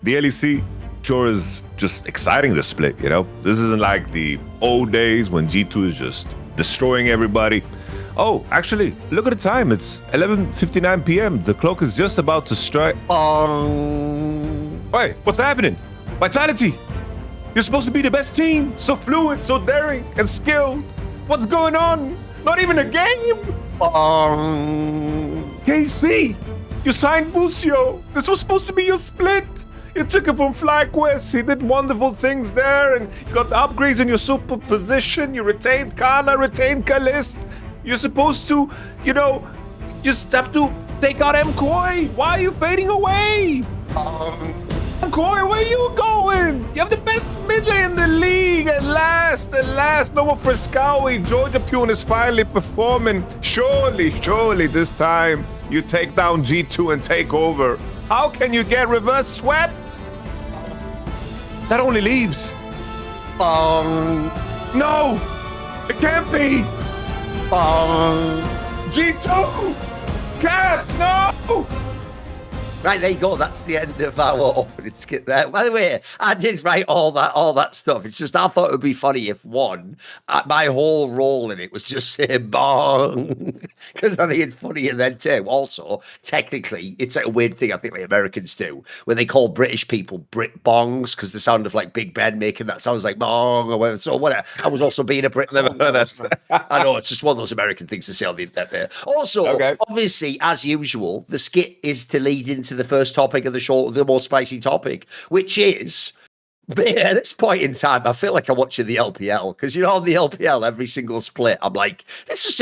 the LEC sure is just exciting, the split, you know? This isn't like the old days when G2 is just destroying everybody. Oh, actually, look at the time. It's 11:59 p.m. The clock is just about to strike. Wait, what's happening? Vitality! You're supposed to be the best team. So fluid, so daring, and skilled. What's going on? Not even a game? KC, you signed Busio. This was supposed to be your split. You took it from FlyQuest. He did wonderful things there and got upgrades in your super position. You retained Kana, retained Kalist. You're supposed to, you know, just have to take out MKOI. Why are you fading away? MKOI, where are you going? You have the best mid lane in the league. At last, no more Frescawi. Georgia Pune is finally performing. Surely this time you take down G2 and take over. How can you get reverse swept? That only leaves. No! It can't be! G2! Cats, no! Right, there you go. That's the end of our opening skit there. By the way, I did write all that stuff. It's just I thought it would be funny if my whole role in it was just saying bong. Because I think it's funny. And then two, also, technically, it's like a weird thing I think the Americans do, where they call British people Brit bongs because the sound of like Big Ben making that sounds like bong or whatever. So whatever. I was also being a Brit. Never heard that. I know, it's just one of those American things to say on the internet there. Also, obviously, as usual, the skit is to lead into the first topic of the show, the more spicy topic, which is, at this point in time, I feel like I'm watching the LPL, because, you know, on the LPL, every single split, I'm like, this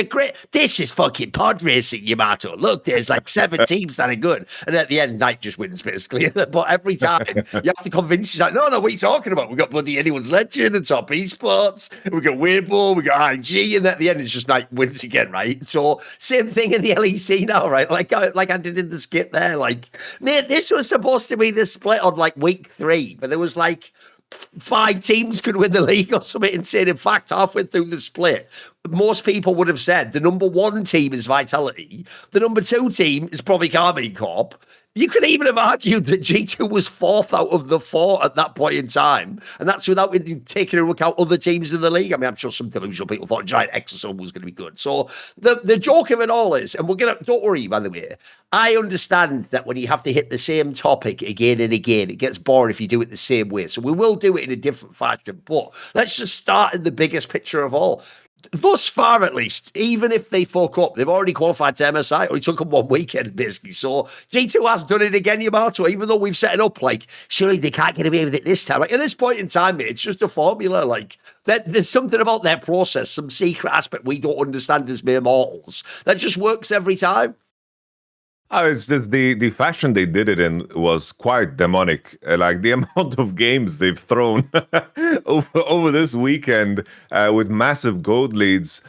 is fucking pod racing, Yamato. Look, there's like 7 teams that are good. And at the end, Knight just wins, basically. But every time, you have to convince yourself, no, what are you talking about? We've got bloody Anyone's Legend and top esports. We've got Weibo, we've got IG, and at the end, it's just Knight wins again, right? So, same thing in the LEC now, right? Like I did in the skit there. Like, mate, this was supposed to be the split on like week 3, but there was like 5 teams could win the league or something insane. In fact, halfway through the split, most people would have said the number 1 team is Vitality, the number 2 team is probably Karmine Corp. You could even have argued that G2 was 4th out of the 4 at that point in time. And that's without taking into account other teams in the league. I mean, I'm sure some delusional people thought Giant Exosome was going to be good. So the joke of it all is, and don't worry, by the way, I understand that when you have to hit the same topic again and again, it gets boring if you do it the same way. So we will do it in a different fashion. But let's just start in the biggest picture of all. Thus far, at least, even if they fuck up, they've already qualified to MSI. Only took them 1 weekend, basically. So G2 has done it again, Yamato. Even though we've set it up, like, surely they can't get away with it this time. Like, at this point in time, mate, it's just a formula. Like, there's something about their process, some secret aspect we don't understand as mere mortals, that just works every time. Oh, it's just the fashion they did it in was quite demonic. Like the amount of games they've thrown over this weekend with massive gold leads.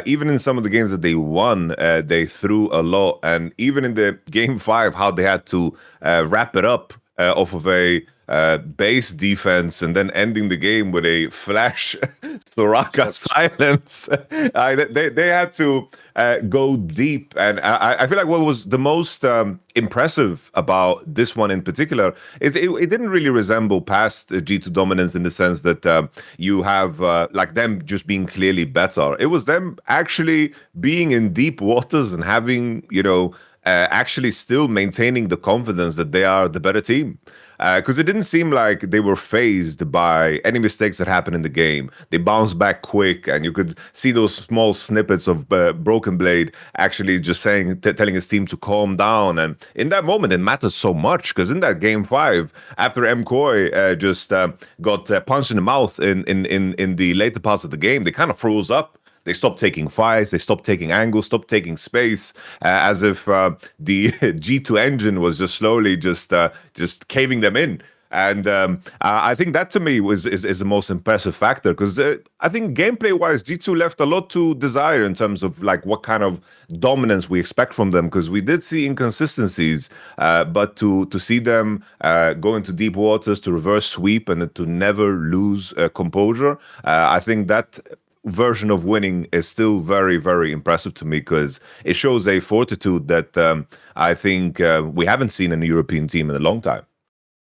Even in some of the games that they won, they threw a lot. And even in the game 5, how they had to wrap it up off of a base defense and then ending the game with a flash Soraka silence. They had to go deep, and I feel like what was the most impressive about this one in particular is it didn't really resemble past G2 dominance in the sense that you have like them just being clearly better. It was them actually being in deep waters and having, you know, actually still maintaining the confidence that they are the better team. Because it didn't seem like they were fazed by any mistakes that happened in the game. They bounced back quick, and you could see those small snippets of Broken Blade actually just telling his team to calm down. And in that moment, it matters so much, because in that game 5, after MKOI just got punched in the mouth in the later parts of the game, they kind of froze up. They stopped taking fights, they stopped taking angles, stopped taking space, as if the G2 engine was just slowly just caving them in. And I think that to me is the most impressive factor, because I think gameplay-wise, G2 left a lot to desire in terms of like what kind of dominance we expect from them, because we did see inconsistencies, but to see them go into deep waters, to reverse sweep, and to never lose composure, I think that version of winning is still very, very impressive to me, because it shows a fortitude that I think we haven't seen in a European team in a long time.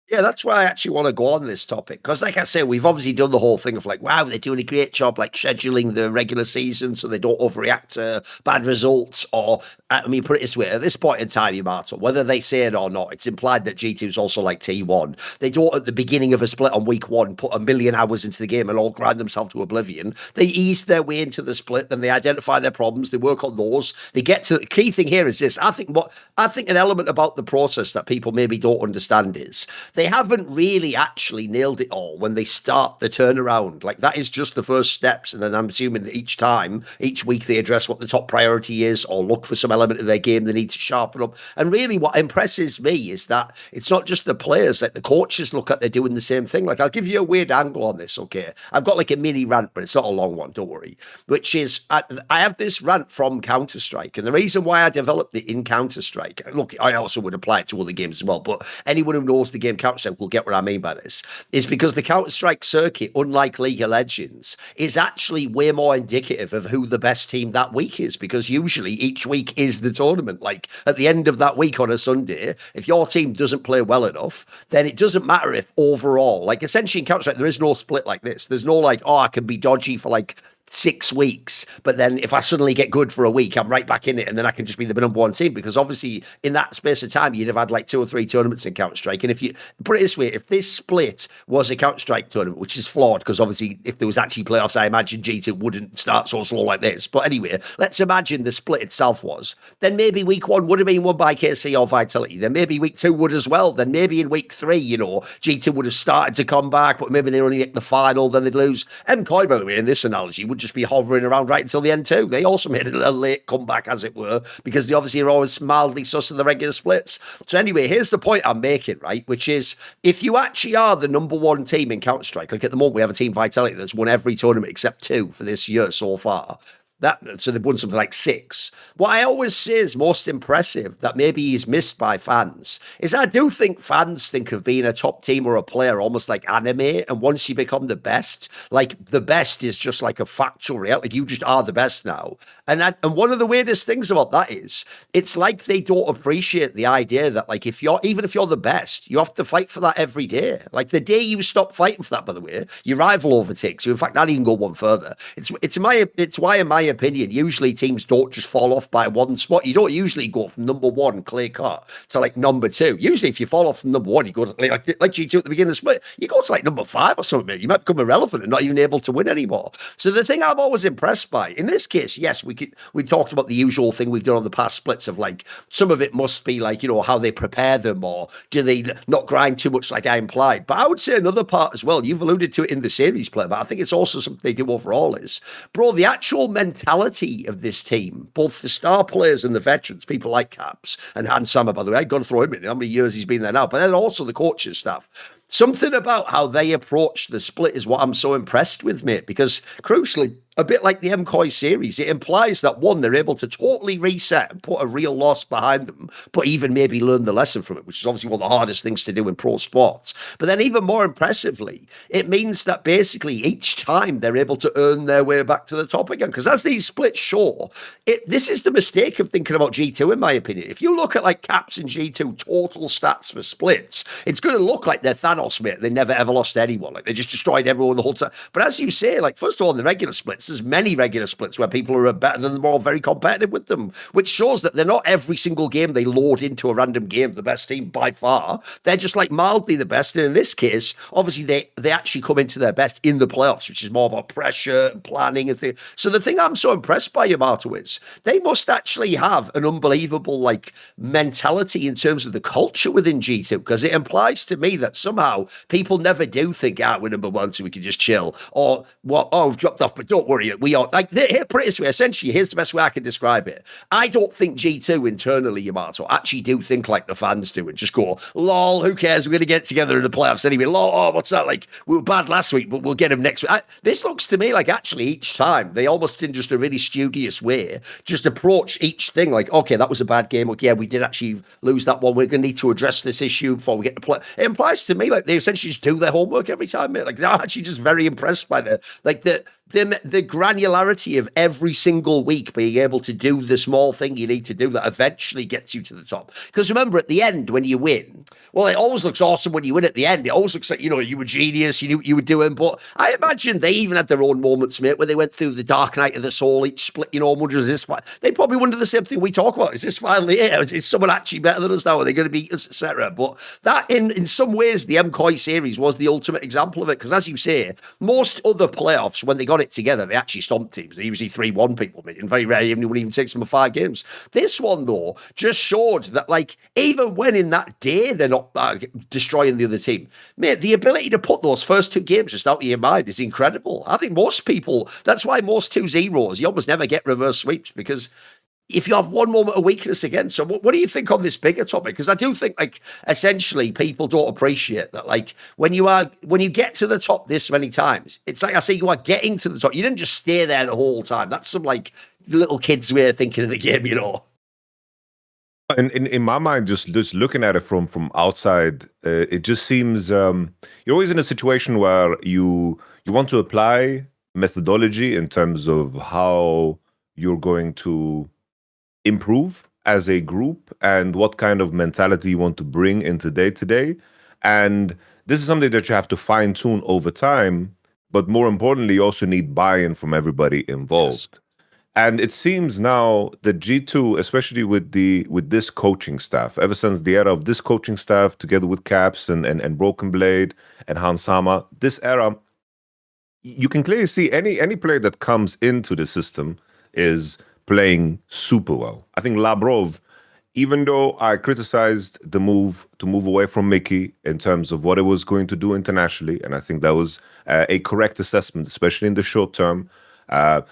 Yeah, that's why I actually want to go on this topic. Because, like I say, we've obviously done the whole thing of like, wow, they're doing a great job, like scheduling the regular season so they don't overreact to bad results. Or, I mean, put it this way, at this point in time, Yamato, whether they say it or not, it's implied that G2 is also like T1. They don't, at the beginning of a split on week one, put a million hours into the game and all grind themselves to oblivion. They ease their way into the split, then they identify their problems, they work on those. They get to the key thing here is this. I think an element about the process that people maybe don't understand is they haven't really actually nailed it all when they start the turnaround. Like, that is just the first steps. And then I'm assuming that each week, they address what the top priority is or look for some element of their game they need to sharpen up. And really what impresses me is that it's not just the players, like the coaches look at, they're doing the same thing. Like, I'll give you a weird angle on this, okay? I've got like a mini rant, but it's not a long one, don't worry. Which is, I have this rant from Counter-Strike. And the reason why I developed it in Counter-Strike, look, I also would apply it to other games as well, but anyone who knows the game Counter-Strike will get what I mean by this, is because the Counter-Strike circuit, unlike League of Legends, is actually way more indicative of who the best team that week is, because usually each week is the tournament. Like, at the end of that week on a Sunday, if your team doesn't play well enough, then it doesn't matter if overall, like, essentially in Counter-Strike, there is no split like this. There's no like, oh, I can be dodgy for like 6 weeks, but then if I suddenly get good for a week, I'm right back in it, and then I can just be the number one team. Because obviously in that space of time, you'd have had like 2 or 3 tournaments in Counter-Strike. And if you put it this way, if this split was a Counter-Strike tournament, which is flawed, because obviously if there was actually playoffs, I imagine G2 wouldn't start so slow like this. But anyway, let's imagine the split itself was, then maybe week 1 would have been won by KC or Vitality. Then maybe week 2 would as well. Then maybe in week 3, G2 would have started to come back, but maybe they only get the final, then they'd lose. MKOI, by the way, in this analogy, would just be hovering around right until the end too. They also made a late comeback, as it were, because they obviously are always mildly sus in the regular splits. So anyway, here's the point I'm making, right? Which is, if you actually are the number one team in Counter-Strike, like at the moment we have a team Vitality that's won every tournament except 2 for this year so far. So they've won something like 6. What I always say is most impressive that maybe is missed by fans is I do think fans think of being a top team or a player almost like anime. And once you become the best, like the best is just like a factual reality. Like, you just are the best now. And one of the weirdest things about that is it's like they don't appreciate the idea that, like, even if you're the best, you have to fight for that every day. Like, the day you stop fighting for that, by the way, your rival overtakes you. In fact, I'd even go one further. It's why, in my opinion, usually teams don't just fall off by one spot. You don't usually go from number 1 clear cut to like number 2. Usually if you fall off from number 1, you go to like G2 at the beginning of the split, you go to like number 5 or something, mate. You might become irrelevant and not even able to win anymore. So the thing I'm always impressed by in this case, yes, we talked about the usual thing we've done on the past splits of like, some of it must be like, how they prepare them, or do they not grind too much, like I implied. But I would say another part as well, you've alluded to it in the series play, but I think it's also something they do overall is, bro, the actual mentality of this team, both the star players and the veterans, people like Caps and Hans Sama, by the way, I've got to throw him in. How many years he's been there now? But then also the coaches staff. Something about how they approach the split is what I'm so impressed with, mate, because crucially, a bit like the MKOI series, it implies that, one, they're able to totally reset and put a real loss behind them, but even maybe learn the lesson from it, which is obviously one of the hardest things to do in pro sports. But then even more impressively, it means that basically each time they're able to earn their way back to the top again. Because as these splits show, this is the mistake of thinking about G2, in my opinion. If you look at like Caps and G2 total stats for splits, it's going to look like they're Thanos, mate. They never ever lost to anyone. Like, they just destroyed everyone the whole time. But as you say, like, first of all, in the regular splits, there's many regular splits where people are better than them, all very competitive with them, which shows that they're not every single game they load into a random game the best team by far. They're just like mildly the best. And in this case, obviously they actually come into their best in the playoffs, which is more about pressure and planning and things. So the thing I'm so impressed by Yamato is they must actually have an unbelievable like mentality in terms of the culture within G2, because it implies to me that somehow people never do think, we're number 1, so we can just chill, or what? Oh, we've dropped off, but don't worry, we are like, here, put it this way. Essentially, here's the best way I can describe it. I don't think G2 internally, Yamato, actually do think like the fans do and just go, lol, who cares? We're going to get together in the playoffs anyway. Lol, oh, what's that? Like, we were bad last week, but we'll get them next week. This looks to me like actually each time they almost in just a really studious way just approach each thing like, okay, that was a bad game. Okay, yeah, we did actually lose that one. We're going to need to address this issue before we get to play. It implies to me like they essentially just do their homework every time, mate. Like, they're actually just very impressed by the granularity of every single week being able to do the small thing you need to do that eventually gets you to the top. Because remember, at the end, when you win, well, it always looks awesome when you win at the end. It always looks like, you were genius, you knew what you were doing. But I imagine they even had their own moments, mate, where they went through the dark night of the soul, each split, wondering, is this fight? They probably wonder the same thing we talk about. Is this finally it? Is someone actually better than us now? Are they going to beat us, etc.? But that, in some ways, the MKOI series was the ultimate example of it. Because as you say, most other playoffs, when they got it together, they actually stomped teams. They usually 3-1 people, and very rarely anyone even takes them 5 games. This one, though, just showed that, like, even when in that day they're not destroying the other team, mate, the ability to put those first 2 games just out of your mind is incredible. I think most people, that's why most 2-0s, you almost never get reverse sweeps, because if you have one moment of weakness again. So what do you think on this bigger topic? Because I do think, like, essentially people don't appreciate that, like, when you get to the top this many times, it's like I say, you are getting to the top. You didn't just stay there the whole time. That's some, like, little kids way of thinking of the game, In my mind, just looking at it from outside, it just seems you're always in a situation where you want to apply methodology in terms of how you're going to improve as a group and what kind of mentality you want to bring into day-to-day. And this is something that you have to fine-tune over time, but more importantly, you also need buy-in from everybody involved. Yes. And it seems now that G2, especially with this coaching staff, ever since the era of this coaching staff, together with Caps and Broken Blade and Hansama, this era, you can clearly see any player that comes into the system is playing super well. I think Labrov, even though I criticized the move to move away from Mickey in terms of what it was going to do internationally, and I think that was a correct assessment, especially in the short term,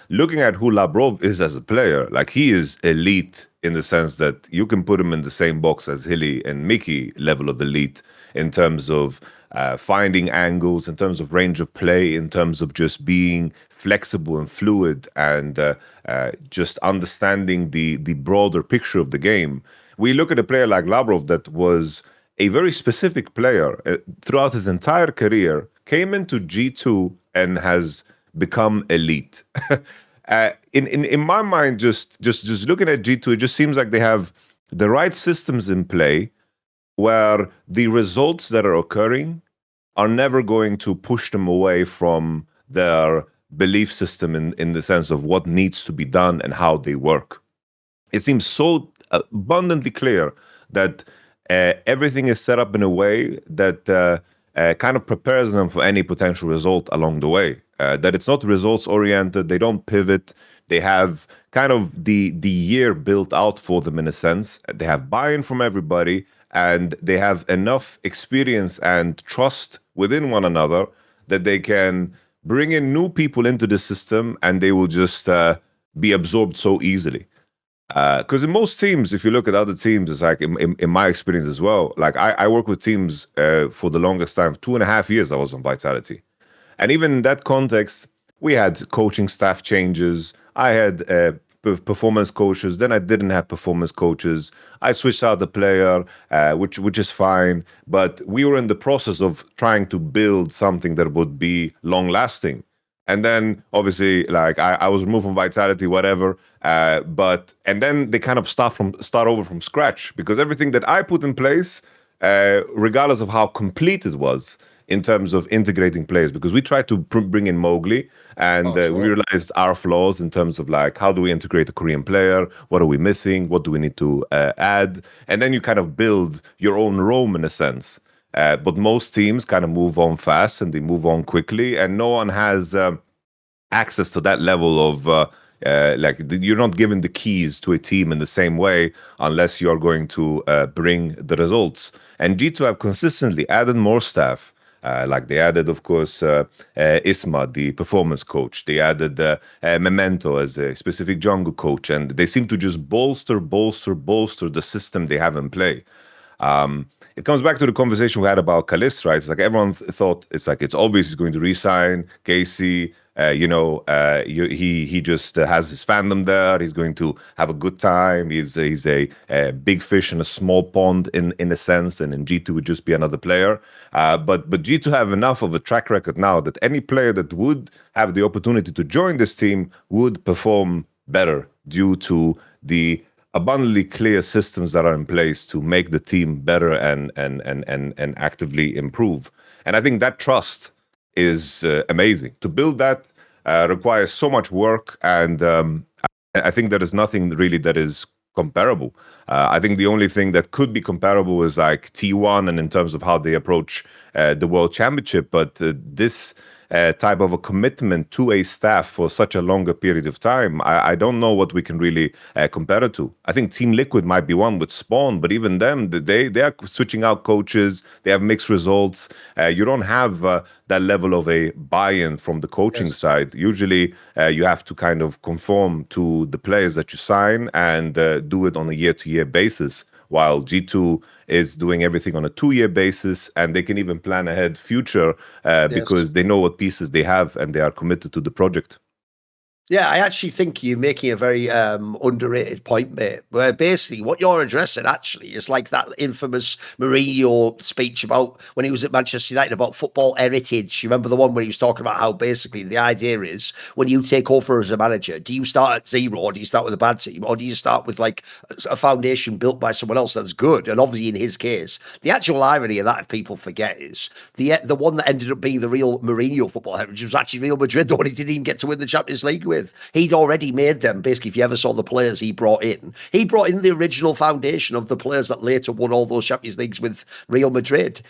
looking at who Labrov is as a player, like, he is elite in the sense that you can put him in the same box as Hilly and Mickey level of elite in terms of finding angles, in terms of range of play, in terms of just being flexible and fluid, and just understanding the broader picture of the game. We look at a player like Labrov that was a very specific player throughout his entire career, came into G2 and has become elite. In my mind, just looking at G2, it just seems like they have the right systems in play where the results that are occurring are never going to push them away from their belief system in the sense of what needs to be done and how they work. It seems so abundantly clear that everything is set up in a way that kind of prepares them for any potential result along the way. That it's not results oriented, they don't pivot, they have kind of the year built out for them in a sense. They have buy-in from everybody, and they have enough experience and trust within one another that they can bring in new people into the system and they will just be absorbed so easily. Because in most teams, if you look at other teams, it's like in my experience as well, like I work with teams for the longest time. 2.5 years I was on Vitality. And even in that context, we had coaching staff changes. I had performance coaches. Then I didn't have performance coaches. I switched out the player, which is fine. But we were in the process of trying to build something that would be long-lasting. And then, obviously, like I was removed from Vitality, whatever. And then they kind of start over from scratch, because everything that I put in place, regardless of how complete it was, in terms of integrating players, because we tried to bring in Mowgli, and we realized our flaws in terms of, like, how do we integrate a Korean player? What are we missing? What do we need to add? And then you kind of build your own Rome in a sense. But most teams kind of move on fast and they move on quickly, and no one has access to that level of like, you're not given the keys to a team in the same way unless you're going to bring the results. And G2 have consistently added more staff. Like they added, of course, Isma, the performance coach. They added Memento as a specific jungle coach, and they seem to just bolster the system they have in play. It comes back to the conversation we had about Kalist, right? It's like everyone thought it's obvious he's going to resign. Casey, He just has his fandom there. He's going to have a good time. He's a big fish in a small pond in a sense, and in G2 would just be another player. But G2 have enough of a track record now that any player that would have the opportunity to join this team would perform better due to the abundantly clear systems that are in place to make the team better and actively improve. And I think that trust is amazing. To build that requires so much work, and I think there is nothing really that is comparable. I think the only thing that could be comparable is like T1 and in terms of how they approach the World Championship, but this type of a commitment to a staff for such a longer period of time, I don't know what we can really compare it to. I think Team Liquid might be one with Spawn, but even them, they are switching out coaches. They have mixed results. You don't have that level of a buy-in from the coaching side. Usually, you have to kind of conform to the players that you sign and do it on a year-to-year basis, while G2 is doing everything on a 2-year basis, and they can even plan ahead future because they know what pieces they have and they are committed to the project. Yeah, I actually think you're making a very underrated point, mate, where basically what you're addressing actually is like that infamous Mourinho speech about when he was at Manchester United about football heritage. You remember the one where he was talking about how basically the idea is when you take over as a manager, do you start at zero, or do you start with a bad team, or do you start with like a foundation built by someone else that's good? And obviously in his case, the actual irony of that, if people forget, is the one that ended up being the real Mourinho football heritage was actually Real Madrid, the one he didn't even get to win the Champions League with. He'd already made them. Basically, if you ever saw the players he brought in the original foundation of the players that later won all those Champions Leagues with Real Madrid.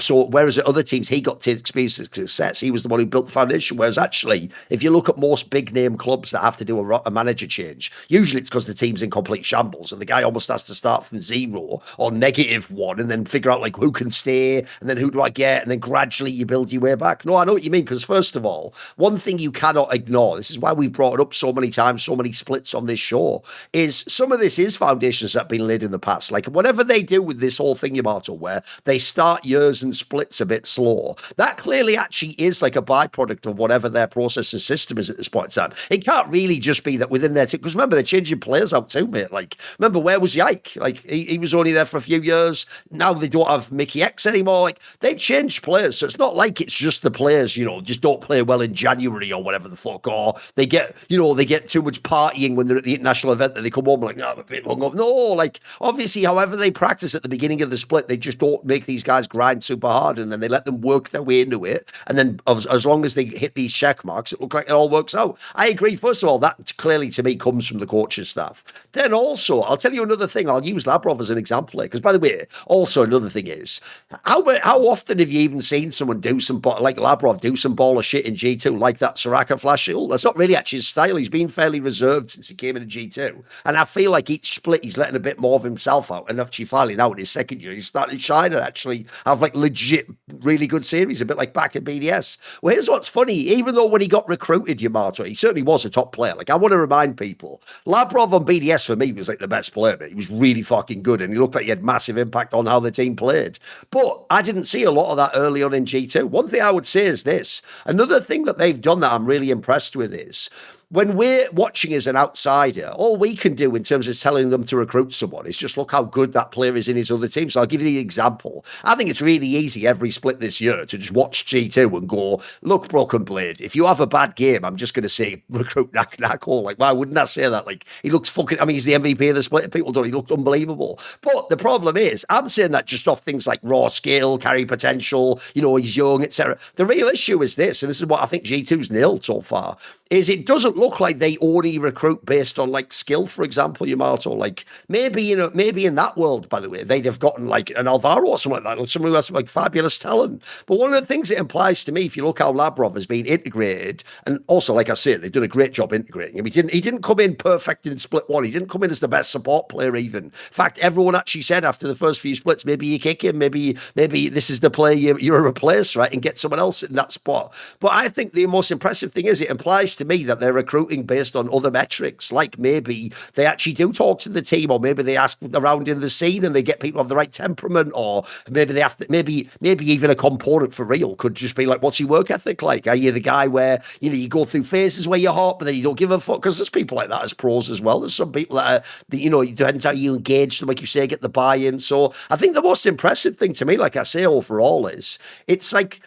So whereas at other teams, he got to experience success, he was the one who built the foundation. Whereas actually, if you look at most big name clubs that have to do a manager change, usually it's because the team's in complete shambles and the guy almost has to start from zero or -1 and then figure out like who can stay and then who do I get, and then gradually you build your way back. No, I know what you mean, because first of all, one thing you cannot ignore, this is why we've brought it up so many times, so many splits on this show, is some of this is foundations that have been laid in the past. Like whatever they do with this whole thing, Yamato, where they start years and splits a bit slow, that clearly actually is like a byproduct of whatever their process and system is at this point in time. It can't really just be that within their team, because remember, they're changing players out too, mate. Like, remember, where was Yike? Like, he was only there for a few years. Now they don't have Mickey X anymore. Like, they've changed players. So it's not like it's just the players, just don't play well in January or whatever the fuck, or they get, they get too much partying when they're at the international event that they come home like, I'm a bit hung up. No, like, obviously, however they practice at the beginning of the split, they just don't make these guys grind super hard, and then they let them work their way into it. And then as long as they hit these check marks, it looks like it all works out. I agree. First of all, that clearly to me comes from the coaching staff. Then also, I'll tell you another thing. I'll use Labrov as an example here, because by the way, also another thing is, how often have you even seen someone do some, like Labrov, do some ball of shit in G2 like that Soraka flash hill? That's not really actually his style. He's been fairly reserved since he came into G2. And I feel like each split, he's letting a bit more of himself out. And actually, finally, now in his second year, he's starting to shine and actually have like legit, really good series, a bit like back in BDS. Well, here's what's funny. Even though when he got recruited, Yamato, he certainly was a top player. Like, I want to remind people, Labrov on BDS for me was like the best player, but he was really fucking good. And he looked like he had massive impact on how the team played. But I didn't see a lot of that early on in G2. One thing I would say is this. Another thing that they've done that I'm really impressed with is, when we're watching as an outsider, all we can do in terms of telling them to recruit someone is just look how good that player is in his other team. So I'll give you the example. I think it's really easy every split this year to just watch G2 and go, look, Broken Blade, if you have a bad game, I'm just going to say recruit Nako. Like, why wouldn't I say that? Like, he looks fucking, he's the MVP of the split. People don't. He looked unbelievable. But the problem is, I'm saying that just off things like raw skill, carry potential, he's young, etc. The real issue is this, and this is what I think G2's nailed so far, is it doesn't look like they only recruit based on like skill, for example, Yamato. Like maybe in that world, by the way, they'd have gotten like an Alvaro or something like that, or someone who has like fabulous talent. But one of the things it implies to me, if you look how Labrov has been integrated, and also, like I said, they've done a great job integrating him. He didn't come in perfect in split one. He didn't come in as the best support player even. In fact, everyone actually said after the first few splits, maybe you kick him, maybe this is the player you're a replace, right, and get someone else in that spot. But I think the most impressive thing is it implies to me that they're recruiting based on other metrics. Like maybe they actually do talk to the team, or maybe they ask around in the scene and they get people of the right temperament, or maybe they have to, maybe even a component for real could just be like, what's your work ethic like? Are you the guy where, you know, you go through phases where you're hot, but then you don't give a fuck? Because there's people like that as pros as well. There's some people that are, you know, it depends how you engage them, like you say, get the buy-in. So I think the most impressive thing to me, like I say, overall is it's like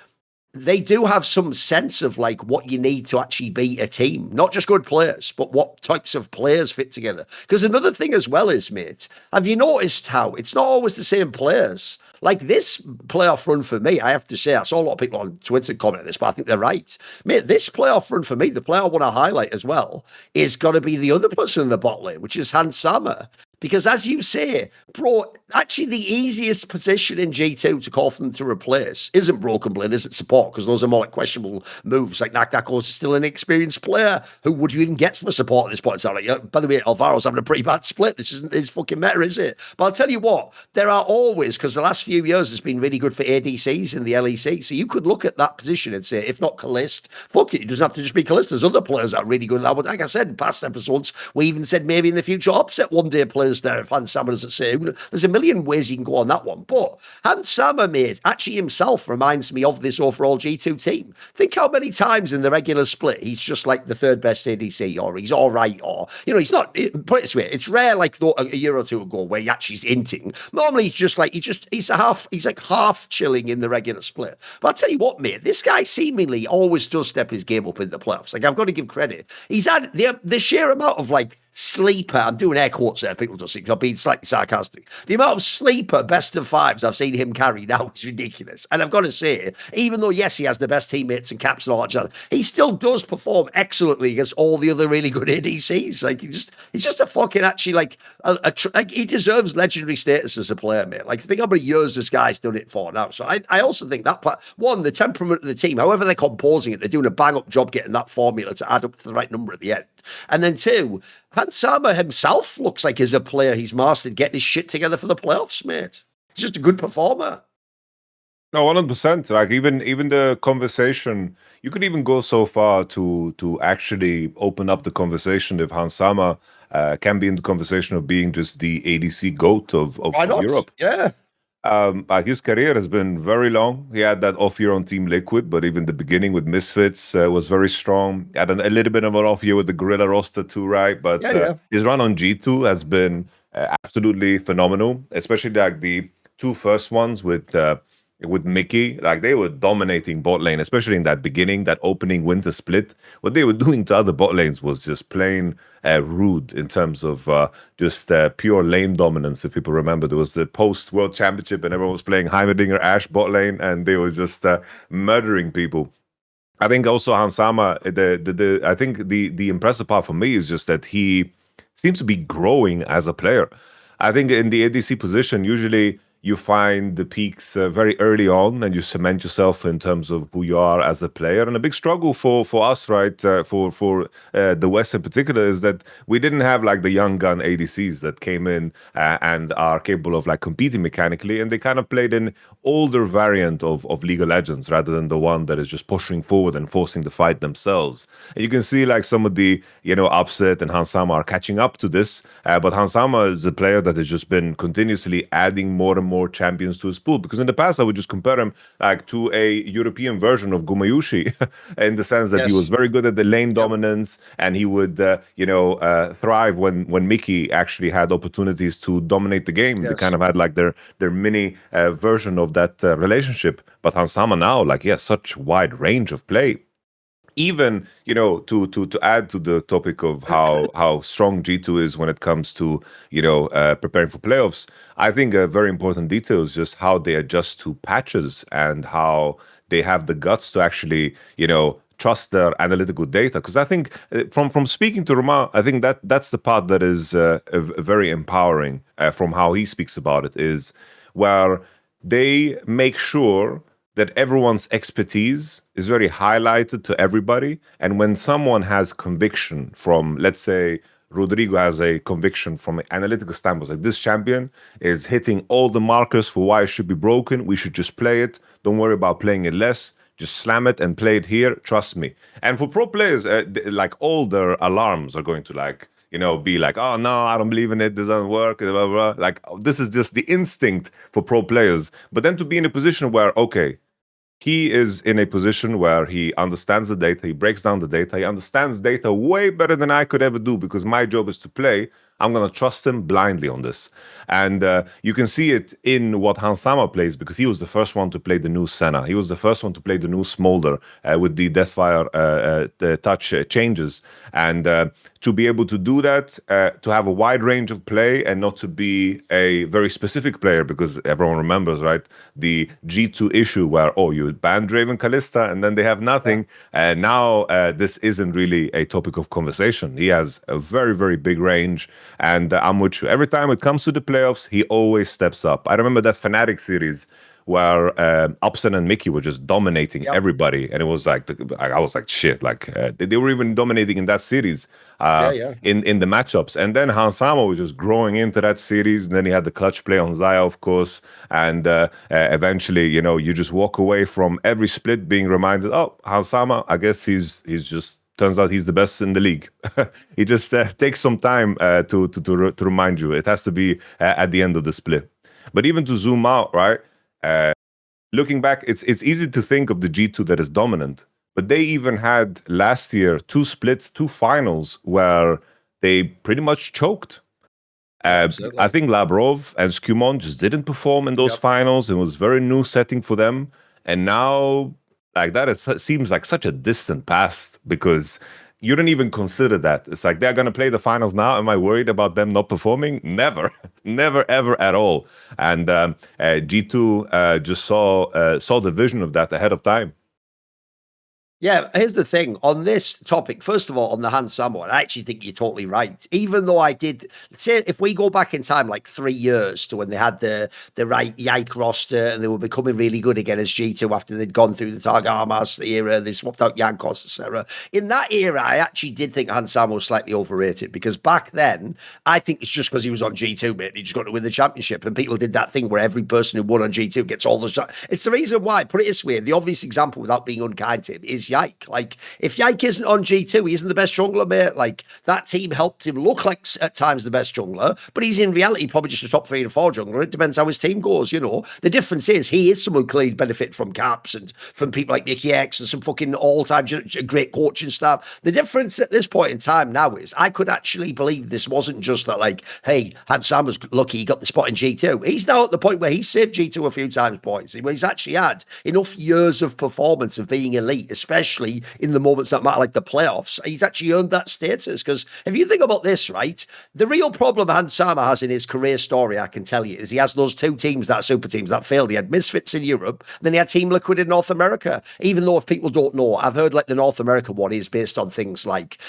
they do have some sense of like what you need to actually beat a team, not just good players, but what types of players fit together. Because another thing as well is, mate, have you noticed how it's not always the same players? Like this playoff run for me, I have to say, I saw a lot of people on Twitter comment on this, but I think they're right. Mate, this playoff run for me, the player I want to highlight as well, is got to be the other person in the bot lane, which is Hans Sama. Because as you say, bro, actually the easiest position in G2 to call for them to replace isn't Broken Blade, isn't support, because those are more like questionable moves. Like Naknakos is still an experienced player. Who would you even get for support at this point? Like, you know, by the way, Alvaro's having a pretty bad split. This isn't his fucking meta, is it? But I'll tell you what, there are always, because the last few years has been really good for ADCs in the LEC. So you could look at that position and say, if not Kalist, fuck it, it doesn't have to just be Kalist. There's other players that are really good at that one. Like I said in past episodes, we even said maybe in the future upset one day players there if Hans Sama doesn't say. There's a million ways you can go on that one. But Hans Sama, mate, actually himself reminds me of this overall G2 team. Think how many times in the regular split he's just like the third best ADC, or he's all right, or, you know, he's not, put it this way, it's rare like a year or two ago where he actually is hinting. Normally he's just like, he's like half chilling in the regular split. But I'll tell you what, mate, this guy seemingly always does step his game up in the playoffs. Like, I've got to give credit. He's had the sheer amount of like sleeper, I'm doing air quotes there, people don't see, I'm being slightly sarcastic. The amount of sleeper best of fives I've seen him carry now is ridiculous. And I've got to say, even though, yes, he has the best teammates and caps and all that jazz, he still does perform excellently against all the other really good ADCs. Like, he's just a fucking, actually, like, like he deserves legendary status as a player, mate. Like, think how many years this guy's done it for now. So I also think that part, one, the temperament of the team, however they're composing it, they're doing a bang-up job getting that formula to add up to the right number at the end. And then two, Hans Sama himself looks like he's a player he's mastered getting his shit together for the playoffs, mate. He's just a good performer. No, 100%. Like even the conversation, you could even go so far to actually open up the conversation if Hans Sama can be in the conversation of being just the ADC GOAT of Europe. Yeah. Like his career has been very long. He had that off year on Team Liquid, but even the beginning with Misfits was very strong. He had a little bit of an off year with the Gorilla roster too, right? But his run on G2 has been absolutely phenomenal, especially like the two first ones with Mickey. Like, they were dominating bot lane, especially in that beginning, that opening winter split. What they were doing to other bot lanes was just plain rude in terms of just pure lane dominance. If people remember, there was the post World Championship and everyone was playing Heimerdinger Ashe bot lane, and they were just murdering people. I think also Hans Sama, I think the impressive part for me is just that he seems to be growing as a player. I think in the ADC position, usually you find the peaks very early on, and you cement yourself in terms of who you are as a player. And a big struggle for us, right, for the West in particular, is that we didn't have like the young gun ADCs that came in and are capable of like competing mechanically, and they kind of played an older variant of League of Legends rather than the one that is just pushing forward and forcing the fight themselves. And you can see like some of the, you know, Upset and Hans Sama are catching up to this, but Hans Sama is a player that has just been continuously adding more and more champions to his pool, because in the past I would just compare him like to a European version of Gumayushi in the sense that he was very good at the lane dominance, and he would thrive when Mickey actually had opportunities to dominate the game. They kind of had like their mini version of that relationship. But Hans Sama now, like, such wide range of play. Even, you know, to add to the topic of how strong G2 is when it comes to, you know, preparing for playoffs, I think a very important detail is just how they adjust to patches and how they have the guts to actually, you know, trust their analytical data. Because I think from speaking to Romain, I think that's the part that is very empowering from how he speaks about it, is where they make sure that everyone's expertise is very highlighted to everybody. And when someone has conviction from, let's say, Rodrigo has a conviction from an analytical standpoint, like this champion is hitting all the markers for why it should be broken, we should just play it, don't worry about playing it less, Just slam it and play it here. Trust me. And for pro players, like all their alarms are going to like, be like, oh no, I don't believe in it. This doesn't work. Blah, blah, blah. Like this is just the instinct for pro players. But then to be in a position where, okay, he is in a position where he understands the data, he breaks down the data, he understands data way better than I could ever do because my job is to play. I'm going to trust him blindly on this. And you can see it in what Hansama plays because he was the first one to play the new Senna. He was the first one to play the new Smolder with the Deathfire the touch changes. And to be able to do that, to have a wide range of play and not to be a very specific player because everyone remembers, right, the G2 issue where, you banned Draven Kalista and then they have nothing. And now this isn't really a topic of conversation. He has a very, very big range. And I'm with you. Every time it comes to the playoffs, he always steps up. I remember that Fnatic series where Upson and Mickey were just dominating everybody. And it was like, I was like, shit, like they were even dominating in that series in the matchups. And then Hansama was just growing into that series. And then he had the clutch play on Xayah, of course. And eventually, you just walk away from every split being reminded, Hansama, I guess he's just, turns out he's the best in the league. He just takes some time to remind you. It has to be at the end of the split. But even to zoom out, right? Looking back, it's easy to think of the G2 that is dominant. But they even had last year 2 splits, 2 finals where they pretty much choked. I think Labrov and SkewMond just didn't perform in those finals. It was a very new setting for them. And now, like that, it seems like such a distant past because you don't even consider that. It's like they're going to play the finals now. Am I worried about them not performing? Never, never, ever at all. And G2 just saw the vision of that ahead of time. Yeah, here's the thing on this topic. First of all, on the Hansama one, I actually think you're totally right. Even though I did say, if we go back in time like 3 years to when they had the right Yike roster and they were becoming really good again as G2 after they'd gone through the Target Armas era, they swapped out Jankos, etc. In that era, I actually did think Hansama was slightly overrated because back then, I think it's just because he was on G2, mate. He just got to win the championship, and people did that thing where every person who won on G2 gets all the shots. It's the reason why. Put it this way: the obvious example, without being unkind to him, is Yike. Like, if Yike isn't on G2, he isn't the best jungler, mate. Like, that team helped him look like at times the best jungler, but he's in reality probably just a top 3 or 4 jungler. It depends how his team goes, The difference is he is someone clearly benefit from caps and from people like Nicky X and some fucking all-time great coaching staff. The difference at this point in time now is I could actually believe this wasn't just that, like, hey, Hansama's lucky he got the spot in G2. He's now at the point where he's saved G2 a few times, boys. He's actually had enough years of performance of being elite, especially in the moments that matter, like the playoffs. He's actually earned that status. Because if you think about this, right, the real problem Hansama has in his career story, I can tell you, is he has those 2 teams, that super teams that failed. He had Misfits in Europe, then he had Team Liquid in North America. Even though, if people don't know, I've heard like the North America one is based on things like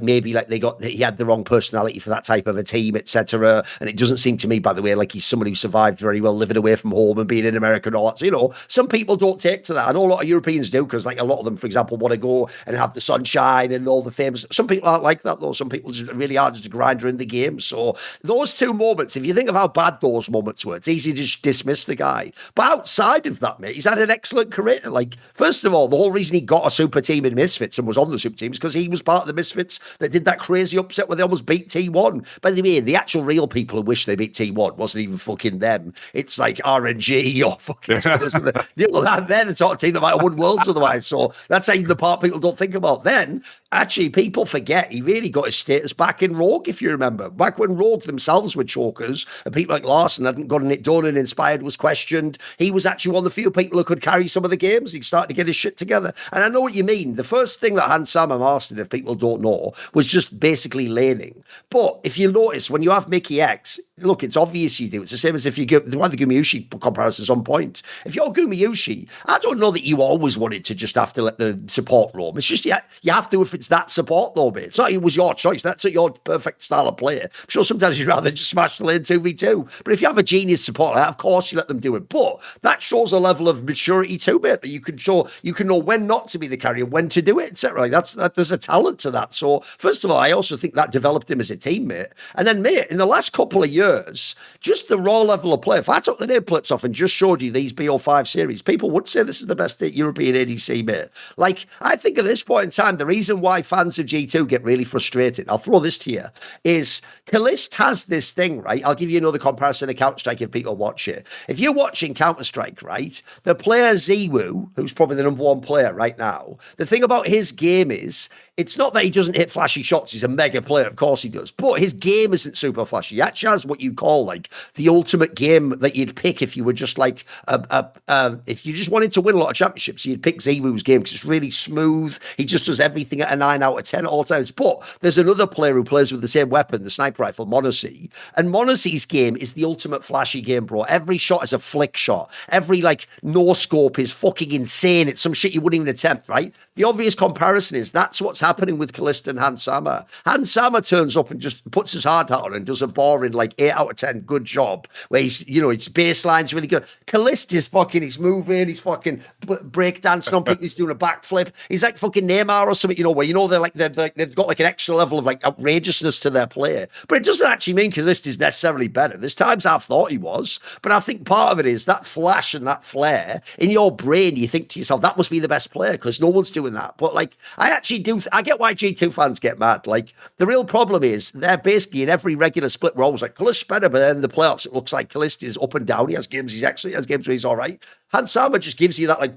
maybe like he had the wrong personality for that type of a team, etc. And it doesn't seem to me, by the way, like he's someone who survived very well living away from home and being in America and all that. So, some people don't take to that. I know a lot of Europeans do, because like a lot of them, for example, want to go and have the sunshine and all the famous. Some people aren't like that, though. Some people just really are just a grinder in the game. So those 2 moments, if you think of how bad those moments were, it's easy to just dismiss the guy. But outside of that, mate, he's had an excellent career. Like, first of all, the whole reason he got a super team in Misfits and was on the super team is because he was part of the Misfits that did that crazy upset where they almost beat T1. By the way, the actual real people who wish they beat T1 wasn't even fucking them. It's like RNG or fucking they're the sort of team that might have won worlds otherwise. So that's even the part people don't think about. Then, actually, people forget he really got his status back in Rogue, if you remember. Back when Rogue themselves were chokers and people like Larson hadn't gotten it done and Inspired was questioned, he was actually one of the few people who could carry some of the games. He started to get his shit together. And I know what you mean. The first thing that Hansama mastered, if people don't know, was just basically laning. But if you notice, when you have Mickey X, look, it's obvious you do. It's the same as if you give the Gumayusi comparison's on point. If you're Gumayusi, I don't know that you always wanted to just have to let the the support role. It's just, you have to if it's that support, though, mate. It's not it was your choice. That's your perfect style of player. I'm sure sometimes you'd rather just smash the lane 2v2. But if you have a genius support, of course you let them do it. But that shows a level of maturity too, mate, that you can show, you can know when not to be the carrier, when to do it, etc. Like there's a talent to that. So first of all, I also think that developed him as a teammate. And then, mate, in the last couple of years, just the raw level of play. If I took the nameplates off and just showed you these BO5 series, people would say this is the best European ADC, mate. Like, I think at this point in time, the reason why fans of G2 get really frustrated, I'll throw this to you, is Kalist has this thing, right? I'll give you another comparison to Counter-Strike if people watch it. If you're watching Counter-Strike, right, the player Ziwu, who's probably the number one player right now, the thing about his game is, it's not that he doesn't hit flashy shots. He's a mega player. Of course he does. But his game isn't super flashy. He actually has what you call like the ultimate game that you'd pick if you were just like, if you just wanted to win a lot of championships, you'd pick Ziwu's game because it's really smooth. He just does everything at a 9 out of 10 at all times. But there's another player who plays with the same weapon, the sniper rifle, Monacy. And Monacy's game is the ultimate flashy game, bro. Every shot is a flick shot. Every like no scope is fucking insane. It's some shit you wouldn't even attempt, right? The obvious comparison is that's what's happening with Kalista and Hans Sama. Hans Sama turns up and just puts his hard hat on and does a boring like 8 out of 10 good job where he's, you know, his baseline's really good. Kalista is fucking, he's moving, he's fucking breakdancing on people, he's doing a backflip. He's like fucking Neymar or something, you know, where you know they've got like an extra level of like outrageousness to their play. But it doesn't actually mean Kalista is necessarily better. There's times I've thought he was, but I think part of it is that flash and that flare in your brain. You think to yourself, that must be the best player because no one's doing that. But like, I actually do, I get why G2 fans get mad. Like, the real problem is they're basically in every regular split, we're always like, Kalista's better, but then in the playoffs, it looks like Kalista is up and down. He has games, he has games where he's all right. Hans Sama just gives you that, like,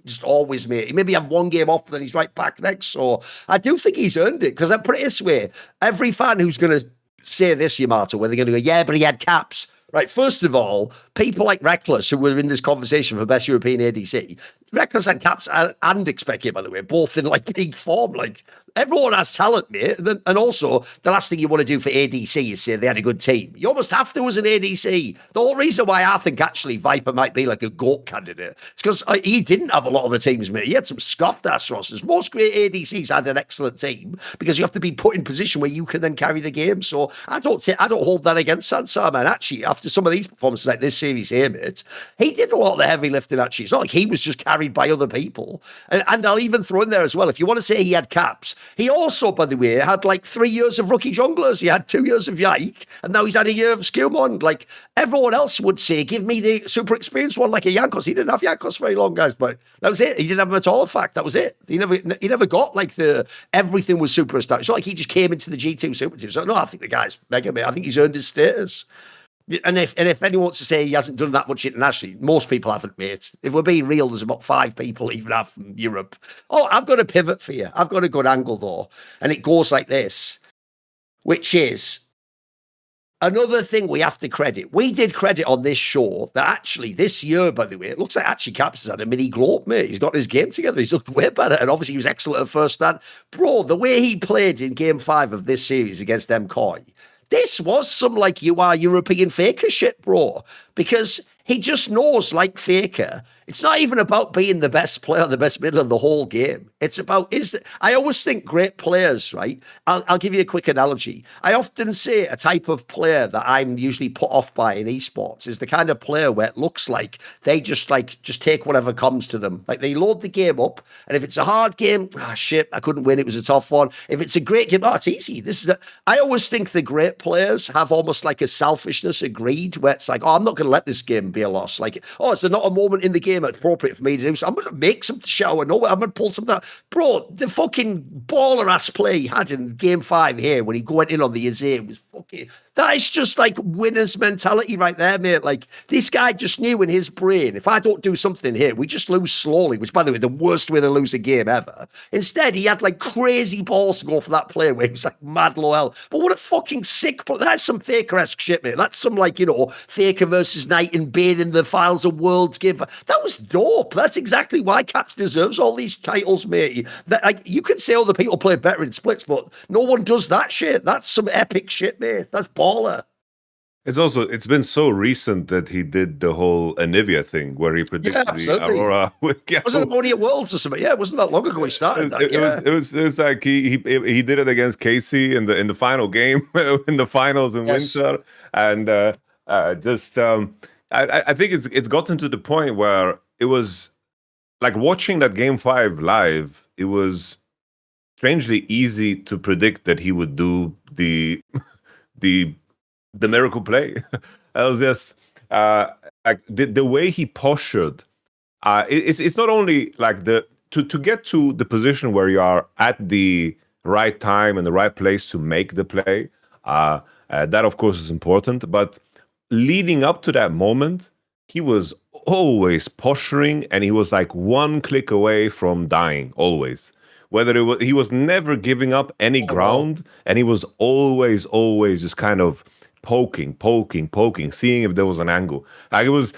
just always, mate. He maybe have one game off, then he's right back next. So I do think he's earned it because I put it this way: every fan who's going to say this, Yamato, where they're going to go, yeah, but he had caps. Right, first of all, people like Reckless, who were in this conversation for Best European ADC, Reckless and Caps and Expected, by the way, both in like peak form. Like, everyone has talent, mate. And also, the last thing you want to do for ADC is say they had a good team. You almost have to as an ADC. The whole reason why I think actually Viper might be like a GOAT candidate is because he didn't have a lot of the teams, mate. He had some scuffed ass rosters. Most great ADCs had an excellent team because you have to be put in position where you can then carry the game. So I don't hold that against Sansar, man. Actually, after some of these performances like this series here, mate, he did a lot of the heavy lifting, actually. It's not like he was just carried by other people. And I'll even throw in there as well, if you want to say he had caps, he also, by the way, had like 3 years of rookie junglers. He had 2 years of Yike, and now he's had a year of SkewMond. Like, everyone else would say, give me the super experienced one like a Jankos. He didn't have Jankos very long, guys, but that was it. He didn't have him at all, in fact. That was it. He never got like everything was superstar. It's not like he just came into the G2 super team. So no, I think the guy's mega, mate. I think he's earned his status. And if anyone wants to say he hasn't done that much internationally, most people haven't, mate. If we're being real, there's about 5 people even have from Europe. Oh, I've got a pivot for you. I've got a good angle, though. And it goes like this, which is another thing we have to credit. We did credit on this show that actually this year, by the way, it looks like actually Caps has had a mini globe, mate. He's got his game together. He's looked way better. And obviously he was excellent at first stand. Bro, the way he played in game 5 of this series against MKOI, this was some like you are European Faker shit, bro. Because he just knows, like Faker, it's not even about being the best player, the best middle of the whole game. It's about, I always think great players, right? I'll give you a quick analogy. I often say a type of player that I'm usually put off by in esports is the kind of player where it looks like they just take whatever comes to them. Like, they load the game up, and if it's a hard game, shit, I couldn't win, it was a tough one. If it's a great game, it's easy. I always think the great players have almost like a selfishness, a greed, where it's like, I'm not going to let this game be a loss. Like, is there not a moment in the game appropriate for me to do so? I'm going to make some shower. No, I'm going to pull something out. Bro, the fucking baller ass play he had in game 5 here when he went in on the Azir was fucking, that is just like winner's mentality right there, mate. Like, this guy just knew in his brain, if I don't do something here, we just lose slowly, which, by the way, the worst way to lose a game ever. Instead, he had like crazy balls to go for that play where he was like mad loyal. But what a fucking sick play. That's some Faker-esque shit, mate. That's some like, Faker versus Knight and Bane in the Files of Worlds game. That was dope. That's exactly why Caps deserves all these titles, mate. That, like, you can say other people play better in splits, but no one does that shit. That's some epic shit, mate. That's baller. It's been so recent that he did the whole Anivia thing where he predicted the Aurora. Wasn't it only at Worlds or something? Yeah, it wasn't that long ago he started that. It was like he did it against Casey in the final game, in the finals in Winter, and I think it's gotten to the point where it was like watching that Game 5 live. It was strangely easy to predict that he would do the miracle play. I was just like the way he postured. It's not only like to get to the position where you are at the right time and the right place to make the play. That of course is important, but leading up to that moment, he was always posturing, and he was like one click away from dying. Always. Whether it was, he was never giving up any ground, and he was always just kind of poking, seeing if there was an angle. Like it was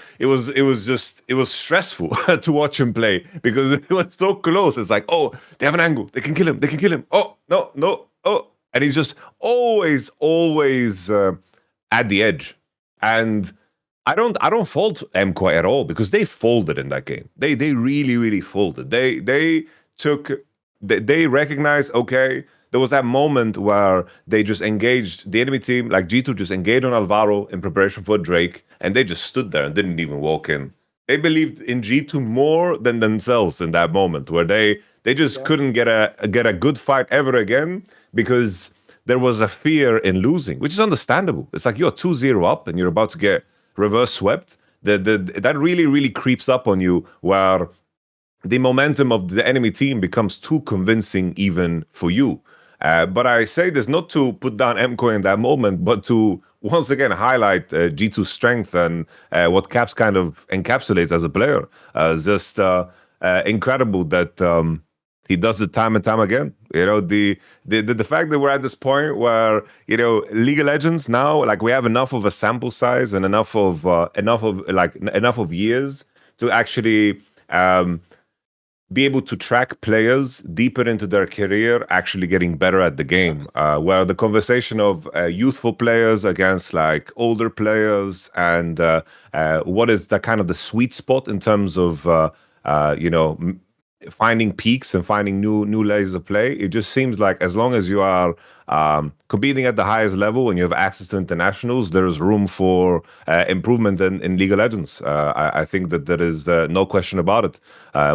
stressful to watch him play because it was so close. It's like, oh, they have an angle, they can kill him. Oh, no, oh, and he's just always at the edge. And I don't fault MKOI at all because they folded in that game. They really folded. They recognized, okay, there was that moment where they just engaged the enemy team, like G2 just engaged on Alvaro in preparation for Drake, and they just stood there and didn't even walk in. They believed in G2 more than themselves in that moment, where they just couldn't get a good fight ever again because there was a fear in losing, which is understandable. It's like you're 2-0 up and you're about to get reverse swept. That really creeps up on you, where the momentum of the enemy team becomes too convincing even for you. But I say this not to put down MKOI in that moment, but to once again highlight G2's strength and what Caps kind of encapsulates as a player. Just incredible that he does it time and time again. You know, the fact that we're at this point where, you know, League of Legends now, like we have enough of a sample size and enough of years to actually be able to track players deeper into their career, actually getting better at the game. Where the conversation of youthful players against like older players, and what is the kind of the sweet spot in terms of finding peaks and finding new layers of play. It just seems like as long as you are competing at the highest level and you have access to internationals, there is room for improvement in League of Legends. I think that there is no question about it.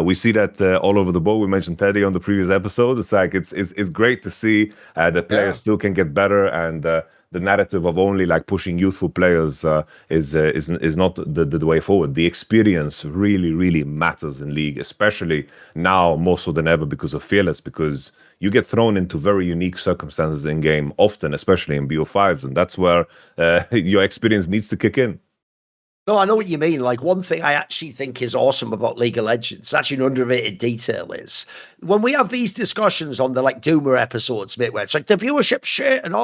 We see that all over the board. We mentioned Teddy on the previous episode. It's like it's great to see that players still can get better, and the narrative of only like pushing youthful players is not the way forward. The experience really matters in League, especially now more so than ever because of Fearless, because you get thrown into very unique circumstances in game often, especially in BO5s, and that's where your experience needs to kick in. No, I know what you mean. Like, one thing I actually think is awesome about League of Legends, actually an underrated detail, is when we have these discussions on the like Doomer episodes, mate, where it's like the viewership shit and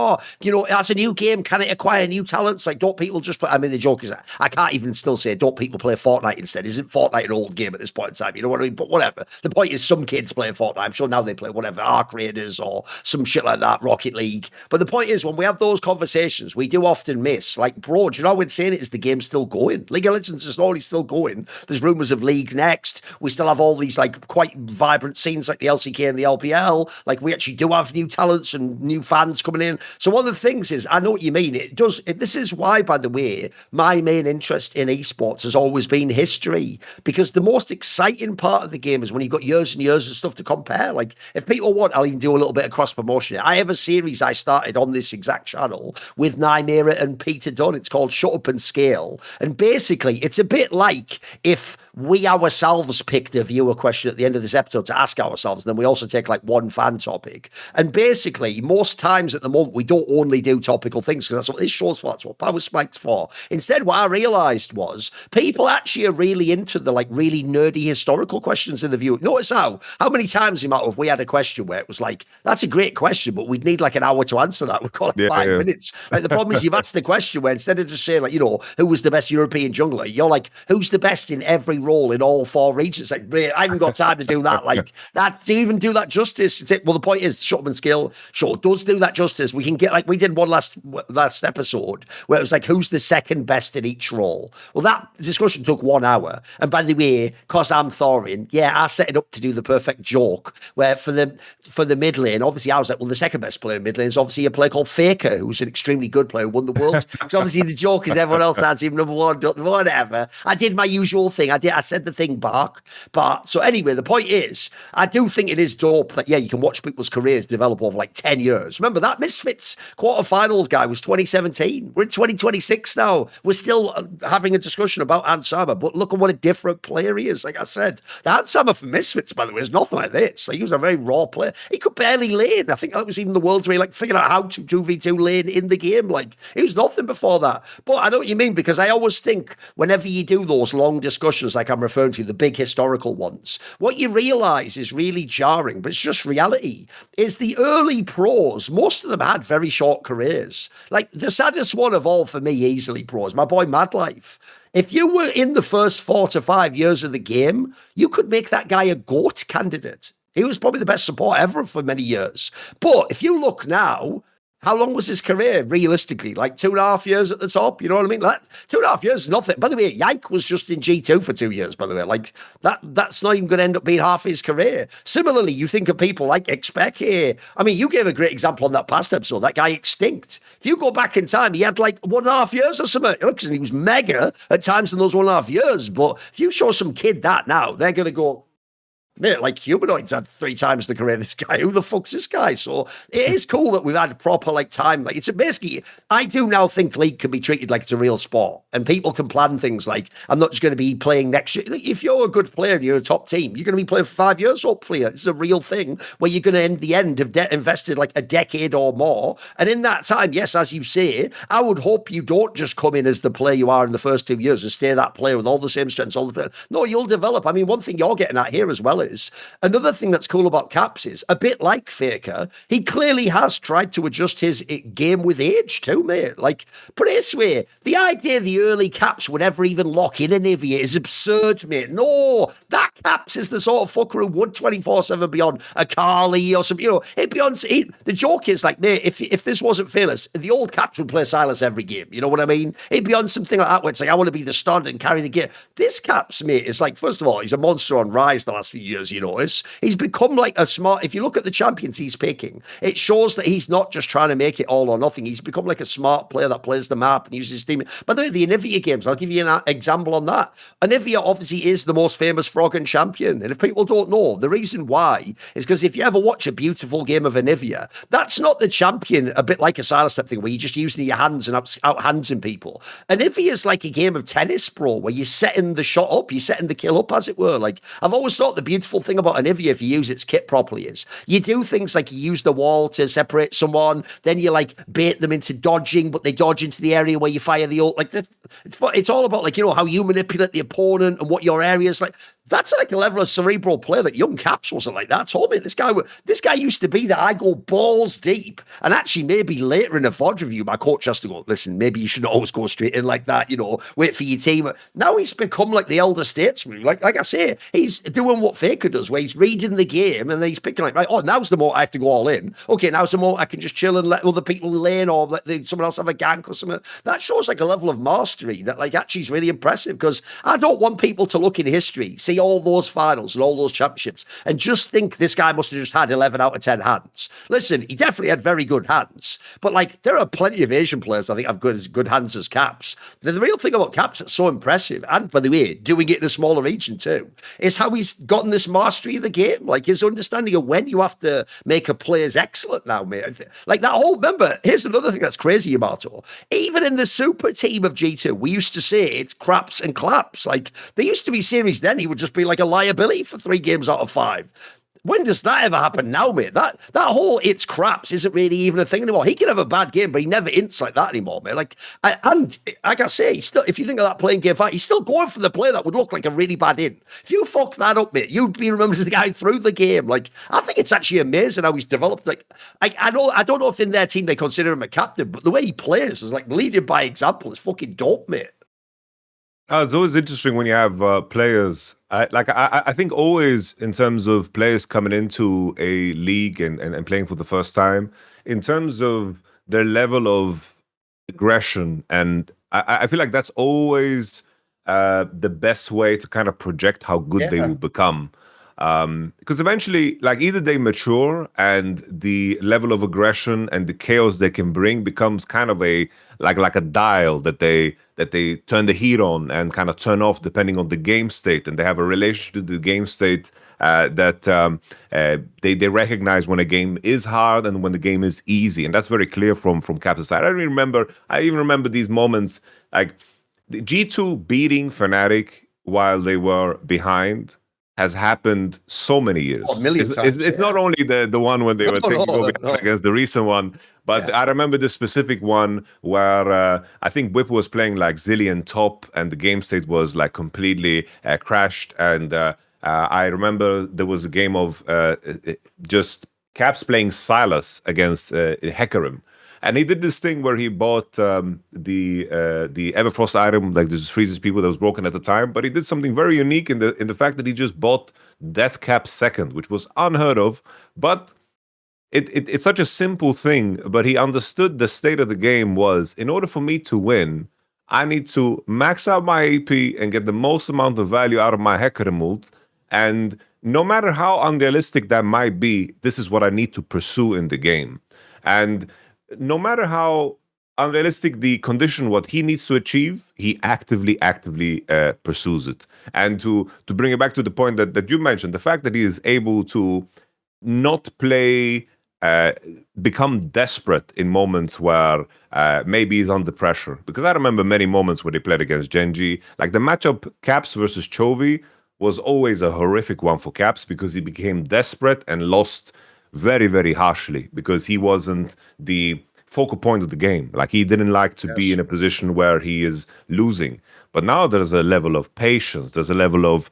as a new game, can it acquire new talents? Like, don't people just play? I mean, the joke is I can't even still say, don't people play Fortnite instead? Isn't Fortnite an old game at this point in time? You know what I mean? But whatever. The point is, some kids play Fortnite. I'm sure now they play whatever, Arc Raiders or some shit like that, Rocket League. But the point is, when we have those conversations, we do often miss, like, bro, do you know how insane it is the game's still going? League of Legends is slowly still going. There's rumors of League next. We still have all these like quite vibrant scenes like the LCK and the LPL. Like, we actually do have new talents and new fans coming in. So one of the things is, I know what you mean. This is why, by the way, my main interest in esports has always been history, because the most exciting part of the game is when you've got years and years of stuff to compare. Like, if people want, I'll even do a little bit of cross promotion. I have a series I started on this exact channel with Nymera and Peter Dunn. It's called Shut Up and Scale. And basically, it's a bit like if we ourselves picked a viewer question at the end of this episode to ask ourselves, and then we also take like one fan topic. And basically, most times at the moment, we don't only do topical things, because that's what this show's for, that's what Power Spike's for. Instead, what I realized was people actually are really into the like really nerdy historical questions in the viewer. Notice how many times have we had a question where it was like, that's a great question, but we'd need like an hour to answer that. We've got like 5 minutes. Like, the problem is you've asked the question where instead of just saying like, who was the best European European jungler, you're like, who's the best in every role in all 4 regions? Like, I haven't got time to do that. Like, that to even do that justice. Well, the point is, shut up and skill. Sure, does do that justice. We can get, like, we did one last episode where it was like, who's the second best in each role? Well, that discussion took 1 hour. And by the way, because I'm Thorin, I set it up to do the perfect joke where for the mid lane, obviously I was like, well, the second best player in mid lane is obviously a player called Faker, who's an extremely good player who won the world. So obviously the joke is everyone else has him number 1, whatever. I did my usual thing. I said the thing back. But so anyway, the point is, I do think it is dope that, you can watch people's careers develop over like 10 years. Remember, that Misfits quarterfinals guy was 2017. We're in 2026 now. We're still having a discussion about Ansama, but look at what a different player he is. Like I said, the Ansama from Misfits, by the way, is nothing like this. Like, he was a very raw player. He could barely lane. I think that was even the world's way, like, figuring out how to 2v2 lane in the game. Like, it was nothing before that. But I know what you mean, because I always think whenever you do those long discussions, like I'm referring to, the big historical ones, what you realize is really jarring, but it's just reality, is the early pros, most of them had very short careers. Like, the saddest one of all for me, easily pros, my boy Madlife. If you were in the first 4 to 5 years of the game, you could make that guy a GOAT candidate. He was probably the best support ever for many years. But if you look now, how long was his career, realistically? Like 2.5 years at the top, you know what I mean? That 2.5 years is nothing. By the way, Yike was just in G2 for 2 years, by the way. Like, that's not even going to end up being half his career. Similarly, you think of people like Expect here. I mean, you gave a great example on that past episode, that guy Extinct. If you go back in time, he had like 1.5 years or something. Look, he was mega at times in those 1.5 years. But if you show some kid that now, they're going to go, mate, like, Humanoids had 3 times the career of this guy. Who the fuck's this guy? So it is cool that we've had proper, like, time. Like, it's basically, I do now think League can be treated like it's a real sport, and people can plan things like, I'm not just going to be playing next year. Like, if you're a good player and you're a top team, you're going to be playing for 5 years, hopefully. It's a real thing where you're going to, in the end, have invested like a decade or more. And in that time, yes, as you say, I would hope you don't just come in as the player you are in the first 2 years and stay that player with all the same strengths, no, you'll develop. I mean, one thing you're getting at here as well is, another thing that's cool about Caps is, a bit like Faker, he clearly has tried to adjust his game with age too, mate. Like, put it this way, the idea the early Caps would ever even lock in an Anivia is absurd, mate. No, that Caps is the sort of fucker who would 24/7 be on a Carly or something, it'd be on, the joke is like, mate, if this wasn't fearless, the old Caps would play Silas every game, you know what I mean? It'd be on something like that where it's like, I want to be the stud and carry the game. This Caps, mate, is like, first of all, he's a monster on Rise the last few years, he's become like a smart, if you look at the champions he's picking, it shows that he's not just trying to make it all or nothing. He's become like a smart player that plays the map and uses his team. By the way, the Anivia games, I'll give you an example on that. Anivia obviously is the most famous Froggen champion. And if people don't know, the reason why is because if you ever watch a beautiful game of Anivia, that's not the champion, a bit like a Silas step thing where you're just using your hands and out-handsing people. Anivia is like a game of tennis, bro, where you're setting the shot up, you're setting the kill up, as it were. Like, I've always thought the beautiful thing about Anivia, if you use its kit properly, is you do things like you use the wall to separate someone, then you like bait them into dodging, but they dodge into the area where you fire the ult. Like, it's all about, like, how you manipulate the opponent and what your area is like. That's like a level of cerebral play that young Caps wasn't like that. Told me this guy used to be that I go balls deep, and actually maybe later in a VOD review, my coach has to go, listen, maybe you shouldn't always go straight in like that, wait for your team. Now he's become like the elder statesman. Like I say, he's doing what Faker does, where he's reading the game and then he's picking like, right, oh, now's the moment I have to go all in. Okay, now's the moment I can just chill and let other people lane or let someone else have a gank or something. That shows like a level of mastery that like actually is really impressive, because I don't want people to look in history, see all those finals and all those championships and just think this guy must have just had 11 out of 10 hands. Listen, he definitely had very good hands, but like there are plenty of Asian players I think have good hands as Caps. The real thing about Caps that's so impressive, and by the way, doing it in a smaller region too, is how he's gotten this mastery of the game. Like his understanding of when you have to make a player is excellent now, mate. Like that whole, remember, here's another thing that's crazy, Yamato. Even in the super team of G2, we used to say it's craps and claps. Like there used to be series then he would just be like a liability for 3 games out of 5. When does that ever happen now, mate? That whole it's craps isn't really even a thing anymore. He can have a bad game, but he never ints like that anymore, mate. Like I say, he's still, if you think of that playing game fight, he's still going for the play that would look like a really bad int. If you fuck that up, mate, you'd be remembered as the guy through the game. Like I think it's actually amazing how he's developed. Like I don't know if in their team they consider him a captain, but the way he plays is like leading by example. Is fucking dope, mate. It's always interesting when you have players. I think always in terms of players coming into a league and playing for the first time, in terms of their level of aggression, and I feel like that's always the best way to kind of project how good they will become. Because eventually, like either they mature and the level of aggression and the chaos they can bring becomes kind of a like a dial that they turn the heat on and kind of turn off depending on the game state, and they have a relationship to the game state that they recognize when a game is hard and when the game is easy, and that's very clear from Cap's side. I even remember these moments like the G2 beating Fnatic while they were behind has happened so many years. A million times. It's not only the one when they were taking over against the recent one, but I remember the specific one where I think Whip was playing like Zillion top and the game state was like completely crashed. And I remember there was a game of just Caps playing Silas against Hecarim. And he did this thing where he bought the Everfrost item, like this freezes people, that was broken at the time. But he did something very unique in the fact that he just bought Death Cap second, which was unheard of. But it's such a simple thing. But he understood the state of the game was, in order for me to win, I need to max out my AP and get the most amount of value out of my Hecarim ult. And no matter how unrealistic that might be, this is what I need to pursue in the game. And no matter how unrealistic the condition, what he needs to achieve, he actively pursues it. And to bring it back to the point that you mentioned, the fact that he is able to not play, become desperate in moments where maybe he's under pressure. Because I remember many moments where they played against Genji, like the matchup Caps versus Chovy was always a horrific one for Caps because he became desperate and lost very, very harshly because he wasn't the focal point of the game. Like he didn't like to be in a position where he is losing. But now there's a level of patience, there's a level of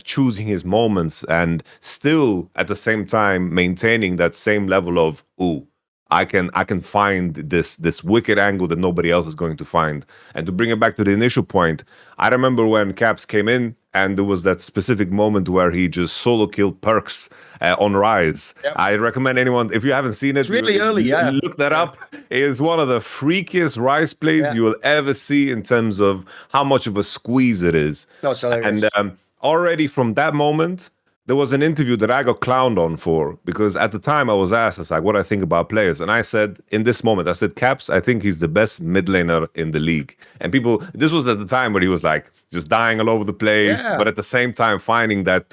choosing his moments and still at the same time maintaining that same level of, ooh, I can find this wicked angle that nobody else is going to find. And to bring it back to the initial point, I remember when Caps came in and there was that specific moment where he just solo killed Perks on Rise. Yep. I recommend anyone, if you haven't seen it, it's really early, look that up. It is one of the freakiest Rise plays you will ever see in terms of how much of a squeeze it is. No, it's hilarious. And already from that moment, there was an interview that I got clowned on for because at the time I was asked, like, what I think about players. And I said, in this moment, I said, Caps, I think he's the best mid laner in the league. And people, this was at the time where he was like just dying all over the place, but at the same time finding that,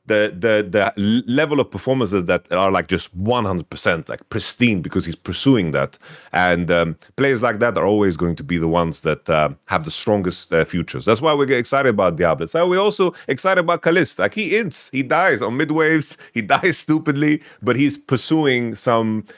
the level of performances that are like just 100% like pristine because he's pursuing that. And players like that are always going to be the ones that have the strongest futures. That's why we get excited about Diablo. So we're also excited about Kalist. Like he dies on mid waves, he dies stupidly, but he's pursuing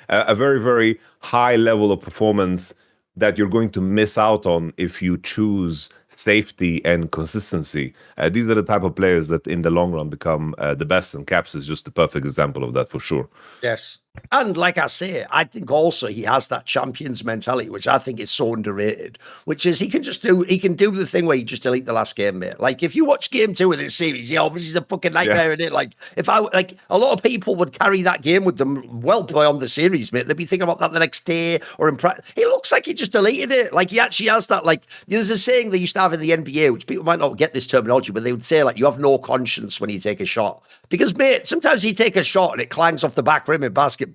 a very, very high level of performance that you're going to miss out on if you choose safety and consistency. These are the type of players that in the long run become the best, and Caps is just the perfect example of that for sure. Yes. And like I say, I think also he has that champions mentality, which I think is so underrated, which is he can do the thing where you just delete the last game, mate. Like if you watch game 2 of this series, obviously is a fucking nightmare in it. Like a lot of people would carry that game with them well beyond the series, mate. They'd be thinking about that the next day or in practice. It looks like he just deleted it. Like he actually has that, like there's a saying they used to have in the NBA, which people might not get this terminology, but they would say like you have no conscience when you take a shot. Because mate, sometimes you take a shot and it clangs off the back rim in basketball.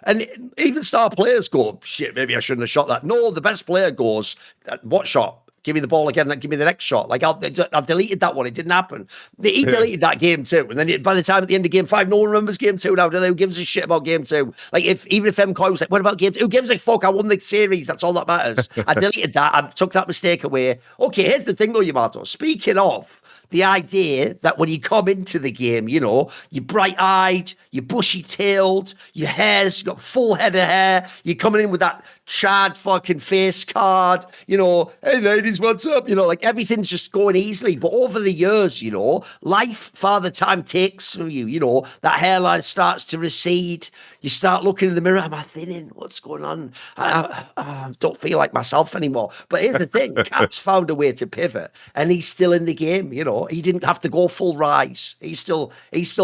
And even star players go, shit, maybe I shouldn't have shot that. No, the best player goes, what shot? Give me the ball again, give me the next shot. Like, I've deleted that one. It didn't happen. He deleted that game too. And then by the time at the end of game 5, no one remembers game 2 now, do they? Who gives a shit about game 2? Like, even if MKOI was like, what about game 2? Who gives a fuck? I won the series. That's all that matters. I deleted that. I took that mistake away. Okay, here's the thing though, Yamato. Speaking of the idea that when you come into the game, you know, you're bright-eyed, you're bushy-tailed, your hair's got full head of hair, you're coming in with that Chad fucking face card, you know, hey ladies, what's up? You know, like everything's just going easily. But over the years, you know, life, Father Time takes from you, you know, that hairline starts to recede. You start looking in the mirror, am I thinning? What's going on? I don't feel like myself anymore. But here's the thing, Cap's found a way to pivot and he's still in the game, you know. He didn't have to go full rise. He's still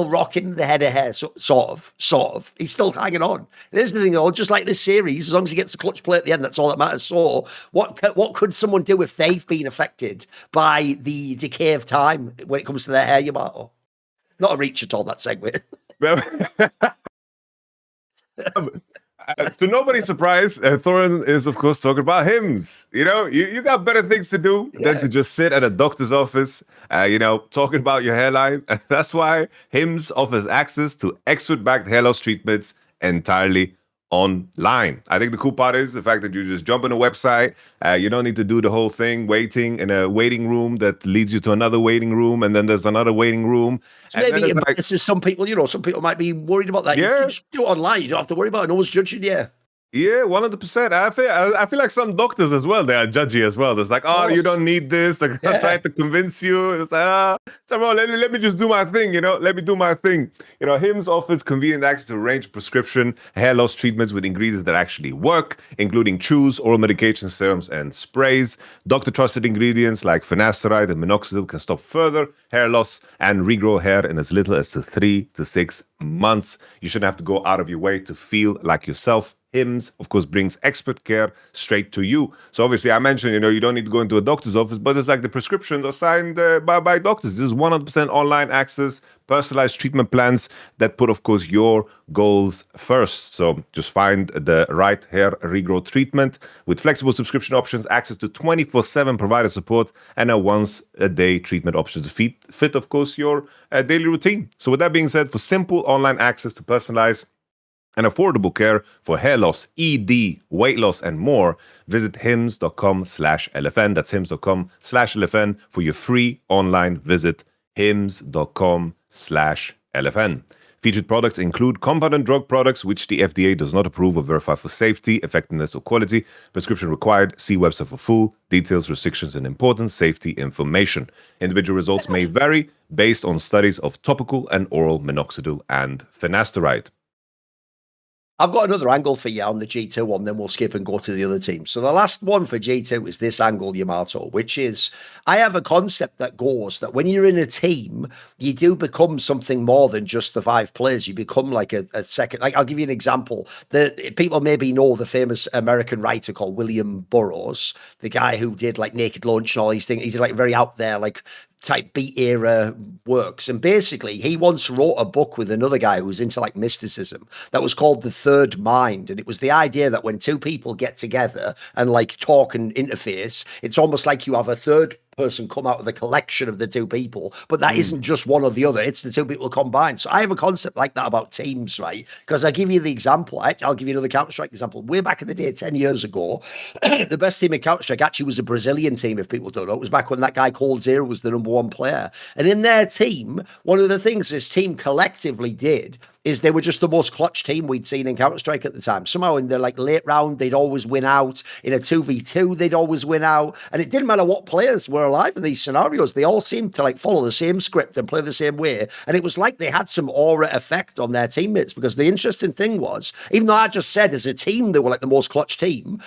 rocking the head of hair, sort of. He's still hanging on. And here's the thing though, just like this series, as long as he gets the clutch play at the end, that's all that matters. So what could someone do if they've been affected by the decay of time when it comes to their hair, Yamato? Not a reach at all, that segue. To nobody's surprise, Thorin is, of course, talking about hymns. You know, you got better things to do than to just sit at a doctor's office, you know, talking about your hairline. That's why Hims offers access to expert-backed hair loss treatments entirely online. I think the cool part is the fact that you just jump on a website. You don't need to do the whole thing waiting in a waiting room that leads you to another waiting room, and then there's another waiting room. So maybe embarrasses some people, you know, some people might be worried about that. Yeah. You just do it online. You don't have to worry about it. No one's judging you. Yeah, 100%. I feel like some doctors as well, they are judgy as well. It's like, oh, you don't need this. Like, I'm trying to convince you. It's like, let me just do my thing, you know? Let me do my thing. You know, Hims offers convenient access to a range of prescription hair loss treatments with ingredients that actually work, including chews, oral medications, serums, and sprays. Doctor-trusted ingredients like finasteride and minoxidil can stop further hair loss and regrow hair in as little as 3 to 6 months. You shouldn't have to go out of your way to feel like yourself. Hims, of course, brings expert care straight to you. So obviously, I mentioned, you know, you don't need to go into a doctor's office, but it's like the prescriptions are signed by doctors. This is 100% online access, personalized treatment plans that put, of course, your goals first. So just find the right hair regrowth treatment with flexible subscription options, access to 24/7 provider support, and a once-a-day treatment option to fit, of course, your daily routine. So with that being said, for simple online access to personalized and affordable care for hair loss, ED, weight loss, and more, visit hims.com/LFN. That's hims.com/LFN for your free online visit, hims.com/LFN. Featured products include compound and drug products, which the FDA does not approve or verify for safety, effectiveness, or quality. Prescription required. See website for full details, restrictions, and important safety information. Individual results may vary based on studies of topical and oral minoxidil and finasteride. I've got another angle for you on the G2 one, then we'll skip and go to the other team. So the last one for G2 is this angle, Yamato, which is, I have a concept that goes that when you're in a team, you do become something more than just the 5 players. You become like a second, like I'll give you an example. People maybe know the famous American writer called William Burroughs, the guy who did like Naked Lunch and all these things. He did like very out there, like type beat era works. And basically he once wrote a book with another guy who was into like mysticism that was called The Third Mind. And it was the idea that when two people get together and like talk and interface, it's almost like you have a third person come out of the collection of the two people, but that isn't just one or the other, it's the two people combined. So I have a concept like that about teams, right? Because I give you the example, I'll give you another Counter-Strike example. Way back in the day, 10 years ago, the best team in Counter-Strike actually was a Brazilian team, if people don't know. It was back when that guy called Zero was the #1 player. And in their team, one of the things this team collectively did is they were just the most clutch team we'd seen in Counter-Strike at the time. Somehow in the like late round, they'd always win out. In a 2v2, they'd always win out. And it didn't matter what players were alive in these scenarios. They all seemed to like follow the same script and play the same way. And it was like they had some aura effect on their teammates, because the interesting thing was, even though I just said as a team, they were like the most clutch team,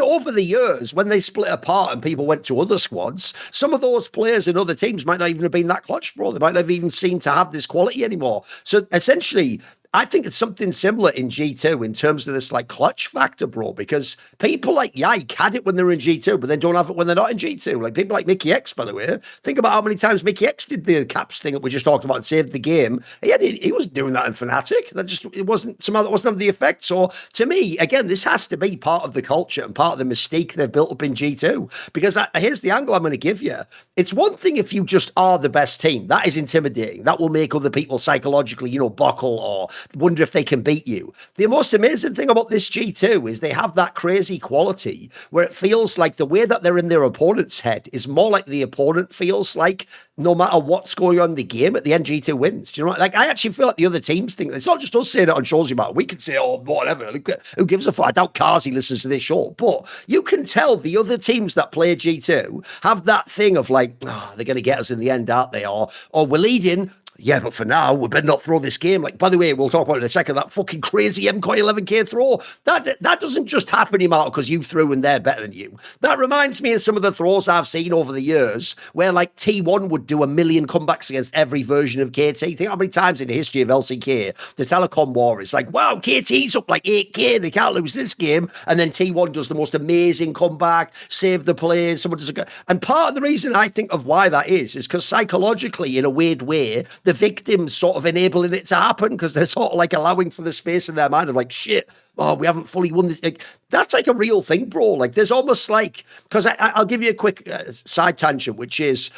over the years, when they split apart and people went to other squads, some of those players in other teams might not even have been that clutch, bro. They might not have even seemed to have this quality anymore. So essentially, I think it's something similar in G2 in terms of this like clutch factor, bro, because people like Yike had it when they were in G2, but they don't have it when they're not in G2. Like people like Mickey X, by the way. Think about how many times Mickey X did the caps thing that we just talked about and saved the game. He wasn't doing that in Fnatic. It wasn't the effect. So to me, again, this has to be part of the culture and part of the mystique they've built up in G2. Because here's the angle I'm going to give you. It's one thing if you just are the best team. That is intimidating. That will make other people psychologically, buckle or wonder if they can beat you. The most amazing thing about this G2 is they have that crazy quality where it feels like the way that they're in their opponent's head is more like the opponent feels like no matter what's going on in the game, at the end, G2 wins. Do you know? Like, I actually feel like the other teams think it's not just us saying it on shows about. We can say, oh, whatever. Who gives a fuck? I doubt Kazi listens to this show, but you can tell the other teams that play G2 have that thing of like, oh, they're going to get us in the end, aren't they? Or we're leading. Yeah, but for now, we better not throw this game. Like, by the way, we'll talk about it in a second, that fucking crazy MKOI 11K throw. That doesn't just happen, Yamato, because you threw and they're better than you. That reminds me of some of the throws I've seen over the years where, like, T1 would do a million comebacks against every version of KT. Think how many times in the history of LCK, the telecom war is like, wow, KT's up like 8K, they can't lose this game. And then T1 does the most amazing comeback, save the play, someone does a good. And part of the reason I think of why that is because psychologically, in a weird way, the victims sort of enabling it to happen because they're sort of like allowing for the space in their mind of like, shit, oh, we haven't fully won this. Like, that's like a real thing, bro. Like, there's almost like, because I'll give you a quick side tangent, which is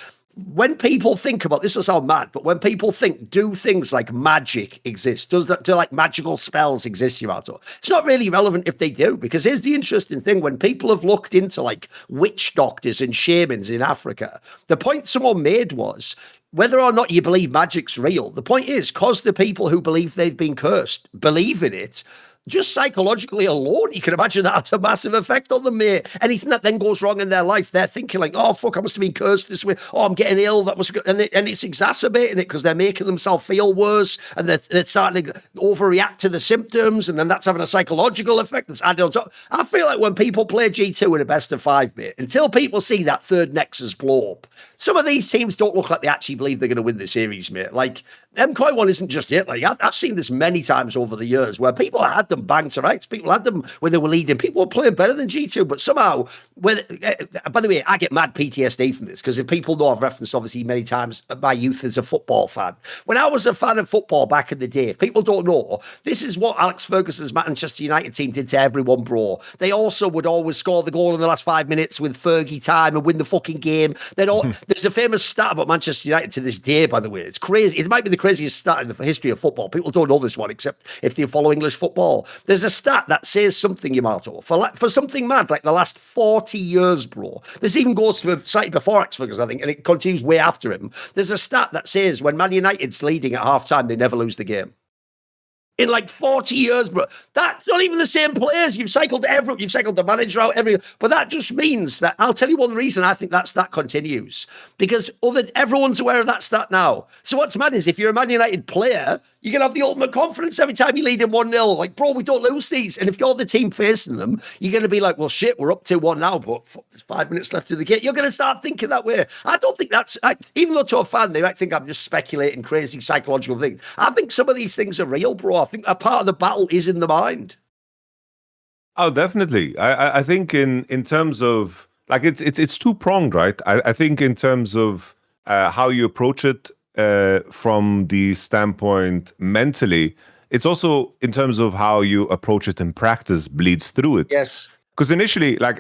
when people think about this, will sound mad, but when people think, do things like magic exist? Do like magical spells exist, Yamato? It's not really relevant if they do, because here's the interesting thing. When people have looked into like witch doctors and shamans in Africa, the point someone made was, whether or not you believe magic's real, the point is, because the people who believe they've been cursed believe in it, just psychologically alone, you can imagine that has a massive effect on them, mate. Anything that then goes wrong in their life, they're thinking like, oh, fuck, I must have been cursed this way. Oh, I'm getting ill. That must and it's exacerbating it because they're making themselves feel worse and they're starting to overreact to the symptoms, and then that's having a psychological effect that's added on top. I feel like when people play G2 in a best of 5, mate, until people see that third Nexus blow up, some of these teams don't look like they actually believe they're going to win the series, mate. Like, MKOI 1 isn't just it. Like, I've seen this many times over the years where people had them banged to rights. People had them when they were leading. People were playing better than G2, but somehow, by the way, I get mad PTSD from this because if people know, I've referenced obviously many times my youth as a football fan. When I was a fan of football back in the day, if people don't know, this is what Alex Ferguson's Manchester United team did to everyone, bro. They also would always score the goal in the last 5 minutes with Fergie time and win the fucking game. There's a famous stat about Manchester United to this day, by the way. It's crazy. It might be the craziest stat in the history of football. People don't know this one, except if they follow English football. There's a stat that says something, Yamato, for something mad, like the last 40 years, bro. This even goes to slightly before Alex Ferguson, I think, and it continues way after him. There's a stat that says when Man United's leading at halftime, they never lose the game. In like 40 years, bro. That's not even the same players. You've cycled the manager out, but that just means that I'll tell you one reason I think that stat continues. Because everyone's aware of that stat now. So what's mad is if you're a Man United player, you're going to have the ultimate confidence every time you lead in 1-0. Like, bro, we don't lose these. And if you're the team facing them, you're going to be like, well, shit, we're up 2-1 now, but there's 5 minutes left in the game. You're going to start thinking that way. I don't think even though to a fan, they might think I'm just speculating crazy psychological things. I think some of these things are real, bro. I think a part of the battle is in the mind. Oh, definitely. I think in terms of like it's two-pronged, right? I think in terms of how you approach it from the standpoint mentally, it's also in terms of how you approach it in practice bleeds through it. Yes. Because initially, like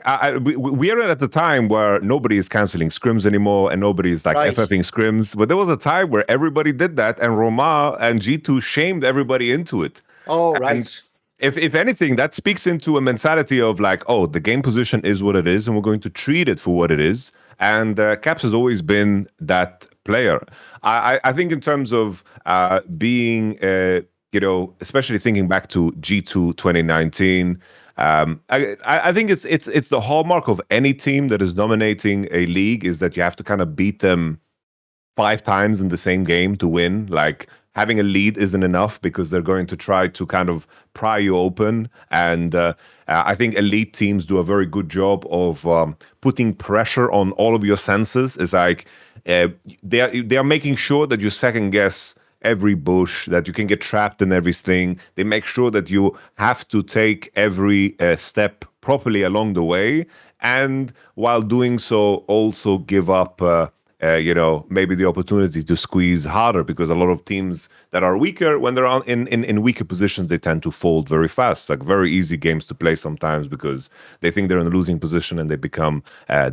we are at the time where nobody is canceling scrims anymore and nobody's like FFing scrims. But there was a time where everybody did that, and Roma and G2 shamed everybody into it. Oh, right. And if anything, that speaks into a mentality of like, oh, the game position is what it is, and we're going to treat it for what it is. And Caps has always been that player. I think in terms of being, especially thinking back to G2 2019. I think it's the hallmark of any team that is dominating a league is that you have to kind of beat them 5 times in the same game to win. Like having a lead isn't enough because they're going to try to kind of pry you open. And I think elite teams do a very good job of putting pressure on all of your senses. It's like they are making sure that you second guess every bush, that you can get trapped in everything. They make sure that you have to take every step properly along the way, and while doing so, also give up maybe the opportunity to squeeze harder, because a lot of teams that are weaker, when they're in weaker positions, they tend to fold very fast. Like very easy games to play sometimes because they think they're in a losing position and they become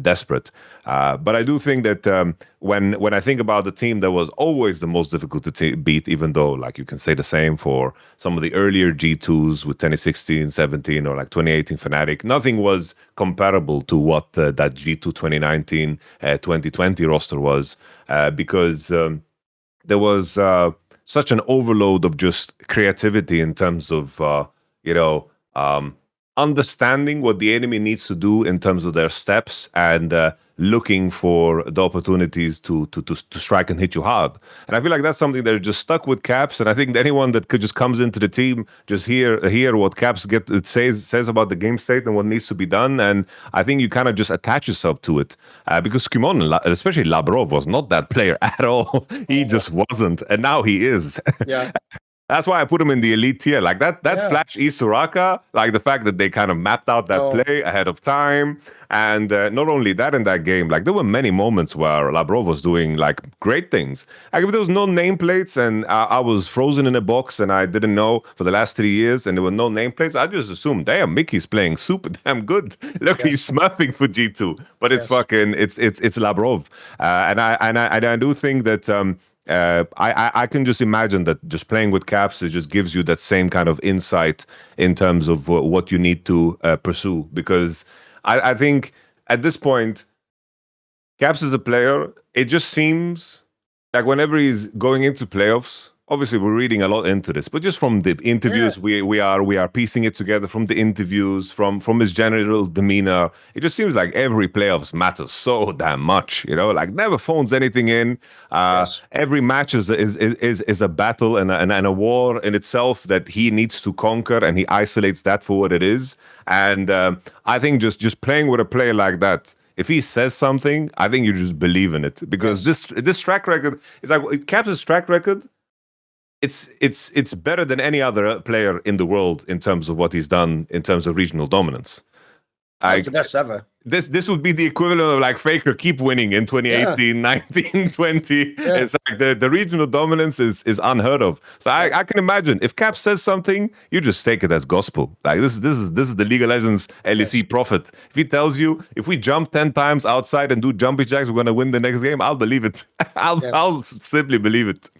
desperate. But I do think that when I think about the team that was always the most difficult to beat, even though like you can say the same for some of the earlier G2s with 2016, 17, or like 2018 Fnatic, nothing was comparable to what that G2 2019, 2020 roster was, because there was such an overload of just creativity in terms of understanding what the enemy needs to do in terms of their steps, and looking for the opportunities to strike and hit you hard. And I feel like that's something they're just stuck with Caps. And I think anyone that could just comes into the team, just hear what Caps says about the game state and what needs to be done. And I think you kind of just attach yourself to it, because SkewMond, especially Labrov, was not that player at all. He just wasn't, and now he is. Yeah. That's why I put him in the elite tier. Like that Flash East Soraka, like the fact that they kind of mapped out that play ahead of time. And not only that, in that game, like there were many moments where Labrov was doing like great things. Like if there was no nameplates and I was frozen in a box and I didn't know for the last 3 years and there were no nameplates, I just assumed, damn, Mickey's playing super damn good. Look, he's smurfing for G2, but it's fucking it's Labrov, and I do think that. I can just imagine that just playing with Caps, it just gives you that same kind of insight in terms of what you need to pursue. Because I think at this point, Caps is a player, it just seems like whenever he's going into playoffs, obviously we're reading a lot into this, but just from the interviews, we are piecing it together from the interviews, from his general demeanor. It just seems like every playoffs matters so damn much, like never phones anything in. Every match is a battle and a war in itself that he needs to conquer, and he isolates that for what it is. And I think just playing with a player like that, if he says something, I think you just believe in it, because this track record is like Caps' track record. It's better than any other player in the world in terms of what he's done in terms of regional dominance. That's the best ever. This would be the equivalent of like Faker keep winning in 2018, 19, 20. It's like the regional dominance is unheard of. So I can imagine if Cap says something, you just take it as gospel. Like this is the League of Legends LEC prophet. If he tells you, if we jump 10 times outside and do jumpy jacks, we're gonna win the next game, I'll believe it. I'll simply believe it.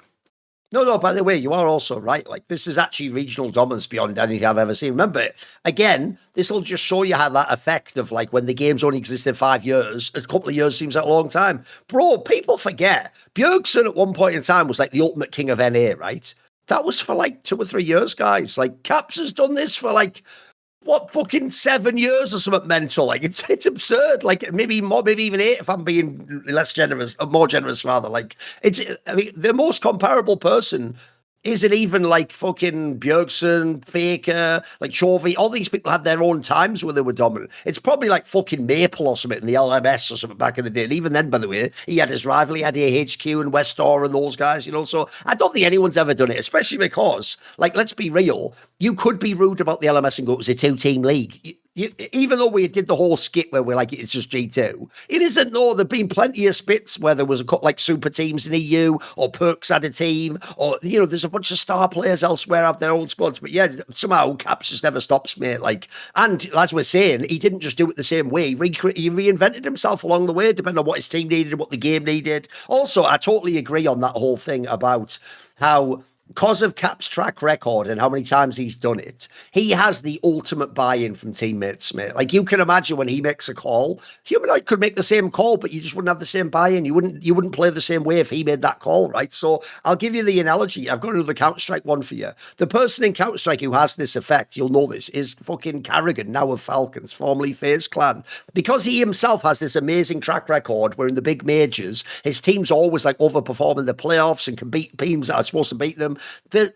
No, by the way, you are also right. Like, this is actually regional dominance beyond anything I've ever seen. Remember, again, this will just show you how that effect of, like, when the game's only existed 5 years, a couple of years seems like a long time. Bro, people forget. Bjergsen at one point in time was, like, the ultimate king of NA, right? That was for, like, 2 or 3 years, guys. Like, Caps has done this for, like, what, fucking 7 years or something mental. Like, it's absurd. Like, maybe more, maybe even 8 if I'm being less generous, more generous rather. Like, I mean, the most comparable person isn't even like fucking Bjergsen, Faker, like Chovy. All these people had their own times where they were dominant. It's probably like fucking Maple or something in the LMS or something back in the day. And even then, by the way, he had his rival. He had AHQ and Westor and those guys, So I don't think anyone's ever done it, especially because, like, let's be real. You could be rude about the LMS and go, it was a 2-team league. Even though we did the whole skit where we're like, it's just G2, it isn't. No, there've been plenty of spits where there was a couple like super teams in EU, or Perks had a team, or there's a bunch of star players elsewhere have their own squads. But yeah, somehow Caps just never stops, mate. Like, and as we're saying, he didn't just do it the same way. He reinvented himself along the way, depending on what his team needed, what the game needed. Also, I totally agree on that whole thing about how, because of Cap's track record and how many times he's done it, he has the ultimate buy-in from teammates, mate. Like, you can imagine when he makes a call, Humanoid could make the same call, but you just wouldn't have the same buy-in. You wouldn't play the same way if he made that call, right? So I'll give you the analogy. I've got another Counter-Strike one for you. The person in Counter-Strike who has this effect, you'll know this, is fucking Carrigan, now of Falcons, formerly FaZe Clan. Because he himself has this amazing track record where in the big majors, his team's always like overperforming the playoffs and can beat teams that are supposed to beat them.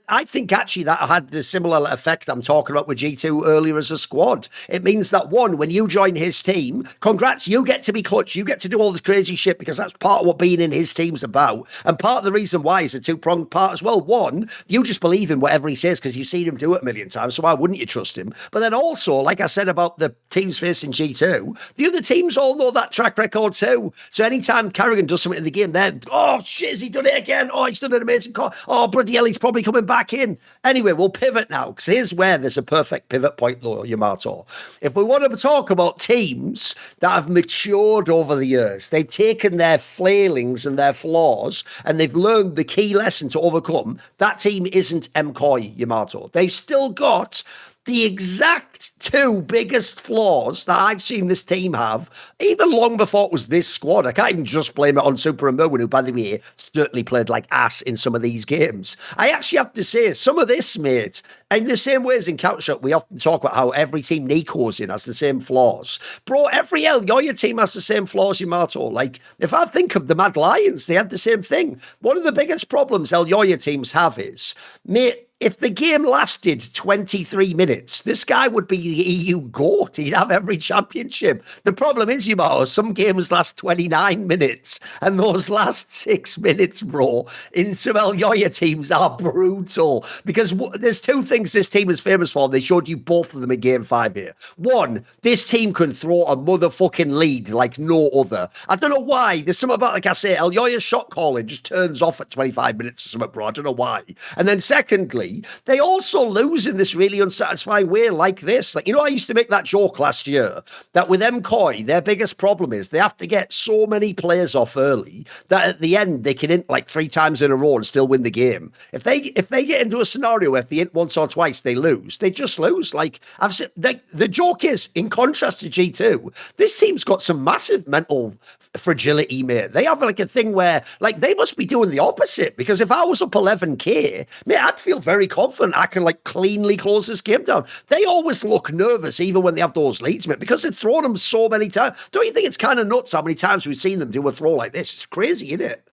I think actually that had the similar effect I'm talking about with G2 earlier as a squad. It means that one, when you join his team, congrats, you get to be clutch, you get to do all this crazy shit because that's part of what being in his team's about. And part of the reason why is a two-pronged part as well. One, you just believe in whatever he says because you've seen him do it a million times, so why wouldn't you trust him? But then also, like I said about the teams facing G2, the other teams all know that track record too. So anytime Carrigan does something in the game, then, oh shit, has he done it again? Oh, he's done an amazing call. Oh, bloody hell, he's probably coming back in. Anyway, we'll pivot now, because here's where there's a perfect pivot point, though, Yamato. If we want to talk about teams that have matured over the years, they've taken their flailings and their flaws, and they've learned the key lesson to overcome, that team isn't MKOI, Yamato. They've still got the exact two biggest flaws that I've seen this team have, even long before it was this squad. I can't even just blame it on Super and Merwin, who, by the way, certainly played like ass in some of these games. I actually have to say, some of this, mate, in the same way as in Counter-Strike, we often talk about how every team Nico's in has the same flaws. Bro, every LYON team has the same flaws, Yamato. Like, if I think of the Mad Lions, they had the same thing. One of the biggest problems LYON teams have is, mate, if the game lasted 23 minutes, this guy would be the EU GOAT. He'd have every championship. The problem is, Yamato, some games last 29 minutes, and those last 6 minutes, bro, in some LYON teams are brutal. Because there's two things this team is famous for. They showed you both of them in Game 5 here. One, this team can throw a motherfucking lead like no other. I don't know why. There's something about, like I say, LYON's shot calling just turns off at 25 minutes or something, bro. I don't know why. And then secondly, they also lose in this really unsatisfying way like this. Like, you know, I used to make that joke last year that with MKOI, their biggest problem is they have to get so many players off early that at the end they can int like 3 times in a row and still win the game. If they get into a scenario where if they int once or twice, they lose. They just lose. Like I've said, the joke is, in contrast to G2, this team's got some massive mental fragility, mate. They have like a thing where like they must be doing the opposite, because if I was up 11k, mate, I'd feel very confident I can like cleanly close this game down. They always look nervous even when they have those leads, mate, because they've thrown them so many times. Don't you think it's kind of nuts how many times we've seen them do a throw like this? It's crazy, isn't it?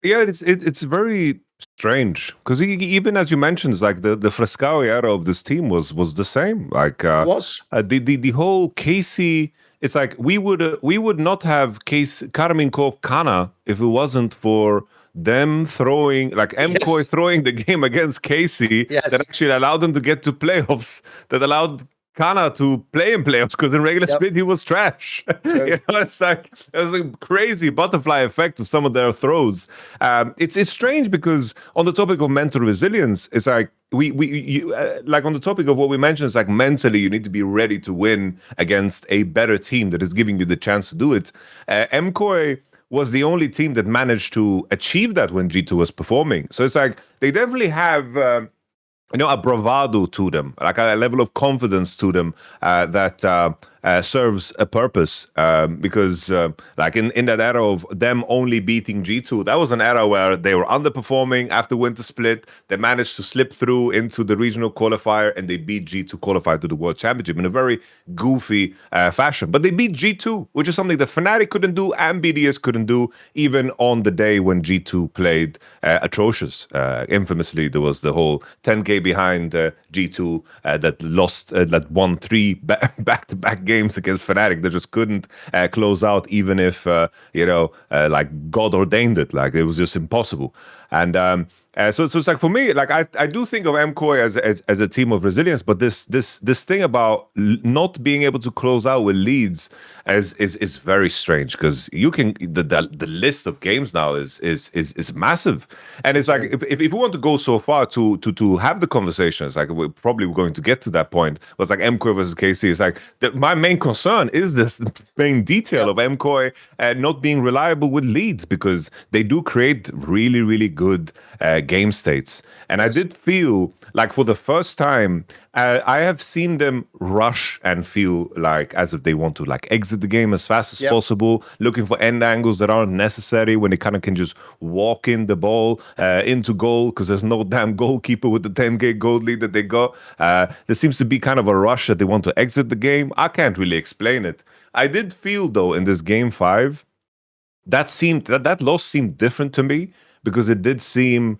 Yeah, it's very strange, because even as you mentioned, it's like the Frescao era of this team was the same. Like the whole Casey. It's like we would not have Karmine Corp if it wasn't for them throwing, like MKOI throwing the game against Casey that actually allowed them to get to playoffs, that allowed Kana to play in playoffs, because in regular split he was trash. You know, it's like there's a crazy butterfly effect of some of their throws. It's strange, because on the topic of mental resilience, it's like like on the topic of what we mentioned, it's like mentally you need to be ready to win against a better team that is giving you the chance to do it. MKOI was the only team that managed to achieve that when G2 was performing. So it's like they definitely have a bravado to them, like a level of confidence to them that serves a purpose, because like in that era of them only beating G2, that was an era where they were underperforming after Winter Split. They managed to slip through into the regional qualifier, and they beat G2, qualified to the World Championship in a very goofy fashion. But they beat G2, which is something that Fnatic couldn't do and BDS couldn't do, even on the day when G2 played atrocious. Infamously, there was the whole 10k behind G2 that won 3 back-to-back games against Fnatic. They just couldn't close out, even if like God ordained it. Like it was just impossible. And so it's like, for me, like I do think of MKOI as a team of resilience, but this thing about not being able to close out with leads is very strange, because you can the list of games now is massive, and it's like if we want to go so far to have the conversations, like we're probably going to get to that point. But it's like MKOI versus KC. It's like my main concern is this main detail of MKOI not being reliable with leads, because they do create really, really good game states. And I did feel like for the first time, I have seen them rush and feel like as if they want to like exit the game as fast as possible, looking for end angles that aren't necessary, when they kind of can just walk in the ball into goal, because there's no damn goalkeeper with the 10k gold lead that they got. There seems to be kind of a rush that they want to exit the game. I can't really explain it. I did feel, though, in this game 5, that loss seemed different to me, because it did seem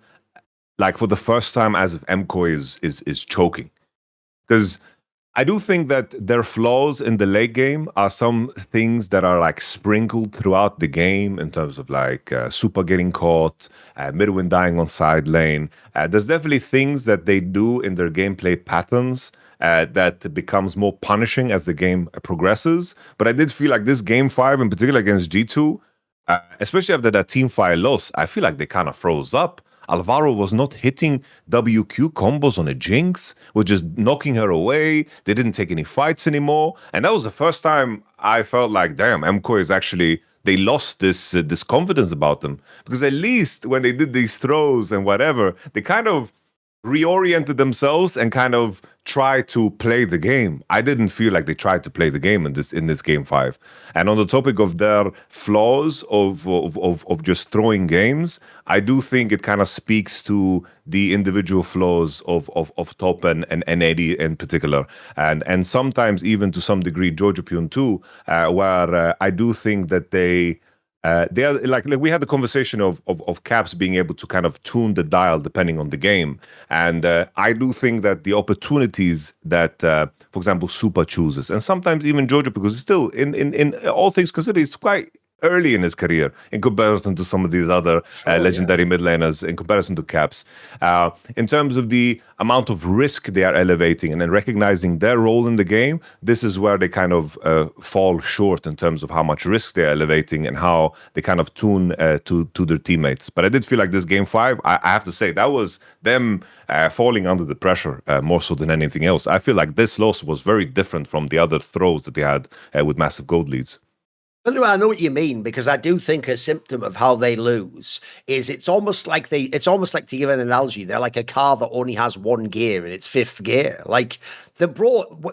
like for the first time as if MKOI is choking. Because I do think that their flaws in the late game are some things that are like sprinkled throughout the game in terms of like super getting caught, midwin dying on side lane. There's definitely things that they do in their gameplay patterns that becomes more punishing as the game progresses. But I did feel like this game 5 in particular against G2, especially after that team fire loss, I feel like they kind of froze up. Alvaro was not hitting WQ combos on a Jinx, was just knocking her away. They didn't take any fights anymore. And that was the first time I felt like, damn, MKOI is actually, they lost this confidence about them. Because at least when they did these throws and whatever, they kind of reoriented themselves and kind of try to play the game. I didn't feel like they tried to play the game in this game 5. And on the topic of their flaws of just throwing games, I do think it kind of speaks to the individual flaws of Top and Eddie in particular, and sometimes even to some degree Jojo too, where I do think that they are like we had the conversation of Caps being able to kind of tune the dial depending on the game, and I do think that the opportunities that, for example, Super chooses, and sometimes even Jojo, because it's still in all things considered, it's quite early in his career in comparison to some of these other legendary mid laners, in comparison to Caps. In terms of the amount of risk they are elevating and then recognizing their role in the game, this is where they kind of fall short in terms of how much risk they're elevating and how they kind of tune to their teammates. But I did feel like this game 5, I have to say, that was them falling under the pressure more so than anything else. I feel like this loss was very different from the other throws that they had with massive gold leads. I know what you mean, because I do think a symptom of how they lose is it's almost like to give an analogy, they're like a car that only has one gear in its fifth gear. Like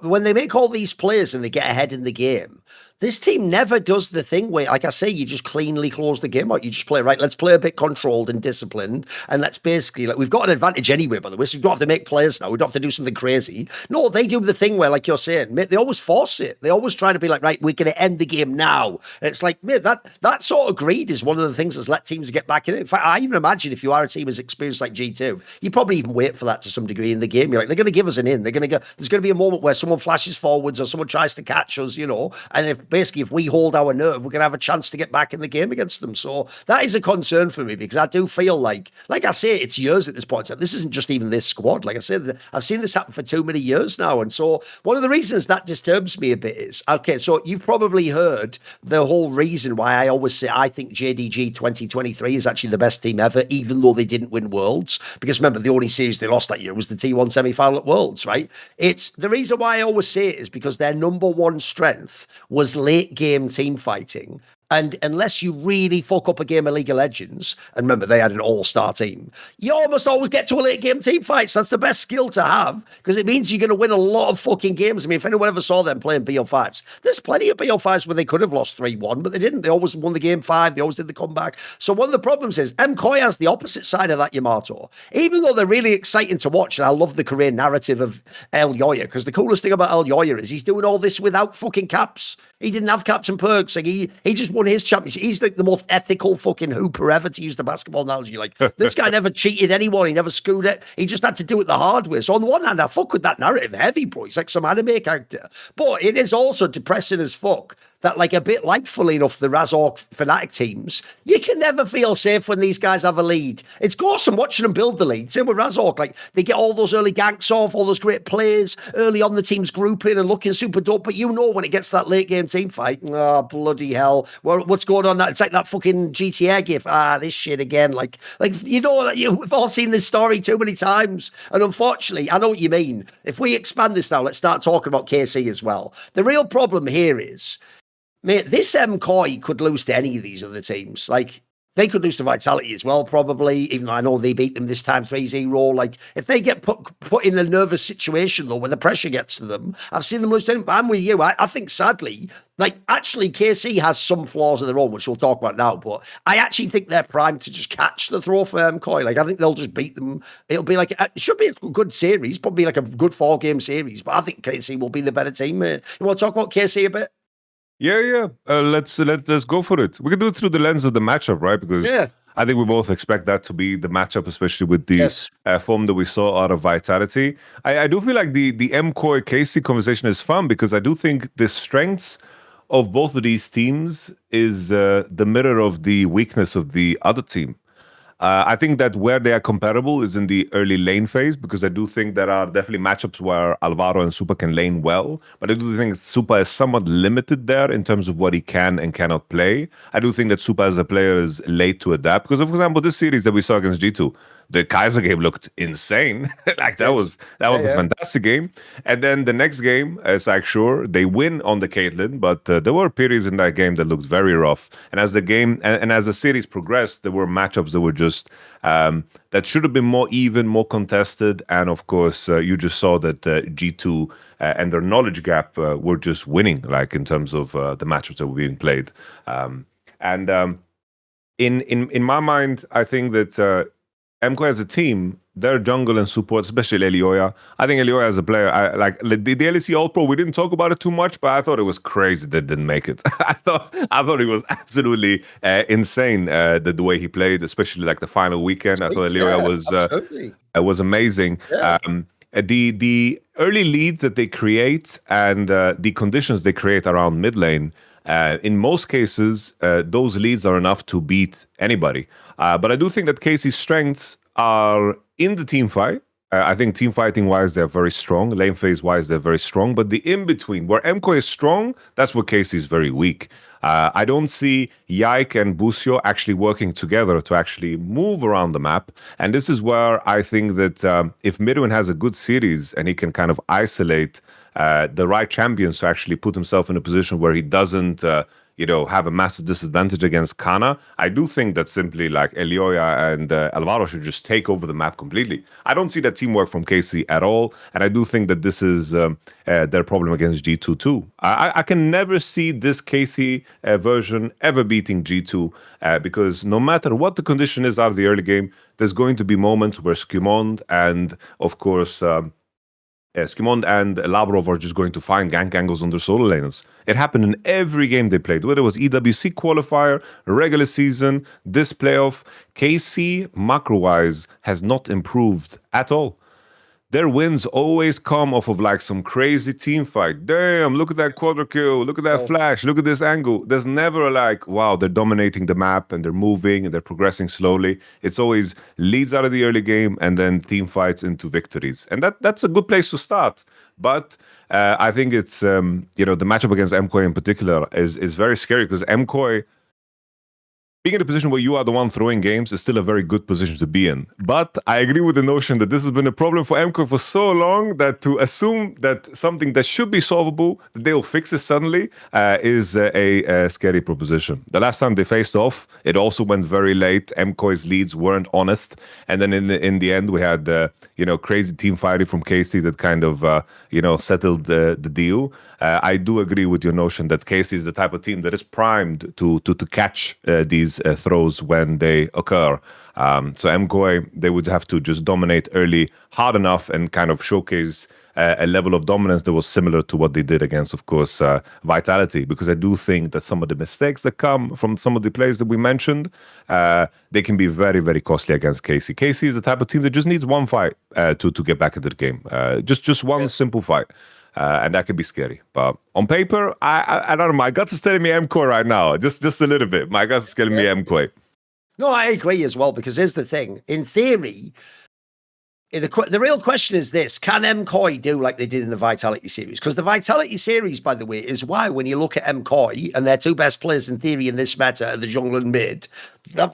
when they make all these plays and they get ahead in the game, this team never does the thing where, like I say, you just cleanly close the game out. You just play, right, let's play a bit controlled and disciplined. And let's basically, like, we've got an advantage anyway, by the way, so we don't have to make plays now. We don't have to do something crazy. No, they do the thing where, like you're saying, mate, they always force it. They always try to be like, right, we're going to end the game now. And it's like, mate, that sort of greed is one of the things that's let teams get back in it. In fact, I even imagine if you are a team as experienced like G2, you probably even wait for that to some degree in the game. You're like, they're going to give us an in. They're going to go, there's going to be a moment where someone flashes forwards or someone tries to catch us, you know, and if we hold our nerve, we're going to have a chance to get back in the game against them. So that is a concern for me, because I do feel like I say, it's years at this point. This isn't just even this squad. Like I said, I've seen this happen for too many years now. And so one of the reasons that disturbs me a bit is, okay, so you've probably heard the whole reason why I always say I think JDG 2023 is actually the best team ever, even though they didn't win Worlds. Because remember, the only series they lost that year was the T1 semi-final at Worlds, right? It's the reason why I always say it is because their number one strength was late game team fighting. And unless you really fuck up a game of League of Legends, and remember, they had an all-star team, you almost always get to a late-game team fight. So that's the best skill to have, because it means you're going to win a lot of fucking games. I mean, if anyone ever saw them playing BL5s, there's plenty of BL5s where they could have lost 3-1, but they didn't. They always won the game 5. They always did the comeback. So one of the problems is MKOI has the opposite side of that, Yamato. Even though they're really exciting to watch, and I love the career narrative of LYON, because the coolest thing about LYON is he's doing all this without fucking caps. He didn't have caps and perks. Like he just won his championship. He's like the most ethical fucking hooper ever, to use the basketball analogy. Like, this guy never cheated anyone. He never screwed it. He just had to do it the hard way. So on the one hand, I fuck with that narrative heavy, bro. He's like some anime character. But it is also depressing as fuck that, like, a bit like, fully enough, the Razork Fnatic teams, you can never feel safe when these guys have a lead. It's awesome watching them build the lead. Same with Razork. Like, they get all those early ganks off, all those great plays early on, the team's grouping and looking super dope. But you know when it gets to that late game team fight, oh, bloody hell. What's going on? It's like that fucking GTA gif. This shit again. Like you know, we've all seen this story too many times. And unfortunately, I know what you mean. If we expand this now, let's start talking about KC as well. The real problem here is, mate, this MKOI could lose to any of these other teams. Like, they could lose to Vitality as well, probably, even though I know they beat them this time 3-0. Like, if they get put in a nervous situation, though, where the pressure gets to them, I've seen them lose to them. But I'm with you. I think, sadly, like, actually, KC has some flaws of their own, which we'll talk about now. But I actually think they're primed to just catch the throw for MKOI. Like, I think they'll just beat them. It'll be like, it should be a good series, probably like a good 4-game series. But I think KC will be the better team. You want to talk about KC a bit? Yeah. Let's go for it. We can do it through the lens of the matchup, right? Because I think we both expect that to be the matchup, especially with the form that we saw out of Vitality. I do feel like the MKOI KC conversation is fun because I do think the strengths of both of these teams is the mirror of the weakness of the other team. I think that where they are comparable is in the early lane phase, because I do think there are definitely matchups where Alvaro and Supa can lane well, but I do think Supa is somewhat limited there in terms of what he can and cannot play. I do think that Supa as a player is late to adapt, because, for example, this series that we saw against G2, the Kaiser game looked insane. Like that was a fantastic game. And then the next game, it's like, sure, they win on the Caitlyn, but there were periods in that game that looked very rough. And as the game and as the series progressed, there were matchups that were just that should have been more even, more contested. And of course, you just saw that G2 and their knowledge gap were just winning, like in terms of the matchups that were being played. In my mind, I think that MKOI as a team, their jungle and support, especially Elioya. I think Elioya as a player, like the LEC All-Pro, we didn't talk about it too much, but I thought it was crazy that didn't make it. I thought it was absolutely insane the way he played, especially like the final weekend. I thought Elioya was amazing. Yeah. The early leads that they create and the conditions they create around mid lane, in most cases, those leads are enough to beat anybody. But I do think that KC's strengths are in the team fight. I think team fighting wise, they're very strong. Lane phase wise, they're very strong. But the in between, where MKOI is strong, that's where KC is very weak. I don't see Yike and Busio actually working together to actually move around the map. And this is where I think that if Midwin has a good series and he can kind of isolate the right champions to actually put himself in a position where he doesn't have a massive disadvantage against Kana, I do think that simply like Elioya and Alvaro should just take over the map completely. I don't see that teamwork from KC at all, and I do think that this is their problem against G2 too. I can never see this KC version ever beating G2 because no matter what the condition is out of the early game, there's going to be moments where SkewMond and, of course, SkewMond and Labrov are just going to find gank angles on their solo laners. It happened in every game they played, whether it was EWC qualifier, regular season, this playoff. KC, macro-wise, has not improved at all. Their wins always come off of like some crazy team fight. Damn, look at that quadra kill, look at that flash, look at this angle. There's never like, wow, they're dominating the map and they're moving and they're progressing slowly. It's always leads out of the early game and then team fights into victories. And that's a good place to start. But I think it's, the matchup against MKOI in particular is very scary because MKOI, being in a position where you are the one throwing games is still a very good position to be in. But I agree with the notion that this has been a problem for MKOI for so long that to assume that something that should be solvable, that they'll fix it suddenly, is a scary proposition. The last time they faced off, it also went very late. MKOI's leads weren't honest. And then in the end, we had, crazy team fighting from KC that kind of, settled the deal. I do agree with your notion that KC is the type of team that is primed to catch these throws when they occur. So MKOI, they would have to just dominate early hard enough and kind of showcase a level of dominance that was similar to what they did against, of course, Vitality. Because I do think that some of the mistakes that come from some of the players that we mentioned, they can be very, very costly against KC. KC is the type of team that just needs one fight to get back into the game. Just one simple fight. And that could be scary. But on paper, I don't know. My guts is telling me MKOI right now. Just a little bit. My guts is telling me MKOI. No, I agree as well, because here's the thing. In theory, the real question is this: can MKOI do like they did in the Vitality series? Because the Vitality series, by the way, is why when you look at MKOI and their two best players in theory in this meta are the jungle and mid,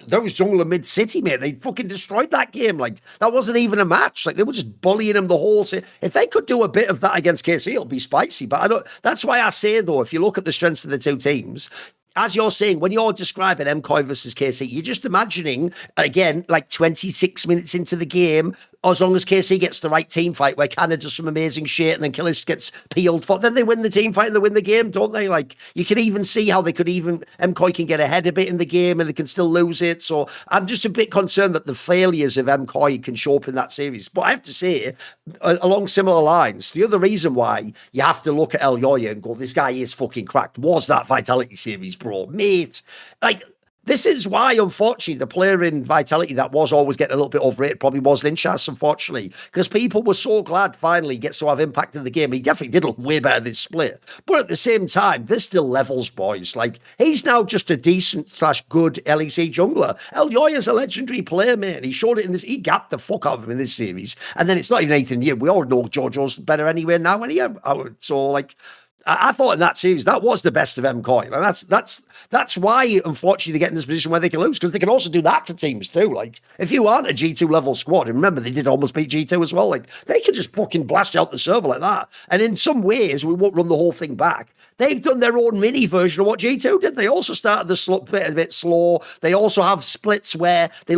those jungle and mid city, mate, they fucking destroyed that game. Like, that wasn't even a match. Like, they were just bullying them the whole series. If they could do a bit of that against KC, it'll be spicy. But I don't. That's why I say, though, if you look at the strengths of the two teams, as you're saying, when you're describing MKOI versus KC, you're just imagining, again, like 26 minutes into the game, as long as KC gets the right team fight where Canada does some amazing shit and then Killis gets peeled for, then they win the team fight and they win the game, don't they? Like, you can even see how MKOI can get ahead a bit in the game and they can still lose it. So I'm just a bit concerned that the failures of MKOI can show up in that series. But I have to say, along similar lines, the other reason why you have to look at Elioya and go, this guy is fucking cracked, was that Vitality series, bro, mate. Like, This is why, unfortunately, the player in Vitality that was always getting a little bit overrated probably was Linchas, unfortunately, because people were so glad finally he gets to have impact in the game. He definitely did look way better than Split. But at the same time, there's still levels, boys. Like, he's now just a decent/good LEC jungler. LYON is a legendary player, man. He showed it in this. He gapped the fuck out of him in this series. And then it's not even anything new. We all know JoJo's better anyway now. So, like, I thought in that series that was the best of MKOI, and that's why unfortunately they get in this position where they can lose, because they can also do that to teams too. Like, if you aren't a G2 level squad, and remember they did almost beat G2 as well, like they can just fucking blast out the server like that. And in some ways, we won't run the whole thing back. They've done their own mini version of what G2 did. They also started the bit a bit slow. They also have splits where they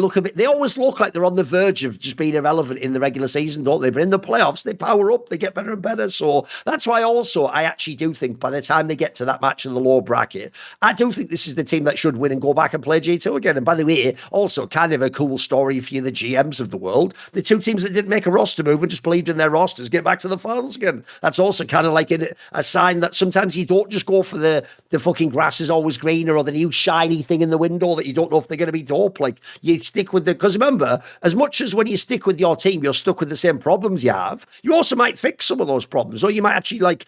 always look like they're on the verge of just being irrelevant in the regular season, don't they? But in the playoffs, they power up, they get better and better. So that's why also I actually do think by the time they get to that match in the lower bracket, I do think this is the team that should win and go back and play G2 again. And by the way, also kind of a cool story for you, the GMs of the world. The two teams that didn't make a roster move and just believed in their rosters get back to the finals again. That's also kind of like a sign that sometimes you don't just go for the fucking grass is always greener or the new shiny thing in the window that you don't know if they're going to be dope. Like, you stick with because remember, as much as when you stick with your team, you're stuck with the same problems you have, you also might fix some of those problems, or you might actually like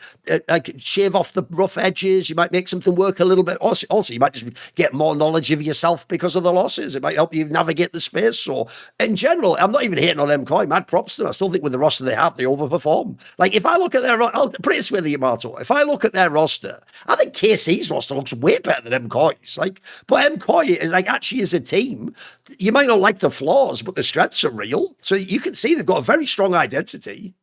shave off the rough edges. You might make something work a little bit. Also, you might just get more knowledge of yourself because of the losses. It might help you navigate the space. So in general, I'm not even hating on MKOI. Mad props to them. I still think with the roster they have, they overperform. Like, if I look at their, I'll put it this way, Yamato. If I look at their roster, I think KC's roster looks way better than MKOI's. Like, but MKOI is like actually as a team, you might not like the flaws, but the strengths are real. So you can see they've got a very strong identity.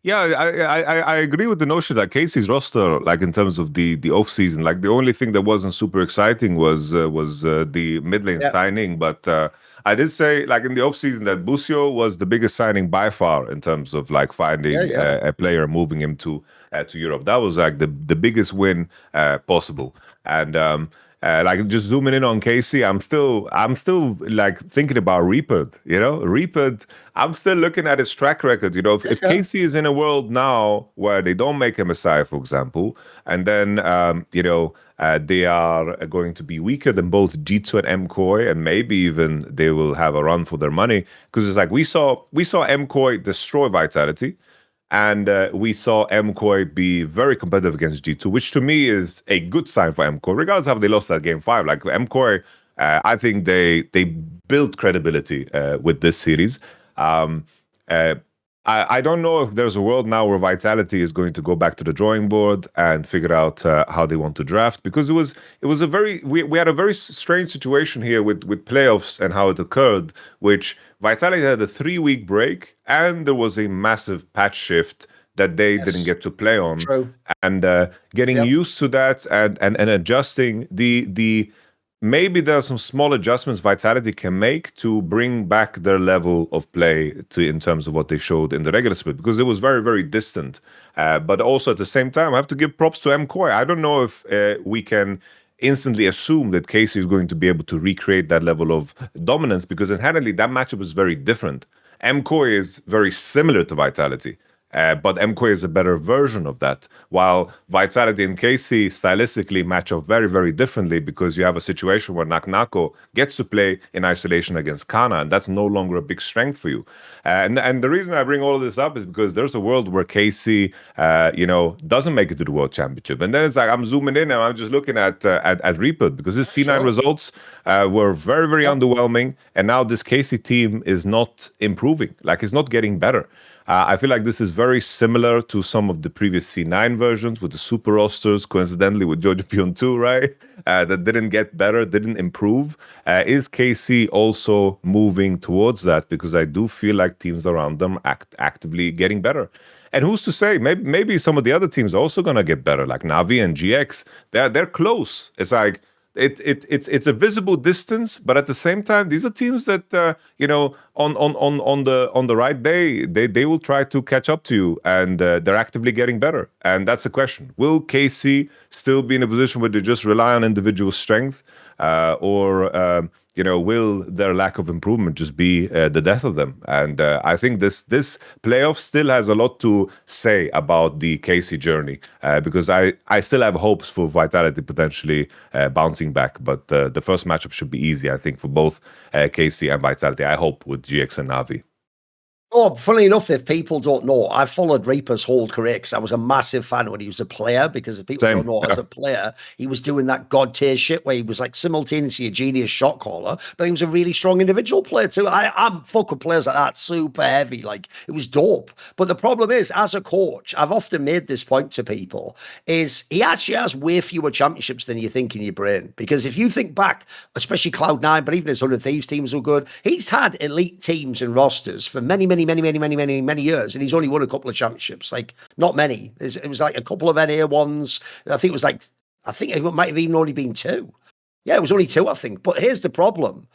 Yeah, I agree with the notion that Casey's roster, like in terms of the off season, like the only thing that wasn't super exciting was the mid lane signing. But I did say, like in the off season, that Busio was the biggest signing by far in terms of like finding a player, moving him to Europe. That was like the biggest win possible. And like just zooming in on Casey, I'm still like thinking about Reaper. You know, Reaper. I'm still looking at his track record. You know, if Casey is in a world now where they don't make a Messiah, for example, and then they are going to be weaker than both G2 and MKOI, and maybe even they will have a run for their money, because it's like we saw MKOI destroy Vitality. And we saw MKOI be very competitive against G2, which to me is a good sign for MKOI, regardless of how they lost that game 5. Like MKOI, I think they built credibility with this series. I don't know if there's a world now where Vitality is going to go back to the drawing board and figure out how they want to draft, because it was a very we had a very strange situation here with playoffs and how it occurred, which Vitality had a 3-week break and there was a massive patch shift that they didn't get to play on. True. And getting used to that and adjusting the maybe there are some small adjustments Vitality can make to bring back their level of play in terms of what they showed in the regular split, because it was very, very distant. But also at the same time, I have to give props to MKOI. I don't know if we can instantly assume that Casey is going to be able to recreate that level of dominance, because inherently that matchup is very different. MKOI is very similar to Vitality. But MKOI is a better version of that, while Vitality and KC stylistically match up very, very differently, because you have a situation where Naknako gets to play in isolation against Kana, and that's no longer a big strength for you. And the reason I bring all of this up is because there's a world where KC, doesn't make it to the World Championship, and then it's like I'm zooming in and I'm just looking at Reaper, because his C9 results were very, very underwhelming, and now this KC team is not improving, like it's not getting better. I feel like this is very similar to some of the previous C9 versions with the super rosters, coincidentally with Jojo Pion 2, right? That didn't get better, didn't improve. Is KC also moving towards that? Because I do feel like teams around them actively getting better. And who's to say? Maybe some of the other teams are also going to get better, like Navi and GX. They're close. It's like it's a visible distance, but at the same time, these are teams that on the right day they will try to catch up to you, and they're actively getting better. And that's the question: will KC still be in a position where they just rely on individual strength, or will their lack of improvement just be the death of them? And I think this playoff still has a lot to say about the KC journey, because I still have hopes for Vitality potentially bouncing back. But the first matchup should be easy, I think, for both KC and Vitality. I hope with GX and Navi. Oh, funnily enough, if people don't know, I followed Reaper's whole career because I was a massive fan when he was a player, because if people don't know, as a player, he was doing that god tier shit where he was like simultaneously a genius shot caller, but he was a really strong individual player too. I'm fucking players like that, super heavy, like it was dope. But the problem is, as a coach, I've often made this point to people, is he actually has way fewer championships than you think in your brain. Because if you think back, especially Cloud9, but even his 100 Thieves teams were good, he's had elite teams and rosters for many years, and he's only won a couple of championships, like not many. It was like a couple of NA ones. I think it might have even only been 2. Yeah, it was only 2, I think. But here's the problem.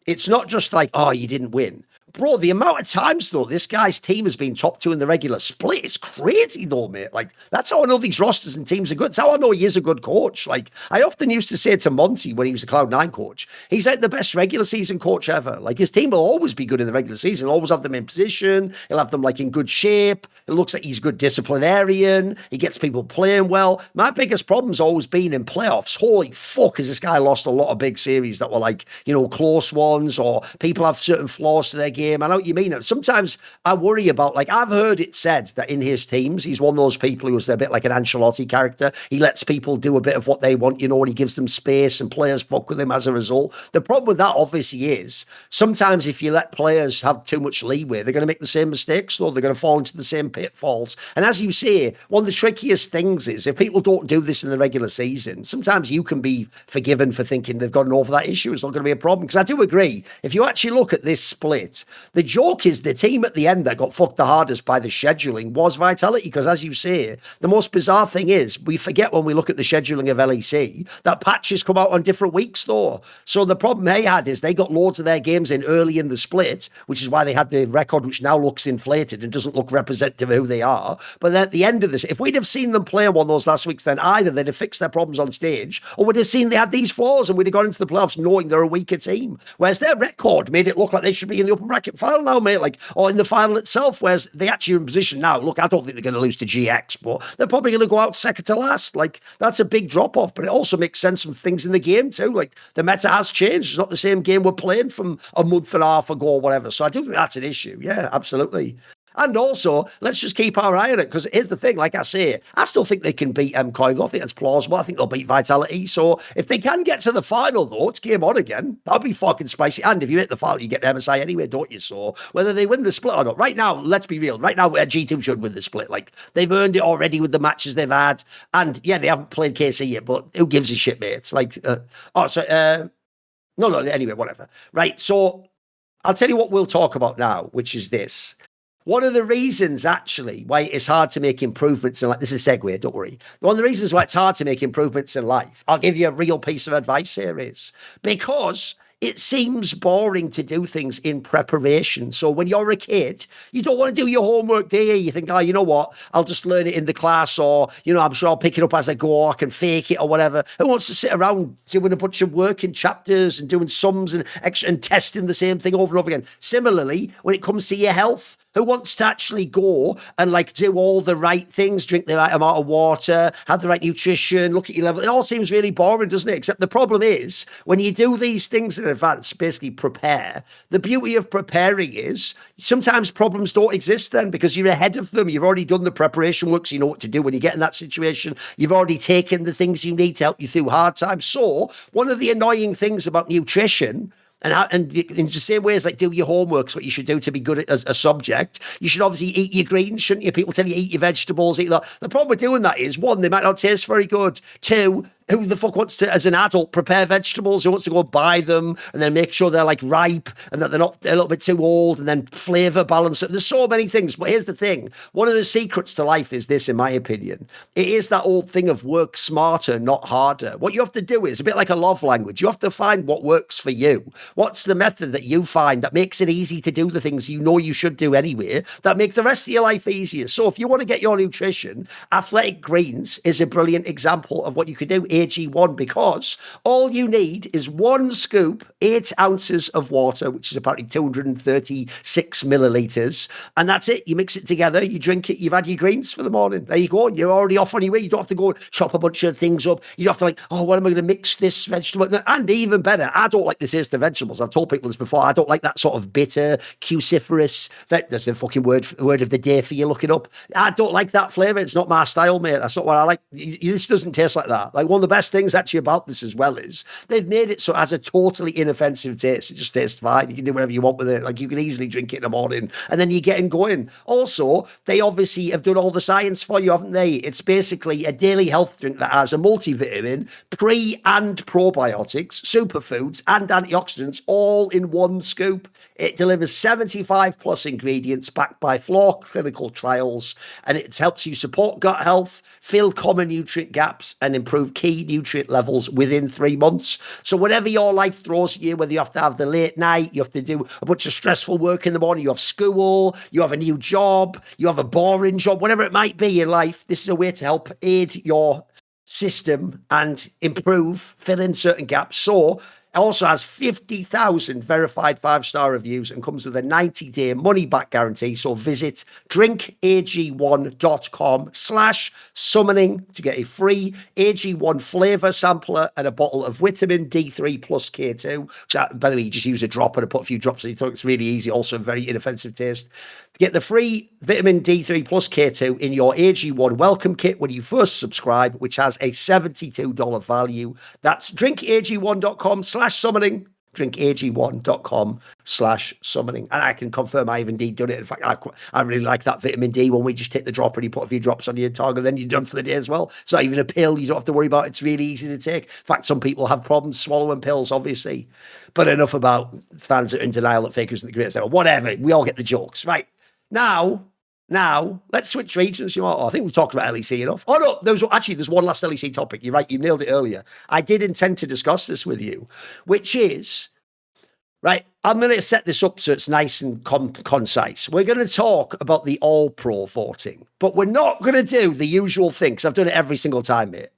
It's not just like, oh, you didn't win. Bro, the amount of times, though, this guy's team has been top 2 in the regular split is crazy, though, mate. Like, that's how I know these rosters and teams are good. It's how I know he is a good coach. Like, I often used to say to Monty when he was a Cloud9 coach, he's like the best regular season coach ever. Like, his team will always be good in the regular season. He'll always have them in position. He'll have them, like, in good shape. It looks like he's a good disciplinarian. He gets people playing well. My biggest problem's always been in playoffs. Holy fuck, has this guy lost a lot of big series that were, like, close ones, or people have certain flaws to their game. I know what you mean. Sometimes I worry about, like, I've heard it said that in his teams, he's one of those people who's a bit like an Ancelotti character. He lets people do a bit of what they want, and he gives them space and players fuck with him as a result. The problem with that obviously is sometimes if you let players have too much leeway, they're going to make the same mistakes, or they're going to fall into the same pitfalls. And as you say, one of the trickiest things is if people don't do this in the regular season, sometimes you can be forgiven for thinking they've gotten over that issue. It's not going to be a problem. Because I do agree, if you actually look at this split, the joke is the team at the end that got fucked the hardest by the scheduling was Vitality, because as you say, the most bizarre thing is we forget when we look at the scheduling of LEC that patches come out on different weeks though. So the problem they had is they got loads of their games in early in the split, which is why they had the record which now looks inflated and doesn't look representative of who they are. But then at the end of this, if we'd have seen them play one of those last weeks, then either they'd have fixed their problems on stage, or we'd have seen they had these flaws and we'd have gone into the playoffs knowing they're a weaker team. Whereas their record made it look like they should be in the upper bracket final now, mate, or in the final itself, whereas they actually are in position now. Look, I don't think they're going to lose to GX, but they're probably going to go out second to last. Like, that's a big drop off, but it also makes sense from things in the game too. Like, the meta has changed. It's not the same game we're playing from a month and a half ago or whatever. So I do think that's an issue. Yeah, absolutely. And also, let's just keep our eye on it, because here's the thing, like I say, I still think they can beat MKOI. I think that's plausible. I think they'll beat Vitality. So if they can get to the final, though, it's game on again. That'll be fucking spicy. And if you hit the final, you get MSI anyway, don't you? So whether they win the split or not, right now, let's be real. Right now, G2 should win the split. Like, they've earned it already with the matches they've had. And yeah, they haven't played KC yet, but who gives a shit, mate? It's like, no, anyway, whatever. Right, so I'll tell you what we'll talk about now, which is this. One of the reasons, actually, why it's hard to make improvements in life, this is a segue, don't worry. One of the reasons why it's hard to make improvements in life, I'll give you a real piece of advice here, is because it seems boring to do things in preparation. So when you're a kid, you don't want to do your homework, do you? You think, oh, you know what? I'll just learn it in the class, or, I'm sure I'll pick it up as I go, or I can fake it or whatever. Who wants to sit around doing a bunch of work in chapters and doing sums and testing the same thing over and over again? Similarly, when it comes to your health, who wants to actually go and do all the right things, drink the right amount of water, have the right nutrition, look at your level? It all seems really boring, doesn't it? Except the problem is when you do these things in advance, basically prepare, the beauty of preparing is sometimes problems don't exist then because you're ahead of them. You've already done the preparation work, so you know what to do when you get in that situation. You've already taken the things you need to help you through hard times. So one of the annoying things about nutrition, and in the same way as do your homework, what you should do to be good at a subject, you should obviously eat your greens, shouldn't you? People tell you eat your vegetables, eat that. The problem with doing that is, one, they might not taste very good. Two, who the fuck wants to, as an adult, prepare vegetables? Who wants to go buy them and then make sure they're ripe and that they're not a little bit too old, and then flavor balance? There's so many things. But here's the thing. One of the secrets to life is this, in my opinion. It is that old thing of work smarter, not harder. What you have to do is a bit like a love language. You have to find what works for you. What's the method that you find that makes it easy to do the things you know you should do anyway, that make the rest of your life easier? So if you want to get your nutrition, athletic greens is a brilliant example of what you could do. AG1 because all you need is 1 scoop, 8 ounces of water, which is apparently 236 milliliters. And that's it. You mix it together, you drink it, you've had your greens for the morning. There you go. You're already off on your way. You don't have to go and chop a bunch of things up. You don't have to like, oh, what am I going to mix this vegetable? And even better, I don't like the taste of vegetables. I've told people this before. I don't like that sort of bitter, cruciferous, that's the fucking word of the day for you looking up. I don't like that flavor. It's not my style, mate. That's not what I like. This doesn't taste like that. Like one of the best things actually about this as well is they've made it so it has a totally inoffensive taste. It just tastes fine. You can do whatever you want with it. Like you can easily drink it in the morning and then you're getting going. Also, they obviously have done all the science for you, haven't they? It's basically a daily health drink that has a multivitamin, pre and probiotics, superfoods, and antioxidants all in 1 scoop. It delivers 75 plus ingredients backed by 4 clinical trials, and it helps you support gut health, fill common nutrient gaps, and improve key nutrient levels within 3 months. So whatever your life throws at you, whether you have to have the late night, you have to do a bunch of stressful work in the morning, you have school, you have a new job, you have a boring job, whatever it might be in life, this is a way to help aid your system and improve, fill in certain gaps. So it also has 50,000 verified 5-star reviews and comes with a 90-day money-back guarantee. So visit drinkag1.com/summoning to get a free AG1 flavor sampler and a bottle of vitamin D3 plus K2. Which, by the way, you just use a drop and put a few drops in your tongue. It's really easy. Also, very inoffensive taste. To get the free vitamin D3 plus K2 in your AG1 welcome kit when you first subscribe, which has a $72 value. That's drinkag1.com/summoning. drinkag1.com/summoning. And I can confirm I've indeed done it. In fact, I really like that vitamin D when we just take the dropper and you put a few drops on your tongue and then you're done for the day as well. It's not even a pill. You don't have to worry about it. It's really easy to take. In fact, some people have problems swallowing pills, obviously. But enough about fans that are in denial that Faker's the greatest ever. Whatever. We all get the jokes. Right. Now, let's switch regions. I think we've talked about LEC enough. Oh, no, there's one last LEC topic. You're right. You nailed it earlier. I did intend to discuss this with you, which is, right, I'm going to set this up so it's nice and concise. We're going to talk about the All-Pro voting, but we're not going to do the usual thing, because I've done it every single time, mate.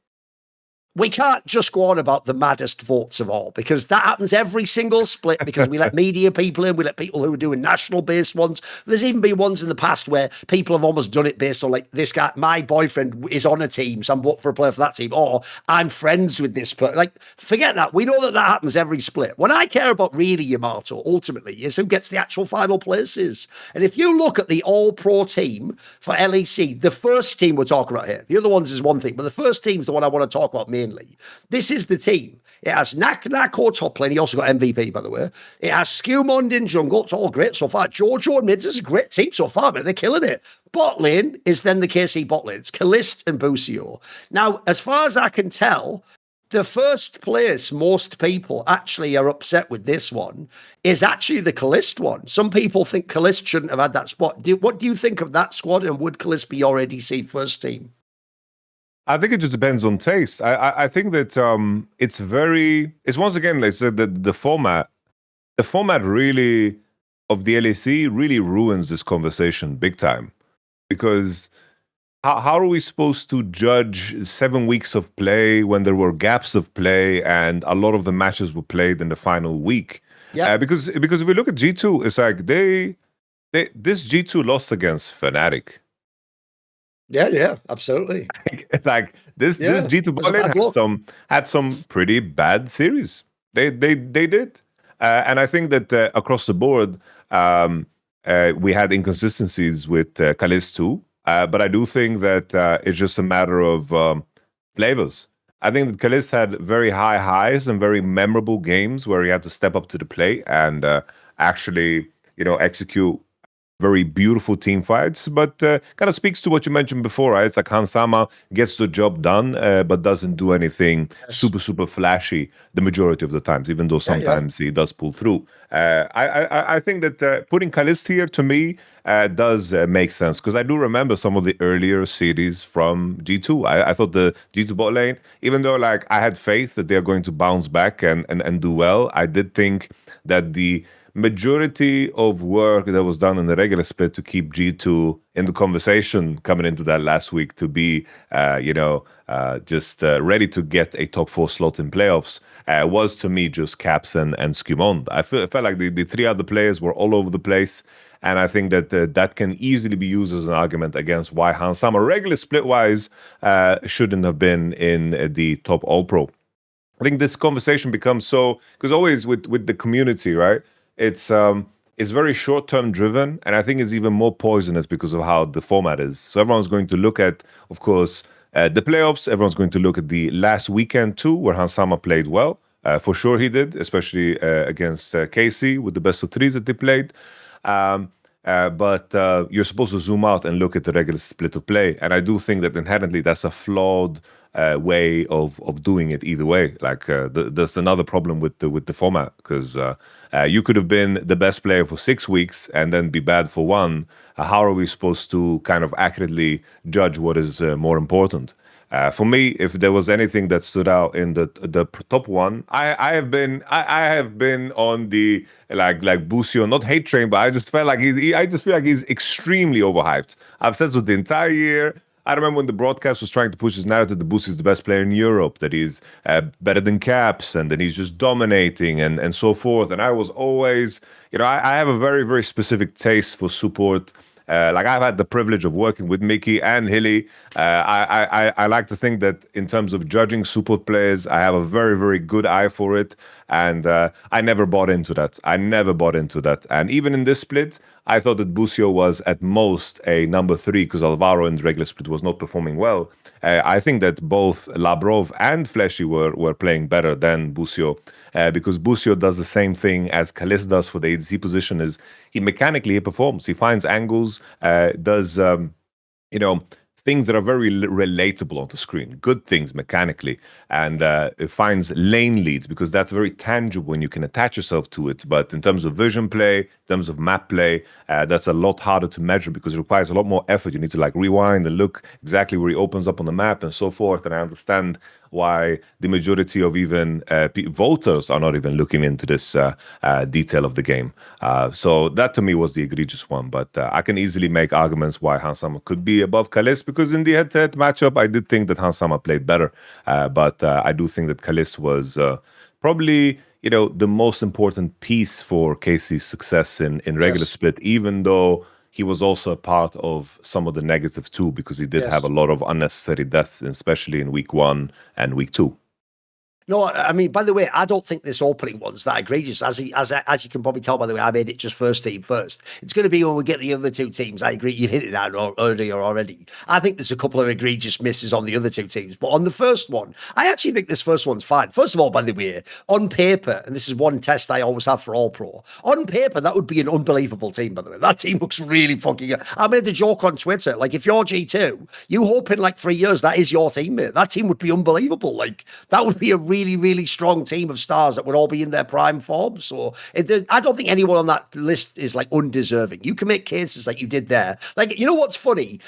We can't just go on about the maddest votes of all, because that happens every single split, because we let media people in, we let people who are doing national-based ones. There's even been ones in the past where people have almost done it based on, like, this guy, my boyfriend is on a team, so I'm voting for a player for that team, or I'm friends with this person. Like, forget that. We know that happens every split. What I care about really, Yamato, ultimately, is who gets the actual final places. And if you look at the All-Pro team for LEC, the first team we're talking about here, the other ones is one thing, but the first team is the one I want to talk about mainly. This is the team. It has Nako top lane. He also got MVP, by the way. It has SkewMond in jungle. It's all great so far. Jojo and mids is a great team so far, man. They're killing it. Bot lane is then the KC bot lane. It's Kalist and Busio. Now, as far as I can tell, the first place most people actually are upset with this one is actually the Kalist one. Some people think Kalist shouldn't have had that spot. What do you think of that squad, and would Kalist be your ADC first team? I think it just depends on taste. I think that it's once again, like I said, the format really of the LEC really ruins this conversation big time, because how are we supposed to judge 7 weeks of play when there were gaps of play and a lot of the matches were played in the final week? Yeah, because if we look at G2, it's like this G2 lost against Fnatic. Yeah, absolutely. Like this G2 bot lane had some pretty bad series. They did, and I think that across the board we had inconsistencies with Kalist too. But I do think that it's just a matter of flavors. I think that Kalist had very high highs and very memorable games where he had to step up to the plate and actually, execute very beautiful team fights, but kind of speaks to what you mentioned before, right? It's like Hansama gets the job done, but doesn't do anything super flashy the majority of the times, even though sometimes he does pull through. I think that putting Kalist here, to me, does make sense, because I do remember some of the earlier series from G2. I thought the G2 bot lane, even though like I had faith that they're going to bounce back and do well, I did think that the majority of work that was done in the regular split to keep G2 in the conversation coming into that last week to be, just ready to get a top 4 slot in playoffs was to me just Caps and SkewMond. I felt like the 3 other players were all over the place. And I think that that can easily be used as an argument against why Hansama, regular split-wise, shouldn't have been in the top All-Pro. I think this conversation becomes so, because always with the community, right? It's very short-term driven, and I think it's even more poisonous because of how the format is. So everyone's going to look at, of course, the playoffs. Everyone's going to look at the last weekend too, where Hansama played well. For sure he did, especially against KC with the best of 3s that they played. But you're supposed to zoom out and look at the regular split of play. And I do think that inherently that's a flawed way of doing it either way. Like there's another problem with the format, because you could have been the best player for 6 weeks and then be bad for 1. How are we supposed to kind of accurately judge what is more important? For me, if there was anything that stood out in the top 1, I have been on the like Busio, not hate train, but I just felt like I just feel like he's extremely overhyped. I've said so the entire year. I remember when the broadcast was trying to push his narrative that Busio is the best player in Europe, that he's better than Caps, and that he's just dominating and so forth. And I was always, I have a very, very specific taste for support. Like I've had the privilege of working with Mickey and Hilly. I like to think that in terms of judging support players, I have a very, very good eye for it. And I never bought into that. And even in this split, I thought that Busio was at most a number 3 because Alvaro in the regular split was not performing well. I think that both Labrov and Fleshy were playing better than Busio, because Busio does the same thing as Kalis does for the ADC position. Is he mechanically performs. He finds angles, does things that are very relatable on the screen, good things mechanically, and it finds lane leads, because that's very tangible when you can attach yourself to it. But in terms of vision play, in terms of map play, that's a lot harder to measure because it requires a lot more effort. You need to rewind and look exactly where he opens up on the map and so forth. And I understand why the majority of even voters are not even looking into this detail of the game. So that to me was the egregious one. But I can easily make arguments why Hansama could be above Kalis, because in the head-to-head matchup, I did think that Hansama played better. But I do think that Kalis was probably the most important piece for KC's success in regular split, even though he was also a part of some of the negative too, because he did have a lot of unnecessary deaths, especially in week 1 and week 2. No, I mean, by the way, I don't think this opening one's that egregious. As you can probably tell, by the way, I made it just first team first. It's going to be when we get the other 2 teams. I agree, you've hit it out earlier already. I think there's a couple of egregious misses on the other 2 teams. But on the first one, I actually think this first one's fine. First of all, by the way, on paper, and this is one test I always have for All-Pro, on paper, that would be an unbelievable team, by the way. That team looks really fucking good. I made the joke on Twitter, if you're G2, you hope in 3 years that is your teammate. That team would be unbelievable. That would be a really, really strong team of stars that would all be in their prime form. So I don't think anyone on that list is undeserving. You can make cases like you did there. You know what's funny?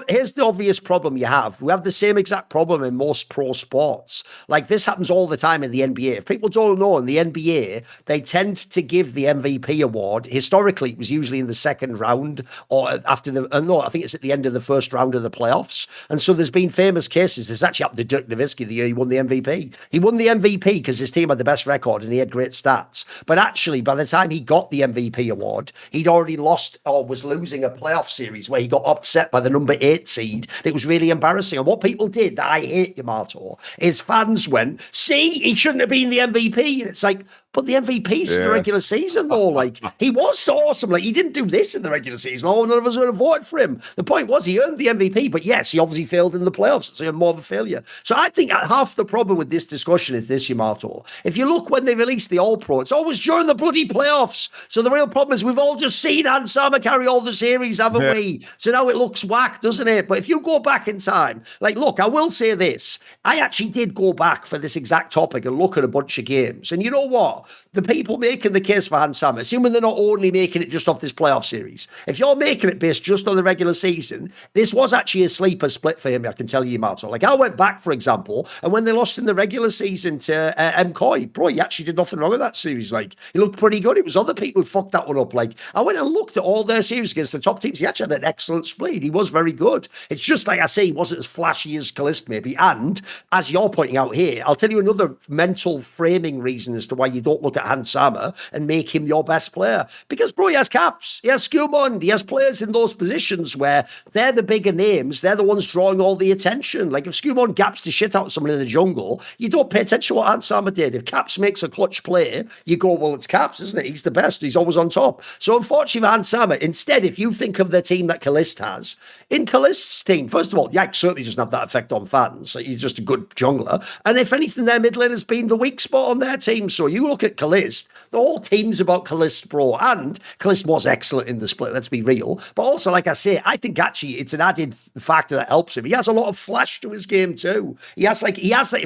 Here's the obvious problem you have. We have the same exact problem in most pro sports. This happens all the time in the NBA. If people don't know, in the NBA, they tend to give the MVP award. Historically, it was usually in the second round or after I think it's at the end of the first round of the playoffs. And so there's been famous cases. There's actually happened to Dirk Nowitzki the year he won the MVP. He won the MVP because his team had the best record and he had great stats. But actually, by the time he got the MVP award, he'd already lost or was losing a playoff series where he got upset by the number 8 seed. It was really embarrassing. And what people did, that I hate, Yamato, is fans went, see, he shouldn't have been the MVP. And it's but the MVP's in the regular season, though. He was so awesome. He didn't do this in the regular season. Oh, none of us would have voted for him. The point was he earned the MVP, but yes, he obviously failed in the playoffs. It's more of a failure. So I think half the problem with this discussion is this, Yamato. If you look when they released the All-Pro, it's always during the bloody playoffs. So the real problem is we've all just seen Hansama carry all the series, haven't we? So now it looks whack, doesn't it? But if you go back in time, look, I will say this. I actually did go back for this exact topic and look at a bunch of games. And you know what? the people making the case for Hans Sama, assuming they're not only making it just off this playoff series, if you're making it based just on the regular season, this was actually a sleeper split for him, I can tell you, Marto. Like, I went back, for example, and when they lost in the regular season to MKOI, bro, he actually did nothing wrong in that series. Like, he looked pretty good. It was other people who fucked that one up. Like, I went and looked at all their series against the top teams. He actually had an excellent split. He was very good. It's just like I say, he wasn't as flashy as Kalist, maybe. And as you're pointing out here, I'll tell you another mental framing reason as to why you don't look at Hans Sama and make him your best player. Because, bro, he has caps. He has SkewMond. He has players in those positions where they're the bigger names. They're the ones drawing all the attention. Like, if SkewMond gaps the shit out of someone in the jungle, you don't pay attention to what Hans Sama did. If Caps makes a clutch play, you go, well, it's Caps, isn't it? He's the best. He's always on top. So, unfortunately for Hans Sama, instead, if you think of the team that Kalist has, in Kalist's team, first of all, Yak certainly doesn't have that effect on fans. Like, he's just a good jungler. And if anything, their mid lane has been the weak spot on their team. So you look at Kalist, the whole team's about Kalist, bro. And Kalist was excellent in the split, let's be real. But also, like I say, I think actually it's an added factor that helps him. He has a lot of flash to his game too. He has like,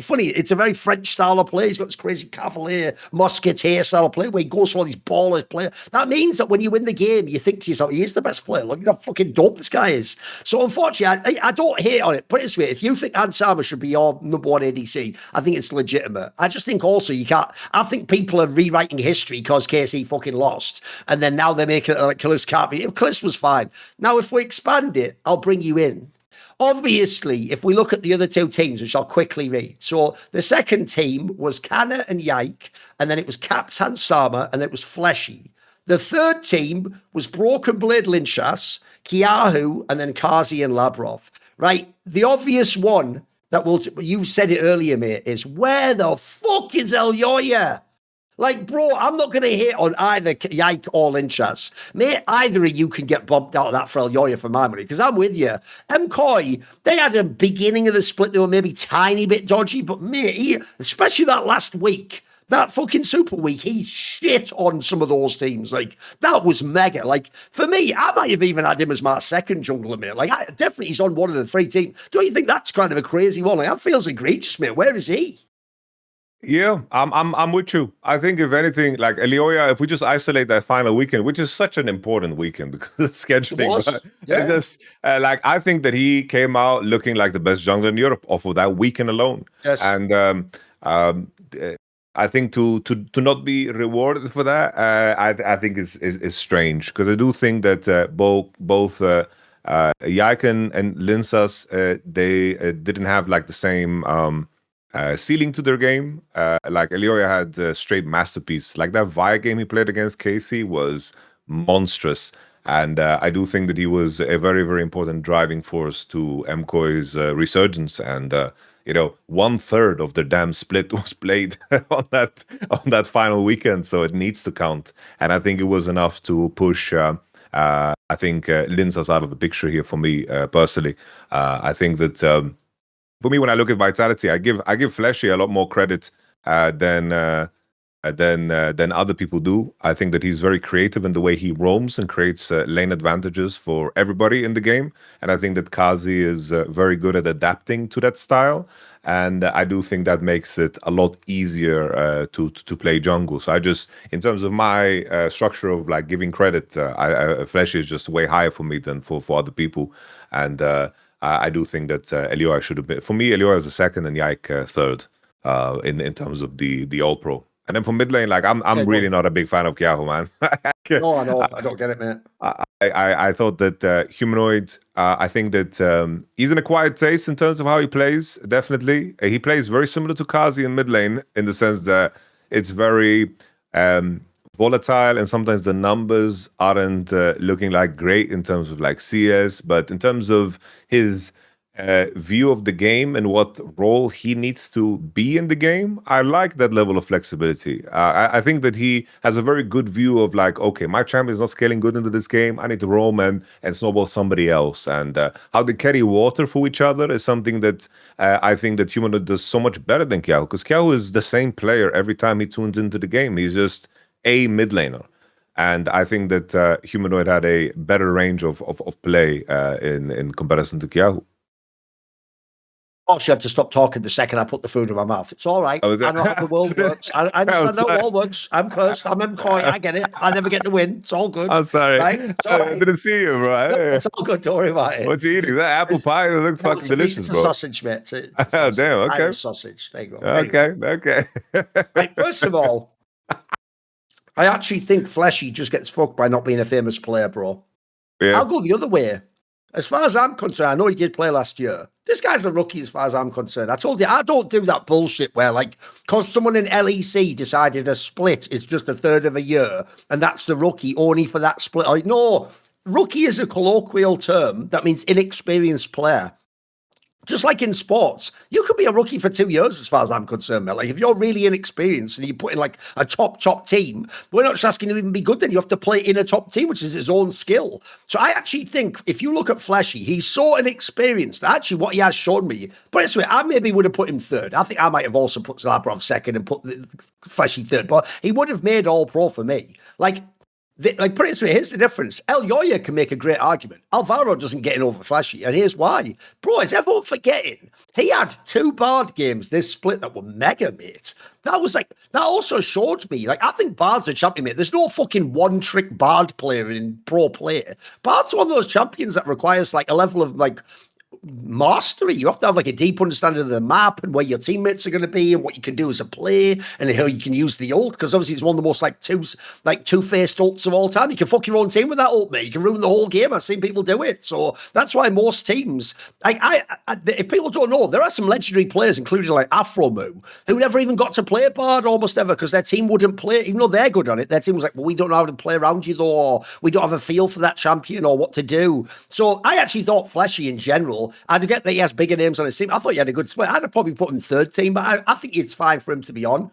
funny, it's a very French style of play. He's got this crazy cavalier, musketeer style of play where he goes for all these ballers play. That means that when you win the game, you think to yourself, he is the best player. Look at how fucking dope this guy is. So unfortunately, I don't hate on it. Put it this way, if you think Hans Sama should be your number one ADC, I think it's legitimate. I just think also you can't, I think people are rewriting history because KC fucking lost. And then now they're making it like Kalist can't be. If Kalist was fine. Now, if we expand it, I'll bring you in. Obviously, if we look at the other two teams, which I'll quickly read. So the second team was Kana and Yike, and then it was Caps Hans Sama, and it was Fleshy. The third team was Broken Blade Linchas, Kiahu, and then Kazi and Labrov. Right? The obvious one that you said it earlier, mate, is where the fuck is Elyoya? Like, bro, I'm not going to hit on either Yike or Linchas. Mate, either of you can get bumped out of that for Elyoya for my money, because I'm with you. MKOI, they had a beginning of the split. They were maybe tiny bit dodgy, but mate, especially that last week, that fucking Super Week, he shit on some of those teams. Like, that was mega. Like, for me, I might have even had him as my second jungler, mate. Like, definitely he's on one of the three teams. Don't you think that's kind of a crazy one? Like, that feels egregious, mate. Where is he? Yeah, I'm with you. I think if anything, like Elyoya, if we just isolate that final weekend, which is such an important weekend because of scheduling, but yeah. just like I think that he came out looking like the best jungler in Europe off of that weekend alone. Yes. And I think to not be rewarded for that, I think is strange, because I do think that both Yike and Linsas, they didn't have like the same ceiling to their game. Like Elyoya had a straight masterpiece. Like that Vi game he played against KC was monstrous. And I do think that he was a very, very important driving force to MKOI's resurgence. And, 1/3 of the damn split was played on that final weekend. So it needs to count. And I think it was enough to push, I think, Linsas out of the picture here for me, personally. I think that... for me, when I look at Vitality, I give Fleshy a lot more credit than other people do. I think that he's very creative in the way he roams and creates lane advantages for everybody in the game. And I think that Kazi is very good at adapting to that style. And I do think that makes it a lot easier to play jungle. So I just, in terms of my structure of like giving credit, Fleshy is just way higher for me than for other people. And I do think that Elyoya should have been, for me, Elyoya is the second and Yike third in terms of the All-Pro. And then for mid lane, like I'm really not a big fan of Kiahu, man. No, I know. I don't get it, man. I thought that Humanoid, I think that he's in a quiet taste in terms of how he plays, definitely. He plays very similar to Kazi in mid lane in the sense that it's very volatile, and sometimes the numbers aren't looking like great in terms of like CS, but in terms of his view of the game and what role he needs to be in the game, I like that level of flexibility. I think that he has a very good view of like, okay, my champion is not scaling good into this game. I need to roam and snowball somebody else. And how they carry water for each other is something that I think that Humanoid does so much better than Kiahu, because Kiahu is the same player every time he tunes into the game. He's just a mid laner. And I think that Humanoid had a better range of play in comparison to Kiahu. She had to stop talking the second I put the food in my mouth. It's all right. I know how the world works. I understand how it all works. I'm cursed. I'm MKOI. I get it. I never get to win. It's all good. I'm sorry. Right? I didn't see you, bro. It's all good. Don't worry about it. What you eating? Is that apple pie? It looks fucking delicious, bro. It's a sausage, mate. It's a sausage. Damn, okay. Irish sausage. There you go. Okay. Right, first of all, I actually think Fleshy just gets fucked by not being a famous player, bro. Yeah. I'll go the other way. As far as I'm concerned, I know he did play last year. This guy's a rookie as far as I'm concerned. I told you, I don't do that bullshit where, like, because someone in LEC decided a split is just a third of a year, and that's the rookie only for that split. Like, no, rookie is a colloquial term that means inexperienced player. Just like in sports, you could be a rookie for 2 years as far as I'm concerned, mate. Like, if you're really inexperienced and you put in like a top team, we're not just asking you to even be good then. You have to play in a top team, which is his own skill. So I actually think if you look at Fleshy, he's so inexperienced. Actually, what he has shown me, but anyway, I maybe would have put him third. I think I might have also put Labrov second and put Fleshy third, but he would have made All-Pro for me. Like, put it this way, here's the difference. LYON can make a great argument. Alvaro doesn't get in over Fleshy, and here's why. Bro, is everyone forgetting? He had 2 Bard games this split that were mega, mate. That also showed me, like, I think Bard's a champion, mate. There's no fucking one-trick Bard player in pro play. Bard's one of those champions that requires, like, a level of, like, mastery. You have to have like a deep understanding of the map and where your teammates are going to be and what you can do as a play and how you can use the ult, because obviously it's one of the most two-faced ults of all time. You can fuck your own team with that ult, mate. You can ruin the whole game. I've seen people do it. So that's why most teams, if people don't know, there are some legendary players, including like Afromu, who never even got to play Bard almost ever because their team wouldn't play, even though they're good on it. Their team was like, well, we don't know how to play around you though, or we don't have a feel for that champion or what to do. So I actually thought Fleshy in general, I'd get that he has bigger names on his team. I thought he had a good split. I'd have probably put him third team, but I think it's fine for him to be on.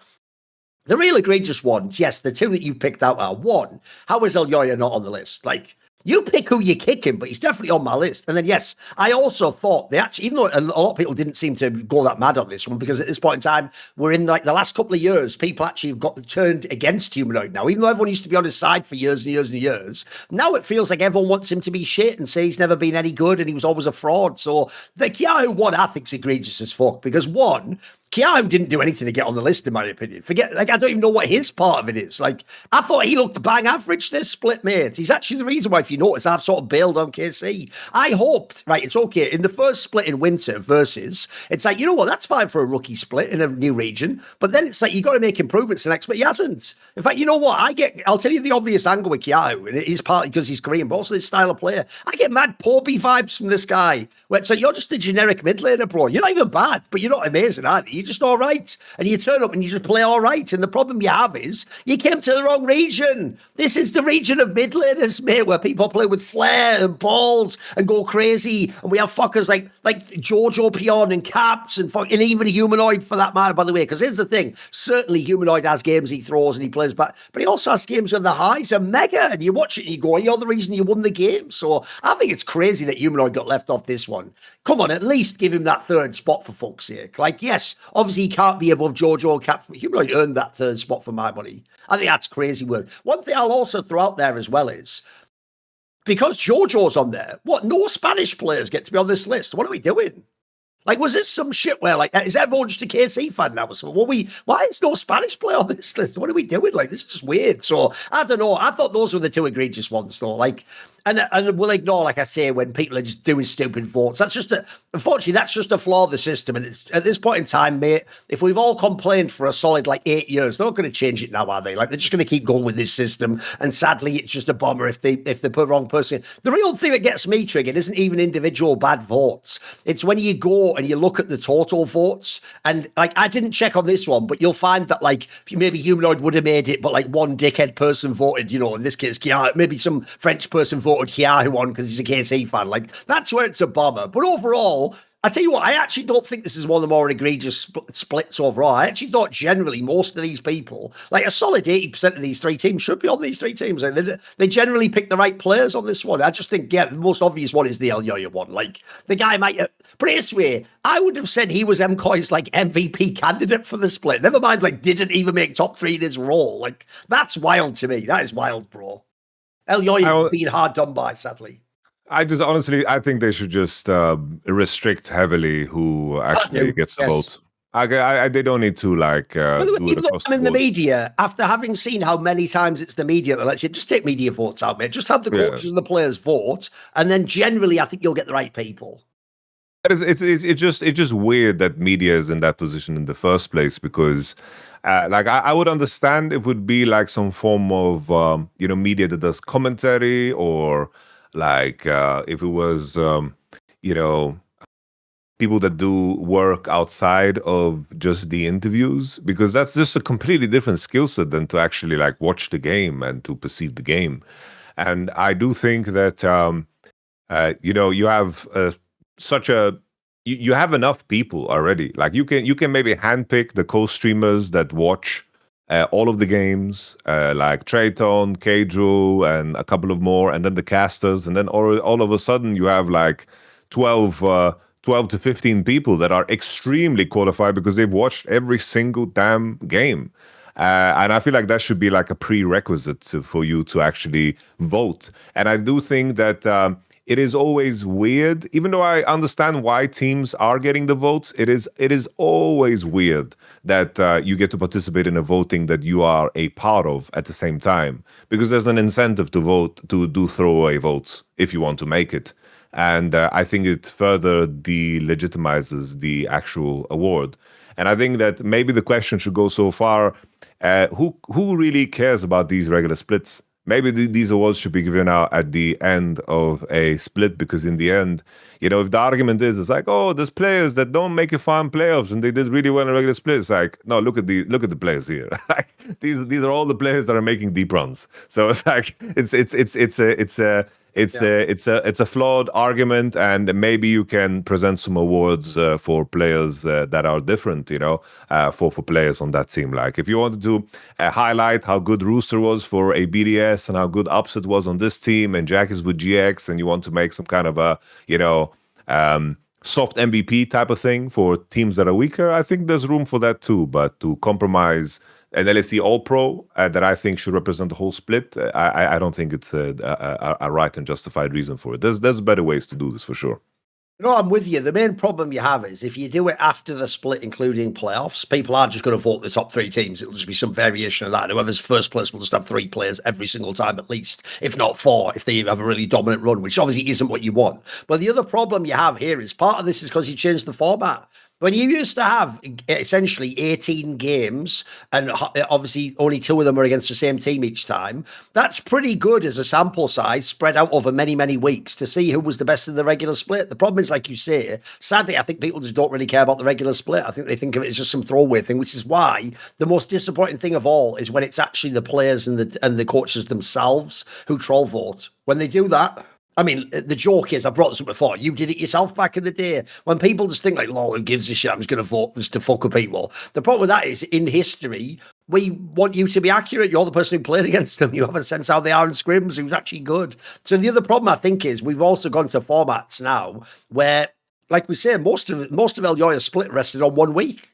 The real egregious ones, yes, the 2 that you've picked out are 1, how is LYON not on the list? Like, you pick who you're kicking, but he's definitely on my list. And then, yes, I also thought they actually, even though a lot of people didn't seem to go that mad on this one, because at this point in time, we're in like the last couple of years, people actually have got turned against Humanoid now. Even though everyone used to be on his side for years and years and years, now it feels like everyone wants him to be shit and say he's never been any good and he was always a fraud. So the Kiahu one, I think, is egregious as fuck, because 1, Kiahu didn't do anything to get on the list, in my opinion. Forget, like, I don't even know what his part of it is. Like, I thought he looked bang average this split, mate. He's actually the reason why, if you notice, I've sort of bailed on KC. I hoped, right, it's okay. In the first split in winter versus, it's like, you know what, that's fine for a rookie split in a new region. But then it's like, you got to make improvements the next, but he hasn't. In fact, you know what, I'll tell you the obvious angle with Kiahu, and it is partly because he's Korean, but also his style of player. I get mad Porby vibes from this guy, where it's like, you're just a generic mid laner, bro. You're not even bad, but you're not amazing, either. You're just all right. And you turn up and you just play all right. And the problem you have is you came to the wrong region. This is the region of mid laners, mate, where people play with flair and balls and go crazy. And we have fuckers like Jojo Pion and Caps and even Humanoid for that matter, by the way. Because here's the thing. Certainly Humanoid has games he throws and he plays back, but he also has games when the highs are mega. And you watch it and you go, you're the reason you won the game. So I think it's crazy that Humanoid got left off this one. Come on, at least give him that third spot for fuck's sake. Like, yes, obviously he can't be above Jojo and Caps, but Humanoid earned that third spot for my money. I think that's crazy work. One thing I'll also throw out there as well is, because Jojo's on there, what, no Spanish players get to be on this list? What are we doing? Like, was this some shit where, like, is everyone just a KC fan now? So why is no Spanish player on this list? What are we doing? Like, this is just weird. So, I don't know. I thought those were the 2 egregious ones, though. Like, and we'll ignore, like I say, when people are just doing stupid votes. Unfortunately, that's just a flaw of the system. And it's, at this point in time, mate, if we've all complained for a solid, 8 years, they're not going to change it now, are they? Like, they're just going to keep going with this system. And sadly, it's just a bummer if they put the wrong person. The real thing that gets me triggered isn't even individual bad votes. It's when you go and you look at the total votes. And, I didn't check on this one, but you'll find that, maybe Humanoid would have made it, but, one dickhead person voted, in this case, Kiahu. Maybe some French person voted Kiahu on because he's a KC fan. That's where it's a bummer. But overall, I tell you what, I actually don't think this is one of the more egregious splits overall. I actually thought generally most of these people, a solid 80% of these 3 teams should be on these 3 teams. They generally pick the right players on this one. I just think, the most obvious one is the LYON one. The guy might have, put it this way, I would have said he was MKOI's MVP candidate for the split. Never mind, didn't even make top 3 in his role. That's wild to me. That is wild, bro. LYON being hard done by, sadly. I just honestly, I think they should just restrict heavily who actually gets the vote. They don't need to like do it across the board. In the media, after having seen how many times it's the media that lets you just take media votes out, mate. Just have the coaches and the players vote, and then generally, I think you'll get the right people. It's just weird that media is in that position in the first place, because like I would understand if it would be like some form of media that does commentary, or like if it was people that do work outside of just the interviews, because that's just a completely different skill set than to actually like watch the game and to perceive the game. And I do think that you have you have enough people already. Like you can maybe handpick the co-streamers that watch all of the games, like Trayton, Keiju, and a couple of more, and then the casters, and then all of a sudden you have like 12 to 15 people that are extremely qualified because they've watched every single damn game. And I feel like that should be like a prerequisite for you to actually vote. And I do think that it is always weird, even though I understand why teams are getting the votes, it is always weird that you get to participate in a voting that you are a part of at the same time, because there's an incentive to vote, to do throwaway votes if you want to make it. And I think it further delegitimizes the actual award. And I think that maybe the question should go so far, who really cares about these regular splits? Maybe these awards should be given out at the end of a split, because in the end, if the argument is, it's like, oh, there's players that don't make it far in playoffs and they did really well in a regular split. It's like, no, look at the players here. These are all the players that are making deep runs. So it's like it's a flawed argument, and maybe you can present some awards for players that are different, for players on that team. Like if you wanted to highlight how good Rooster was for a BDS and how good Upset was on this team, and Jack is with GX, and you want to make some kind of a soft MVP type of thing for teams that are weaker, I think there's room for that too. But to compromise an LEC All-Pro that I think should represent the whole split, I don't think it's a right and justified reason for it. There's better ways to do this for sure. No, I'm with you. The main problem you have is if you do it after the split, including playoffs, people aren't just going to vote the top three teams. It'll just be some variation of that. Whoever's first place will just have three players every single time at least, if not four, if they have a really dominant run, which obviously isn't what you want. But the other problem you have here is part of this is because you changed the format. When you used to have essentially 18 games, and obviously only 2 of them are against the same team each time, that's pretty good as a sample size spread out over many, many weeks to see who was the best in the regular split. The problem is, like you say, sadly, I think people just don't really care about the regular split. I think they think of it as just some throwaway thing, which is why the most disappointing thing of all is when it's actually the players and the coaches themselves who troll vote. When they do that, I mean, the joke is, I brought this up before, you did it yourself back in the day. When people just think like, oh, who gives a shit, I'm just going to vote just to fuck with people. The problem with that is, in history, we want you to be accurate. You're the person who played against them. You have a sense how they are in scrims, who's actually good. So the other problem, I think, is we've also gone to formats now where, like we say, most of LYON's split rested on 1 week.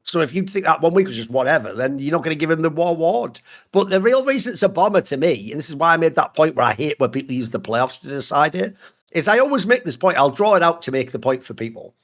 So if you think that 1 week was just whatever, then you're not going to give him the award. But the real reason it's a bomber to me, and this is why I made that point where I hate when people use the playoffs to decide it, is I always make this point. I'll draw it out to make the point for people.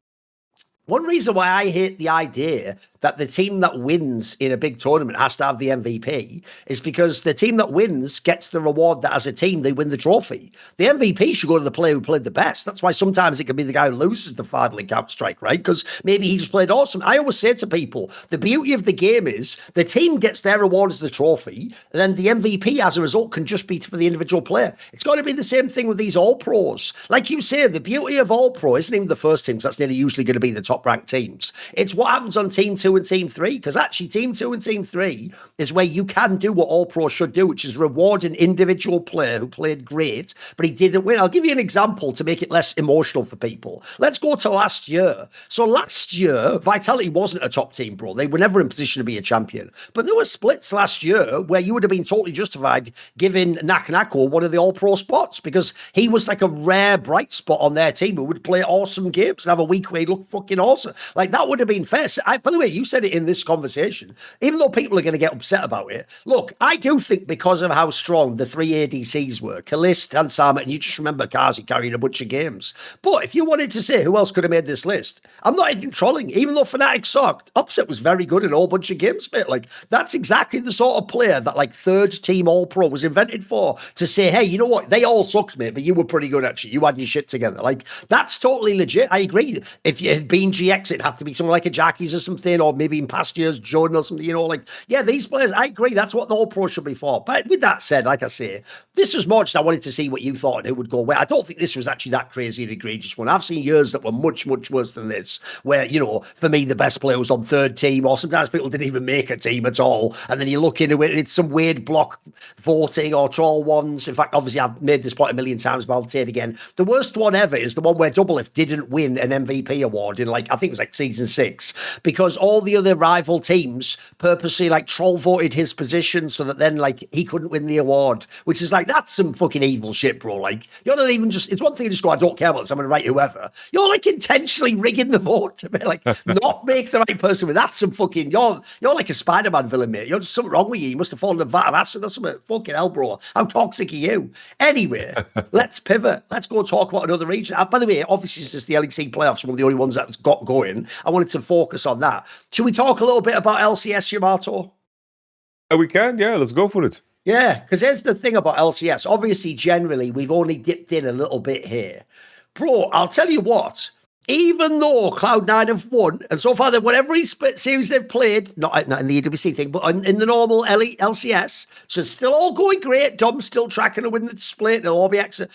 One reason why I hate the idea that the team that wins in a big tournament has to have the MVP is because the team that wins gets the reward that as a team they win the trophy. The MVP should go to the player who played the best. That's why sometimes it can be the guy who loses the final in Counter-Strike, right? Because maybe he just played awesome. I always say to people, the beauty of the game is the team gets their reward as the trophy, and then the MVP as a result can just be for the individual player. It's got to be the same thing with these All-Pros. Like you say, the beauty of All-Pro isn't even the first teams. That's nearly usually going to be the top ranked teams. It's what happens on Team 2 and Team 3, because actually Team 2 and Team 3 is where you can do what All Pro should do, which is reward an individual player who played great, but he didn't win. I'll give you an example to make it less emotional for people. Let's go to last year. So last year, Vitality wasn't a top team, bro. They were never in position to be a champion. But there were splits last year where you would have been totally justified giving Nakanako one of the All Pro spots, because he was like a rare bright spot on their team who would play awesome games and have a week where he looked fucking awesome. awesome. Like, that would have been fair. By the way, you said it in this conversation, even though people are going to get upset about it. Look, I do think because of how strong the 3 ADCs were, Kalist and Sama, and you just remember Kazi carrying a bunch of games. But if you wanted to say who else could have made this list, I'm not even trolling. Even though Fnatic sucked, Upset was very good in a whole bunch of games, mate. Like, that's exactly the sort of player that, like, third team All-Pro was invented for, to say, hey, you know what? They all sucked, mate, but you were pretty good, actually. You had your shit together. Like, that's totally legit. I agree. If you had been GX, it'd have to be someone like a Jackies or something, or maybe in past years, Jordan or something, you know, like, yeah, these players, I agree. That's what the All-Pro should be for. But with that said, like I say, this was more just I wanted to see what you thought and who would go where. I don't think this was actually that crazy and egregious one. I've seen years that were much, much worse than this, where, you know, for me, the best player was on third team, or sometimes people didn't even make a team at all. And then you look into it, and it's some weird block voting or troll ones. In fact, obviously, I've made this point a million times, but I'll say it again. The worst one ever is the one where Doublelift didn't win an MVP award in, like, I think it was like season 6, because all the other rival teams purposely, like, troll voted his position so that then, like, he couldn't win the award, which is like, that's some fucking evil shit, bro. Like, you're not even just, it's one thing to just go, I don't care about this, I'm going to write whoever. You're, like, intentionally rigging the vote to be, like, not make the right person with. That's some fucking, you're like a Spider-Man villain, mate. You're just something wrong with you. You must have fallen in a vat of acid or something. Fucking hell, bro. How toxic are you? Anyway, let's pivot. Let's go talk about another region. By the way, obviously, since the LEC playoffs, one of the only ones that's got going, I wanted to focus on that. Should we talk a little bit about LCS, Yamato? We can, yeah. Let's go for it. Yeah, because here's the thing about LCS. Obviously, generally, we've only dipped in a little bit here. Bro, I'll tell you what. Even though Cloud9 have won, and so far they've won every series they've played, not in the EWC thing, but in the normal LCS, so it's still all going great. Dom's still tracking to win the split, they'll all be excellent.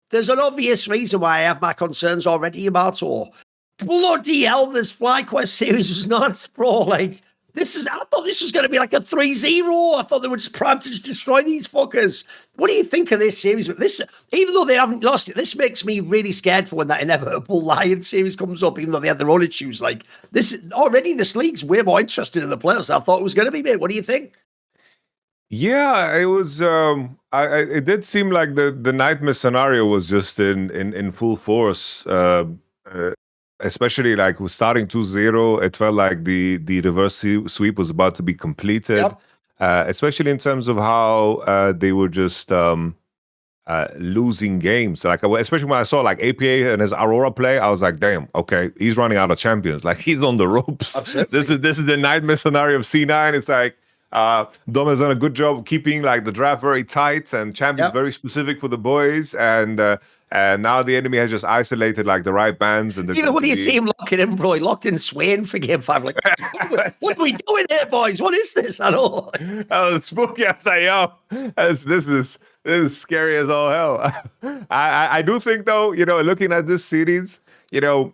There's an obvious reason why I have my concerns already, Yamato. Bloody hell, this FlyQuest series was nuts, bro. Like, I thought this was going to be like a 3-0. I thought they were just primed to just destroy these fuckers. What do you think of this series? But this, even though they haven't lost it, this makes me really scared for when that inevitable Lion series comes up, even though they had their own issues. Like, this already, this league's way more interested in the playoffs than I thought it was going to be, mate. What do you think? Yeah, it was. It did seem like the nightmare scenario was just in full force. Especially like starting 2-0, it felt like the reverse sweep was about to be completed. Yep. Especially in terms of how they were just losing games. Like, especially when I saw like APA and his Aurora play, I was like, damn, okay, he's running out of champions. Like, he's on the ropes. Absolutely. This is the nightmare scenario of C9. It's like Dom has done a good job keeping like the draft very tight and champions very specific for the boys, and now the enemy has just isolated like the right bands. And even when you see him locking in, bro, he locked in Swain for game 5. Like, what are we doing here, boys? What is this at all? Oh, spooky! I was like, yo, this is scary as all hell. I do think though, you know, looking at this series, you know,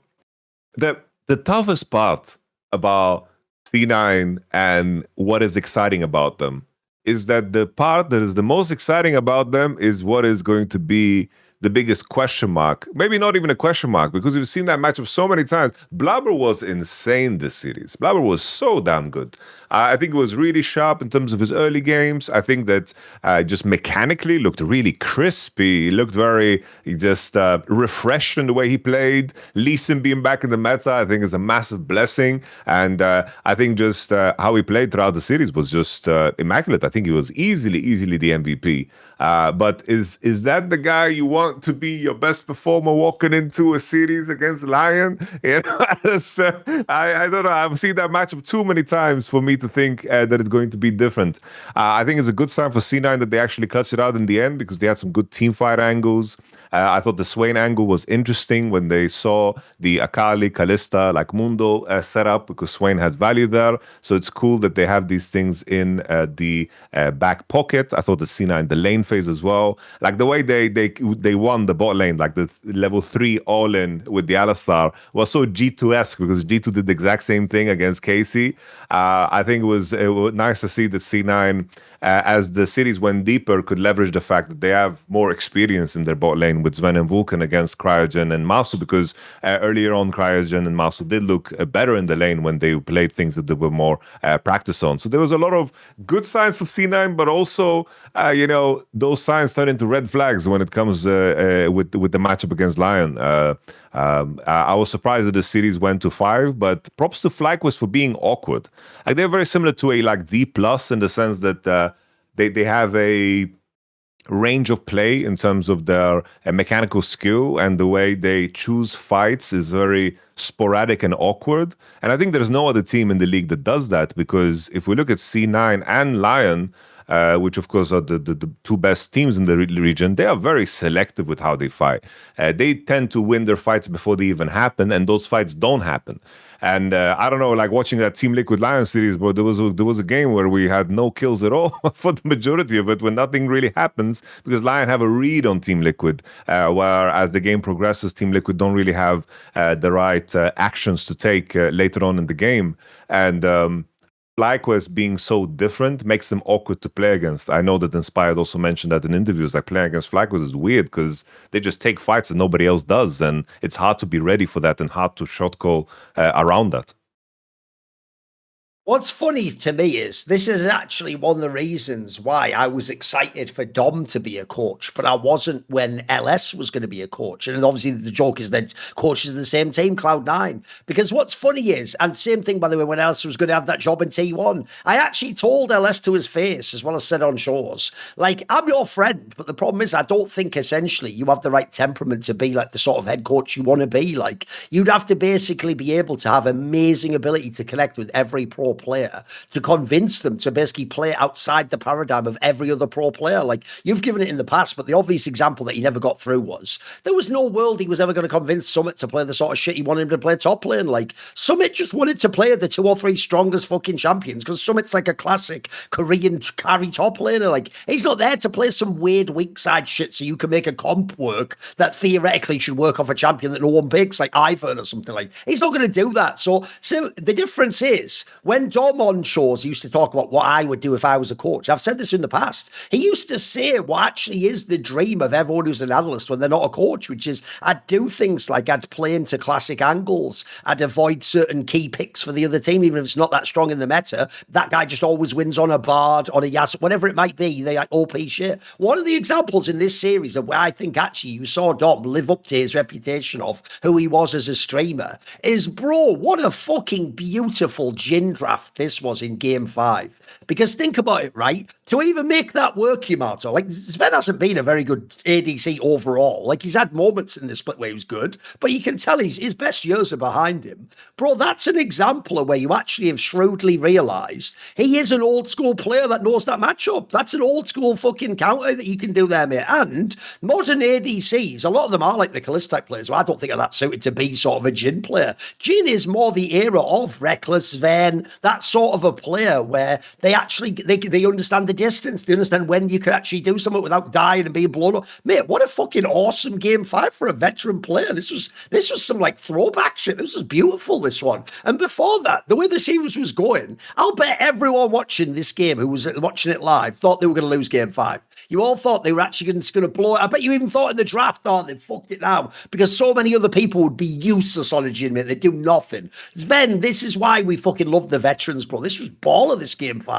the toughest part about C9 and what is exciting about them is that the part that is the most exciting about them is what is going to be the biggest question mark. Maybe not even a question mark, because we've seen that matchup so many times. Blabber was insane this series. Blabber was so damn good. I think it was really sharp in terms of his early games. I think that just mechanically looked really crispy. He looked very just refreshed in the way he played. Lee Sin being back in the meta, I think, is a massive blessing. And I think just how he played throughout the series was just immaculate. I think he was easily the MVP. But is that the guy you want to be your best performer walking into a series against Lion? You know, I don't know. I've seen that matchup too many times for me to think that it's going to be different. I think it's a good sign for C9 that they actually clutched it out in the end, because they had some good team fight angles. I thought the Swain angle was interesting when they saw the Akali, Kalista, like Mundo setup, because Swain had value there. So it's cool that they have these things in the back pocket. I thought the C9, the lane phase as well, like the way they won the bot lane, like the level 3 all-in with the Alistar was so G2-esque, because G2 did the exact same thing against Casey. I think it was nice to see that C9, as the series went deeper, could leverage the fact that they have more experience in their bot lane game with Sven and Vulcan against Cryogen and Masu, because earlier on Cryogen and Masu did look better in the lane when they played things that they were more practice on. So there was a lot of good signs for C9, but also, those signs turn into red flags when it comes with the matchup against Lion. I was surprised that the series went to 5, but props to FlyQuest for being awkward. Like, they're very similar to a D+ in the sense that they have a range of play in terms of their mechanical skill, and the way they choose fights is very sporadic and awkward. And I think there's no other team in the league that does that, because if we look at C9 and Lion, which of course are the two best teams in the region, they are very selective with how they fight. They tend to win their fights before they even happen, and those fights don't happen. And I don't know, like watching that Team Liquid Lion series, but there was a game where we had no kills at all for the majority of it, when nothing really happens, because Lion have a read on Team Liquid, where as the game progresses, Team Liquid don't really have the right actions to take later on in the game. And FlyQuest being so different makes them awkward to play against. I know that Inspired also mentioned that in interviews, like playing against FlyQuest is weird because they just take fights that nobody else does, and it's hard to be ready for that and hard to shot call around that. What's funny to me is this is actually one of the reasons why I was excited for Dom to be a coach, but I wasn't when LS was going to be a coach. And obviously the joke is that coaches in the same team, Cloud9. Because what's funny is, and same thing, by the way, when LS was going to have that job in T1, I actually told LS to his face, as well as said on Shores, like, I'm your friend, but the problem is I don't think essentially you have the right temperament to be like the sort of head coach you want to be. Like, you'd have to basically be able to have amazing ability to connect with every pro player, to convince them to basically play outside the paradigm of every other pro player. Like, you've given it in the past, but the obvious example that he never got through was there was no world he was ever going to convince Summit to play the sort of shit he wanted him to play top lane. Like, Summit just wanted to play the 2 or 3 strongest fucking champions because Summit's like a classic Korean carry top laner. Like, he's not there to play some weird weak side shit so you can make a comp work that theoretically should work off a champion that no one picks, like Ivern or something. Like, he's not going to do that. So the difference is, when Dom on Shores used to talk about what I would do if I was a coach, I've said this in the past, he used to say what actually is the dream of everyone who's an analyst when they're not a coach, which is I'd do things like I'd play into classic angles, I'd avoid certain key picks for the other team, even if it's not that strong in the meta. That guy just always wins on a Bard, on a Yasuo, whatever it might be. They like OP shit. One of the examples in this series of where I think actually you saw Dom live up to his reputation of who he was as a streamer is, bro, what a fucking beautiful Jhin draft this was in game 5. Because think about it, right? To even make that work, Yamato, like, Sven hasn't been a very good ADC overall. Like, he's had moments in the split where he was good, but you can tell his best years are behind him. Bro, that's an example of where you actually have shrewdly realized he is an old school player that knows that matchup. That's an old school fucking counter that you can do there, mate. And modern ADCs, a lot of them are like the Kalista type players, so I don't think are that suited to be sort of a Jhin player. Jhin is more the era of Reckless, Sven, that sort of a player where they actually they understand the distance, they understand when you can actually do something without dying and being blown up. Mate, what a fucking awesome game 5 for a veteran player. This was some like throwback shit. This was beautiful, this one. And before that, the way the series was going, I'll bet everyone watching this game who was watching it live thought they were going to lose game 5. You all thought they were actually going to blow it. I bet you even thought in the draft, oh, they fucked it now, because so many other people would be useless on a Jhin, mate. They do nothing. Ben, this is why we fucking love the veterans, bro. This was baller, this game 5.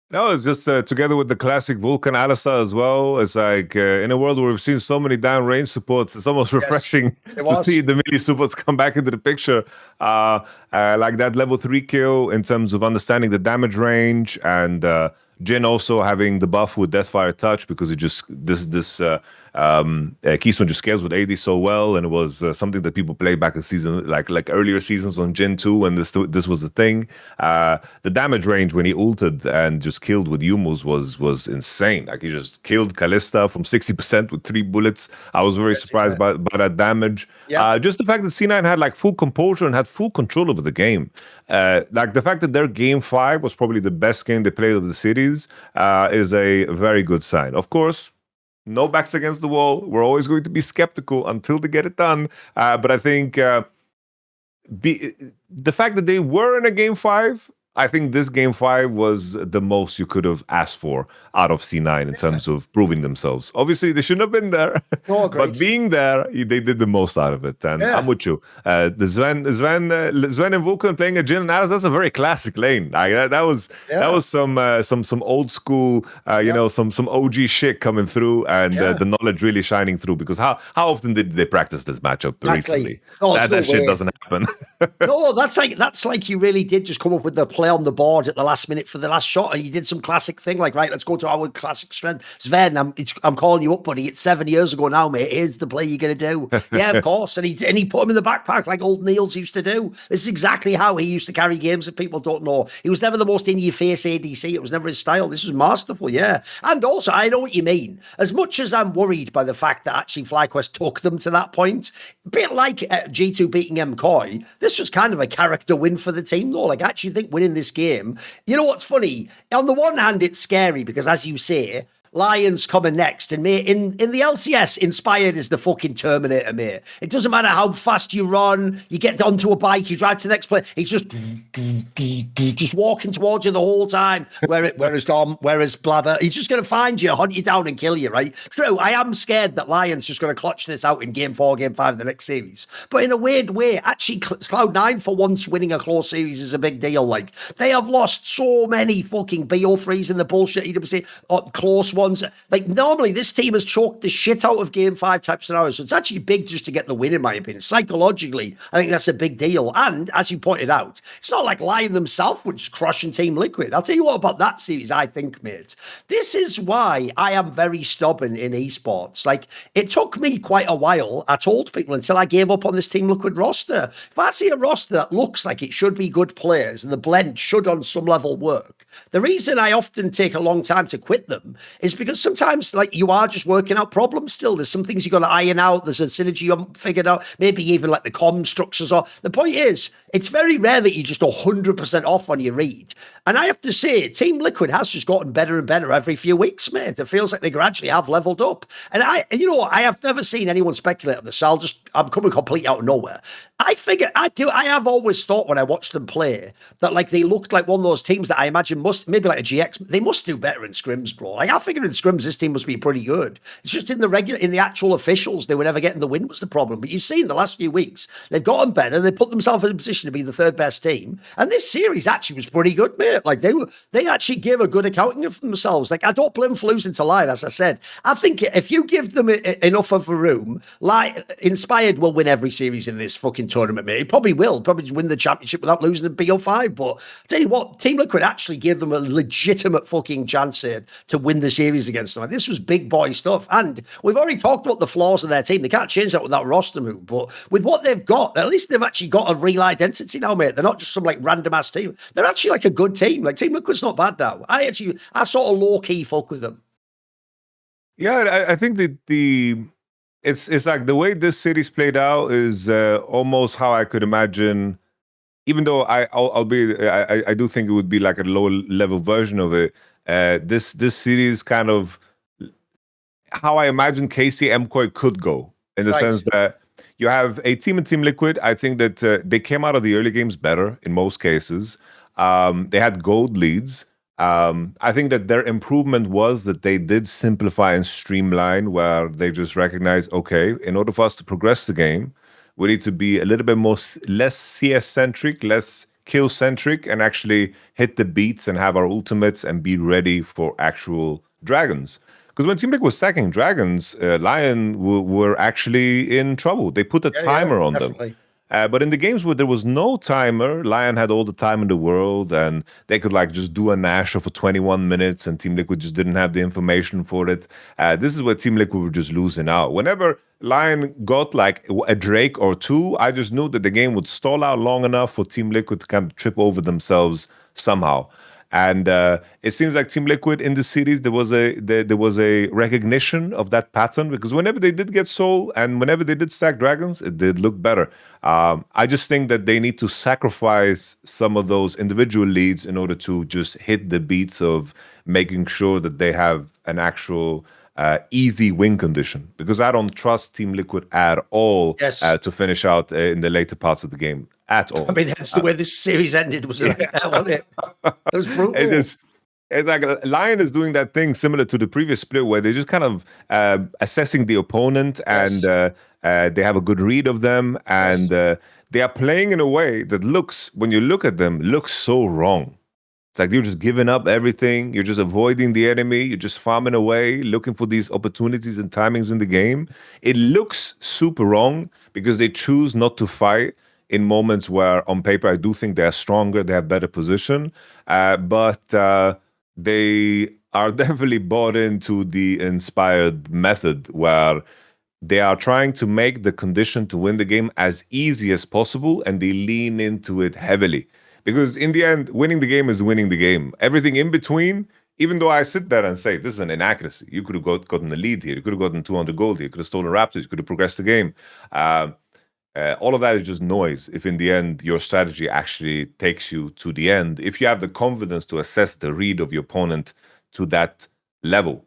No, it's just together with the classic Vulcan Alistar as well. It's like in a world where we've seen so many downrange supports, it's almost refreshing to see the melee supports come back into the picture. Like that level 3 kill in terms of understanding the damage range, and Jhin also having the buff with Deathfire Touch, because it just Keystone just scales with AD so well, and it was something that people played back in season like earlier seasons on Jhin 2 when this was the thing. The damage range when he ulted and just killed with Yumus was insane. Like, he just killed Kalista from 60% with 3 bullets. I was very surprised by that damage. Yeah. Just the fact that C9 had like full composure and had full control over the game. Like the fact that their game 5 was probably the best game they played of the series is a very good sign. Of course, no backs against the wall. We're always going to be skeptical until they get it done. But I think the fact that they were in a game 5 I think this game 5 was the most you could have asked for out of C9 in terms of proving themselves. Obviously, they shouldn't have been there, but being there, they did the most out of it. And I'm with you. The Sven and Vulcan playing a Jin and Alice, that's a very classic lane. That was some old school, some OG shit coming through, and the knowledge really shining through. Because how often did they practice this matchup recently? That shit doesn't happen. No, that's like you really did just come up with the play on the board at the last minute for the last shot, and you did some classic thing like, right, let's go to our classic strength. Sven, I'm calling you up, buddy. It's 7 years ago now, mate. Here's the play you're gonna do. Yeah, of course. And he put him in the backpack like old Niels used to do. This is exactly how he used to carry games. If people don't know, he was never the most in your face ADC. It was never his style. This was masterful, yeah. And also, I know what you mean. As much as I'm worried by the fact that actually FlyQuest took them to that point, a bit like G2 beating MKOI, this was kind of a character win for the team, though. Like, I actually think winning this game, you know what's funny? On the one hand, it's scary because, as you say, Lions coming next, and mate, in the LCS, Inspired is the fucking Terminator, mate. It doesn't matter how fast you run, you get onto a bike, you drive to the next place, he's just walking towards you the whole time. Whereas Dom, whereas Blabber, he's just going to find you, hunt you down, and kill you, right? True, I am scared that Lions just going to clutch this out in Game 4, Game 5 of the next series. But in a weird way, actually, Cloud9 for once winning a close series is a big deal. Like, they have lost so many fucking BO3s in the bullshit EWC, close ones. Like, normally this team has choked the shit out of Game 5 type scenarios, so it's actually big just to get the win, in my opinion. Psychologically, I think that's a big deal. And as you pointed out, it's not like Lion themselves were just crushing Team Liquid. I'll tell you what about that series, I think, mate. This is why I am very stubborn in esports. Like, it took me quite a while, I told people, until I gave up on this Team Liquid roster. If I see a roster that looks like it should be good players and the blend should on some level work, the reason I often take a long time to quit them is because sometimes, like, you are just working out problems still. There's some things you got to iron out. There's a synergy you haven't figured out. Maybe even like the comm structures. Or the point is, it's very rare that you're just 100% off on your read. And I have to say, Team Liquid has just gotten better and better every few weeks, mate. It feels like they gradually have leveled up. And you know what? I have never seen anyone speculate on this. So I'm coming completely out of nowhere. I have always thought when I watched them play that, like, they looked like one of those teams that I imagine maybe like a GX, they must do better in scrims, bro. Like, I figured in scrims, this team must be pretty good. It's just in the actual officials, they were never getting the win was the problem. But you've seen the last few weeks, they've gotten better. They put themselves in a position to be the third best team. And this series actually was pretty good, mate. Like, they actually gave a good accounting of themselves. Like, I don't blame them for losing to Lion, as I said. I think if you give them enough of a room, like, Inspired will win every series in this fucking tournament, mate. He probably will. Probably just win the championship without losing the BO5. But I'll tell you what, Team Liquid actually gave them a legitimate fucking chance here to win the series against them. Like, this was big boy stuff. And we've already talked about the flaws of their team. They can't change that with that roster move. But with what they've got, at least they've actually got a real identity now, mate. They're not just some like random ass team. They're actually like a good team. Like, Team Liquid's not bad now. I sort of low key fuck with them. Yeah, I think that it's like the way this series played out is almost how I could imagine. Even though I do think it would be like a low level version of it. This series kind of how I imagine KC MKOI could go, in the sense that you have a team in Team Liquid. I think that they came out of the early games better in most cases. They had gold leads. I think that their improvement was that they did simplify and streamline, where they just recognized, okay, in order for us to progress the game, we need to be a little bit less CS-centric, less kill-centric, and actually hit the beats and have our ultimates and be ready for actual dragons. Because when Team Liquid was stacking dragons, Lion were actually in trouble. They put a timer on them. But in the games where there was no timer, Lion had all the time in the world, and they could like just do a Nashor for 21 minutes, and Team Liquid just didn't have the information for it. This is where Team Liquid were just losing out. Whenever Lion got like a Drake or two, I just knew that the game would stall out long enough for Team Liquid to kind of trip over themselves somehow. And it seems like Team Liquid in the series, there was a recognition of that pattern, because whenever they did get soul and whenever they did stack dragons, it did look better. I just think that they need to sacrifice some of those individual leads in order to just hit the beats of making sure that they have an actual easy win condition, because I don't trust Team Liquid at all to finish out in the later parts of the game. at all. I mean, that's the way this series ended, wasn't it? It was brutal. It's like LYON is doing that thing similar to the previous split where they're just kind of assessing the opponent and they have a good read of them and they are playing in a way that looks, when you look at them, looks so wrong. It's like you're just giving up everything. You're just avoiding the enemy. You're just farming away, looking for these opportunities and timings in the game. It looks super wrong because they choose not to fight in moments where on paper I do think they're stronger, they have better position. But they are definitely bought into the inspired method where they are trying to make the condition to win the game as easy as possible and they lean into it heavily. Because in the end, winning the game is winning the game. Everything in between, even though I sit there and say, this is an inaccuracy. You could have gotten the lead here. You could have gotten 200 gold here. You could have stolen Raptors. You could have progressed the game. All of that is just noise if in the end your strategy actually takes you to the end, if you have the confidence to assess the read of your opponent to that level.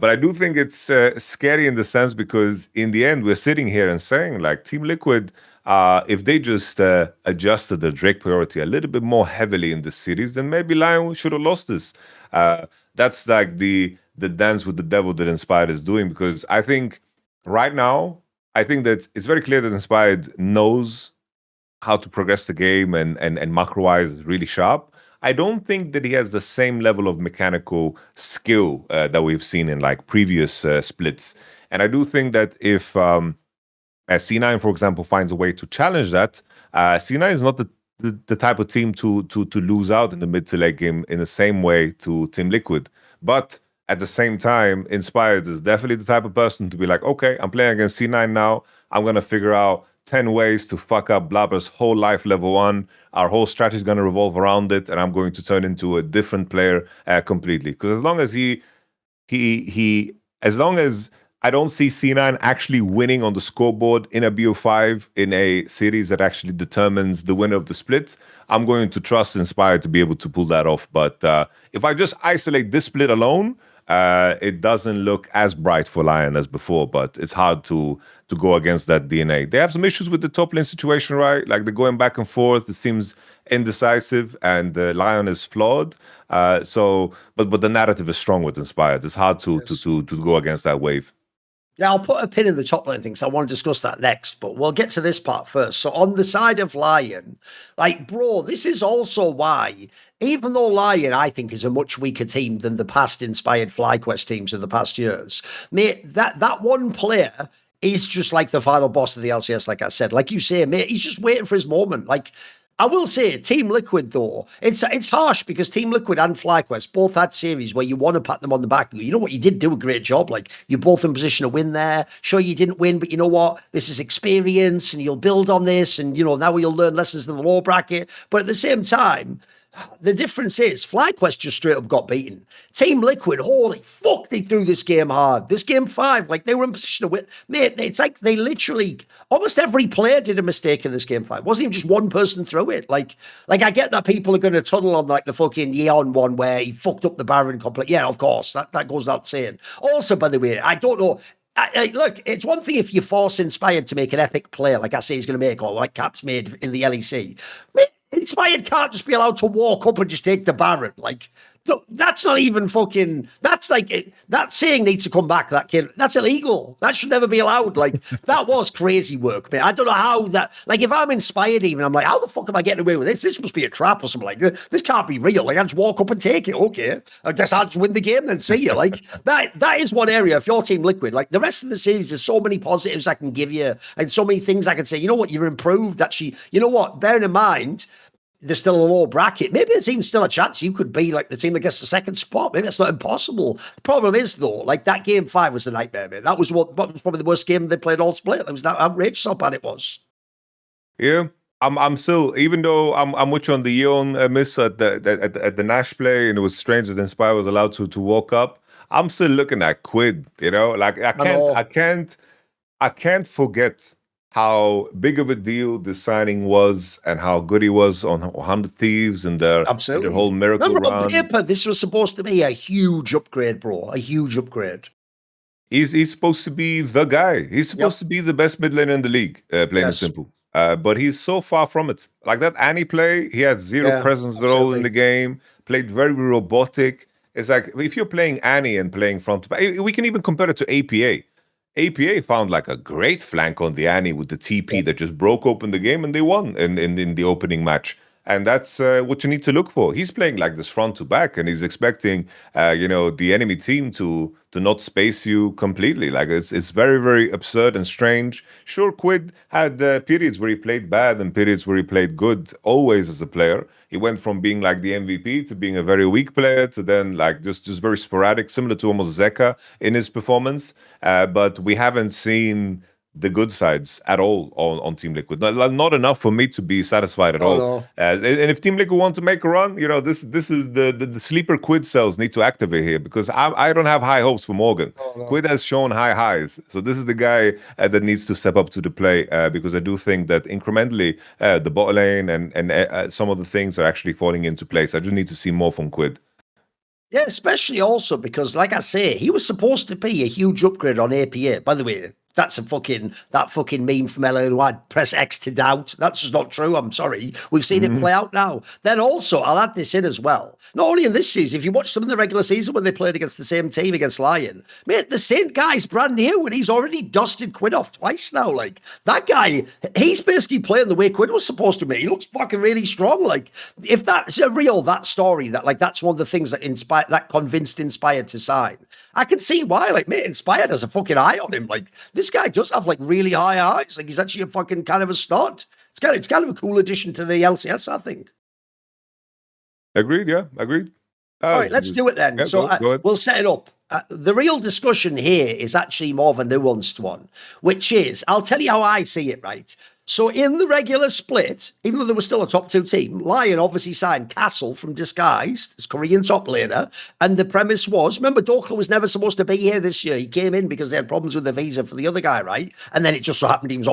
But I do think it's scary in the sense because in the end we're sitting here and saying like Team Liquid, if they just adjusted the Drake priority a little bit more heavily in the series, then maybe LYON should have lost this. That's like the dance with the devil that Inspired is doing, because I think right now, I think that it's very clear that Inspired knows how to progress the game and macro-wise is really sharp. I don't think that he has the same level of mechanical skill that we've seen in like previous splits. And I do think that if C9, for example, finds a way to challenge that, C9 is not the type of team to lose out in the mid to late game in the same way to Team Liquid. But at the same time, Inspired is definitely the type of person to be like, okay, I'm playing against C9 now. I'm going to figure out 10 ways to fuck up Blabber's whole life level 1. Our whole strategy is going to revolve around it, and I'm going to turn into a different player completely. Because as long as I don't see C9 actually winning on the scoreboard in a BO5 in a series that actually determines the winner of the split, I'm going to trust Inspired to be able to pull that off. But if I just isolate this split alone, it doesn't look as bright for LYON as before, but it's hard to go against that DNA. They have some issues with the top lane situation, right? Like they're going back and forth. It seems indecisive, and LYON is flawed. But the narrative is strong with Inspired. It's hard to go against that wave. Yeah, I'll put a pin in the top line thing, so I want to discuss that next, but we'll get to this part first. So on the side of LYON, like, bro, this is also why, even though LYON, I think, is a much weaker team than the past inspired FlyQuest teams of the past years, mate, that one player is just like the final boss of the LCS, like I said. Like you say, mate, he's just waiting for his moment. Like, I will say, Team Liquid, though, it's harsh because Team Liquid and FlyQuest both had series where you want to pat them on the back. You know what? You did do a great job. Like, you're both in position to win there. Sure, you didn't win, but you know what? This is experience, and you'll build on this, and, you know, now you'll learn lessons in the lower bracket. But at the same time, the difference is FlyQuest just straight up got beaten. Team Liquid, holy fuck, they threw this game hard. This game 5, like they were in position to win. Mate, it's like they literally, almost every player did a mistake in this game 5. It wasn't even just one person threw it. Like I get that people are going to tunnel on like the fucking YamatoCannon one where he fucked up the Baron completely. Yeah, of course, that goes without saying. Also, by the way, I don't know. Look, it's one thing if you force Inspired to make an epic play, like I say he's going to make, or like Cap's made in the LEC. Inspired can't just be allowed to walk up and just take the Baron. Like, that's not even fucking, that's like, that saying needs to come back, that kid. That's illegal. That should never be allowed. Like, that was crazy work, man. I don't know how that, like, if I'm Inspired even, I'm like, how the fuck am I getting away with this? This must be a trap or something like this. This can't be real. Like, I just walk up and take it. Okay. I guess I'll just win the game then, see you. Like, that is one area, if you're Team Liquid, like, the rest of the series, there's so many positives I can give you and so many things I can say, you know what, you're improved, actually. You know what, bearing in mind, there's still a low bracket. Maybe there's even still a chance you could be like the team that gets the second spot. Maybe that's not impossible. The problem is, though, like that game 5 was a nightmare, man. That was what was probably the worst game they played all split. It was that outrageous how bad it was. Yeah, I'm still, even though I'm with you on the YamatoCannon miss at the Nash play, and it was strange that Inspire was allowed to walk up. I'm still looking at Quid. You know, like I can't forget how big of a deal the signing was and how good he was on 100 Thieves and their whole miracle Remember, run. On paper, this was supposed to be a huge upgrade, bro. A huge upgrade. He's supposed to be the guy. He's supposed to be the best mid laner in the league, plain and simple. but he's so far from it. Like that Annie play, he had zero presence at all in the game, played very robotic. It's like if you're playing Annie and playing front to back, we can even compare it to APA. APA found like a great flank on the Annie with the TP that just broke open the game and they won in the opening match. And that's what you need to look for. He's playing like this front to back, and he's expecting, the enemy team to not space you completely. Like it's very, very absurd and strange. Sure, Quid had periods where he played bad and periods where he played good. Always as a player, he went from being like the MVP to being a very weak player to then like just very sporadic, similar to almost Zeka in his performance. But we haven't seen the good sides at all on Team Liquid. Not enough for me to be satisfied at all. No. And if Team Liquid want to make a run, this is the sleeper Quid cells need to activate here, because I don't have high hopes for Morgan. Quid has shown high highs, so this is the guy that needs to step up to the play, because I do think that incrementally the bot lane and some of the things are actually falling into place. I just need to see more from Quid. Yeah, especially also because, like I say, he was supposed to be a huge upgrade on APA. By the way, that's that fucking meme from LOY, press X to doubt. That's just not true. I'm sorry. We've seen it play out now. Then also, I'll add this in as well. Not only in this season, if you watch them in the regular season when they played against the same team against LYON, mate, the same guy's brand new and he's already dusted Quid off twice now. Like, that guy, he's basically playing the way Quid was supposed to be. He looks fucking really strong. Like, if that's that story, that's one of the things that convinced Inspired to sign. I can see why. Like, mate, Inspired has a fucking eye on him. Like, this guy does have like really high eyes. Like, he's actually a fucking kind of a stud. It's kind of a cool addition to the LCS, I think. Agreed. Yeah, agreed. All right, let's do it then. Yeah, so go ahead. We'll set it up. The real discussion here is actually more of a nuanced one, which is, I'll tell you how I see it, right? So in the regular split, even though there was still a top 2 team, LYON obviously signed Castle from Disguised, this Korean top laner, and the premise was, remember, Dokla was never supposed to be here this year. He came in because they had problems with the visa for the other guy, right? And then it just so happened he's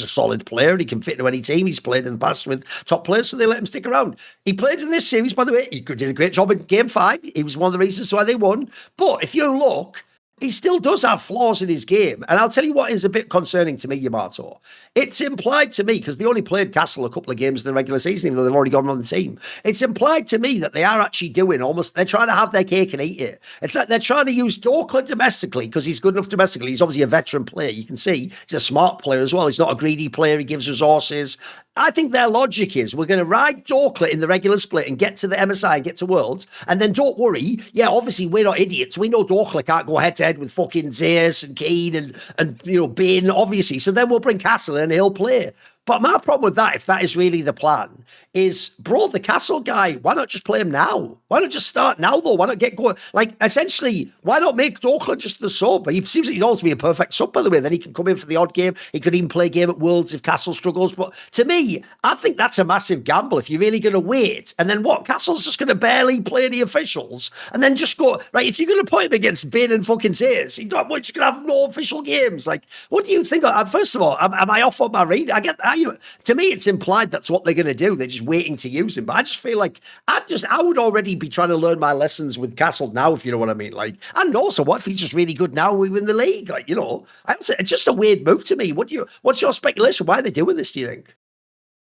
a solid player and he can fit into any team. He's played in the past with top players, so they let him stick around. He played in this series, by the way. He did a great job in Game 5. He was one of the reasons why they won. But if you look, he still does have flaws in his game. And I'll tell you what is a bit concerning to me, Yamato. It's implied to me, because they only played Castle a couple of games in the regular season, even though they've already gone on the team. It's implied to me that they are actually they're trying to have their cake and eat it. It's like they're trying to use Dokla domestically, because he's good enough domestically. He's obviously a veteran player. You can see he's a smart player as well. He's not a greedy player. He gives resources. I think their logic is we're going to ride Dokla in the regular split and get to the MSI and get to Worlds. And then don't worry. Yeah, obviously we're not idiots. We know Dokla can't go head to head with fucking Zeus and Keen and Bane, obviously. So then we'll bring Castle and he'll play. But my problem with that, if that is really the plan, is, bro, the Castle guy, why not just play him now? Why not just start now, though? Why not get going? Like, essentially, why not make Dokla just the sub? He seems like he'd also be a perfect sub, by the way. Then he can come in for the odd game. He could even play a game at Worlds if Castle struggles. But to me, I think that's a massive gamble if you're really going to wait. And then what? Castle's just going to barely play the officials and then just go, right, if you're going to put him against Bane and fucking Zeus, you're just going to have no official games. Like, what do you think? First of all, am I off on my read? I get that. To me, it's implied that's what they're going to do. They're just waiting to use him. But I just feel like I would already be trying to learn my lessons with Castle now, if you know what I mean. Like, and also, what if he's just really good now we win the league? Like, it's just a weird move to me. What's your speculation? Why are they doing this, do you think?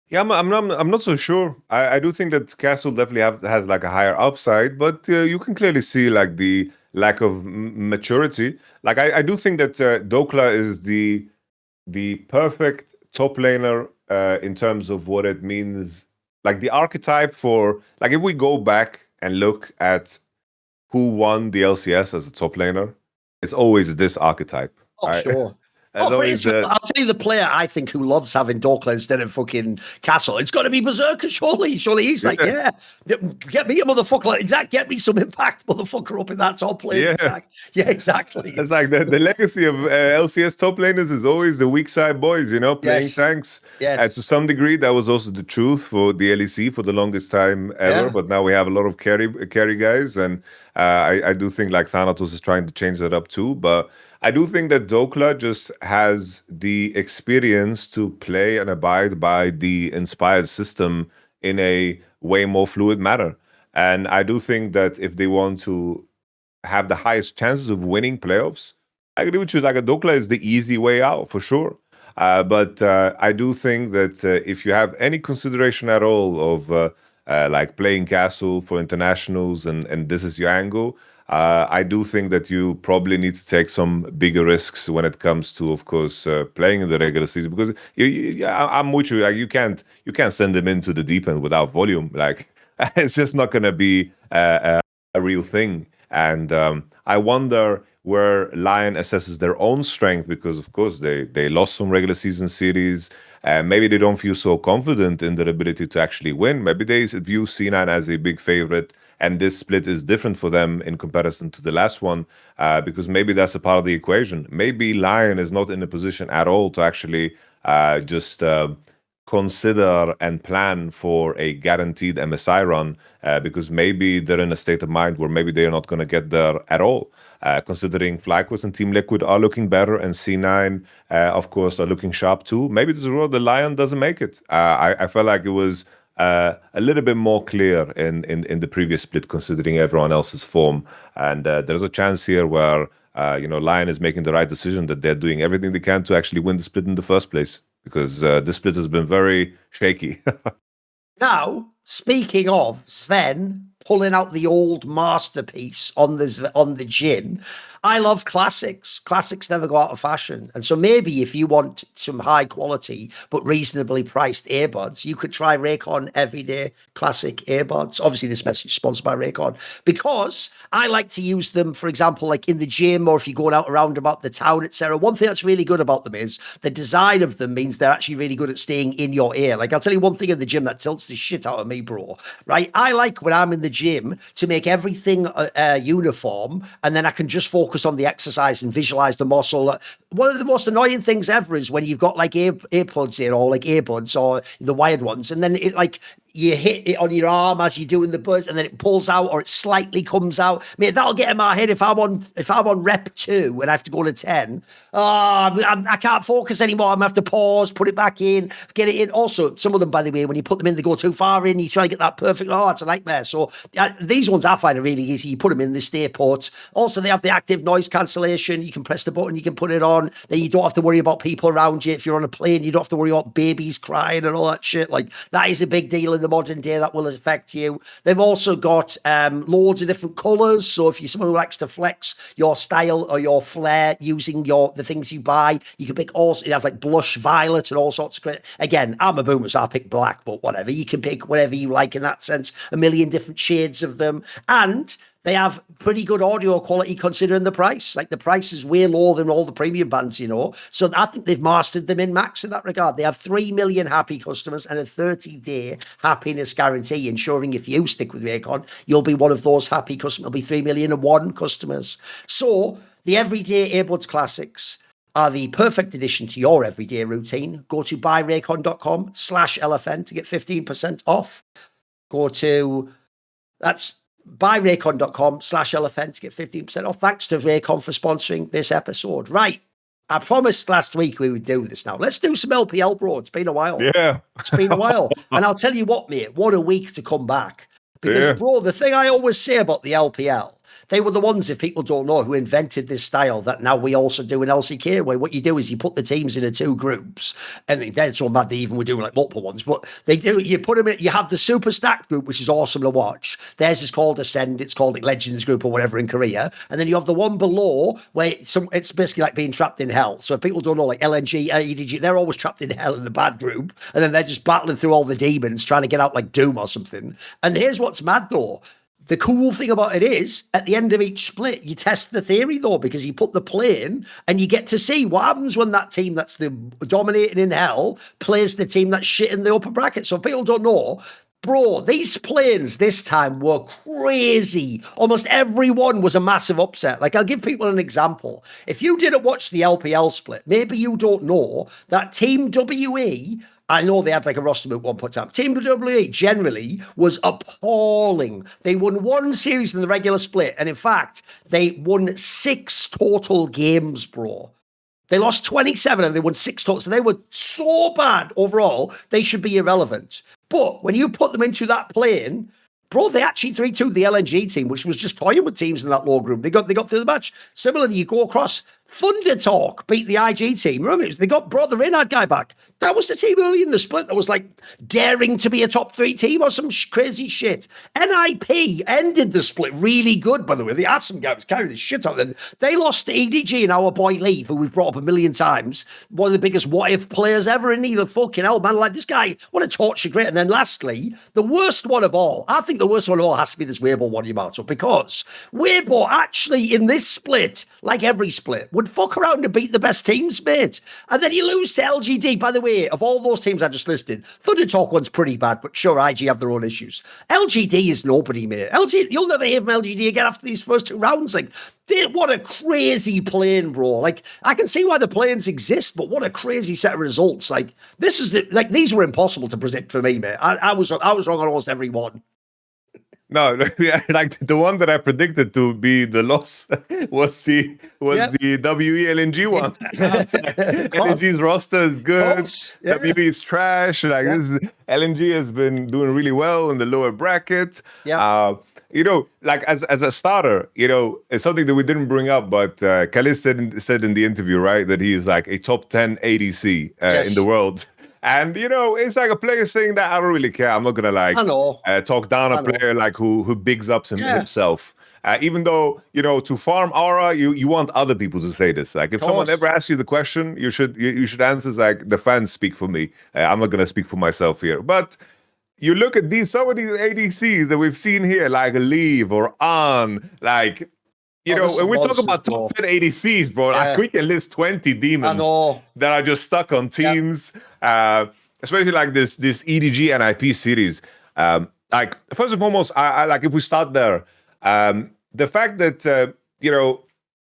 Yeah, I'm not so sure. I do think that Castle definitely has like a higher upside, but you can clearly see like the lack of maturity. Like I do think that Dokla is the perfect top laner in terms of what it means, like the archetype for, like if we go back and look at who won the LCS as a top laner, it's always this archetype. Oh, right? Sure. I'll tell you the player I think who loves having Dokla instead of fucking Castle. It's got to be Berserker, surely. Surely he's like, yeah, get me a motherfucker like that. Get me some impact, motherfucker, up in that top lane. Yeah, exactly. It's like the legacy of LCS top laners is always the weak side boys, playing tanks. Yes. To some degree, that was also the truth for the LEC for the longest time ever. Yeah. But now we have a lot of carry guys, and I do think like Thanatos is trying to change that up too. But I do think that Dokla just has the experience to play and abide by the Inspired system in a way more fluid manner. And I do think that if they want to have the highest chances of winning playoffs, I agree with you. Like Dokla is the easy way out for sure. But I do think that if you have any consideration at all of like playing Castle for internationals and this is your angle, I do think that you probably need to take some bigger risks when it comes to, of course, playing in the regular season, because I'm with you. Like, you can't send them into the deep end without volume. Like, it's just not going to be a real thing. And I wonder where Lion assesses their own strength, because of course they lost some regular season series. Maybe they don't feel so confident in their ability to actually win. Maybe they view C9 as a big favorite, and this split is different for them in comparison to the last one, because maybe that's a part of the equation. Maybe Lion is not in a position at all to actually just consider and plan for a guaranteed MSI run, because maybe they're in a state of mind where maybe they're not going to get there at all. Considering FlyQuest and Team Liquid are looking better, and C9, of course, are looking sharp too. Maybe there's a road the Lion doesn't make it. I felt like it was a little bit more clear in the previous split, considering everyone else's form. And there's a chance here where Lion is making the right decision, that they're doing everything they can to actually win the split in the first place, because this split has been very shaky. Now, speaking of Sven pulling out the old masterpiece on the gin, I love classics. Classics never go out of fashion. And so maybe if you want some high quality but reasonably priced earbuds, you could try Raycon Everyday Classic Earbuds. Obviously, this message is sponsored by Raycon, because I like to use them, for example, like in the gym, or if you're going out around about the town, etc. One thing that's really good about them is the design of them means they're actually really good at staying in your ear. Like, I'll tell you one thing in the gym that tilts the shit out of me, bro, right? I like when I'm in the gym to make everything uniform, and then I can just focus on the exercise and visualize the muscle. One of the most annoying things ever is when you've got like earpods in, or like earbuds, or the wired ones, and then it like you hit it on your arm as you're doing the buzz, and then it pulls out, or it slightly comes out. Mate, that'll get in my head if I'm on rep 2 and I have to go to 10. I can't focus anymore. I'm gonna have to pause, put it back in, get it in. Also, some of them, by the way, when you put them in, they go too far in. You try to get that perfect. Oh, it's a nightmare. So these ones I find are really easy. You put them in, they stay put. Also, they have the active noise cancellation. You can press the button, you can put it on. Then you don't have to worry about people around you. If you're on a plane, you don't have to worry about babies crying and all that shit. Like, that is a big deal in the modern day. That will affect you. They've also got loads of different colors. So if you're someone who likes to flex your style or your flair using the things you buy, you can pick also. You have like blush violet and all sorts of great. Again, I'm a boomer, so I pick black, but whatever. You can pick whatever you like in that sense. A million different shades of them. And they have pretty good audio quality considering the price. Like, the price is way lower than all the premium bands, So I think they've mastered them in max in that regard. They have 3 million happy customers and a 30-day happiness guarantee, ensuring if you stick with Raycon, you'll be one of those happy customers. There'll be 3,000,001 customers. So the Everyday Earbuds Classics are the perfect addition to your everyday routine. Go to buyraycon.com/LFN to get 15% off. That's buyraycon.com/LFN to get 15% off. Thanks to Raycon for sponsoring this episode. Right. I promised last week we would do this now. Let's do some LPL, bro. It's been a while. Yeah. It's been a while. And I'll tell you what, mate, what a week to come back. Because, bro, the thing I always say about the LPL, they were the ones, if people don't know, who invented this style that now we also do in LCK, where what you do is you put the teams into 2 groups. I mean, they're so mad they even were doing like multiple ones, but they do, you put them in, you have the super stacked group, which is awesome to watch. Theirs is called Ascend, it's called like Legends group or whatever in Korea. And then you have the one below where it's basically like being trapped in hell. So if people don't know, like LNG, EDG, they're always trapped in hell in the bad group. And then they're just battling through all the demons, trying to get out like Doom or something. And here's what's mad though. The cool thing about it is, at the end of each split, you test the theory, though, because you put the play in and you get to see what happens when that team that's the dominating in hell plays the team that's shit in the upper bracket. So if people don't know, bro, these planes this time were crazy. Almost everyone was a massive upset. Like, I'll give people an example. If you didn't watch the LPL split, maybe you don't know that Team WE, I know they had like a roster move at one point in time. Team WWE generally was appalling. They won 1 series in the regular split. And in fact, they won 6 total games, bro. They lost 27 and they won 6 total. So they were so bad overall, they should be irrelevant. But when you put them into that plane, bro, they actually 3-2 the LNG team, which was just toying with teams in that low group. They got through the match. Similarly, you go across ThunderTalk beat the IG team. Remember, they brought the Reynard guy back. That was the team early in the split that was like daring to be a top 3 team or some crazy shit. NIP ended the split really good, by the way. They had some guys carrying the shit out of them. They lost to EDG and our boy Leave, who we've brought up a million times. One of the biggest what-if players ever in either. Fucking hell, man. Like, this guy, what a torture great. And then lastly, the worst one of all, I think the worst one of all has to be this Weibo one, Yamato, because Weibo actually in this split, like every split, would fuck around to beat the best teams, mate. And then you lose to LGD. By the way, of all those teams I just listed, ThunderTalk one's pretty bad, but sure, IG have their own issues. LGD is nobody, mate. You'll never hear from LGD again after these first 2 rounds. Like, what a crazy plane, bro. Like, I can see why the planes exist, but what a crazy set of results. Like, these were impossible to predict for me, mate. I was wrong on almost every one. No, like the one that I predicted to be the loss was the WE-LNG one. LNG's roster is good. WE is trash. Like, LNG has been doing really well in the lower bracket. You know, like as a starter, you know, it's something that we didn't bring up, but Khalid said in the interview, right, that he is like a top 10 ADC in the world. And, you know, it's like a player saying that I don't really care. I'm not going to talk down a player like who bigs up himself. Even though, you know, to farm aura, you want other people to say this. Like, if someone ever asks you the question, you should answer like, the fans speak for me. I'm not going to speak for myself here. But you look at some of these ADCs that we've seen here, like Leave or On, like, you know, when we talk about top 10 ADCs, bro, like, we can list 20 demons that are just stuck on teams, especially like this EDG and IP series. Like, first and foremost, I like, if we start there, the fact that, you know,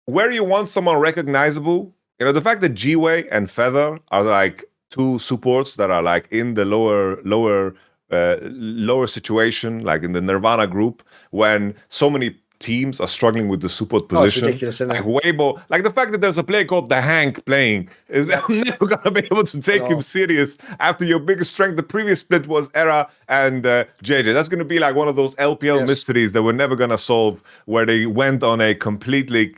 where you want someone recognizable, you know, the fact that G-Way and Feather are like 2 supports that are like in the lower situation, like in the Nirvana group, when so many teams are struggling with the support position. It's ridiculous, isn't it? Like Weibo, like the fact that there's a player called the Hank playing is I'm never gonna be able to take him serious after your biggest strength. The previous split was Era and JJ. That's gonna be like one of those LPL mysteries that we're never gonna solve, where they went on a completely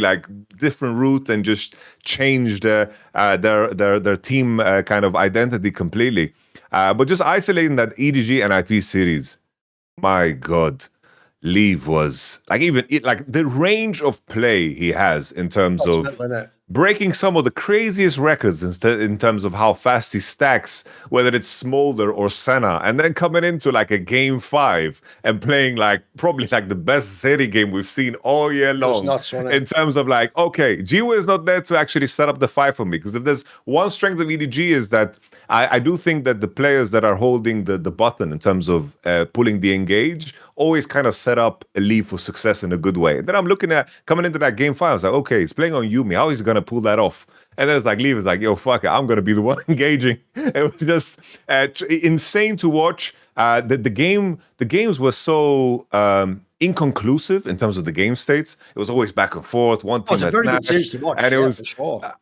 like different route and just changed their team kind of identity completely. But just isolating that EDG and IP series, my God, Leave was like the range of play he has in terms of breaking some of the craziest records in terms of how fast he stacks, whether it's Smolder or Senna, and then coming into like a game 5 and playing like probably like the best Zeri game we've seen all year long. In terms of like, okay, G-Way is not there to actually set up the fight for me, because if there's one strength of EDG is that I do think that the players that are holding the button in terms of pulling the engage always kind of set up a Leave for success in a good way. And then I'm looking at coming into that game 5, I was like, okay, he's playing on Yuumi. How is he going to pull that off? And then it's like, Leave is like, yo, fuck it, I'm going to be the one engaging. It was just insane to watch. The games were so inconclusive in terms of the game states. It was always back and forth. One team has snatched, and it was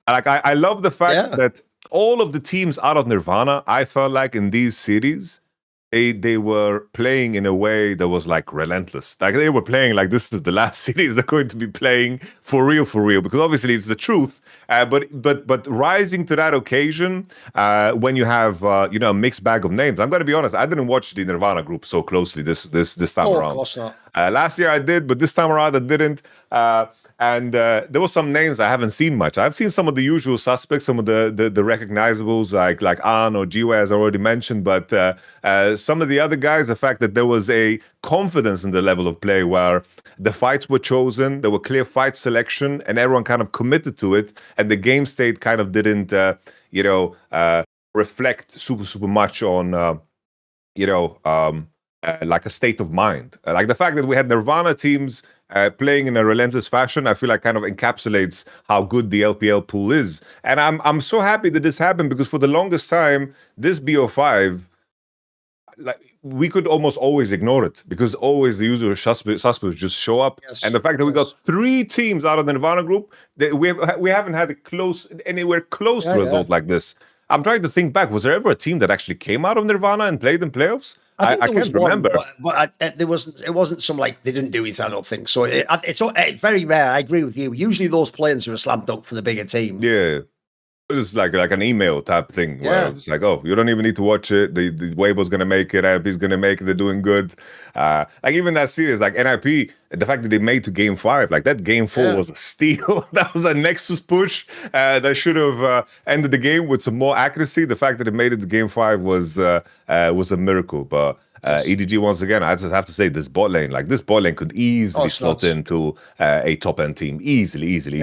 like I love the fact that all of the teams out of Nirvana, I felt like in these series, they were playing in a way that was like relentless. Like, they were playing like this is the last series they're going to be playing for real, because obviously it's the truth. But rising to that occasion, when you have you know, a mixed bag of names. I'm going to be honest, I didn't watch the Nirvana group so closely this time around. Of course not. Last year I did, but this time around I didn't. And there were some names I haven't seen much. I've seen some of the usual suspects, some of the recognizables like An or G-Way, as I already mentioned. But some of the other guys, the fact that there was a confidence in the level of play where the fights were chosen, there were clear fight selection, and everyone kind of committed to it, and the game state kind of didn't, you know, reflect super much on, you know, like a state of mind. Like the fact that we had Nirvana teams playing in a relentless fashion, I feel like kind of encapsulates how good the LPL pool is. And I'm so happy that this happened, because for the longest time, this BO5, like, we could almost always ignore it, because always the usual suspects just show up. And the fact that we got 3 teams out of the Nirvana group, we haven't had anywhere close to a result like this. I'm trying to think back. Was there ever a team that actually came out of Nirvana and played in playoffs? I can't remember. But there wasn't. It wasn't some like they didn't do anything. I don't think so. It's very rare. I agree with you. Usually those play-ins are a slam dunk for the bigger team. Yeah. It's like an email type thing where it's like, oh, you don't even need to watch it. The Weibo's gonna make it, NIP's gonna make it, they're doing good. Like even that series, like NIP, the fact that they made to game 5, like that game 4 was a steal. That was a Nexus push that should have ended the game with some more accuracy. The fact that it made it to game 5 was a miracle. But EDG, once again, I just have to say this bot lane could easily slot into a top end team. Easily.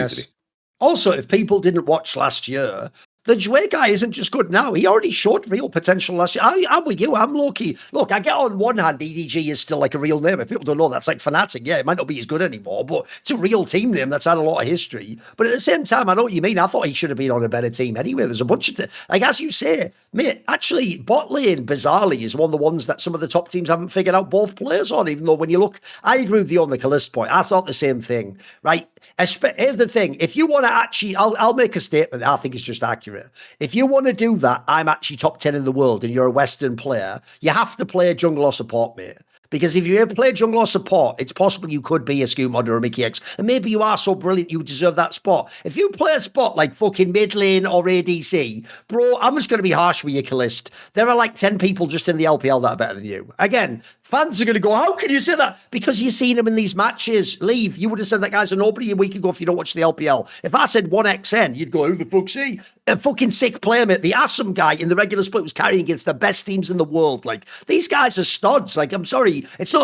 Also, if people didn't watch last year, the Jue guy isn't just good now. He already showed real potential last year. I'm with you. I'm low-key. Look, I get on one hand, EDG is still like a real name. If people don't know, that's like Fnatic. Yeah, it might not be as good anymore, but it's a real team name that's had a lot of history. But at the same time, I know what you mean. I thought he should have been on a better team anyway. There's a bunch of, like, as you say, mate, actually, bot lane, bizarrely, is one of the ones that some of the top teams haven't figured out both players on, even though when you look, I agree with you on the Kalist point. I thought the same thing, right? Here's the thing. If you want to actually, I'll make a statement that I think is just accurate. If you want to do that, I'm actually top 10 in the world and you're a Western player, you have to play a jungle or support, mate. Because if you ever play jungle or support, it's possible you could be a SkewMond or a Mickey X. And maybe you are so brilliant you deserve that spot. If you play a spot like fucking mid lane or ADC, bro, I'm just going to be harsh with you, Kalist. There are like 10 people just in the LPL that are better than you. Again, fans are going to go, how can you say that? Because you've seen him in these matches. Leave. You would have said that guy's a nobody a week ago if you don't watch the LPL. If I said 1XN, you'd go, who the fuck's he? A fucking sick player, mate. The awesome guy in the regular split was carrying against the best teams in the world. Like, these guys are studs. Like, I'm sorry. It's not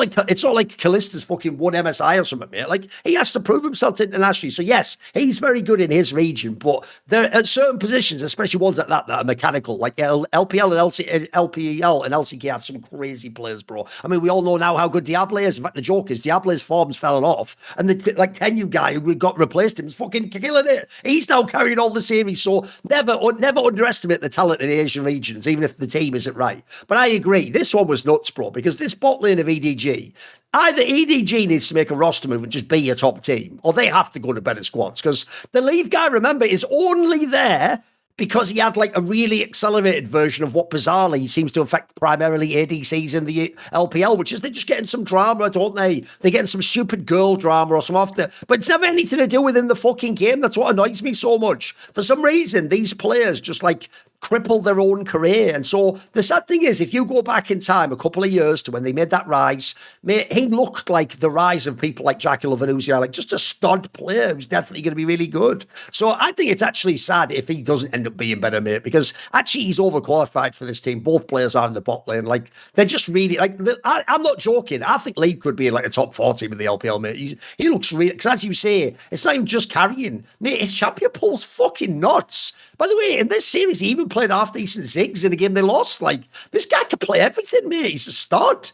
like Kalista's fucking won MSI or something, mate. Like, he has to prove himself internationally. So yes, he's very good in his region, but there are certain positions, especially ones like that are mechanical. Like LPL and LPL and LCK have some crazy players, bro. I mean, we all know now how good Diable is. In fact, the joke is Diable's form's fallen off, and the like Tenyu guy who got replaced him is fucking killing it. He's now carrying all the series. So never underestimate the talent in Asian regions, even if the team isn't right. But I agree, this one was nuts, bro, because this bot lane of EDG, either EDG needs to make a roster move and just be a top team, or they have to go to better squads. Because the Leave guy, remember, is only there because he had like a really accelerated version of what bizarrely seems to affect primarily ADCs in the LPL, which is they're just getting some drama, don't they? They're getting some stupid girl drama or some after, but it's never anything to do within the fucking game. That's what annoys me so much. For some reason, these players just like cripple their own career. And so the sad thing is, if you go back in time a couple of years to when they made that rise, mate, he looked like the rise of people like Jackal and Uzi, like just a stud player who's definitely going to be really good. So I think it's actually sad if he doesn't end up being better, mate, because actually he's overqualified for this team. Both players are in the bot lane. Like, they're just really, like, I'm not joking. I think Lee could be like a top 4 team in the LPL, mate. He looks really, because as you say, it's not even just carrying. Mate, his champion pool's fucking nuts. By the way, in this series, he even played half-decent Ziggs in a game they lost. Like, this guy can play everything, mate. He's a stud.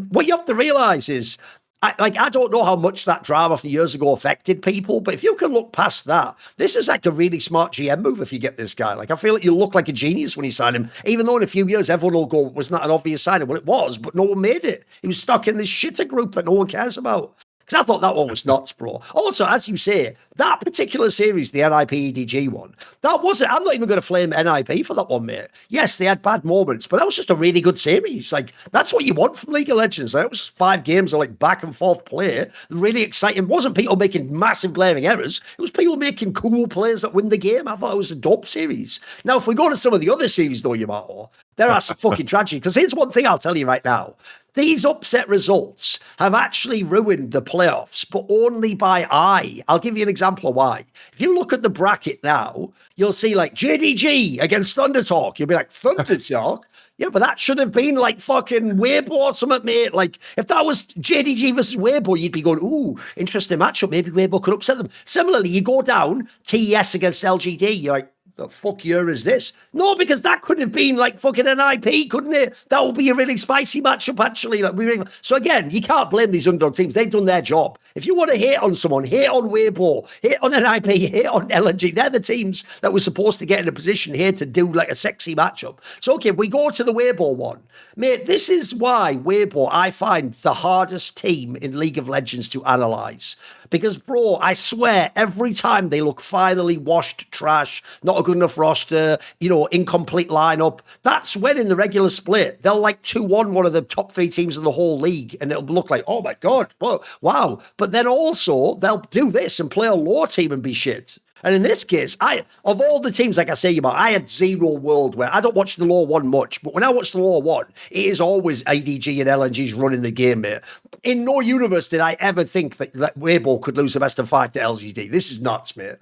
What you have to realise is, I don't know how much that drama from years ago affected people, but if you can look past that, this is like a really smart GM move if you get this guy. Like, I feel like you look like a genius when you sign him, even though in a few years everyone will go, was not an obvious signing. Well, it was, but no one made it. He was stuck in this shitter group that no one cares about. Because I thought that one was nuts, bro. Also, as you say, that particular series, the NIP EDG one, that wasn't, I'm not even going to flame NIP for that one, mate. Yes, they had bad moments, but that was just a really good series. Like, that's what you want from League of Legends. It was 5 games of like back and forth play. Really exciting. It wasn't people making massive glaring errors. It was people making cool plays that win the game. I thought it was a dope series. Now, if we go to some of the other series, though, Yamato, there are some fucking tragedy. Because here's one thing I'll tell you right now. These upset results have actually ruined the playoffs, but only by eye. I'll give you an example of why. If you look at the bracket now, you'll see like JDG against ThunderTalk. You'll be like, ThunderTalk? Yeah, but that should have been like fucking Weibo or something, mate. Like, if that was JDG versus Weibo, you'd be going, ooh, interesting matchup. Maybe Weibo could upset them. Similarly, you go down, TES against LGD. You're like, the fuck year is this? No, because that could have been like fucking an IP, couldn't it? That would be a really spicy matchup, actually. Like, so again, you can't blame these underdog teams. They've done their job. If you want to hate on someone, hate on Weibo, hate on an IP, hate on LNG. They're the teams that were supposed to get in a position here to do like a sexy matchup. So, okay, if we go to the Weibo one, mate, this is why Weibo, I find the hardest team in League of Legends to analyze. Because, bro, I swear, every time they look finally washed trash, not a good enough roster, incomplete lineup, that's when in the regular split, they'll like 2-1 one of the top 3 teams in the whole league, and it'll look like, oh my God, whoa, wow. But then also, they'll do this and play a lower team and be shit. And in this case, of all the teams, like I say, I had zero world where I don't watch the Law 1 much, but when I watch the Law 1, it is always ADG and LNGs running the game, mate. In no universe did I ever think that Weibo could lose the best of 5 to LGD. This is nuts, mate.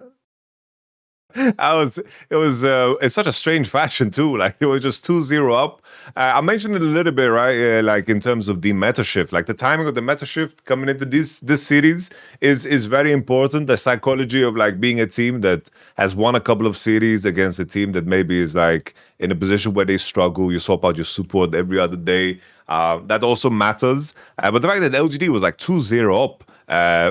It's such a strange fashion too. Like it was just 2-0 up. I mentioned it a little bit, right? Like in terms of the meta shift, like the timing of the meta shift coming into this series is very important. The psychology of like being a team that has won a couple of series against a team that maybe is like in a position where they struggle. You swap out your support every other day. That also matters. But the fact that LGD was like 2-0 up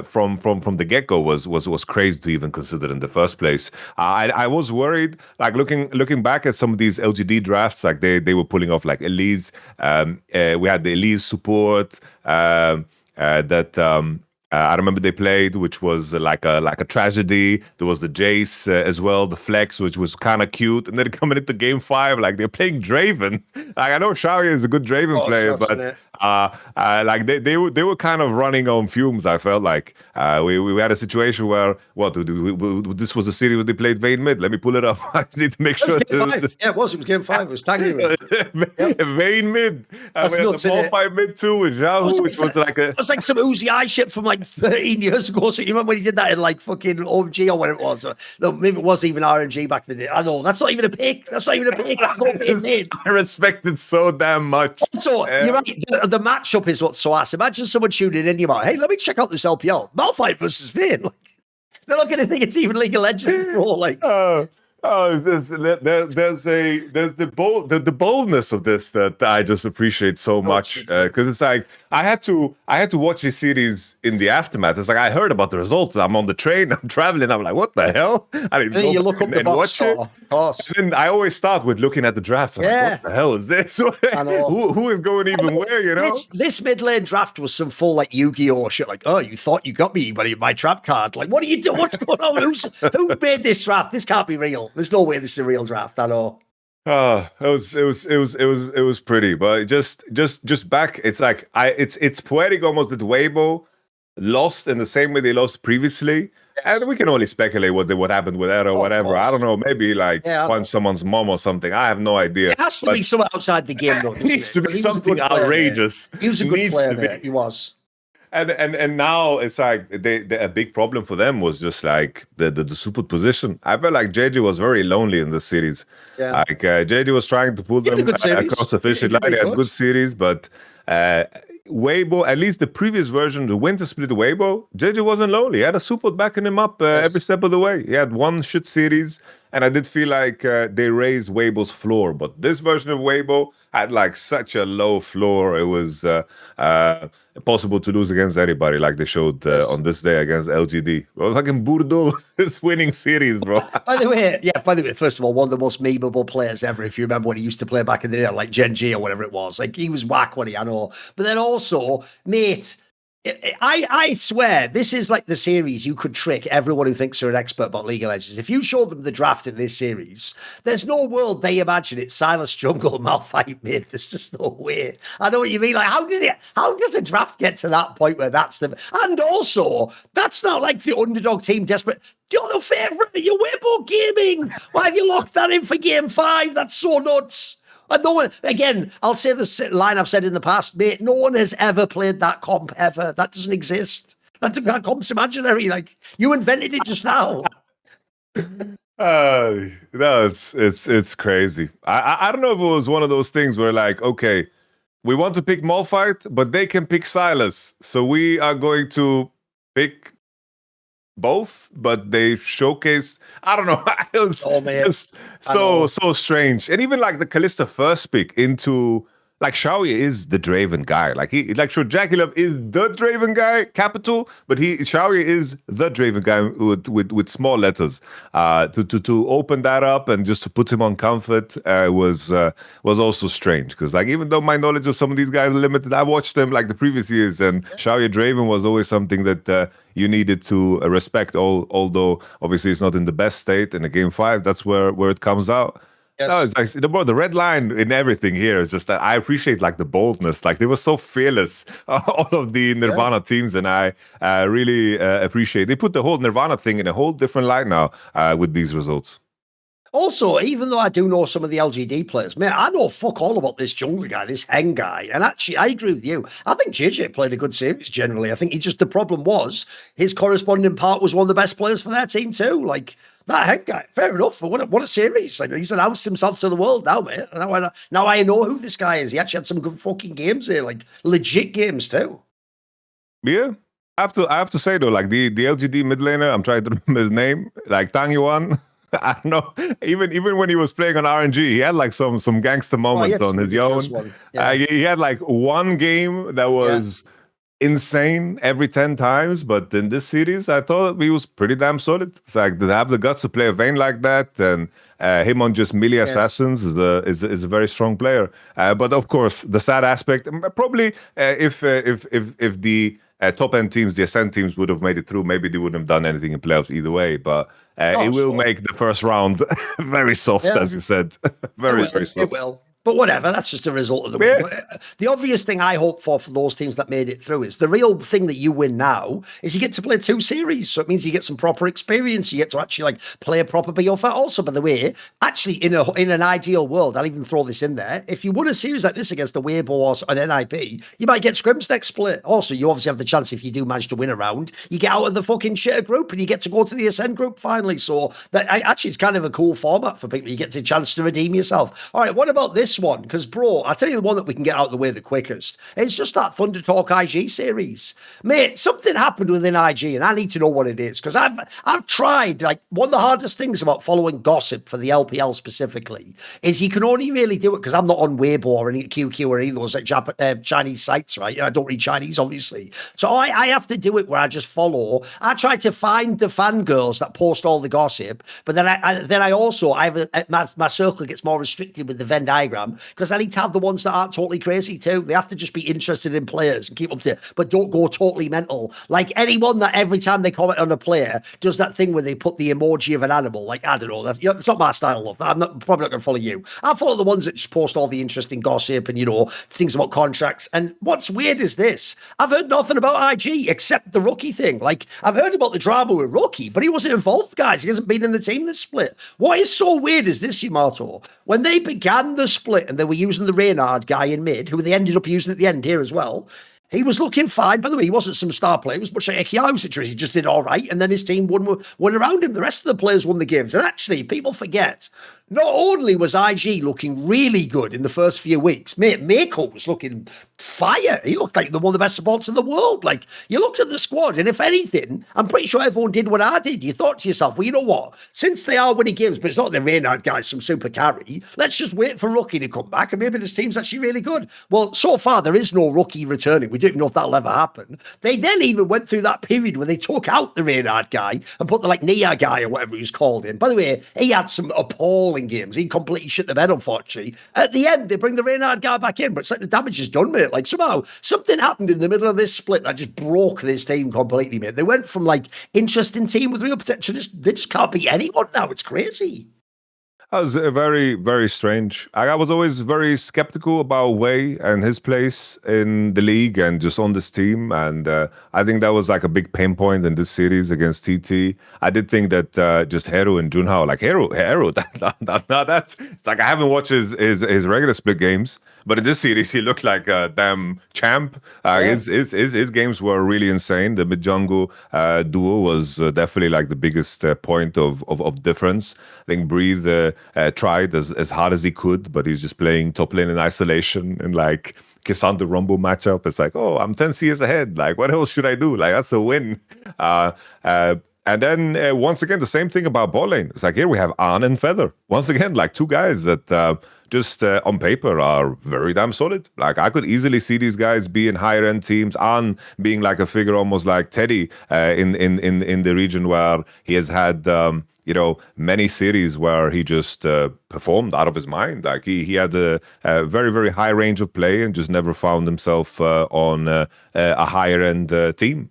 from the get-go was crazy to even consider in the first place. I was worried, like looking back at some of these LGD drafts, like they were pulling off like Elise. We had the Elise support that I remember they played, which was like a tragedy. There was the Jace as well, the Flex, which was kind of cute. And then coming into Game 5, like they're playing Draven. Like I know Chovy is a good Draven player, but like they were kind of running on fumes. I felt like we had a situation where this was a series where they played Vayne mid. Let me pull it up. I need to make sure. It was Game 5. It was tagging Vayne mid. We had the ball 5 mid too with Rahu, which was like it was like some Uzi Eye shit from like 13 years ago. So you remember when he did that in like fucking OMG or whatever it was? No, maybe it was even RNG back in the day. I know that's not even a pick. That's not even a pick. That's not being mid. I respect it so damn much. So you're right. The matchup is what's so ass. Imagine someone tuning in, you're like, hey, let me check out this LPL. Malphite versus Vayne. Like, they're not going to think it's even League of Legends, bro. Like, there's the boldness of this that I just appreciate so much, because it's like I had to watch this series in the aftermath. It's like I heard about the results. I'm on the train. I'm traveling. I'm like, what the hell? I didn't go you look up the box score. And then I always start with looking at the drafts. I'm like, what the hell is this? Who is going even where? You know, this mid lane draft was some full like Yu-Gi-Oh shit. Like, oh, you thought you got me, but my trap card. Like, what are you doing? What's going on? Who made this draft? This can't be real. There's no way this is a real draft at all. It was pretty, but just back. It's like it's poetic almost that Weibo lost in the same way they lost previously, and we can only speculate what happened with that or whatever. I don't know. Maybe like punch someone's mom or something. I have no idea. It has to be somewhere outside the game, though. It needs to be something outrageous. He was a good player there. He was. And now it's like a big problem for them was just like the support position. I felt like JJ was very lonely in this series. Yeah. Like JJ was trying to pull them across the finish line. They had good series, but Weibo, at least the previous version, the winter split Weibo, JJ wasn't lonely. He had a support backing him up every step of the way. He had one shit series, and I did feel like they raised Weibo's floor. But this version of Weibo had like such a low floor. It was possible to lose against anybody, like they showed on this day against LGD. Well, fucking Burdo is winning series, bro. By the way, first of all, one of the most memeable players ever. If you remember when he used to play back in the day, like Gen G or whatever it was, like he was whack when I know. But then also, mate, I swear this is like the series you could trick everyone who thinks they're an expert about League of Legends. If you show them the draft in this series, there's no world they imagine it's Silas Jungle, Malphite mid. There's just no way. I know what you mean. Like, how does a draft get to that point where that's the... And also, that's not like the underdog team desperate... You're the favourite. You're Weibo Gaming. Why have you locked that in for Game 5? That's so nuts. And no one, again, I'll say the line I've said in the past, mate, no one has ever played that comp ever. That doesn't exist. That comp's imaginary. Like, you invented it just now. No, it's crazy. I don't know if it was one of those things where like, okay, we want to pick Malphite, but they can pick Silas. So we are going to pick both, but they showcased, I don't know, it was just so strange. And even like the Kalista first pick into like Chovy is the Draven guy. Like sure, Jackie Love is the Draven guy, capital, but Chovy is the Draven guy with small letters. To open that up and just to put him on comfort was also strange, because like even though my knowledge of some of these guys are limited, I watched them like the previous years, and Chovy Draven was always something that you needed to respect. Although obviously it's not in the best state in a game 5, that's where it comes out. Yes. No, it's like the red line in everything here is just that I appreciate like the boldness. Like they were so fearless, all of the Nirvana teams, and I really appreciate. They put the whole Nirvana thing in a whole different light now with these results. Also, even though I do know some of the LGD players, man, I know fuck all about this jungle guy, this Hen guy. And actually, I agree with you. I think JJ played a good series generally. I think the problem was his corresponding part was one of the best players for their team too. Like that Hen guy, fair enough. What a series. Like he's announced himself to the world now, mate. Now I know who this guy is. He actually had some good fucking games here, like legit games too. Yeah. I have to say though, like the LGD mid laner, I'm trying to remember his name, like Tang Yuan. I don't know. Even when he was playing on RNG, he had like some gangster moments on his own. Yeah. He had like one game that was insane every 10 times, but in this series, I thought he was pretty damn solid. It's like to have the guts to play a Vayne like that, and him on just melee assassins is a very strong player. But of course, the sad aspect, probably if the top end teams, the Ascent teams would have made it through, maybe they wouldn't have done anything in playoffs either way. But it will make the first round very soft, as you said. very soft. It will. But whatever, that's just a result of the week. The obvious thing I hope for those teams that made it through is the real thing that you win now is you get to play 2 series. So it means you get some proper experience. You get to actually like play a proper BO5. Also, by the way, actually in an ideal world, I'll even throw this in there. If you won a series like this against a Weibo or an NIP, you might get scrims next split. Also, you obviously have the chance, if you do manage to win a round, you get out of the fucking shitter group and you get to go to the Ascend group finally. So that actually it's kind of a cool format for people. You get the chance to redeem yourself. All right, what about this one? Because bro, I'll tell you the one that we can get out of the way the quickest. It's just that ThunderTalk IG series. Mate, something happened within IG and I need to know what it is, because I've tried. Like, one of the hardest things about following gossip for the LPL specifically is you can only really do it because I'm not on Weibo or any QQ or any of those like Chinese sites, right? I don't read Chinese, obviously. So I have to do it where I just follow. I try to find the fangirls that post all the gossip, but then I also have my circle gets more restricted with the Venn diagram, because I need to have the ones that aren't totally crazy too. They have to just be interested in players and keep up to it, but don't go totally mental. Like anyone that every time they comment on a player does that thing where they put the emoji of an animal. Like, I don't know. It's not my style, love. I'm probably not going to follow you. I follow the ones that just post all the interesting gossip and, things about contracts. And what's weird is this. I've heard nothing about IG except the rookie thing. Like, I've heard about the drama with Rookie, but he wasn't involved, guys. He hasn't been in the team this split. What is so weird is this, Yamato. When they began the split and they were using the Reynard guy in mid, who they ended up using at the end here as well, he was looking fine. By the way, he wasn't some star player. It was much like a Kiao situation. He just did all right. And then his team won around him. The rest of the players won the games. And actually, people forget, not only was IG looking really good in the first few weeks, mate, Mako was looking fire. He looked like one of the best supports in the world. Like, you looked at the squad, and if anything, I'm pretty sure everyone did what I did. You thought to yourself, well, you know what? Since they are winning games, but it's not the Reynard guys, some super carry, let's just wait for Rookie to come back, and maybe this team's actually really good. Well, so far, there is no Rookie returning. We don't even know if that'll ever happen. They then even went through that period where they took out the Reynard guy and put the, like, Nia guy or whatever he was called in. By the way, he had some appalling games. He completely shit the bed, unfortunately. At the end, they bring the Reynard guy back in, but it's like the damage is done, mate. Like, somehow, something happened in the middle of this split that just broke this team completely, mate. They went from, like, interesting team with real potential, they just can't beat anyone now. It's crazy. That was very, very strange. I was always very skeptical about Wei and his place in the league and just on this team. And I think that was like a big pain point in this series against TT. I did think that just Hero and Junhao, like Hero, that's it's like I haven't watched his regular split games, but in this series he looked like a damn champ. His games were really insane. The mid jungle duo was definitely like the biggest point of difference. I think Breeze tried as hard as he could, but he's just playing top lane in isolation and like Kisanda Rumble matchup. It's like, oh, I'm 10 CS ahead. Like, what else should I do? Like, that's a win. And then once again, the same thing about bot lane. It's like here we have An and Feather. Once again, like two guys that just on paper are very damn solid. Like I could easily see these guys being higher end teams and being like a figure almost like Teddy in the region where he has had many series where he just performed out of his mind. Like he had a very, very high range of play and just never found himself on a higher end team.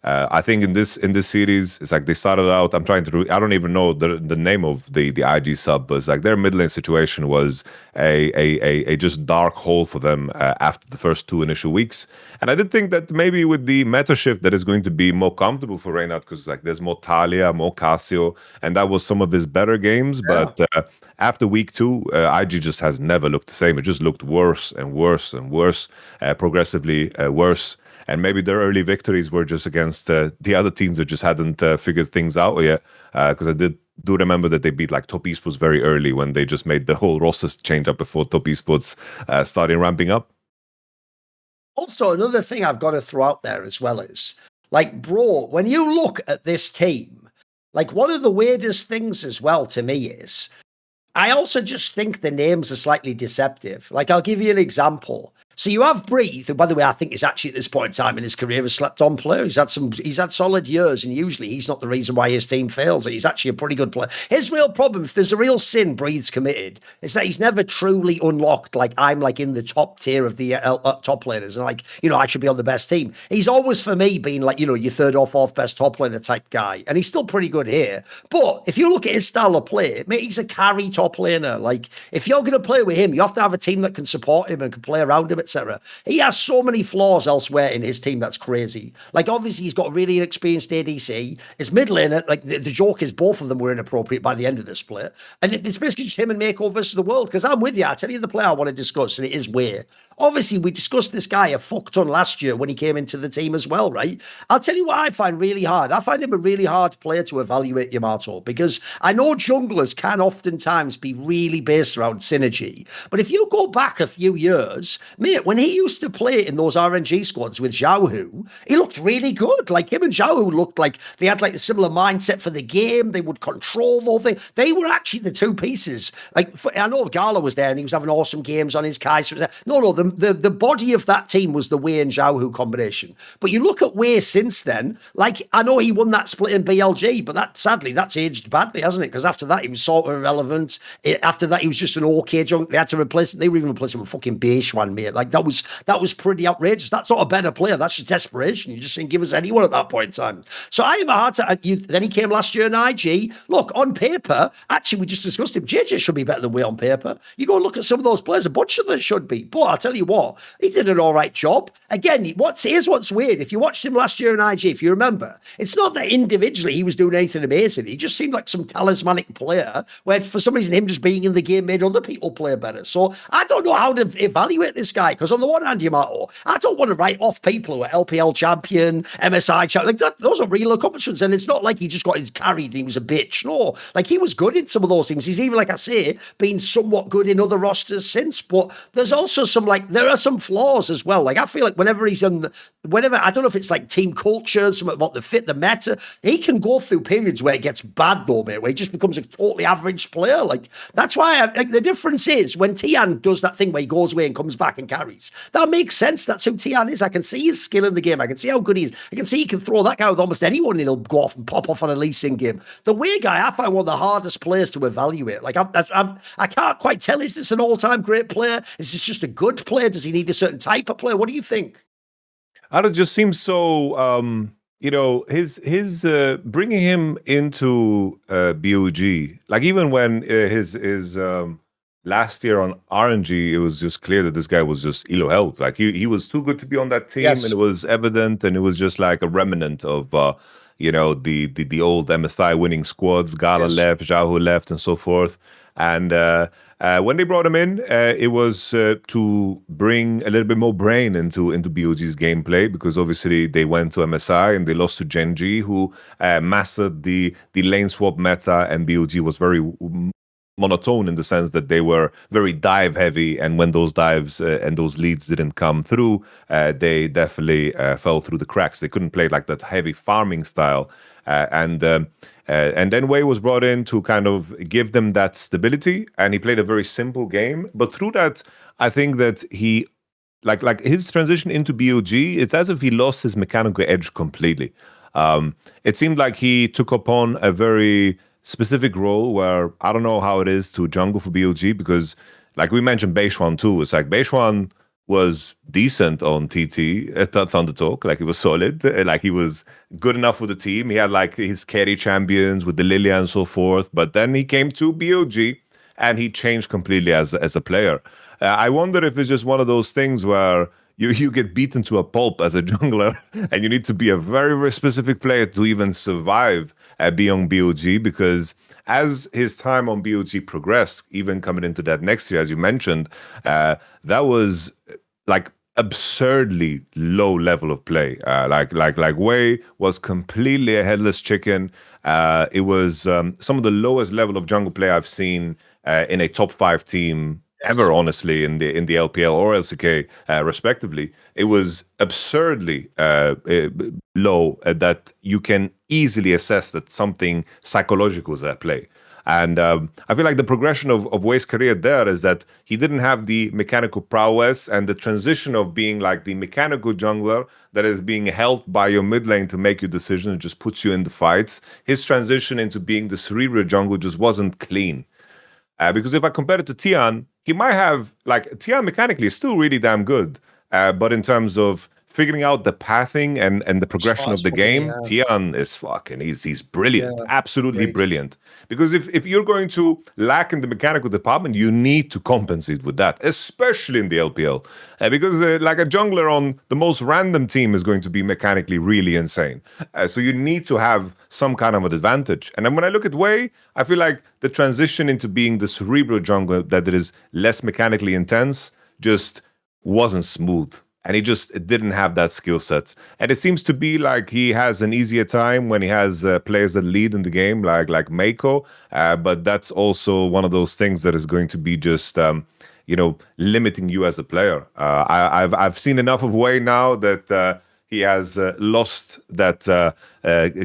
I think in this series, it's like they started out. I don't even know the name of the IG sub, but it's like their mid lane situation was a just dark hole for them after the first 2 initial weeks. And I did think that maybe with the meta shift that is going to be more comfortable for Reinhardt, because like there's more Talia, more Cassio, and that was some of his better games. Yeah. But after week 2, IG just has never looked the same. It just looked worse and worse and worse, progressively worse. And maybe their early victories were just against the other teams that just hadn't figured things out yet. Because I do remember that they beat like Top Esports very early when they just made the whole roster change up before Top Esports started ramping up. Also, another thing I've got to throw out there as well is, like, bro, when you look at this team, like one of the weirdest things as well to me is, I also just think the names are slightly deceptive. Like, I'll give you an example. So you have Breathe, who, by the way, I think is actually at this point in time in his career a slept-on player. He's had solid years, and usually he's not the reason why his team fails. He's actually a pretty good player. His real problem, if there's a real sin Breathe's committed, is that he's never truly unlocked. Like I'm like in the top tier of the top laners, and like I should be on the best team. He's always for me been like your 3rd or 4th best top laner type guy, and he's still pretty good here. But if you look at his style of play, mate, he's a carry top laner. Like if you're going to play with him, you have to have a team that can support him and can play around him, etc. He has so many flaws elsewhere in his team that's crazy. Like, obviously, he's got a really inexperienced ADC. His mid laner, like, the joke is both of them were inappropriate by the end of this split. And it's basically just him and Mako versus the world. Because I'm with you. I'll tell you the player I want to discuss, and it is Way. Obviously, we discussed this guy a fuck ton last year when he came into the team as well, right? I'll tell you what I find really hard. I find him a really hard player to evaluate, Yamato, because I know junglers can oftentimes be really based around synergy. But if you go back a few years, mate, when he used to play in those RNG squads with Xiaohu, he looked really good. Like him and Xiaohu looked like they had like a similar mindset for the game. They would control the whole thing. They were actually the two pieces. Like I know Gala was there and he was having awesome games on his Kaiser. No, the body of that team was the Wei and Xiaohu combination. But you look at Wei since then, like I know he won that split in BLG, but that's aged badly, hasn't it? Because after that he was sort of irrelevant. After that he was just an okay junk. They had to replace him. They were even replacing him with fucking Beishwan, mate. Like that was pretty outrageous. That's not a better player. That's just desperation. You just didn't give us anyone at that point in time. So I have a hard time. Then he came last year in IG. Look, on paper, actually, we just discussed him. JJ should be better than Way on paper. You go and look at some of those players, a bunch of them should be. But I'll tell you what, he did an all right job. Again, here's what's weird. If you watched him last year in IG, if you remember, it's not that individually he was doing anything amazing. He just seemed like some talismanic player where for some reason him just being in the game made other people play better. So I don't know how to evaluate this guy because on the one hand, Yamato, I don't want to write off people who are LPL champion, MSI champion. Like that, those are real accomplishments. And it's not like he just got his carried and he was a bitch. No, like he was good in some of those things. He's even, like I say, been somewhat good in other rosters since. But there's also there are some flaws as well. Like I feel like whenever he's I don't know if it's like team culture, something about the fit, the meta, he can go through periods where it gets bad though, mate, where he just becomes a totally average player. Like that's why the difference is when Tian does that thing where he goes away and comes back and carries. That makes sense. That's who Tian is. I can see his skill in the game. I can see how good he is. I can see he can throw that guy with almost anyone and he'll go off and pop off on a leasing game. The Way guy, I find one of the hardest players to evaluate. Like I can't quite tell, is this an all-time great player? Is this just a good player? Does he need a certain type of player? What do you think? It just seems so, his bringing him into BOG, like even when his last year on RNG, it was just clear that this guy was just ELO health. Like he was too good to be on that team, yes. And it was evident, and it was just like a remnant of the old MSI winning squads. Gala yes. left, Xiaohu left, and so forth. And when they brought him in, it was to bring a little bit more brain into BOG's gameplay, because obviously they went to MSI and they lost to Genji, who mastered the lane swap meta, and BOG was very monotone in the sense that they were very dive heavy, and when those dives and those leads didn't come through, they definitely fell through the cracks. They couldn't play like that heavy farming style, and And then Wei was brought in to kind of give them that stability, and he played a very simple game. But through that, I think that he, like his transition into BLG, it's as if he lost his mechanical edge completely. It seemed like he took upon a very specific role where I don't know how it is to jungle for BLG, because like we mentioned Beishuan too. It's like Beishuan was decent on TT at ThunderTalk. Like he was solid. Like he was good enough for the team. He had like his carry champions with the Lilia and so forth. But then he came to BLG and he changed completely as a player. I wonder if it's just one of those things where you get beaten to a pulp as a jungler, and you need to be a very, very specific player to even survive beyond BLG, because as his time on BLG progressed, even coming into that next year, as you mentioned, that was like absurdly low level of play. Like Wei was completely a headless chicken. It was some of the lowest level of jungle play I've seen in a top 5 team ever, honestly, in the LPL or LCK, respectively. It was absurdly low, that you can easily assess that something psychological is at play. And I feel like the progression of Wei's career there is that he didn't have the mechanical prowess, and the transition of being like the mechanical jungler that is being helped by your mid lane to make your decisions and just puts you in the fights. His transition into being the cerebral jungler just wasn't clean. Because if I compare it to Tian, he might have, like, Tian mechanically is still really damn good. But in terms of figuring out the pathing and the progression of the game, Tian is fucking, he's brilliant, absolutely brilliant. Because if you're going to lack in the mechanical department, you need to compensate with that, especially in the LPL. Because like a jungler on the most random team is going to be mechanically really insane. So you need to have some kind of an advantage. And then when I look at Wei, I feel like the transition into being the cerebral jungler that is less mechanically intense just wasn't smooth. And he just didn't have that skill set. And it seems to be like he has an easier time when he has players that lead in the game, like Mako. But that's also one of those things that is going to be just, limiting you as a player. I've seen enough of Wei now that he has lost that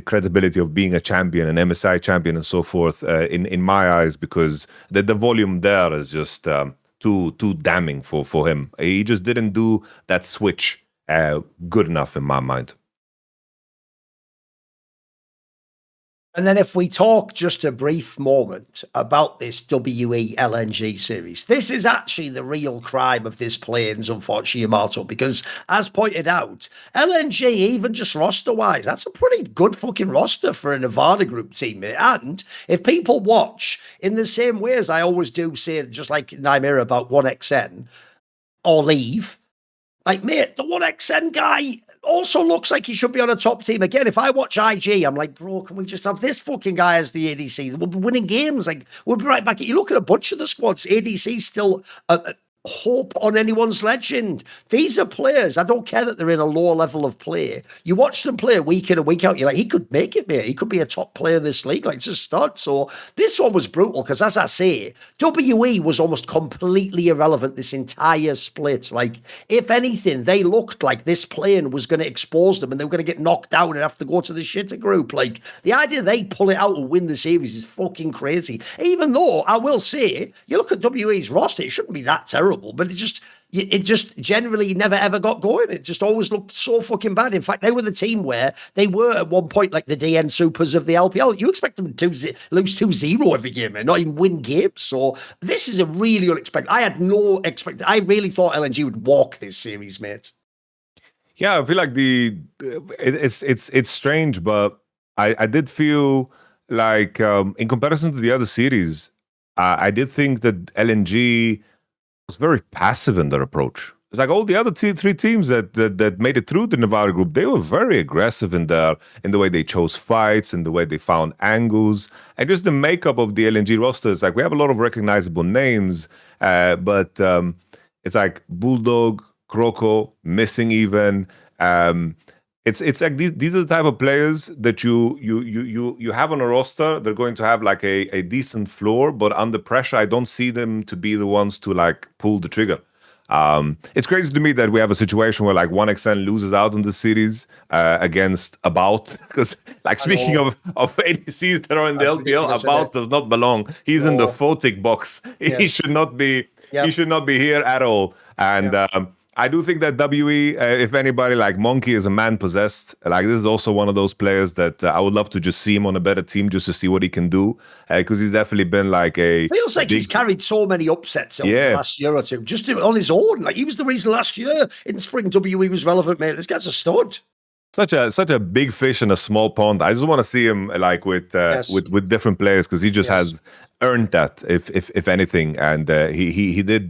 credibility of being a champion, an MSI champion, and so forth in my eyes, because the volume there is just too damning for him. He just didn't do that switch good enough in my mind. And then if we talk just a brief moment about this WE LNG series, this is actually the real crime of this plains, unfortunately, Yamato, because as pointed out, LNG, even just roster-wise, that's a pretty good fucking roster for a Nevada group team. And if people watch in the same way as I always do say, just like Nymira about 1XN or Leave, like, mate, the 1XN guy also looks like he should be on a top team. Again, if I watch IG, I'm like, bro, can we just have this fucking guy as the ADC? We'll be winning games. Like, we'll be right back. You look at a bunch of the squads, ADC still hope on anyone's legend. These are players. I don't care that they're in a lower level of play. You watch them play week in and week out. You're like, he could make it, mate. He could be a top player in this league. Like, it's a stud. So this one was brutal because, as I say, WE was almost completely irrelevant this entire split. Like, if anything, they looked like this plane was going to expose them and they were going to get knocked down and have to go to the shitter group. Like, the idea they pull it out and win the series is fucking crazy. Even though, I will say, you look at WE's roster, it shouldn't be that terrible. But it just generally never ever got going. It just always looked so fucking bad. In fact, they were the team where they were at one point like the DN Supers of the LPL. You expect them to lose 2-0 every game and not even win games. So this is a really unexpected. I had no expectation. I really thought LNG would walk this series, mate. Yeah, I feel like it's strange, but I did feel like in comparison to the other series, I did think that LNG was very passive in their approach. It's like all the other three teams that made it through the Nevada group, they were very aggressive in the way they chose fights, in the way they found angles, and just the makeup of the LNG roster. It's like we have a lot of recognizable names, but it's like Bulldog, Croco, missing even. It's like these are the type of players that you have on a roster. They're going to have like a decent floor, but under pressure, I don't see them to be the ones to like pull the trigger. It's crazy to me that we have a situation where like 1xN loses out in the series against About, because like speaking of ADCs that are in the LPL, About does not belong. He's in the Photic box. He should not be. He should not be here at all. And I do think that WE, if anybody, like Monkey is a man possessed. Like this is also one of those players that I would love to just see him on a better team just to see what he can do, because he's definitely been like feels like he's carried so many upsets over the last year or two just on his own. Like he was the reason last year in spring WE was relevant, mate. This guy's a stud. Such a big fish in a small pond. I just want to see him like with different players, because he just has earned that, if anything, and he did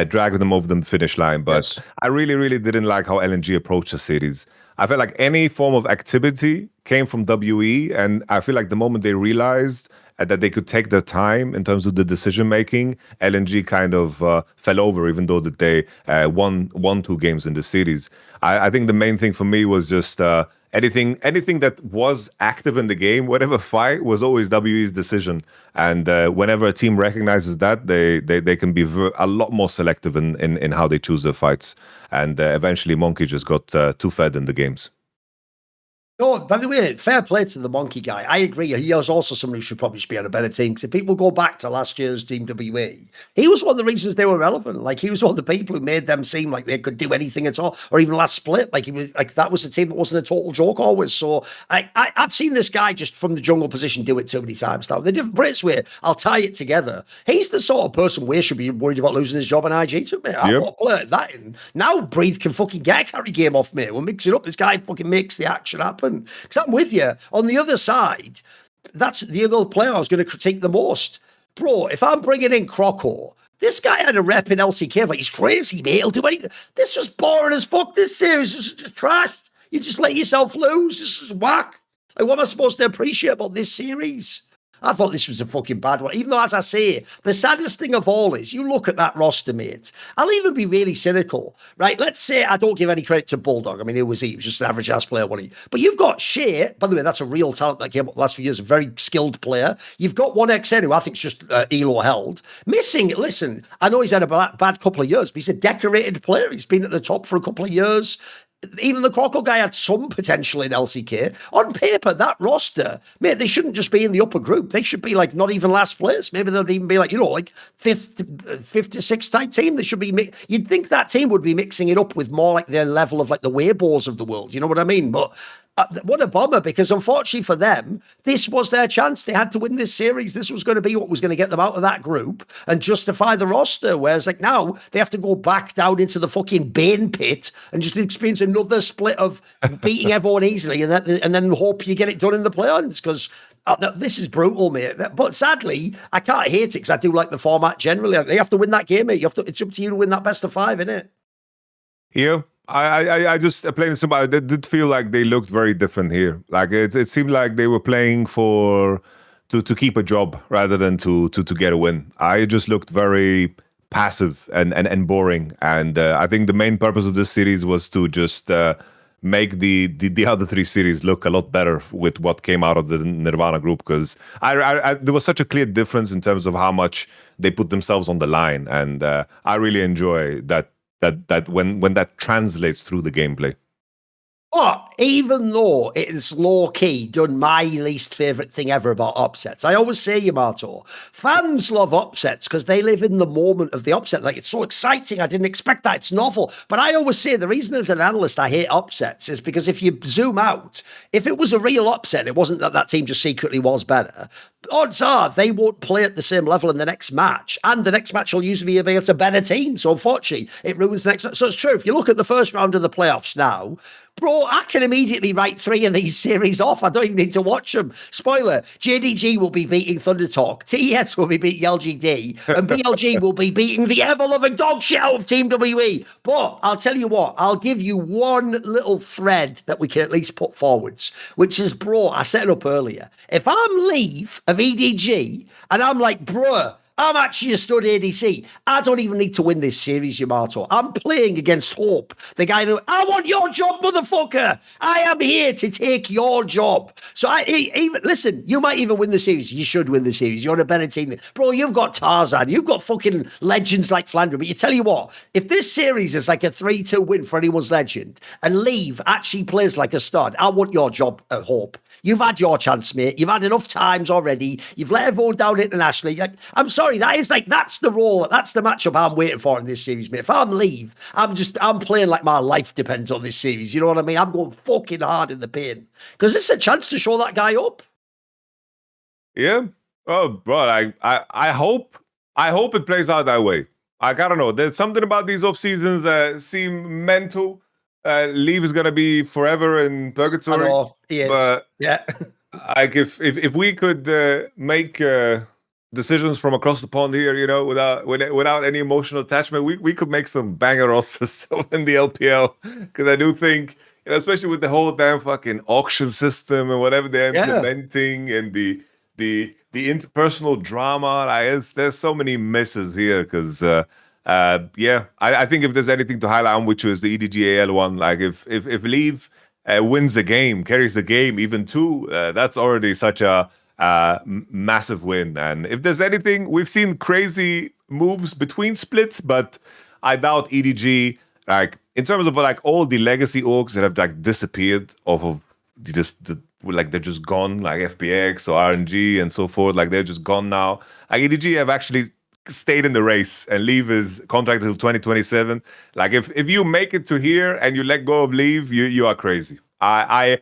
drag them over the finish line. But I really didn't like how LNG approached the series. I felt like any form of activity came from WE, and I feel like the moment they realized that they could take their time in terms of the decision making, LNG kind of fell over, even though that they won 2 games in the series. I think the main thing for me was just anything that was active in the game, whatever fight, was always WE's decision. And whenever a team recognizes that, they can be a lot more selective in how they choose their fights. And eventually Monkey just got too fed in the games. Oh, by the way, fair play to the Monkey guy. I agree. He is also someone who should probably be on a better team. Because if people go back to last year's Team WE, he was one of the reasons they were relevant. Like he was one of the people who made them seem like they could do anything at all, or even last split. Like he was like that was a team that wasn't a total joke always. So I've seen this guy just from the jungle position do it too many times now. The different Brits way, I'll tie it together. He's the sort of person we should be worried about losing his job in IG to, mate. I want to play like that in. Now Breathe can fucking get a carry game off, mate. We'll mix it up. This guy fucking makes the action happen. Because I'm with you. On the other side, that's the other player I was going to critique the most. Bro, if I'm bringing in Croco, this guy had a rep in LCK, like he's crazy, mate. He'll do anything. This was boring as fuck, this series. This is just trash. You just let yourself lose. This is whack. Like, what am I supposed to appreciate about this series? I thought this was a fucking bad one. Even though, as I say, the saddest thing of all is you look at that roster, mate. I'll even be really cynical, right? Let's say I don't give any credit to Bulldog. I mean, who was he? He was just an average ass player, wasn't he? But you've got Shea. By the way, that's a real talent that came up the last few years, a very skilled player. You've got 1xN, who I think is just Elo held. Missing, listen, I know he's had a bad couple of years, but he's a decorated player. He's been at the top for a couple of years. Even the Croco guy had some potential in LCK. On paper, that roster, mate, they shouldn't just be in the upper group. They should be like not even last place. Maybe they'll even be like, like fifth to sixth type team. They should be. You'd think that team would be mixing it up with more like their level of like the Weibos of the world. You know what I mean? But what a bummer, because unfortunately for them, this was their chance. They had to win this series. This was going to be what was going to get them out of that group and justify the roster. Whereas like now they have to go back down into the fucking Bane pit and just experience another split of beating everyone easily and then hope you get it done in the playoffs, because this is brutal, mate. But sadly, I can't hate it because I do like the format generally. They have to win that game, mate. It's up to you to win that best of 5, innit? Yeah. I just playing somebody. I did feel like they looked very different here. Like it seemed like they were playing to keep a job rather than to get a win. I just looked very passive and boring. And I think the main purpose of this series was to just make the other 3 series look a lot better with what came out of the Nirvana group, because there was such a clear difference in terms of how much they put themselves on the line, and I really enjoy that when that translates through the gameplay. But even though it is low-key done my least favourite thing ever about upsets, I always say, Yamato, fans love upsets because they live in the moment of the upset. Like, it's so exciting. I didn't expect that. It's novel. But I always say the reason as an analyst I hate upsets is because if you zoom out, if it was a real upset, it wasn't that team just secretly was better. Odds are they won't play at the same level in the next match. And the next match will usually be against a better team. So unfortunately, it ruins the next. So it's true. If you look at the first round of the playoffs now, bro, I can immediately write 3 of these series off. I don't even need to watch them. Spoiler, JDG will be beating ThunderTalk, TES will be beating LGD, and BLG will be beating the ever-loving dog shit out of Team WE. But I'll tell you what, I'll give you one little thread that we can at least put forwards, which is, bro, I set it up earlier. If I'm Leave of EDG, and I'm like, bruh, I'm actually a stud ADC. I don't even need to win this series, Yamato. I'm playing against Hope, the guy who, I want your job, motherfucker. I am here to take your job. So listen, you might even win the series. You should win the series. You're on a better team. Bro, you've got Tarzan. You've got fucking legends like Flandre. But you tell you what, if this series is like a 3-2 win for anyone's legend and Leave actually plays like a stud, I want your job at Hope. You've had your chance, mate. You've had enough times already. You've let everyone down internationally. Like, I'm sorry, that's the role, that's the matchup I'm waiting for in this series, mate. If I'm Leave, I'm playing like my life depends on this series. You know what I mean? I'm going fucking hard in the paint because this is a chance to show that guy up. Yeah. Oh, bro, I hope it plays out that way. I don't know. There's something about these off seasons that seem mental. Leave is gonna be forever in purgatory. I know, he is. But yeah, like if we could make decisions from across the pond here, you know, without any emotional attachment, we could make some banger rosters in the LPL. Because I do think, you know, especially with the whole damn fucking auction system and whatever they're implementing and the interpersonal drama, there's so many misses here. Because I think if there's anything to highlight on, which was the EDGAL one, like if Leave wins the game, carries the game, even two, that's already such a massive win. And if there's anything, we've seen crazy moves between splits, but I doubt EDG, like in terms of like all the legacy orgs that have like disappeared off of like they're just gone, like FPX or RNG and so forth, like they're just gone now. Like EDG have actually stayed in the race and Leave is contracted till 2027. Like if you make it to here and you let go of Leave, you are crazy. I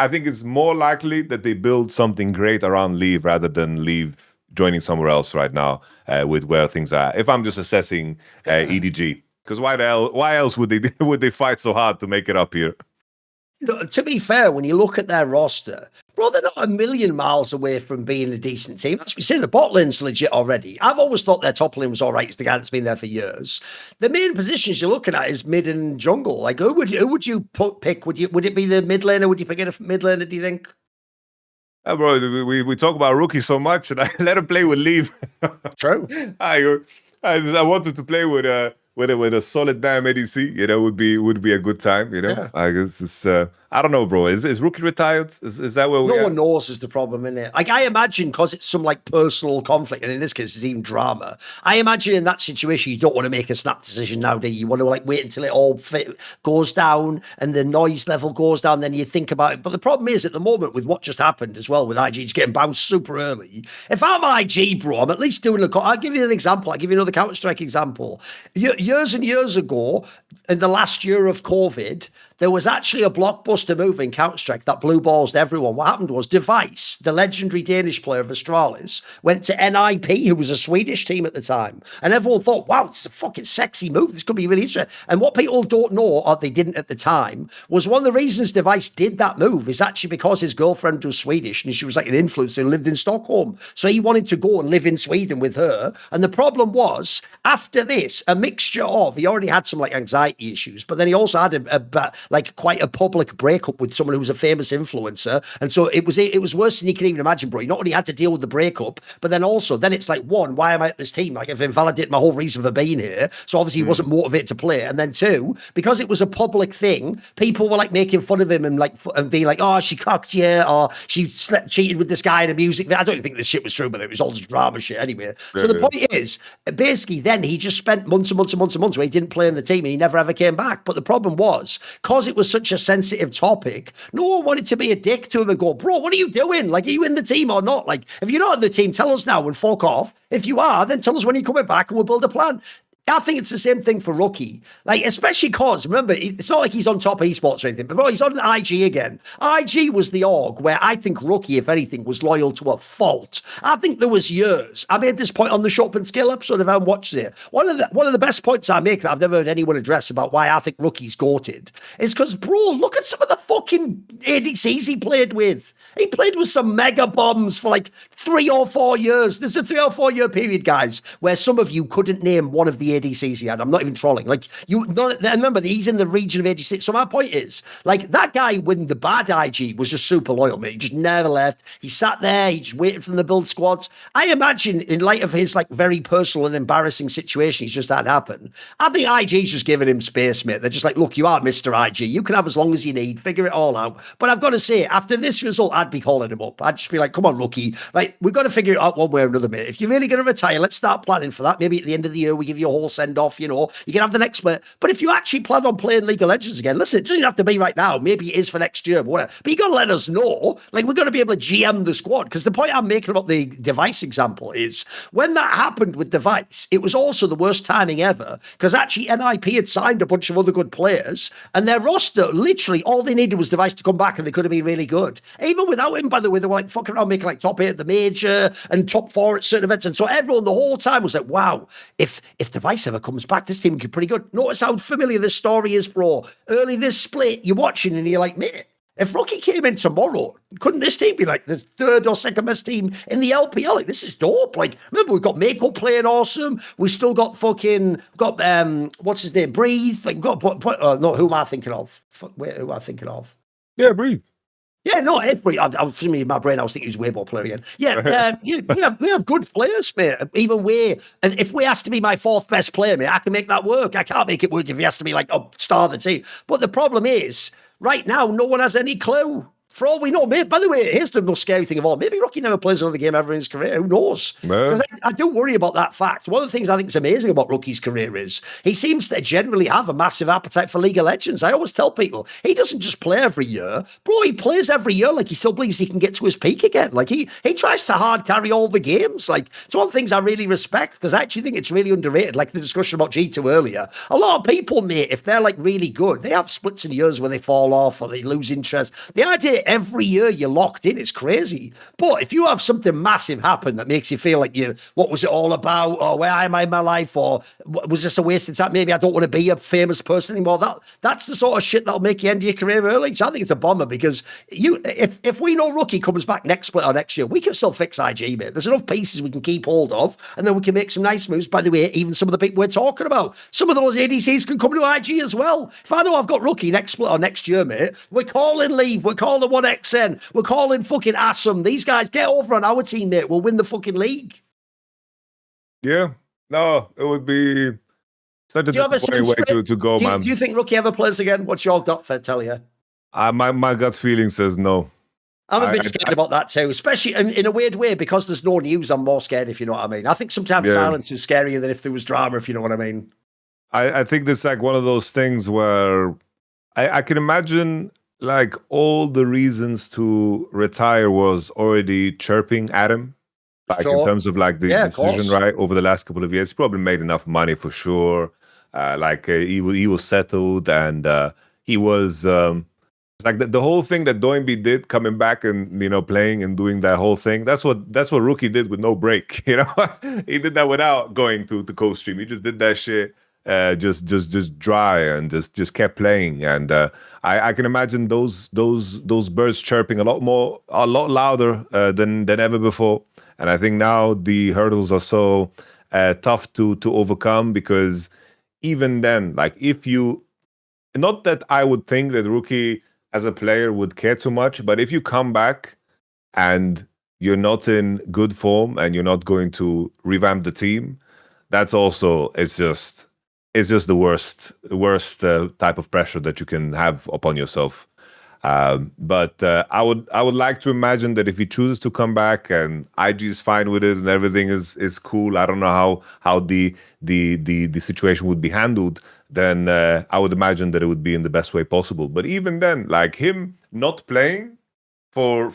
think it's more likely that they build something great around Leave rather than Leave joining somewhere else right now with where things are. If I'm just assessing EDG, because why else would they fight so hard to make it up here? To be fair, when you look at their roster, bro, they're not a million miles away from being a decent team. As we say, the bot lane's legit already. I've always thought their top lane was all right. It's the guy that's been there for years. The main positions you're looking at is mid and jungle. Like, who would you pick? Would it be the mid laner? Would you pick a mid laner, do you think? Bro, we talk about Rookie so much, and I let him play with Leave. True. I want him to play with a solid damn ADC, you know, would be a good time, you know. Yeah. I guess it's I don't know, bro. Is Rookie retired? Is that where we are? No one knows is the problem, isn't it? Like, I imagine because it's some like personal conflict, and in this case, it's even drama. I imagine in that situation, you don't want to make a snap decision now, do you? You want to like wait until it all goes down and the noise level goes down, then you think about it. But the problem is, at the moment, with what just happened as well, with IG just getting bounced super early. If I'm IG, bro, I'm at least doing I'll give you an example. I'll give you another Counter-Strike example. Years and years ago, in the last year of COVID, there was actually a blockbuster move in Counter-Strike that blue balls to everyone. What happened was Device, the legendary Danish player of Astralis, went to NIP, who was a Swedish team at the time. And everyone thought, wow, it's a fucking sexy move. This could be really interesting. And what people don't know, or they didn't at the time, was one of the reasons Device did that move is actually because his girlfriend was Swedish and she was like an influencer and lived in Stockholm. So he wanted to go and live in Sweden with her. And the problem was, after this, a mixture of, he already had some like anxiety issues, but then he also had quite a public breakup with someone who was a famous influencer. And so it was worse than you can even imagine, bro. He not only had to deal with the breakup, but then also, then it's like, one, why am I at this team? Like, I've invalidated my whole reason for being here. So obviously he wasn't motivated to play. And then two, because it was a public thing, people were like making fun of him and being like, oh, she cocked you, or she cheated with this guy in a music video. I don't think this shit was true, but it was all just drama shit anyway. So the point is, basically, then he just spent months and months and months and months where he didn't play in the team and he never ever came back. But the problem was, because it was such a sensitive topic, no one wanted to be a dick to him and go, bro, what are you doing? Like, are you in the team or not? Like, if you're not in the team, tell us now and fuck off. If you are, then tell us when you're coming back and we'll build a plan. I think it's the same thing for Rookie. Like, especially because, remember, it's not like he's on top of esports or anything, but bro, he's on IG again. IG was the org where I think Rookie, if anything, was loyal to a fault. I think there was years. I made this point on the Shop and Skill episode if I haven't watched it. One of the best points I make that I've never heard anyone address about why I think Rookie's goated is because, bro, look at some of the fucking ADCs he played with. He played with some mega bombs for like 3 or 4 years. There's a 3 or 4 year period, guys, where some of you couldn't name one of the ADCs he had. I'm not even trolling. Like, remember, he's in the region of ADC. So my point is, like, that guy with the bad IG was just super loyal, mate. He just never left. He sat there. He just waited for them to build squads. I imagine, in light of his, like, very personal and embarrassing situation he's just had happen, I think IG's just giving him space, mate. They're just like, look, you are Mr. IG. You can have as long as you need. Figure it all out. But I've got to say, after this result, I'd be calling him up. I'd just be like, come on, rookie. Right, we've got to figure it out one way or another, mate. If you're really going to retire, let's start planning for that. Maybe at the end of the year, we give you a whole send-off, you know. You can have the next player. But if you actually plan on playing League of Legends again, listen, it doesn't have to be right now. Maybe it is for next year, but whatever. But you got to let us know. Like, we're going to be able to GM the squad. Because the point I'm making about the Device example is, when that happened with Device, it was also the worst timing ever. Because actually, NIP had signed a bunch of other good players, and their roster, literally, all they needed was Device to come back, and they could have been really good. Even without him, by the way, they were like fucking around making like top 8 at the major and top 4 at certain events. And so everyone the whole time was like, wow, if Device ever comes back, this team could be pretty good. Notice how familiar this story is, bro. Early this split, you're watching and you're like, mate, if Rookie came in tomorrow, couldn't this team be like the third or second best team in the LPL? Like, this is dope. Like, remember, we've got Mako playing awesome. We still got what's his name? Breathe. Like, we've got, who am I thinking of? Who am I thinking of? Yeah, Breathe. Yeah, no, I was in my brain. I was thinking he was Weibo player again. Yeah, we have good players, mate. Even and if we has to be my 4th best player, mate, I can make that work. I can't make it work if he has to be like a star of the team. But the problem is, right now, no one has any clue. For all we know, mate, by the way, here's the most scary thing of all. Maybe Rocky never plays another game ever in his career. Who knows? Because I do worry about that fact. One of the things I think is amazing about Rookie's career is he seems to generally have a massive appetite for League of Legends. I always tell people, he doesn't just play every year. Bro, he plays every year like he still believes he can get to his peak again. Like, he tries to hard carry all the games. Like, it's one of the things I really respect, because I actually think it's really underrated. Like the discussion about G2 earlier. A lot of people, mate, if they're like really good, they have splits in years where they fall off or they lose interest. The idea every year you're locked in, it's crazy. But if you have something massive happen that makes you feel like what was it all about, or where am I in my life, or was this a waste of time? Maybe I don't want to be a famous person anymore. That's the sort of shit that'll make you end your career early. So I think it's a bummer, because if we know Rookie comes back next split or next year, we can still fix IG, mate. There's enough pieces we can keep hold of, and then we can make some nice moves. By the way, even some of the people we're talking about, some of those ADCs can come to IG as well. If I know I've got Rookie next split or next year, mate, we're calling Leave, we're calling 1XN, we're calling fucking Assam. These guys, get over on our team, mate. We'll win the fucking league. Yeah. No, it would be such a disappointing way to go, man. Do you think Rookie ever plays again? What's your gut tell you? My gut feeling says no. I'm a bit scared about that too, especially in a weird way, because there's no news. I'm more scared, if you know what I mean. I think sometimes silence is scarier than if there was drama, if you know what I mean. I think it's like one of those things where I can imagine like all the reasons to retire was already chirping at him, like in terms of like the decision, right? Over the last couple of years, he probably made enough money for sure. He was settled, and he was like the whole thing that Doinby did, coming back and playing and doing that whole thing. That's what Rookie did with no break. He did that without going to co-stream. He just did that shit. Just dry, and just kept playing, and I can imagine those birds chirping a lot louder than ever before. And I think now the hurdles are so tough to overcome, because even then, like, not that I would think that Rookie as a player would care too much, but if you come back and you're not in good form and you're not going to revamp the team, that's also it's just the worst type of pressure that you can have upon yourself. But I would like to imagine that if he chooses to come back and IG is fine with it and everything is cool, I don't know how the situation would be handled, then I would imagine that it would be in the best way possible. But even then, like, him not playing for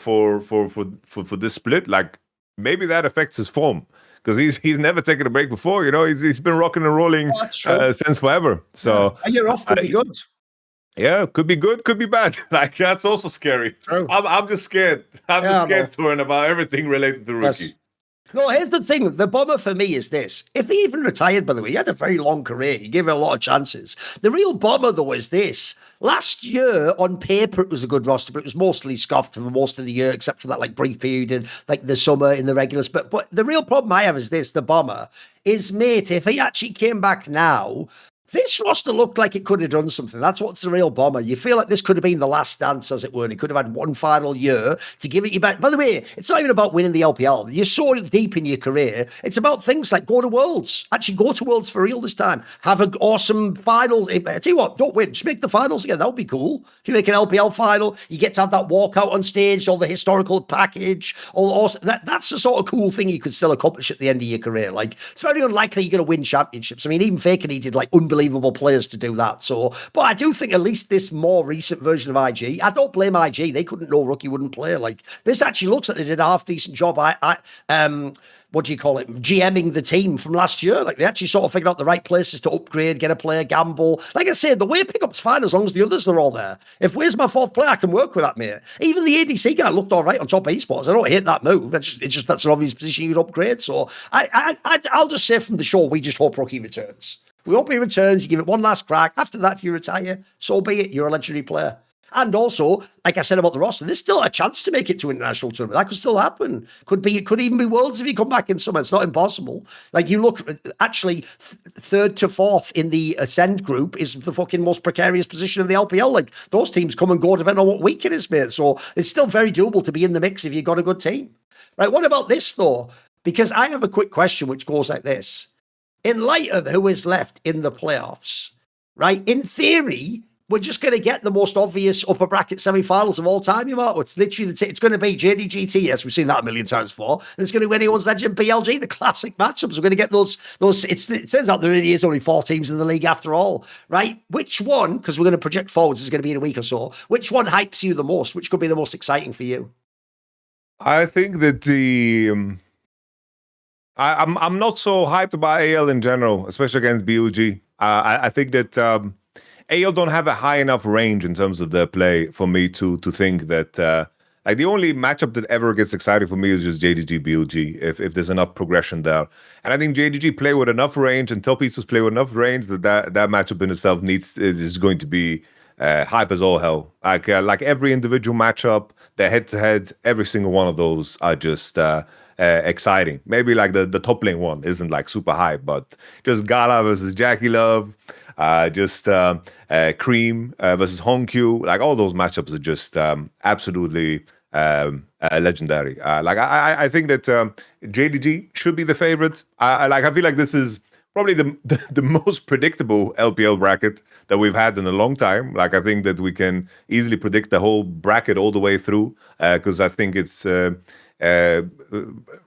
this split, like, maybe that affects his form. Because he's never taken a break before, he's been rocking and rolling since forever. So a year off could be good. Yeah, could be good, could be bad. Like, that's also scary. True. I'm just scared. I'm just scared, Thorin, about everything related to Rookie. No, here's the thing. The bomber for me is this. If he even retired, by the way, he had a very long career. He gave it a lot of chances. The real bomber, though, is this. Last year, on paper, it was a good roster, but it was mostly scuffed for most of the year, except for that like brief period in like the summer in the regulars. But the real problem I have is this. The bomber is, mate, if he actually came back now, this roster looked like it could have done something. That's what's the real bomber. You feel like this could have been the last dance, as it were, and he could have had one final year to give it you back. By the way, it's not even about winning the LPL. You're so deep in your career. It's about things like go to Worlds. Actually, go to Worlds for real this time. Have an awesome final. I tell you what, don't win. Just make the finals again. That would be cool. If you make an LPL final, you get to have that walkout on stage, all the historical package, that's the sort of cool thing you could still accomplish at the end of your career. Like, it's very unlikely you're going to win championships. I mean, even Faker needed like unbelievable players to do that. So, but I do think at least this more recent version of IG, I don't blame IG. They couldn't know Rookie wouldn't play. Like, this actually looks like they did a half decent job. What do you call it? GMing the team from last year. Like, they actually sort of figured out the right places to upgrade, get a player, gamble. Like I said, the way pickup's fine as long as the others are all there. If where's my fourth player, I can work with that, mate. Even the ADC guy looked all right on top of Esports. I don't hate that move. It's just that's an obvious position you'd upgrade. So I'll just say from the show, we just hope Rookie returns. We hope he returns. You give it one last crack. After that, if you retire, so be it. You're a legendary player. And also, like I said about the roster, there's still a chance to make it to international tournament. That could still happen. It could even be Worlds if you come back in summer. It's not impossible. Like, you look, actually, third to fourth in the Ascend group is the fucking most precarious position in the LPL. Like, those teams come and go depending on what week it is, mate. So it's still very doable to be in the mix if you've got a good team. Right, what about this, though? Because I have a quick question which goes like this. In light of who is left in the playoffs, right? In theory, we're just going to get the most obvious upper bracket semi-finals of all time, Yamato. It's literally it's going to be JDGT. Yes, we've seen that a million times before. And it's going to be anyone's legend BLG, the classic matchups. We're going to get those. It turns out there really is only 4 teams in the league after all, right? Which one, because we're going to project forwards, this is going to be in a week or so. Which one hypes you the most? Which could be the most exciting for you? I think that I'm not so hyped about AL in general, especially against BLG. I think that AL don't have a high enough range in terms of their play for me to think that like the only matchup that ever gets exciting for me is just JDG BLG if there's enough progression there. And I think JDG play with enough range and Top Esports play with enough range that matchup in itself is going to be hype as all hell. Like every individual matchup, the head-to-head, every single one of those are just exciting. Maybe like the top lane one isn't like super hype, but just Gala versus Jackie Love, just Cream versus Honkyu, like all those matchups are just absolutely legendary. Like I think that JDG should be the favorite. I feel like this is probably the most predictable LPL bracket that we've had in a long time. Like, I think that we can easily predict the whole bracket all the way through because I think it's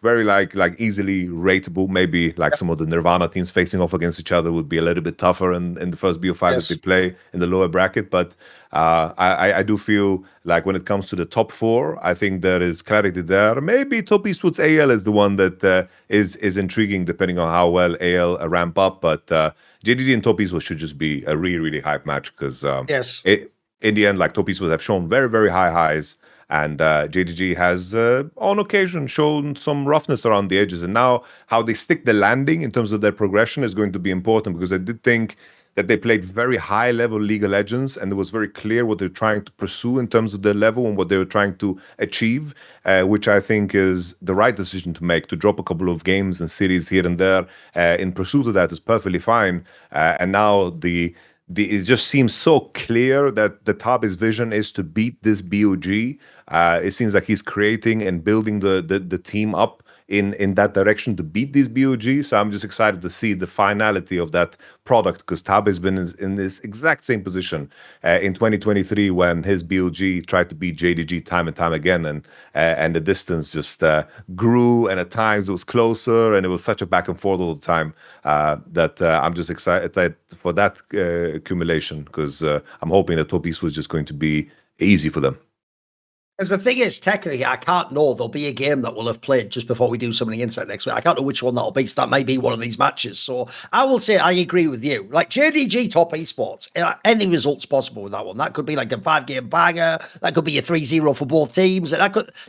very like easily rateable. Maybe like some of the Nirvana teams facing off against each other would be a little bit tougher in the first BO5 that they play in the lower bracket. But I do feel like when it comes to the top 4, I think there is clarity there. Maybe Top Esports AL is the one that is intriguing depending on how well AL ramp up. But JDG and Top Esports should just be a really, really hype match because in the end, like Top Esports have shown very, very high highs. And JDG has, on occasion, shown some roughness around the edges. And now how they stick the landing in terms of their progression is going to be important because I did think that they played very high-level League of Legends, and it was very clear what they're trying to pursue in terms of their level and what they were trying to achieve, which I think is the right decision to make. To drop a couple of games and cities here and there in pursuit of that is perfectly fine. And now it just seems so clear that the Tabby's vision is to beat this BOG. It seems like he's creating and building the team up in that direction to beat these BOG. So I'm just excited to see the finality of that product because Tab has been in this exact same position in 2023 when his BLG tried to beat JDG time and time again, and the distance just grew, and at times it was closer, and it was such a back and forth all the time that I'm just excited for that accumulation because I'm hoping that Top East was just going to be easy for them. Because the thing is, technically, I can't know. There'll be a game that we'll have played just before we do something inside next week. I can't know which one that'll be. So that may be one of these matches. So I will say I agree with you. Like JDG top esports, any result's possible with that one. That could be like a 5-game banger. That could be a 3-0 for both teams.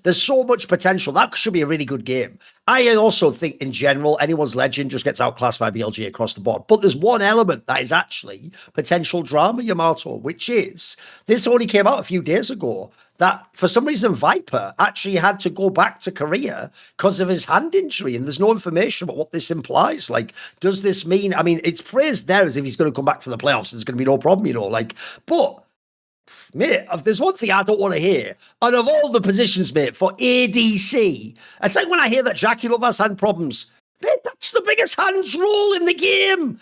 There's so much potential. That should be a really good game. I also think in general, anyone's legend just gets outclassed by BLG across the board. But there's one element that is actually potential drama, Yamato, which is this only came out a few days ago, that for some reason Viper actually had to go back to Korea because of his hand injury, and there's no information about what this implies. Like, does this mean, I mean, it's phrased there as if he's going to come back for the playoffs, there's going to be no problem, but mate, if there's one thing I don't want to hear, and of all the positions, mate, for ADC, it's like when I hear that Jackie Love has hand problems. Mate, that's the biggest hands roll in the game.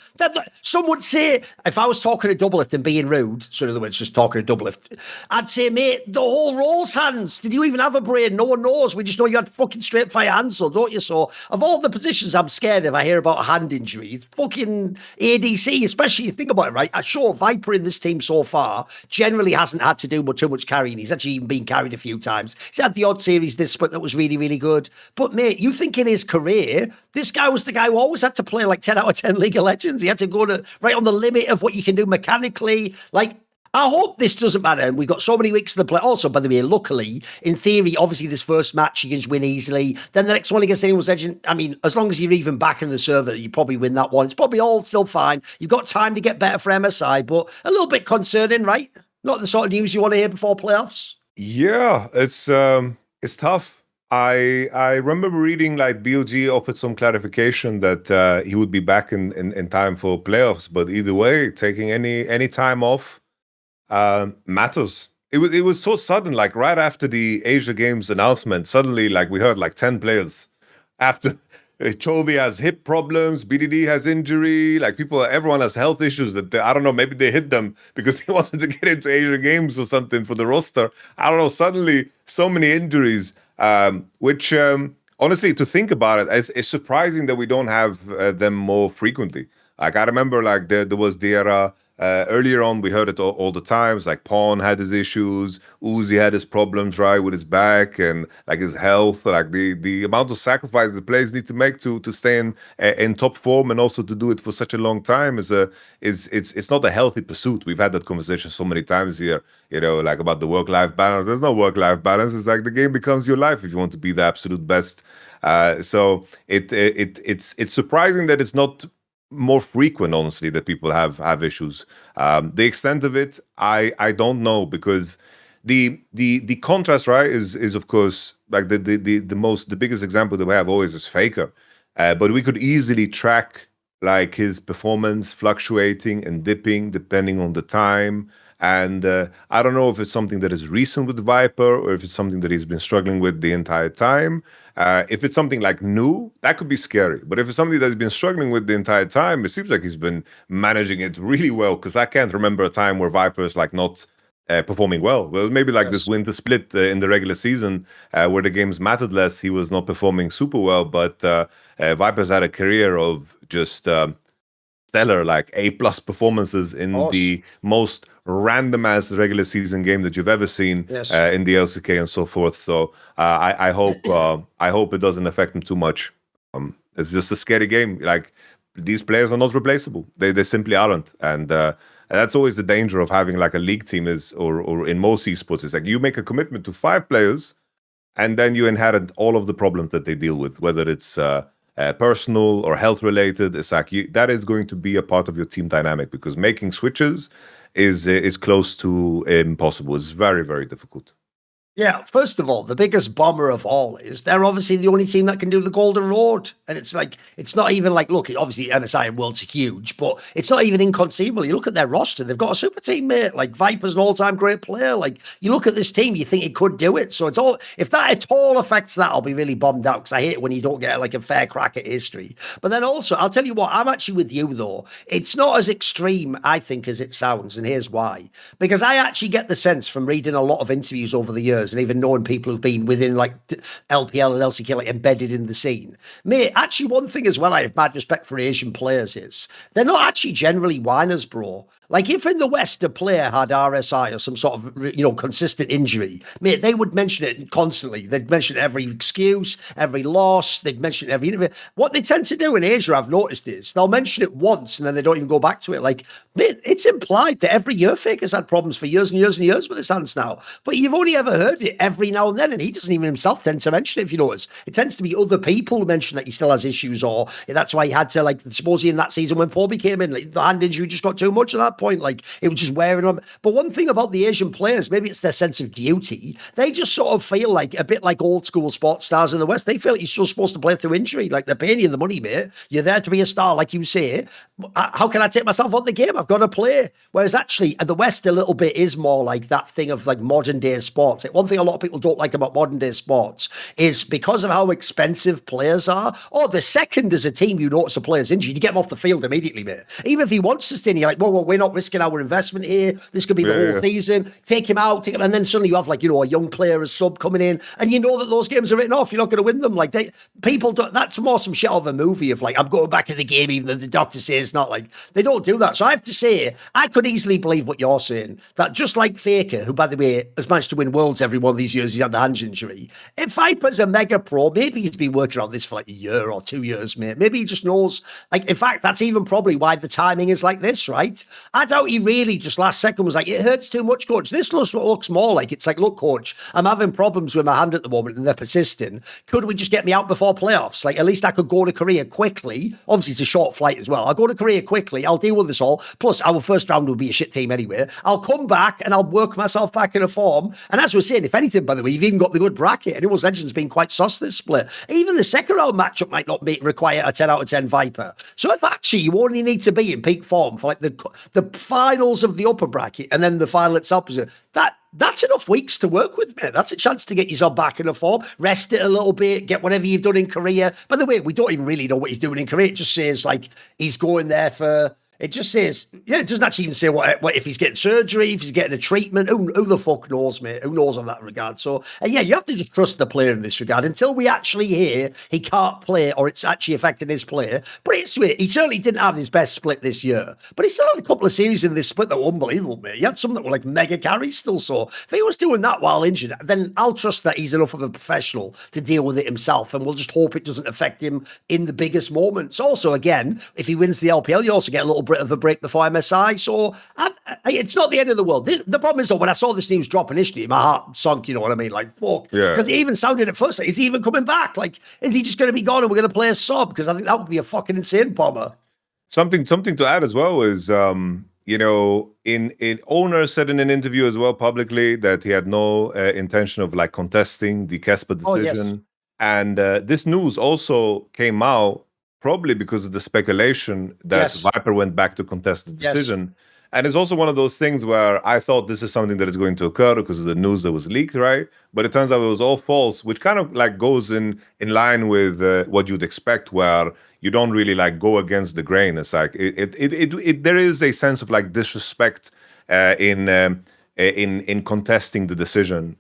Some would say, if I was talking to Doublelift and being rude, so in other words, just talking to Doublelift, I'd say, mate, the whole roll's hands. Did you even have a brain? No one knows. We just know you had fucking straight fire hands, so don't you? So, of all the positions I'm scared if I hear about a hand injury, it's fucking ADC, especially you think about it, right? Sure, Viper in this team so far generally hasn't had to do too much carrying. He's actually even been carried a few times. He's had the odd series this split that was really, really good. But, mate, you think in his career, this guy was the guy who always had to play like 10 out of 10 League of Legends. He had to go to right on the limit of what you can do mechanically. Like, I hope this doesn't matter. And we've got so many weeks to the play. Also, by the way, luckily, in theory, obviously, this first match you can just win easily. Then the next one against anyone's legend. I mean, as long as you're even back in the server, you probably win that one. It's probably all still fine. You've got time to get better for MSI, but a little bit concerning, right? Not the sort of news you want to hear before playoffs. Yeah, it's tough. I remember reading like BLG offered some clarification that he would be back in time for playoffs, but either way, taking any time off matters. It was so sudden, like right after the Asia Games announcement, suddenly like we heard like 10 players after Chovy has hip problems, BDD has injury, like everyone has health issues that I don't know, maybe they hit them because they wanted to get into Asia Games or something for the roster. I don't know, suddenly so many injuries. Which honestly, to think about it, it's surprising that we don't have them more frequently. Like I remember, like there was the era earlier on, we heard it all the times. Like Pawn had his issues, Uzi had his problems, right, with his back and like his health. Like the amount of sacrifice the players need to make to stay in top form and also to do it for such a long time is it's not a healthy pursuit. We've had that conversation so many times here, like about the work-life balance. There's no work-life balance. It's like the game becomes your life if you want to be the absolute best. So it's surprising that it's not more frequent, honestly, that people have issues. The extent of it, I don't know, because the contrast, right, is of course like the biggest example that we have always is Faker, but we could easily track like his performance fluctuating and dipping depending on the time. And I don't know if it's something that is recent with Viper or if it's something that he's been struggling with the entire time. If it's something like new, that could be scary. But if it's something that he's been struggling with the entire time, it seems like he's been managing it really well. Because I can't remember a time where Viper is like not performing well. Well, maybe like this winter split in the regular season where the games mattered less, he was not performing super well. But Viper's had a career of just stellar, like A+ performances in the most random ass regular season game that you've ever seen in the LCK and so forth. So I hope it doesn't affect him too much. It's just a scary game. Like these players are not replaceable. They simply aren't. And that's always the danger of having like a league team or in most esports. It's like you make a commitment to 5 players and then you inherit all of the problems that they deal with, whether it's personal or health related. It's like that is going to be a part of your team dynamic, because making switches is close to impossible. It's very, very difficult. Yeah, first of all, the biggest bomber of all is they're obviously the only team that can do the Golden Road. And it's like, it's not even like, look, obviously MSI and Worlds are huge, but it's not even inconceivable. You look at their roster, they've got a super team, mate. Like Viper's an all-time great player. Like you look at this team, you think it could do it. So it's all, if that at all affects that, I'll be really bummed out, because I hate it when you don't get like a fair crack at history. But then also, I'll tell you what, I'm actually with you though. It's not as extreme, I think, as it sounds. And here's why. Because I actually get the sense from reading a lot of interviews over the years players and even knowing people who've been within like LPL and LCK, like embedded in the scene. Mate, actually one thing as well I have mad respect for Asian players is they're not actually generally whiners, bro. Like if in the West a player had RSI or some sort of, consistent injury, mate, they would mention it constantly. They'd mention every excuse, every loss. They'd mention every interview. What they tend to do in Asia, I've noticed, is they'll mention it once and then they don't even go back to it. Like, mate, it's implied that every year Faker's had problems for years and years and years with his hands now. But you've only ever heard it every now and then, and he doesn't even himself tend to mention it, if you notice. It tends to be other people who mention that he still has issues, or that's why he had to, like, supposedly in that season when Poby came in, like, the hand injury just got too much at that point. Like, it was just wearing on. But one thing about the Asian players, maybe it's their sense of duty. They just sort of feel like a bit like old school sports stars in the West. They feel like you're still supposed to play through injury. Like, they're paying you the money, mate. You're there to be a star, like you say. How can I take myself on the game? I've got to play. Whereas actually, the West a little bit is more like that thing of like modern day sports. One thing a lot of people don't like about modern day sports is because of how expensive players are, or the second as a team you notice a player's injured, you get them off the field immediately, mate. Even if he wants to stay, you're like, whoa, we're not risking our investment here. This could be the whole season. Take him out, and then suddenly you have like, a young player as sub coming in, and you know that those games are written off. You're not going to win them. Like people don't. That's more some shit of a movie of like, I'm going back in the game, even though the doctor says it's not. Like, they don't do that. So I have to say, I could easily believe what you're saying. That just like Faker, who by the way has managed to win worlds every one of these years, he's had the hand injury. If Viper's a mega pro, maybe he's been working on this for like a year or 2 years, mate. Maybe he just knows. Like, in fact, that's even probably why the timing is like this, right? I doubt he really just last second was like, it hurts too much, coach. This looks more like it's like, look, coach, I'm having problems with my hand at the moment and they're persisting. Could we just get me out before playoffs? Like, at least I could go to Korea quickly. Obviously, it's a short flight as well. I'll go to Korea quickly. I'll deal with this all. Plus, our first round will be a shit team anyway. I'll come back and I'll work myself back in a form. And as we're saying, if anything, by the way, you've even got the good bracket. And Anyone's Legend's been quite sus this split. Even the second round matchup might not require a 10 out of 10 Viper. So if actually you only need to be in peak form for like the finals of the upper bracket and then the final itself, that's enough weeks to work with, mate. That's a chance to get yourself back in a form, rest it a little bit, get whatever you've done in Korea. By the way, we don't even really know what he's doing in Korea. It just says like he's going there for. It just says, it doesn't actually even say what if he's getting surgery, if he's getting a treatment. Who the fuck knows, mate? Who knows on that regard? So, you have to just trust the player in this regard until we actually hear he can't play or it's actually affecting his play. But it's weird. He certainly didn't have his best split this year, but he still had a couple of series in this split that were unbelievable, mate. He had some that were like mega carries still. So, if he was doing that while injured, then I'll trust that he's enough of a professional to deal with it himself, and we'll just hope it doesn't affect him in the biggest moments. Also, again, if he wins the LPL, you also get a little bit of a break before MSI, so it's not the end of the world. The problem is, though, when I saw this news drop initially, my heart sunk, you know what I mean? Like, fuck. Because it even sounded at first like, is he even coming back? Like, is he just going to be gone and we're going to play a sub? Because I think that would be a fucking insane bomber. Something to add as well is, in Oner said in an interview as well publicly that he had no intention of like contesting the Kesper decision. Yes. And this news also came out probably because of the speculation that Viper went back to contest the decision. Yes. And it's also one of those things where I thought this is something that is going to occur because of the news that was leaked, right? But it turns out it was all false, which kind of like goes in line with what you'd expect, where you don't really like go against the grain. It's like there is a sense of like disrespect in contesting the decision,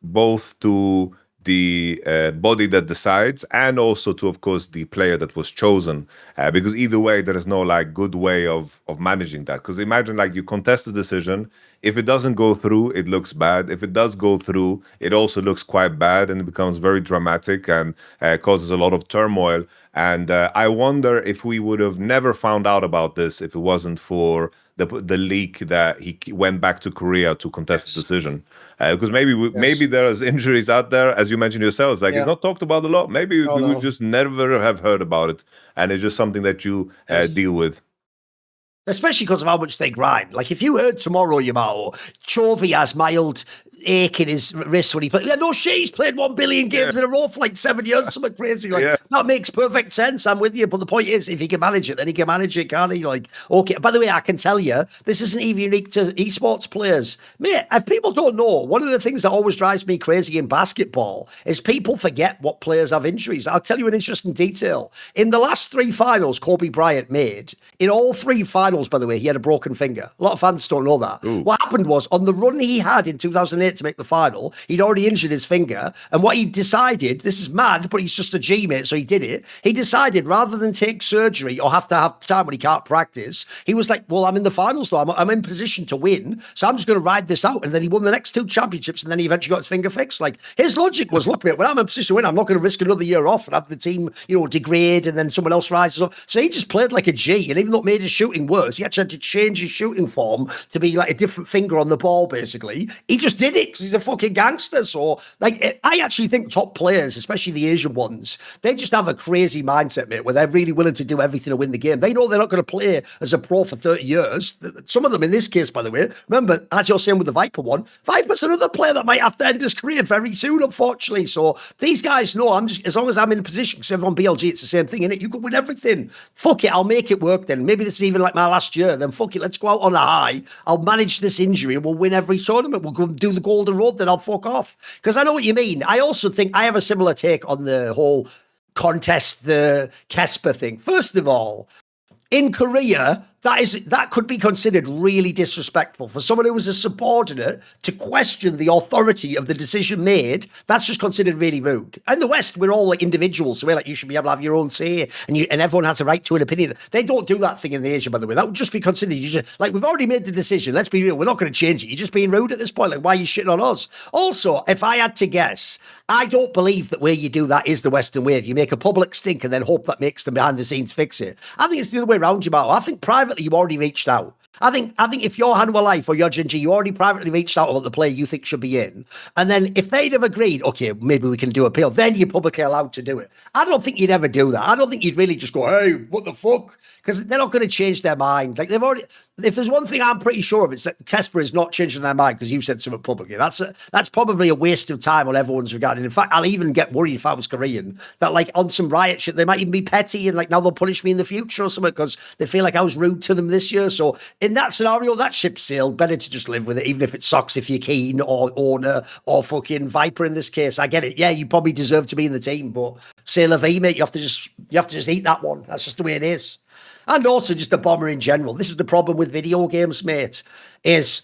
both to the body that decides and also to, of course, the player that was chosen, because either way there is no like good way of managing that. Because imagine like you contest the decision, if it doesn't go through, it looks bad. If it does go through, it also looks quite bad and it becomes very dramatic and causes a lot of turmoil. And I wonder if we would have never found out about this if it wasn't for the leak that he went back to Korea to contest the decision. Because maybe there's injuries out there, as you mentioned yourselves, like it's not talked about a lot. Maybe we would just never have heard about it, and it's just something that you deal with. Especially because of how much they grind. Like, if you heard tomorrow, Yamato, Chovy has mild ache in his wrist when he played. No shit, he's played 1 billion games in a row for like 7 years, something crazy. Like, that makes perfect sense. I'm with you. But the point is, if he can manage it, then he can manage it, can't he? Like, okay. By the way, I can tell you, this isn't even unique to esports players. Mate, if people don't know, one of the things that always drives me crazy in basketball is people forget what players have injuries. I'll tell you an interesting detail. In the last 3 finals Kobe Bryant made, in all 3 finals, by the way, he had a broken finger. A lot of fans don't know that. Ooh. What happened was, on the run he had in 2008, straight to make the final. He'd already injured his finger. And what he decided, this is mad, but he's just a G, mate, so he did it. He decided rather than take surgery or have to have time when he can't practice, he was like, well, I'm in the finals now. I'm in position to win. So I'm just going to ride this out. And then he won the next 2 championships. And then he eventually got his finger fixed. Like, his logic was, look, mate, when I'm in position to win, I'm not going to risk another year off and have the team, degrade and then someone else rises up. So he just played like a G. And even though it made his shooting worse, he actually had to change his shooting form to be like a different finger on the ball, basically. He just did it because he's a fucking gangster. So, like, I actually think top players, especially the Asian ones, they just have a crazy mindset, mate, where they're really willing to do everything to win the game. They know they're not going to play as a pro for 30 years. Some of them, in this case, by the way, remember, as you're saying with the Viper one, Viper's another player that might have to end his career very soon, unfortunately. So these guys know, I'm just, as long as I'm in a position, because everyone BLG, it's the same thing, innit? You can win everything. Fuck it, I'll make it work then. Maybe this is even like my last year. Then fuck it, let's go out on a high. I'll manage this injury and we'll win every tournament. We'll go do the Golden Road, then I'll fuck off. Because I know what you mean. I also think I have a similar take on the whole contest, the Kesper thing. First of all, in Korea, that could be considered really disrespectful for someone who was a subordinate to question the authority of the decision made. That's just considered really rude. In the West, we're all like individuals, so we're like, you should be able to have your own say, and everyone has a right to an opinion. They don't do that thing in Asia, by the way. That would just be considered, like, we've already made the decision. Let's be real. We're not going to change it. You're just being rude at this point. Like, why are you shitting on us? Also, if I had to guess, I don't believe that where you do that is the Western way. You make a public stink and then hope that makes them behind the scenes fix it. I think it's the other way around, Jamal. I think privately you already reached out. I think if you're Hanwha Life or you're Ginger, you already privately reached out about the player you think should be in. And then if they'd have agreed, okay, maybe we can do appeal, then you're publicly allowed to do it. I don't think you'd ever do that. I don't think you'd really just go, hey, what the fuck? Because they're not going to change their mind. Like, they've already, if there's one thing I'm pretty sure of, it's that Kesper is not changing their mind because you said something publicly. That's probably a waste of time on everyone's regard. And in fact, I'll even get worried if I was Korean that, like, on some riot shit, they might even be petty and like, now they'll punish me in the future or something because they feel like I was rude to them this year. So in that scenario, that ship sailed. Better to just live with it, even if it sucks if you're Keen or Oner or fucking Viper in this case. I get it. Yeah, you probably deserve to be in the team, but say la vie, mate, you have to just eat that one. That's just the way it is. And also just the bomber in general. This is the problem with video games, mate, is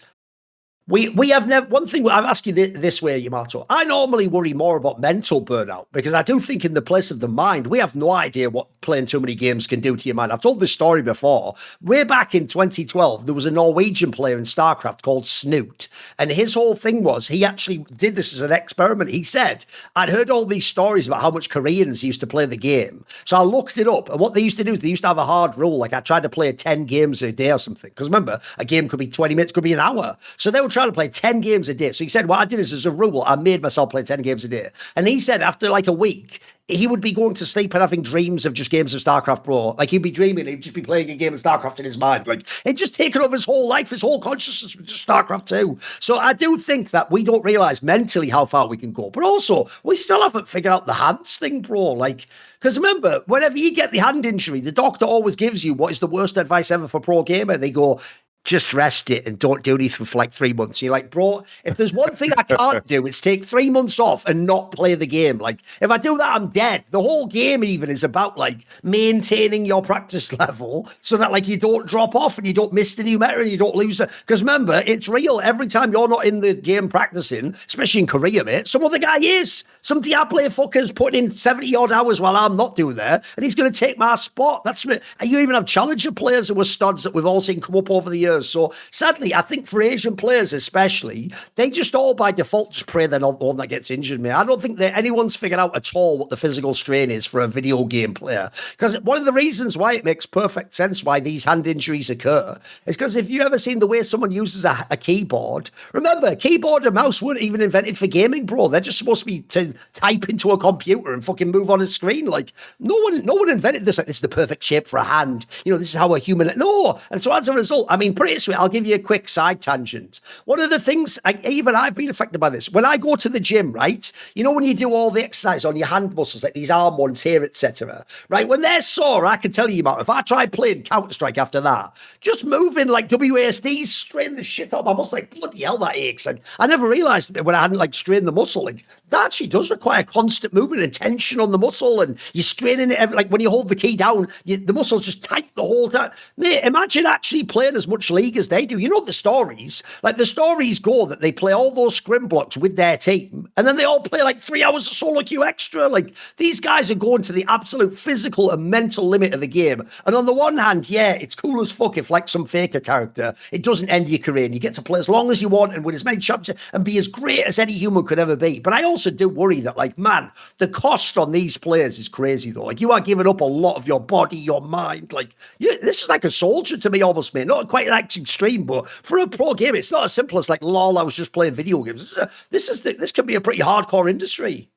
we have never, one thing I've asked you this way, Yamato, I normally worry more about mental burnout because I do think in the place of the mind, we have no idea what playing too many games can do to your mind. I've told this story before. Way back in 2012, there was a Norwegian player in StarCraft called Snoot. And his whole thing was, he actually did this as an experiment. He said, I'd heard all these stories about how much Koreans used to play the game. So I looked it up. And what they used to do is they used to have a hard rule. Like I tried to play 10 games a day or something. Because remember, a game could be 20 minutes, could be an hour. So they would trying to play 10 games a day. So he said, what I did is as a rule, I made myself play 10 games a day. And he said after like a week, he would be going to sleep and having dreams of just games of StarCraft Pro. Like he'd be dreaming, he'd just be playing a game of StarCraft in his mind. Like it just taken over his whole life, his whole consciousness with just StarCraft 2. So I do think that we don't realize mentally how far we can go. But also, we still haven't figured out the hands thing, bro. Like, because remember, whenever you get the hand injury, the doctor always gives you what is the worst advice ever for pro gamer. They go, just rest it and don't do anything for like 3 months. You're like, bro, if there's one thing I can't do, it's take 3 months off and not play the game. Like, if I do that, I'm dead. The whole game even is about like maintaining your practice level so that like you don't drop off and you don't miss the new meta and you don't lose it. Because remember, it's real. Every time you're not in the game practicing, especially in Korea, mate, some other guy is. Some Diablo fucker's putting in 70 odd hours while I'm not doing there, and he's going to take my spot. That's and you even have challenger players who are studs that we've all seen come up over the years. So sadly, I think for Asian players especially, they just all by default just pray they're not the one that gets injured, mate. I don't think that anyone's figured out at all what the physical strain is for a video game player. Because one of the reasons why it makes perfect sense why these hand injuries occur is because if you ever seen the way someone uses a keyboard, remember, keyboard and mouse weren't even invented for gaming, bro. They're just supposed to be to type into a computer and fucking move on a screen. Like no one invented this. Like this is the perfect shape for a hand. You know, this is how a human. No. And so as a result, I mean, pretty sweet. I'll give you a quick side tangent. One of the things, even I've been affected by this. When I go to the gym, right? You know, when you do all the exercise on your hand muscles, like these arm ones here, etc. Right? When they're sore, I can tell you, Matt, if I try playing Counter-Strike after that, just moving like WASD, strain the shit out of my muscle, like bloody hell, that aches. Like, I never realized when I hadn't like strained the muscle, like that actually does require constant movement and tension on the muscle, and you're straining it like when you hold the key down, the muscles just tight the whole time. Mate, imagine actually playing as much league as they do. You know the stories. Like the stories go that they play all those scrim blocks with their team, and then they all play like 3 hours of solo queue extra. Like these guys are going to the absolute physical and mental limit of the game. And on the one hand, yeah, it's cool as fuck if like some faker character, it doesn't end your career and you get to play as long as you want and win as many championships and be as great as any human could ever be. But I also do worry that, like, man, the cost on these players is crazy though. Like you are giving up a lot of your body, your mind. Like this is like a soldier to me almost, mate. Not quite that extreme, but for a pro game, it's not as simple as like, lol, I was just playing video games. This can be a pretty hardcore industry.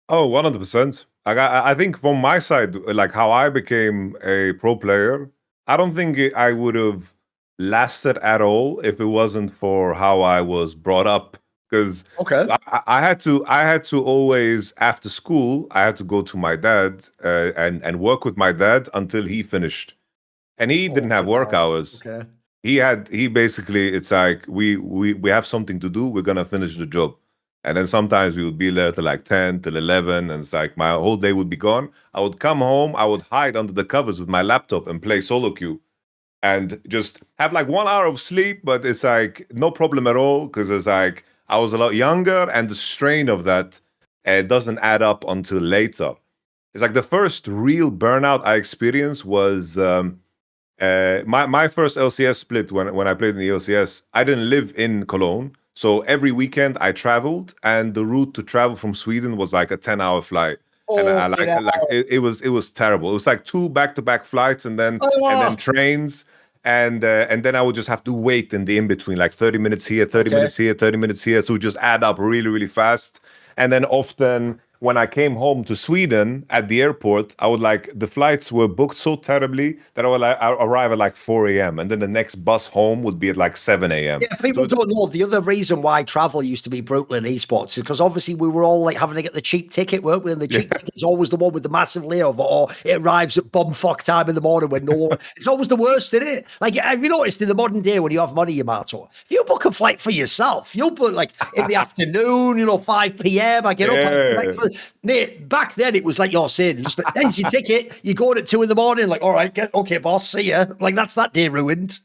Oh, 100%. I think from my side, like how I became a pro player, I don't think I would have lasted at all if it wasn't for how I was brought up. Because I had to always, after school, I had to go to my dad and work with my dad until he finished. And he didn't have work hours. Okay. He basically, it's like we have something to do, we're gonna finish the job. And then sometimes we would be there till like 10, till 11, and it's like my whole day would be gone. I would come home, I would hide under the covers with my laptop and play solo queue and just have like 1 hour of sleep, but it's like no problem at all because it's like I was a lot younger and the strain of that doesn't add up until later. It's like the first real burnout I experienced was my first LCS split when I played in the LCS. I didn't live in Cologne. So every weekend I traveled, and the route to travel from Sweden was like a 10-hour flight. And it was terrible. It was like 2 back-to-back flights, and then trains, and then I would just have to wait in the in-between, like 30 minutes here, 30 minutes here, 30 minutes here. So it would just add up really, really fast. And then often when I came home to Sweden at the airport, I would the flights were booked so terribly that I would arrive at like 4 a.m. and then the next bus home would be at like 7 a.m. Yeah, people don't know the other reason why travel used to be brutal in esports is because obviously we were all like having to get the cheap ticket, weren't we? And the cheap ticket is always the one with the massive layover, or it arrives at bumfuck time in the morning when no one. It's always the worst, isn't it? Like, have you noticed in the modern day when you have money, Yamato, if you book a flight for yourself, you'll book like in the afternoon, 5 p.m. I get up. Mate, back then it was like you're saying, just like, there's your ticket, you go at 2 a.m, like, all right, okay, boss, see ya. Like that's that day ruined.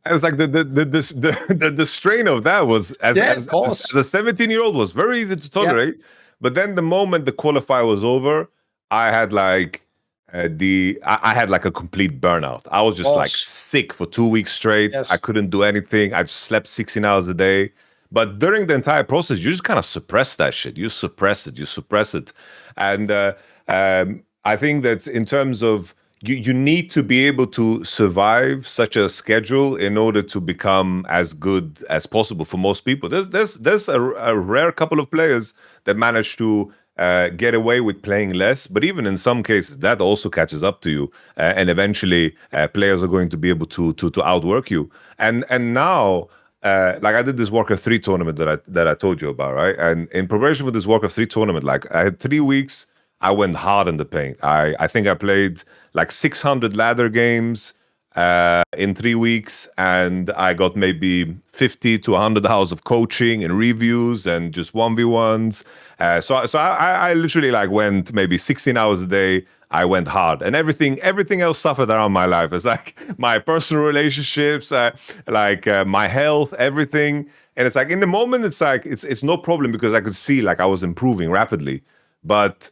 And it's like the strain of that was as a 17-year-old was very easy to tolerate. Yeah. But then the moment the qualifier was over, I had like I had like a complete burnout. I was just like sick for 2 weeks straight. Yes. I couldn't do anything. I just slept 16 hours a day. But during the entire process, you just kind of suppress that shit. You suppress it. And I think that in terms of you need to be able to survive such a schedule in order to become as good as possible for most people. There's a rare couple of players that manage to get away with playing less, but even in some cases that also catches up to you, and eventually players are going to be able to outwork you. And now. Like I did this Warcraft 3 tournament that I told you about, right? And in preparation for this Warcraft 3 tournament, like I had 3 weeks, I went hard in the paint. I think I played like 600 ladder games in 3 weeks, and I got maybe 50 to 100 hours of coaching and reviews and just 1v1s. So I literally like went maybe 16 hours a day. I went hard, and everything else suffered around my life. It's like my personal relationships, my health, everything. And it's like in the moment, it's like it's no problem because I could see like I was improving rapidly. But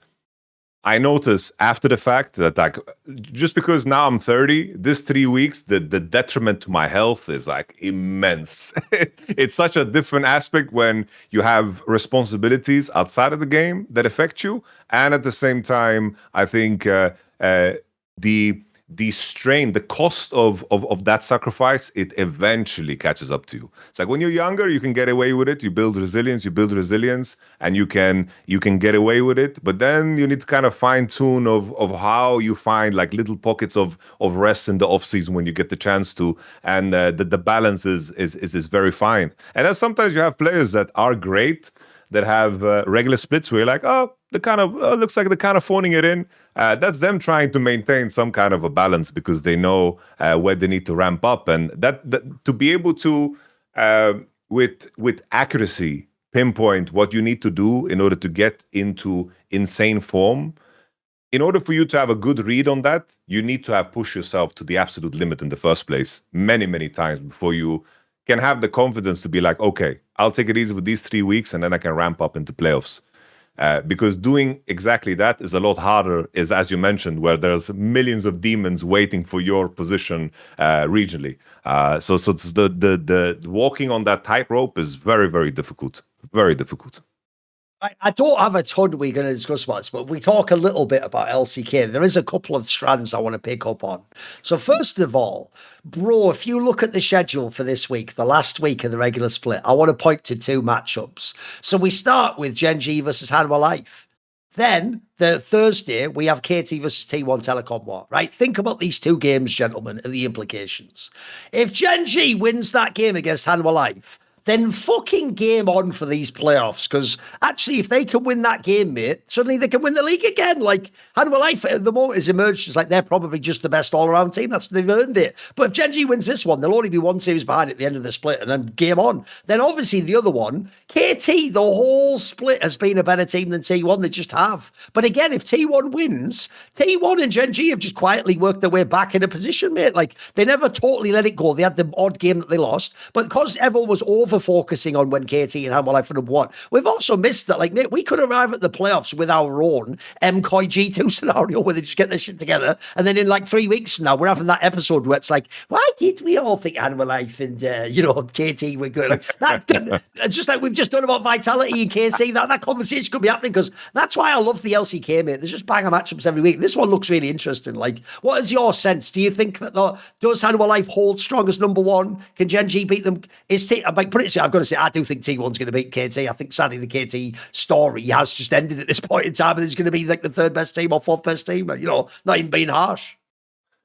I noticed after the fact that like just because now I'm 30, this 3 weeks, the detriment to my health is like immense. It's such a different aspect when you have responsibilities outside of the game that affect you, and at the same time, I think the strain, the cost of that sacrifice, it eventually catches up to you. It's like when you're younger, you can get away with it. You build resilience, and you can get away with it. But then you need to kind of fine tune of how you find like little pockets of rest in the off season when you get the chance to, and the balance is very fine. And then sometimes you have players that are great, that have regular splits where you're like, oh, looks like they're kind of phoning it in. That's them trying to maintain some kind of a balance because they know where they need to ramp up, and that to be able to with accuracy pinpoint what you need to do in order to get into insane form. in order for you to have a good read on that, you need to have pushed yourself to the absolute limit in the first place many, many times before you can have the confidence to be like, okay, I'll take it easy with these 3 weeks and then I can ramp up into playoffs. Because doing exactly that is a lot harder, is as you mentioned, where there's millions of demons waiting for your position regionally. So it's the walking on that tightrope is very, very difficult. Very difficult. I don't have a ton we're going to discuss about this, but if we talk a little bit about LCK, there is a couple of strands I want to pick up on. So first of all, bro, if you look at the schedule for this week, the last week of the regular split, I want to point to 2 matchups. So we start with Gen G versus Hanwha Life. Then the Thursday, we have KT versus T1 Telecom War, right? Think about these 2 games, gentlemen, and the implications. If Gen G wins that game against Hanwha Life, then fucking game on for these playoffs. Because actually, if they can win that game, mate, suddenly they can win the league again. Like, Hanwha Life at the moment has emerged as like they're probably just the best all-around team. They've earned it. But if Gen G wins this one, they'll only be 1 series behind at the end of the split, and then game on. Then obviously the other one, KT, the whole split has been a better team than T1. They just have. But again, if T1 wins, T1 and Gen G have just quietly worked their way back in a position, mate. Like, they never totally let it go. They had the odd game that they lost, but because everyone was focusing on when KT and Hanwha Life would have won. We've also missed that, like, mate, we could arrive at the playoffs with our own MKOI G2 scenario where they just get their shit together, and then in like 3 weeks from now, we're having that episode where it's like, why did we all think Hanwha Life and, KT were good? Like, that, just like we've just done about Vitality and KC, that conversation could be happening, because that's why I love the LCK, mate. There's just banger matchups every week. This one looks really interesting. Like, what is your sense? Do you think that does Hanwha Life hold strong as number 1? Can Gen G beat them? I've got to say, I do think T1's going to beat KT. I think sadly the KT story has just ended at this point in time, and it's going to be like the 3rd best team or 4th best team. Not even being harsh.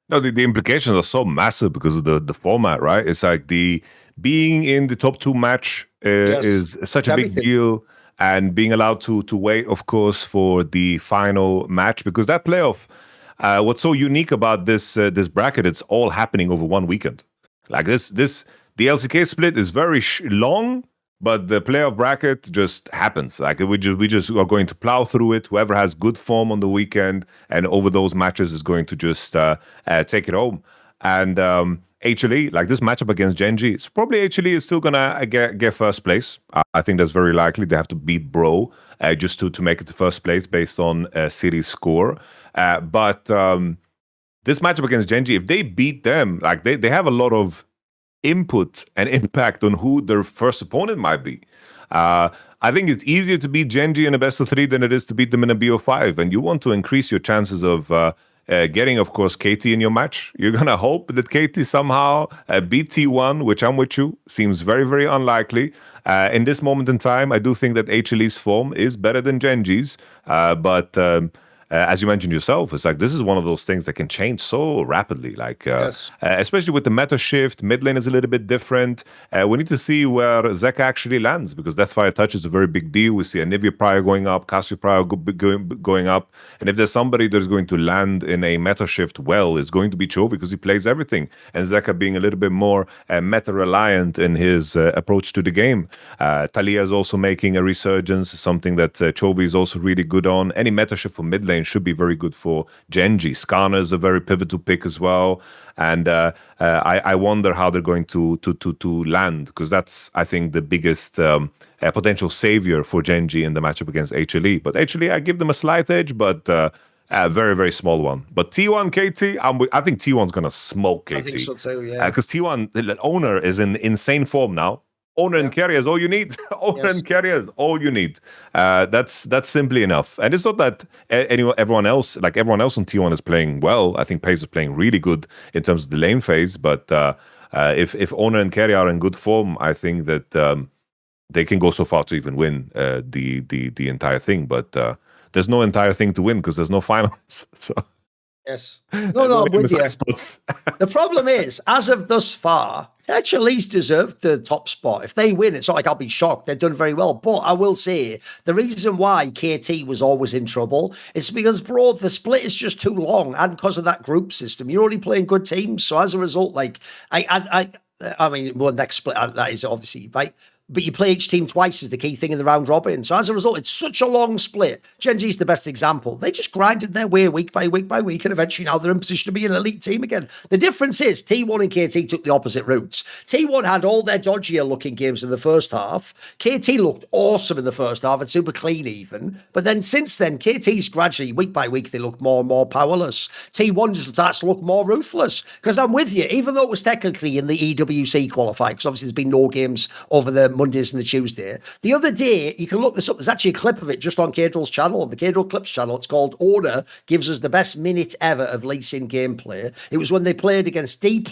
No, the implications are so massive because of the format, right? It's like being in the top 2 match is such a big deal, and being allowed to wait, of course, for the final match, because that playoff. What's so unique about this bracket? It's all happening over 1 weekend. Like this. The LCK split is very long, but the playoff bracket just happens. Like we just are going to plow through it. Whoever has good form on the weekend and over those matches is going to just take it home. And HLE, like this matchup against Gen G, it's probably HLE is still gonna get first place. I think that's very likely. They have to beat Bro just to make it to first place based on series score. But this matchup against Gen G, if they beat them, like they have a lot of input and impact on who their first opponent might be. I think it's easier to beat Gen G in a best of 3 than it is to beat them in a BO5, and you want to increase your chances of getting, of course, KT in your match. You're gonna hope that KT somehow beat T1, which I'm with you, seems very, very unlikely. In this moment in time, I do think that HLE's form is better than Gen G's, but as you mentioned yourself, it's like this is one of those things that can change so rapidly. Like, especially with the meta shift, mid lane is a little bit different. We need to see where Zeka actually lands, because Deathfire Touch is a very big deal. We see Anivia Prior going up, Cassie Prior going up, and if there's somebody that's going to land in a meta shift well, it's going to be Chovy, because he plays everything, and Zeka being a little bit more meta reliant in his approach to the game. Talia is also making a resurgence, something that Chovy is also really good on. Any meta shift for mid lane should be very good for Gen G. Skarner is a very pivotal pick as well, and I wonder how they're going to land, because that's, I think, the biggest potential savior for Gen G in the matchup against HLE. But HLE, I give them a slight edge, but a very, very small one. But T1 KT, I think T1's gonna smoke KT. I think so too, yeah. Because T1 Oner is in insane form now. Oner and Keria is all you need. Oner and Keria is all you need. That's simply enough. And it's not that everyone else on T1 is playing well. I think Pace is playing really good in terms of the lane phase. But if Oner and Keria are in good form, I think that they can go so far to even win the entire thing. But there's no entire thing to win because there's no finals. So. Yes. No, I'm with you. The problem is, as of thus far, HLE's deserved the top spot. If they win, it's not like I'll be shocked. They've done very well. But I will say, the reason why KT was always in trouble is because, bro, the split is just too long, and because of that group system, you're only playing good teams. So as a result, like, I mean, well, next split, that is obviously, right? but you play each team twice is the key thing in the round robin. So as a result, it's such a long split. Gen G's the best example. They just grinded their way week by week by week, and eventually now they're in position to be an elite team again. The difference is T1 and KT took the opposite routes. T1 had all their dodgier looking games in the first half. KT looked awesome in the first half and super clean even. But then since then, KT's gradually, week by week, they look more and more powerless. T1 just starts to look more ruthless. Because I'm with you, even though it was technically in the EWC qualifier, because obviously there's been no games over the Mondays and the Tuesday. The other day, you can look this up, there's actually a clip of it just on Cadrill's channel, on the Cadrill Clips channel. It's called Oner gives us the best minute ever of Lee Sin gameplay. It was when they played against D+,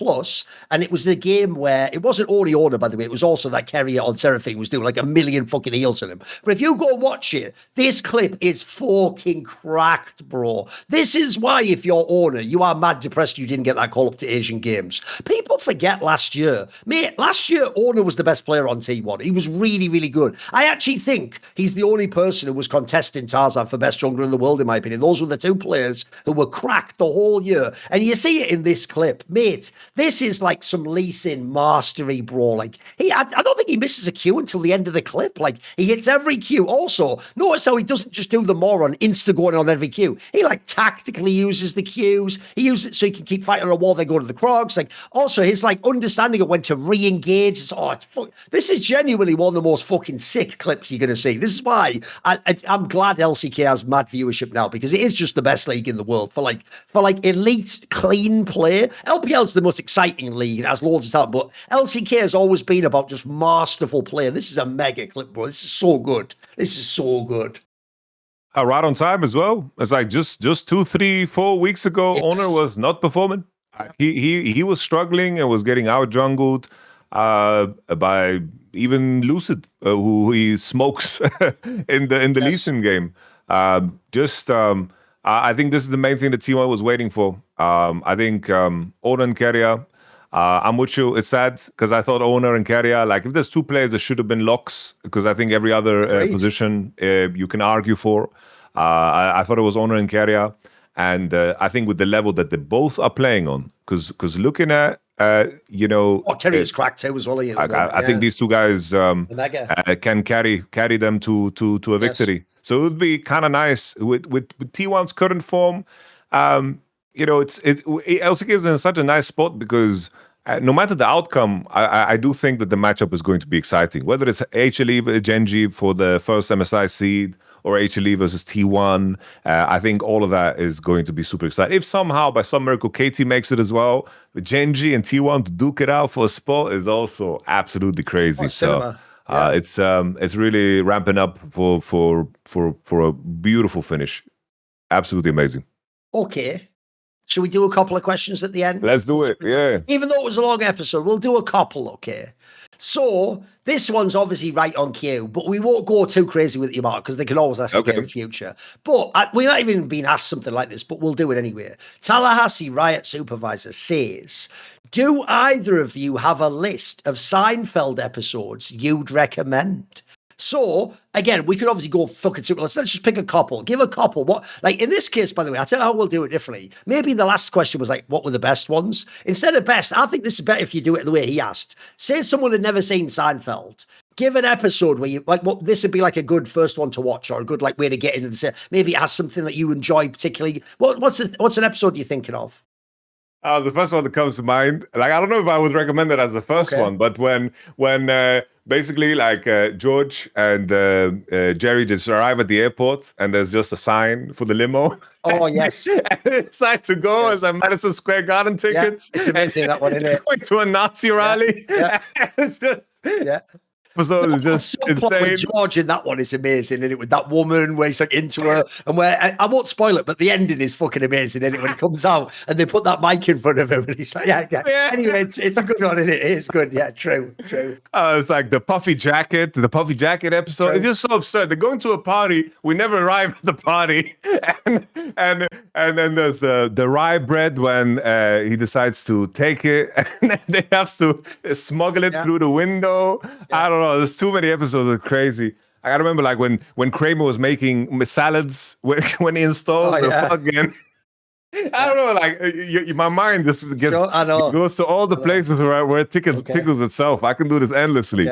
and it was the game where, it wasn't only Oner, by the way, it was also that Keria on Seraphine was doing like a million fucking heals on him. But if you go and watch it, this clip is fucking cracked, bro. This is why, if you're Oner, you are mad depressed you didn't get that call up to Asian Games. People forget last year. Mate, last year, Oner was the best player on T1. He was really, really good. I actually think he's the only person who was contesting Tarzan for best jungler in the world, in my opinion. Those were the two players who were cracked the whole year. And you see it in this clip. Mate, this is like some Lee Sin mastery, bro. Like, I don't think he misses a Q until the end of the clip. Like, he hits every Q. Also, notice how he doesn't just do the moron insta going on every Q. He like tactically uses the Qs. He uses it so he can keep fighting on a wall. They go to the Krogs. Like, also his like understanding of when to re-engage. This is genuinely one of the most fucking sick clips you're going to see. This is why I'm glad LCK has mad viewership now, because it is just the best league in the world for like elite clean play. LPL is the most exciting league. It has loads of talent, but LCK has always been about just masterful play. This is a mega clip, bro. This is so good. This is so good. Right on time as well. It's like just 2, 3, 4 weeks ago, yes. Oner was not performing. He was struggling and was getting out jungled by even Lucid, who he smokes in the Lee Sin game. I think this is the main thing that T1 was waiting for. I think Oner and Keria. I'm with you. It's sad because I thought Oner and Keria, like if there's two players, there should have been locks, because I think every other position you can argue for. I thought it was Oner and Keria, and I think with the level that they both are playing on, because looking at Keria's cracked too as well. I think these two guys can carry them to a victory. Yes. So it would be kind of nice with T1's current form. LCK is in such a nice spot because no matter the outcome, I do think that the matchup is going to be exciting. Whether it's HLE Gen G for the first MSI seed or HLE versus T1, I think all of that is going to be super exciting. If somehow, by some miracle, KT makes it as well, with Gen G and T1 to duke it out for a spot is also absolutely crazy. It's really ramping up for a beautiful finish. Absolutely amazing. Okay. Should we do a couple of questions at the end? Let's do it, yeah. Even though it was a long episode, we'll do a couple, okay? So, this one's obviously right on cue, but we won't go too crazy with you, Mark, because they can always ask again in the future. But we might even been asked something like this, but we'll do it anyway. Tallahassee Riot Supervisor says, do either of you have a list of Seinfeld episodes you'd recommend? So, again, we could obviously go fucking super. Let's just pick a couple. Give a couple. What, like in this case, by the way, I'll tell you how we'll do it differently. Maybe the last question was like, what were the best ones? Instead of best, I think this is better if you do it the way he asked. Say someone had never seen Seinfeld. Give an episode where you like, what this would be like a good first one to watch, or a good like way to get into the. Maybe it has something that you enjoy particularly. What's an episode you're thinking of? The first one that comes to mind, like I don't know if I would recommend it as the first one, but when basically like George and Jerry just arrive at the airport and there's just a sign for the limo. Oh yes, decide to go as a Madison Square Garden tickets. Yeah, it's amazing that one, isn't it? Going to a Nazi rally. Yeah. It's just episode is just insane. With George in that one is amazing, isn't it? With that woman where he's like into her, and where I won't spoil it, but the ending is fucking amazing, isn't it? When he comes out and they put that mic in front of him, and he's like, yeah. Anyway, it's a good one, isn't it? It is good. Yeah, true. It's like the puffy jacket episode. True. It's just so absurd. They're going to a party. We never arrive at the party, and then there's the rye bread when he decides to take it, and then they have to smuggle it through the window. I don't know. There's too many episodes. It's crazy. I gotta remember, like when Kramer was making salads when he installed the plugin. I don't know, like my mind just gets goes to all the places where it tickles itself. I can do this endlessly.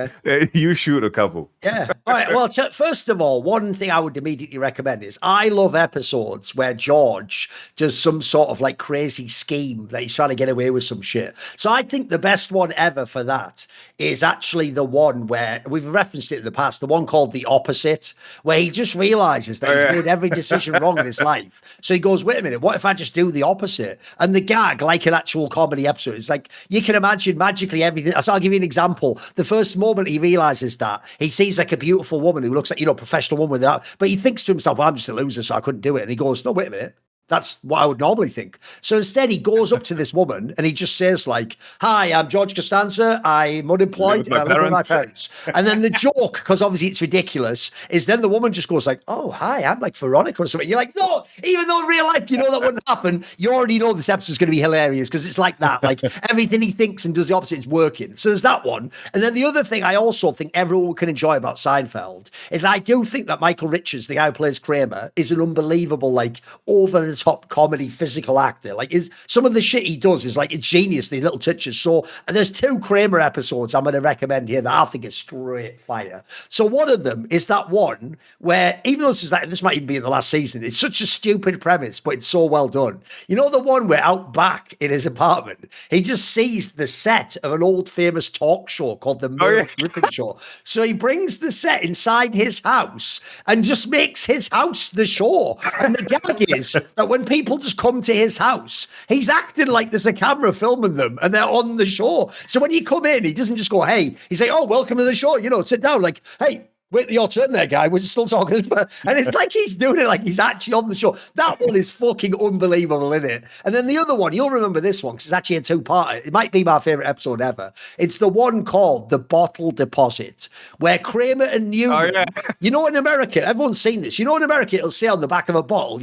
You shoot a couple. Yeah. All right. Well, first of all, one thing I would immediately recommend is I love episodes where George does some sort of like crazy scheme that he's trying to get away with some shit. So I think the best one ever for that is actually the one where we've referenced it in the past, the one called The Opposite, where he just realizes that he's made every decision wrong in his life. So he goes, wait a minute, what if I just do the opposite? And the gag, like an actual comedy episode, it's like you can imagine magically everything. So I'll give you an example. The first moment he realizes that, he sees like a beautiful woman who looks like, professional woman with that, but he thinks to himself, well, I'm just a loser, so I couldn't do it. And he goes, no, wait a minute. That's what I would normally think. So instead, he goes up to this woman and he just says like, hi, I'm George Costanza. I'm unemployed and I live with my parents. And then the joke, because obviously it's ridiculous, is then the woman just goes like, oh, hi, I'm like Veronica or something. You're like, no, even though in real life, you know that wouldn't happen. You already know this episode's going to be hilarious because it's like that. Like everything he thinks and does the opposite is working. So there's that one. And then the other thing I also think everyone can enjoy about Seinfeld is I do think that Michael Richards, the guy who plays Kramer, is an unbelievable, like over the top comedy physical actor. Like some of the shit he does is like it's genius, the little touches. So there's 2 Kramer episodes I'm going to recommend here that I think is straight fire. So one of them is that one where, even though this might even be in the last season, it's such a stupid premise, but it's so well done. You know, the one where out back in his apartment, he just sees the set of an old famous talk show called the Merle Griffin Show. So he brings the set inside his house and just makes his house the show. And the gag is that when people just come to his house, he's acting like there's a camera filming them and they're on the show. So when you come in, he doesn't just go, hey, he's like, oh, welcome to the show, sit down, like, hey, wait your turn there, guy. We're still talking. And it's like he's doing it like he's actually on the show. That one is fucking unbelievable, isn't it? And then the other one, you'll remember this one because it's actually a 2-parter. It might be my favorite episode ever. It's the one called The Bottle Deposit, where Kramer and Newman, in America, everyone's seen this. In America, it'll say on the back of a bottle,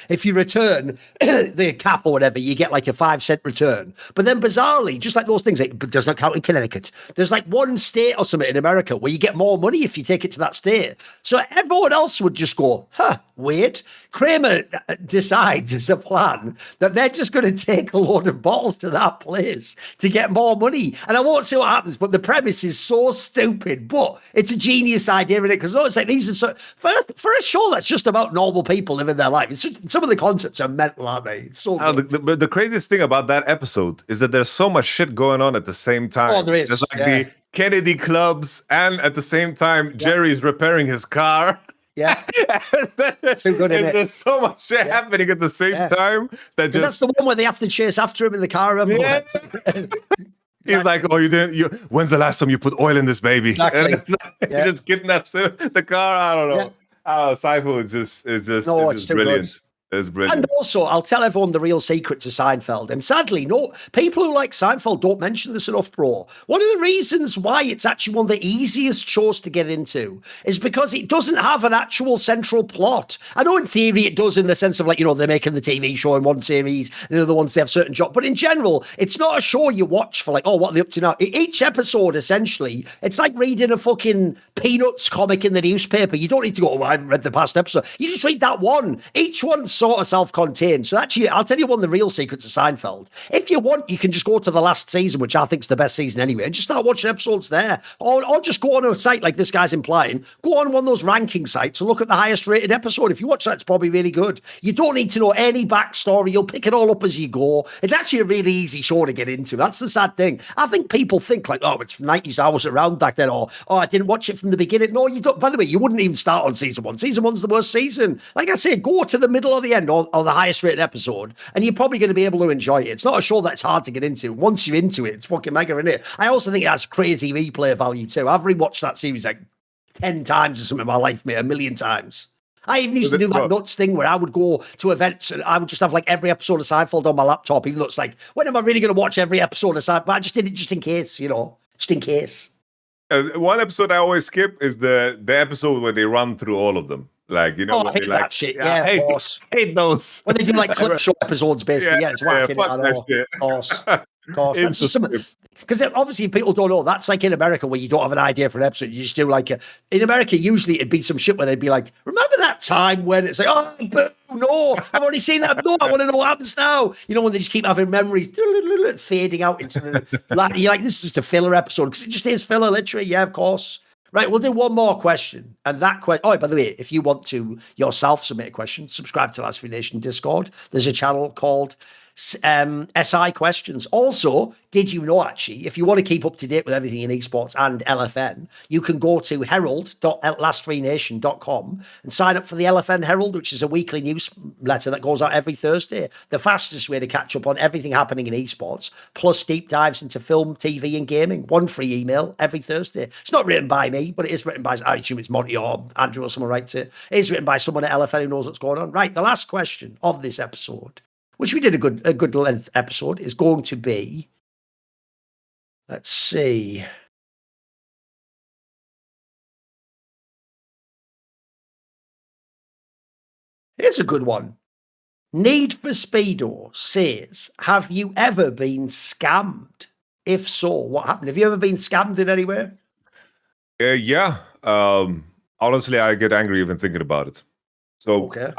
if you return the cap or whatever, you get like a 5-cent return. But then bizarrely, just like those things, it does not count in Connecticut. There's like one state or something in America where you get more money if you take it to that state. So everyone else would just go, weird. Kramer decides as a plan that they're just going to take a load of bottles to that place to get more money. And I won't say what happens, but the premise is so stupid, but it's a genius idea in it because it's like these are for a show that's just about normal people living their life. Some of the concepts are mental, aren't they? It's so good. The craziest thing about that episode is that there's so much shit going on at the same time. Oh, there is. There's like the Kennedy clubs, and at the same time, Jerry's repairing his car. Yeah. Too good, isn't it? There's so much shit happening at the same time. That's the one where they have to chase after him in the car. Yeah. He's like, oh, when's the last time you put oil in this baby? Exactly. He just kidnaps the car. I don't know. Seinfeld is just brilliant. Good. It's brilliant. And also, I'll tell everyone the real secret to Seinfeld. And sadly, people who like Seinfeld don't mention this enough, bro. One of the reasons why it's actually one of the easiest shows to get into is because it doesn't have an actual central plot. I know in theory it does in the sense of like, they're making the TV show in one series and the other ones they have certain jobs. But in general, it's not a show you watch for like, oh, what are they up to now? Each episode, essentially, it's like reading a fucking Peanuts comic in the newspaper. You don't need to go, oh, I haven't read the past episode. You just read that one. Each one's sort of self-contained. So actually, I'll tell you one of the real secrets of Seinfeld. If you want, you can just go to the last season, which I think is the best season anyway, and just start watching episodes there. Or just go on a site like this guy's implying. Go on one of those ranking sites and look at the highest rated episode. If you watch that, it's probably really good. You don't need to know any backstory. You'll pick it all up as you go. It's actually a really easy show to get into. That's the sad thing. I think people think like, oh, it's 90s, I wasn't around back then, or oh, I didn't watch it from the beginning. No, you don't. By the way, you wouldn't even start on season 1. Season 1's the worst season. Like I say, go to the middle or the end, or the highest rated episode, and you're probably going to be able to enjoy it. It's not a show that's hard to get into. Once you're into it, it's fucking mega, isn't it? I also think it has crazy replay value too. I've rewatched that series like 10 times or something in my life, mate, 1,000,000 times. I even used to do that nuts thing where I would go to events and I would just have like every episode of Seinfeld on my laptop, even though it's like, when am I really going to watch every episode of Seinfeld? But I just did it just in case, just in case. One episode I always skip is the episode where they run through all of them. Like, I hate that shit. Yeah, of course. Hate those. When they do like clip show episodes, basically. Yeah, it's whack. Of course. Of course. That's just some, because obviously people don't know. That's like in America where you don't have an idea for an episode. You just do like in America, usually it'd be some shit where they'd be like, remember that time when it's like, oh, but no, I've already seen that. No, I want to know what happens now. You know, when they just keep having memories fading out into the, like, you're like, this is just a filler episode because it just is filler, literally. Yeah, of course. Right, we'll do one more question. And that question, oh, by the way, if you want to yourself submit a question, subscribe to Last Free Nation Discord. There's a channel called SI Questions. Also, did you know, actually, if you want to keep up to date with everything in esports and LFN, you can go to herald.lastfreenation.com and sign up for the LFN Herald, which is a weekly newsletter that goes out every Thursday. The fastest way to catch up on everything happening in esports, plus deep dives into film, TV, and gaming. One free email every Thursday. It's not written by me, but it is written by, I assume it's Monty or Andrew or someone writes it. It is written by someone at LFN who knows what's going on. Right, the last question of this episode, which we did a good length episode, is going to be, let's see. Here's a good one. Need for Speedo says, have you ever been scammed? If so, what happened? Have you ever been scammed in any way? Yeah. Honestly, I get angry even thinking about it. So okay.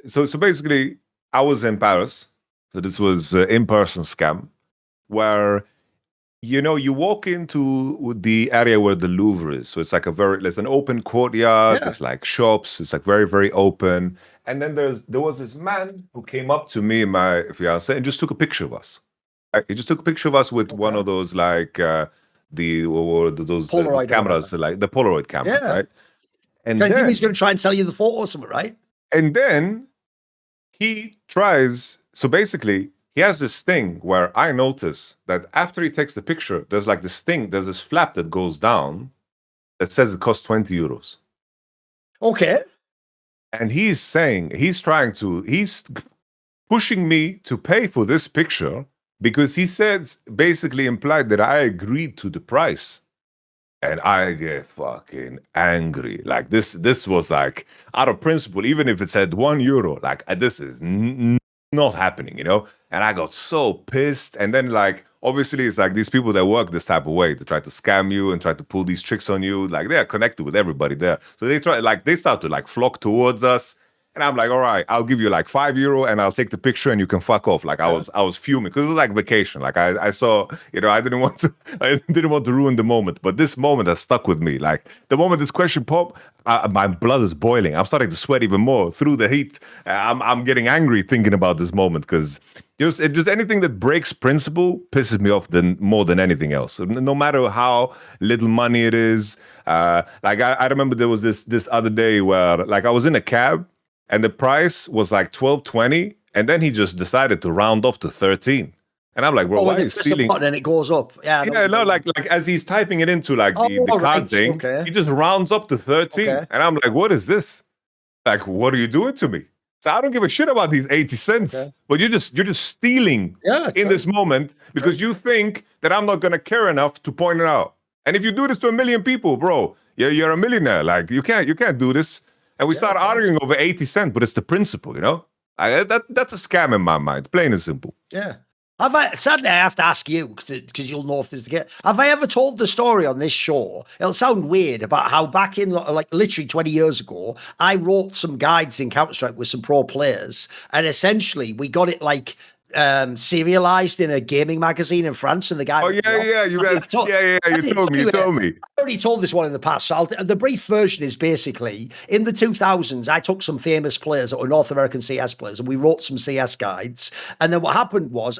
So basically, I was in Paris. So this was an in-person scam where, you know, you walk into the area where the Louvre is. So it's like there's an open courtyard. There's like shops. It's like very, very open. And then there was this man who came up to me and my fiance and just took a picture of us. He just took a picture of us with one of those like those Polaroid cameras, like the Polaroid camera, right? And then he's going to try and sell you the photo or something, right? And then he tries. So basically, he has this thing where I notice that after he takes the picture, there's this flap that goes down that says it costs 20 euros. Okay. And he's pushing me to pay for this picture because he basically implied that I agreed to the price. And I get fucking angry. Like this was like out of principle, even if it said €1, like this is not happening, you know? And I got so pissed. And then like, obviously it's like these people that work this type of way, they try to scam you and try to pull these tricks on you. Like they are connected with everybody there. So they start to like flock towards us. And I'm like, all right, I'll give you like €5 and I'll take the picture and you can fuck off. Like I was fuming because it was like vacation. Like I saw, you know, I didn't want to ruin the moment, but this moment has stuck with me. Like the moment this question popped, my blood is boiling. I'm starting to sweat even more through the heat. I'm getting angry thinking about this moment because just anything that breaks principle pisses me off more than anything else. No matter how little money it is. Like I remember there was this other day where like I was in a cab. And the price was like $12.20, and then he just decided to round off to 13. And I'm like, bro, why are you stealing? And it goes up. Yeah, no, like as he's typing it into like the card thing, he just rounds up to 13. Okay. And I'm like, what is this? Like, what are you doing to me? So I don't give a shit about these 80 cents, but you're just stealing in this moment because you think that I'm not gonna care enough to point it out. And if you do this to 1 million people, bro, you're a millionaire. Like you can't do this. And we start arguing over 80 cents, but it's the principle, you know? That's a scam in my mind, plain and simple. Yeah. Sadly, I have to ask you, because you'll know if this is the case. Have I ever told the story on this show? It'll sound weird about how back in, like, literally 20 years ago, I wrote some guides in Counter-Strike with some pro players, and essentially we got it, like, serialized in a gaming magazine in France, and the guy you told me. I already told this one in the past, so the brief version is basically in the 2000s I took some famous players that were North American CS players and we wrote some CS guides, and then what happened was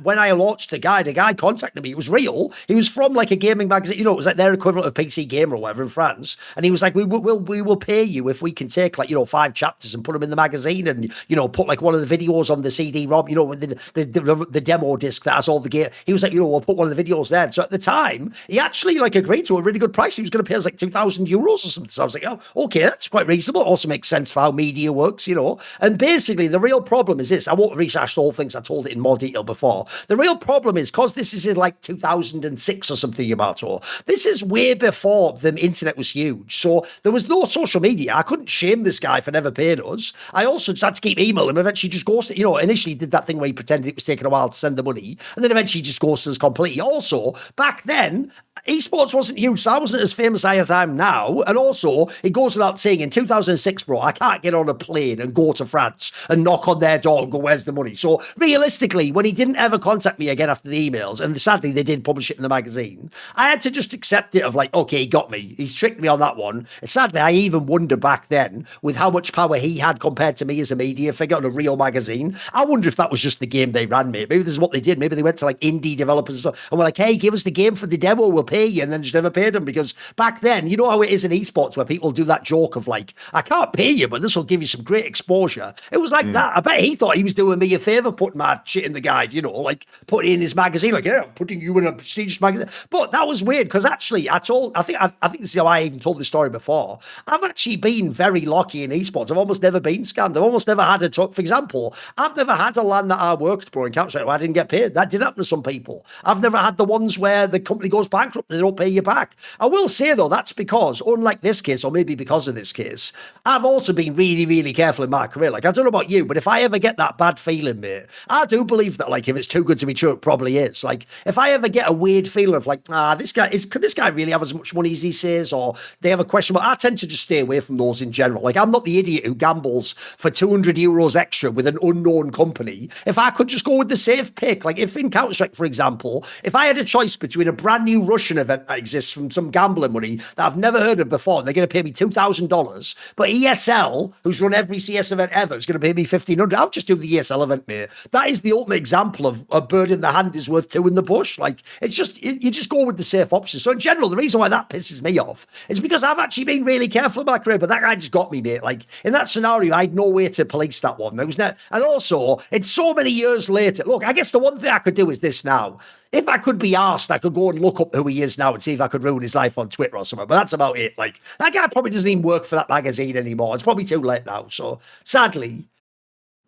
when I launched the guide, a guy contacted me. It was real. He was from like a gaming magazine, you know, it was like their equivalent of PC Gamer or whatever in France, and he was like, we will pay you if we can take like, you know, 5 chapters and put them in the magazine and, you know, put like one of the videos on the CD-ROM, you know, with the demo disc that has all the gear. He was like, you know, we'll put one of the videos there. So at the time, he actually like agreed to a really good price. He was going to pay us like €2,000 or something. So I was like, oh, okay, that's quite reasonable. It also makes sense for how media works, you know. And basically, the real problem is this. I won't rehash the whole thing, I told it in more detail before. The real problem is, because this is in like 2006 or something, Yamato, this is way before the internet was huge. So there was no social media. I couldn't shame this guy for never paying us. I also just had to keep emailing him. Eventually just ghosted, you know, initially did that thing thing where he pretended it was taking a while to send the money, and then eventually just ghosted us completely. Also, back then, esports wasn't huge, so I wasn't as famous as I am now. And also, it goes without saying, in 2006, bro, I can't get on a plane and go to France and knock on their door and go, where's the money? So realistically, when he didn't ever contact me again after the emails, and sadly they did publish it in the magazine, I had to just accept it of like, okay, he got me. He's tricked me on that one. And sadly, I even wonder back then with how much power he had compared to me as a media figure on a real magazine. I wonder if that was just the game they ran, mate. Maybe this is what they did. Maybe they went to like indie developers and stuff and were like, hey, give us the game for the demo, we'll pay you. And then just never paid them, because back then, you know how it is in esports where people do that joke of like, I can't pay you, but this will give you some great exposure. It was like that. I bet he thought he was doing me a favor putting my shit in the guide, you know, like putting it in his magazine, like, yeah, I'm putting you in a prestigious magazine. But that was weird, because actually I think this is how I even told the story before. I've actually been very lucky in esports. I've almost never been scammed. I've almost never had for example, I've never had a LAN that I worked for in Counter-Strike where I didn't get paid. That did happen to some people. I've never had the ones where the company goes bankrupt, they don't pay you back. I will say though, that's because, unlike this case, or maybe because of this case, I've also been really, really careful in my career. Like, I don't know about you, but if I ever get that bad feeling, mate, I do believe that, like, if it's too good to be true, it probably is. Like, if I ever get a weird feeling of like, could this guy really have as much money as he says, or they have a question, but I tend to just stay away from those in general. Like, I'm not the idiot who gambles for 200 euros extra with an unknown company. If I could just go with the safe pick, like if in Counter-Strike, for example, if I had a choice between a brand new Russian event that exists from some gambling money that I've never heard of before, and they're going to pay me $2,000, but ESL, who's run every CS event ever, is going to pay me $1,500, I'll just do the ESL event, mate. That is the ultimate example of a bird in the hand is worth two in the bush. Like, it's just, you just go with the safe option. So in general, the reason why that pisses me off is because I've actually been really careful in my career, but that guy just got me, mate. Like, in that scenario, I had no way to police that one. There was no, and also, it's so many years later. Look, I guess the one thing I could do is this now. If I could be asked, I could go and look up who he is now and see if I could ruin his life on Twitter or something. But that's about it. Like, that guy probably doesn't even work for that magazine anymore. It's probably too late now. So, sadly,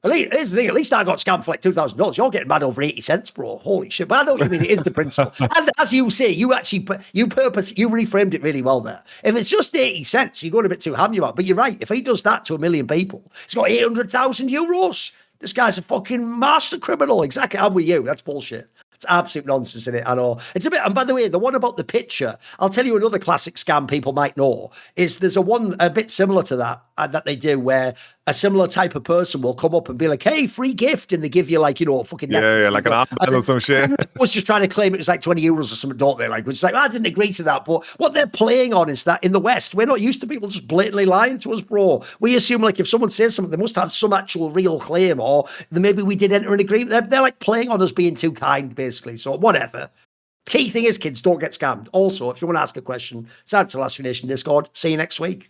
here's the thing. At least I got scammed for like $2,000. You're getting mad over 80 cents, bro. Holy shit. But I know what you mean. It is the principle. And as you say, you reframed it really well there. If it's just 80 cents, you're going a bit too hammy about it. But you're right. If he does that to 1 million people, he's got 800,000 euros. This guy's a fucking master criminal. Exactly. I'm with you. That's bullshit. It's absolute nonsense in it. I know. It's a bit, and by the way, the one about the picture, I'll tell you another classic scam people might know is there's a bit similar to that that they do where a similar type of person will come up and be like, hey, free gift. And they give you like, a fucking... Yeah, like an armband or some shit. Was just trying to claim it was like 20 euros or something, don't they? Like, which is like, I didn't agree to that. But what they're playing on is that in the West, we're not used to people just blatantly lying to us, bro. We assume like if someone says something, they must have some actual real claim, or maybe we did enter an agreement. They're like playing on us being too kind, basically. So whatever. Key thing is, kids, don't get scammed. Also, if you want to ask a question, sign up to Last Nation Discord. See you next week.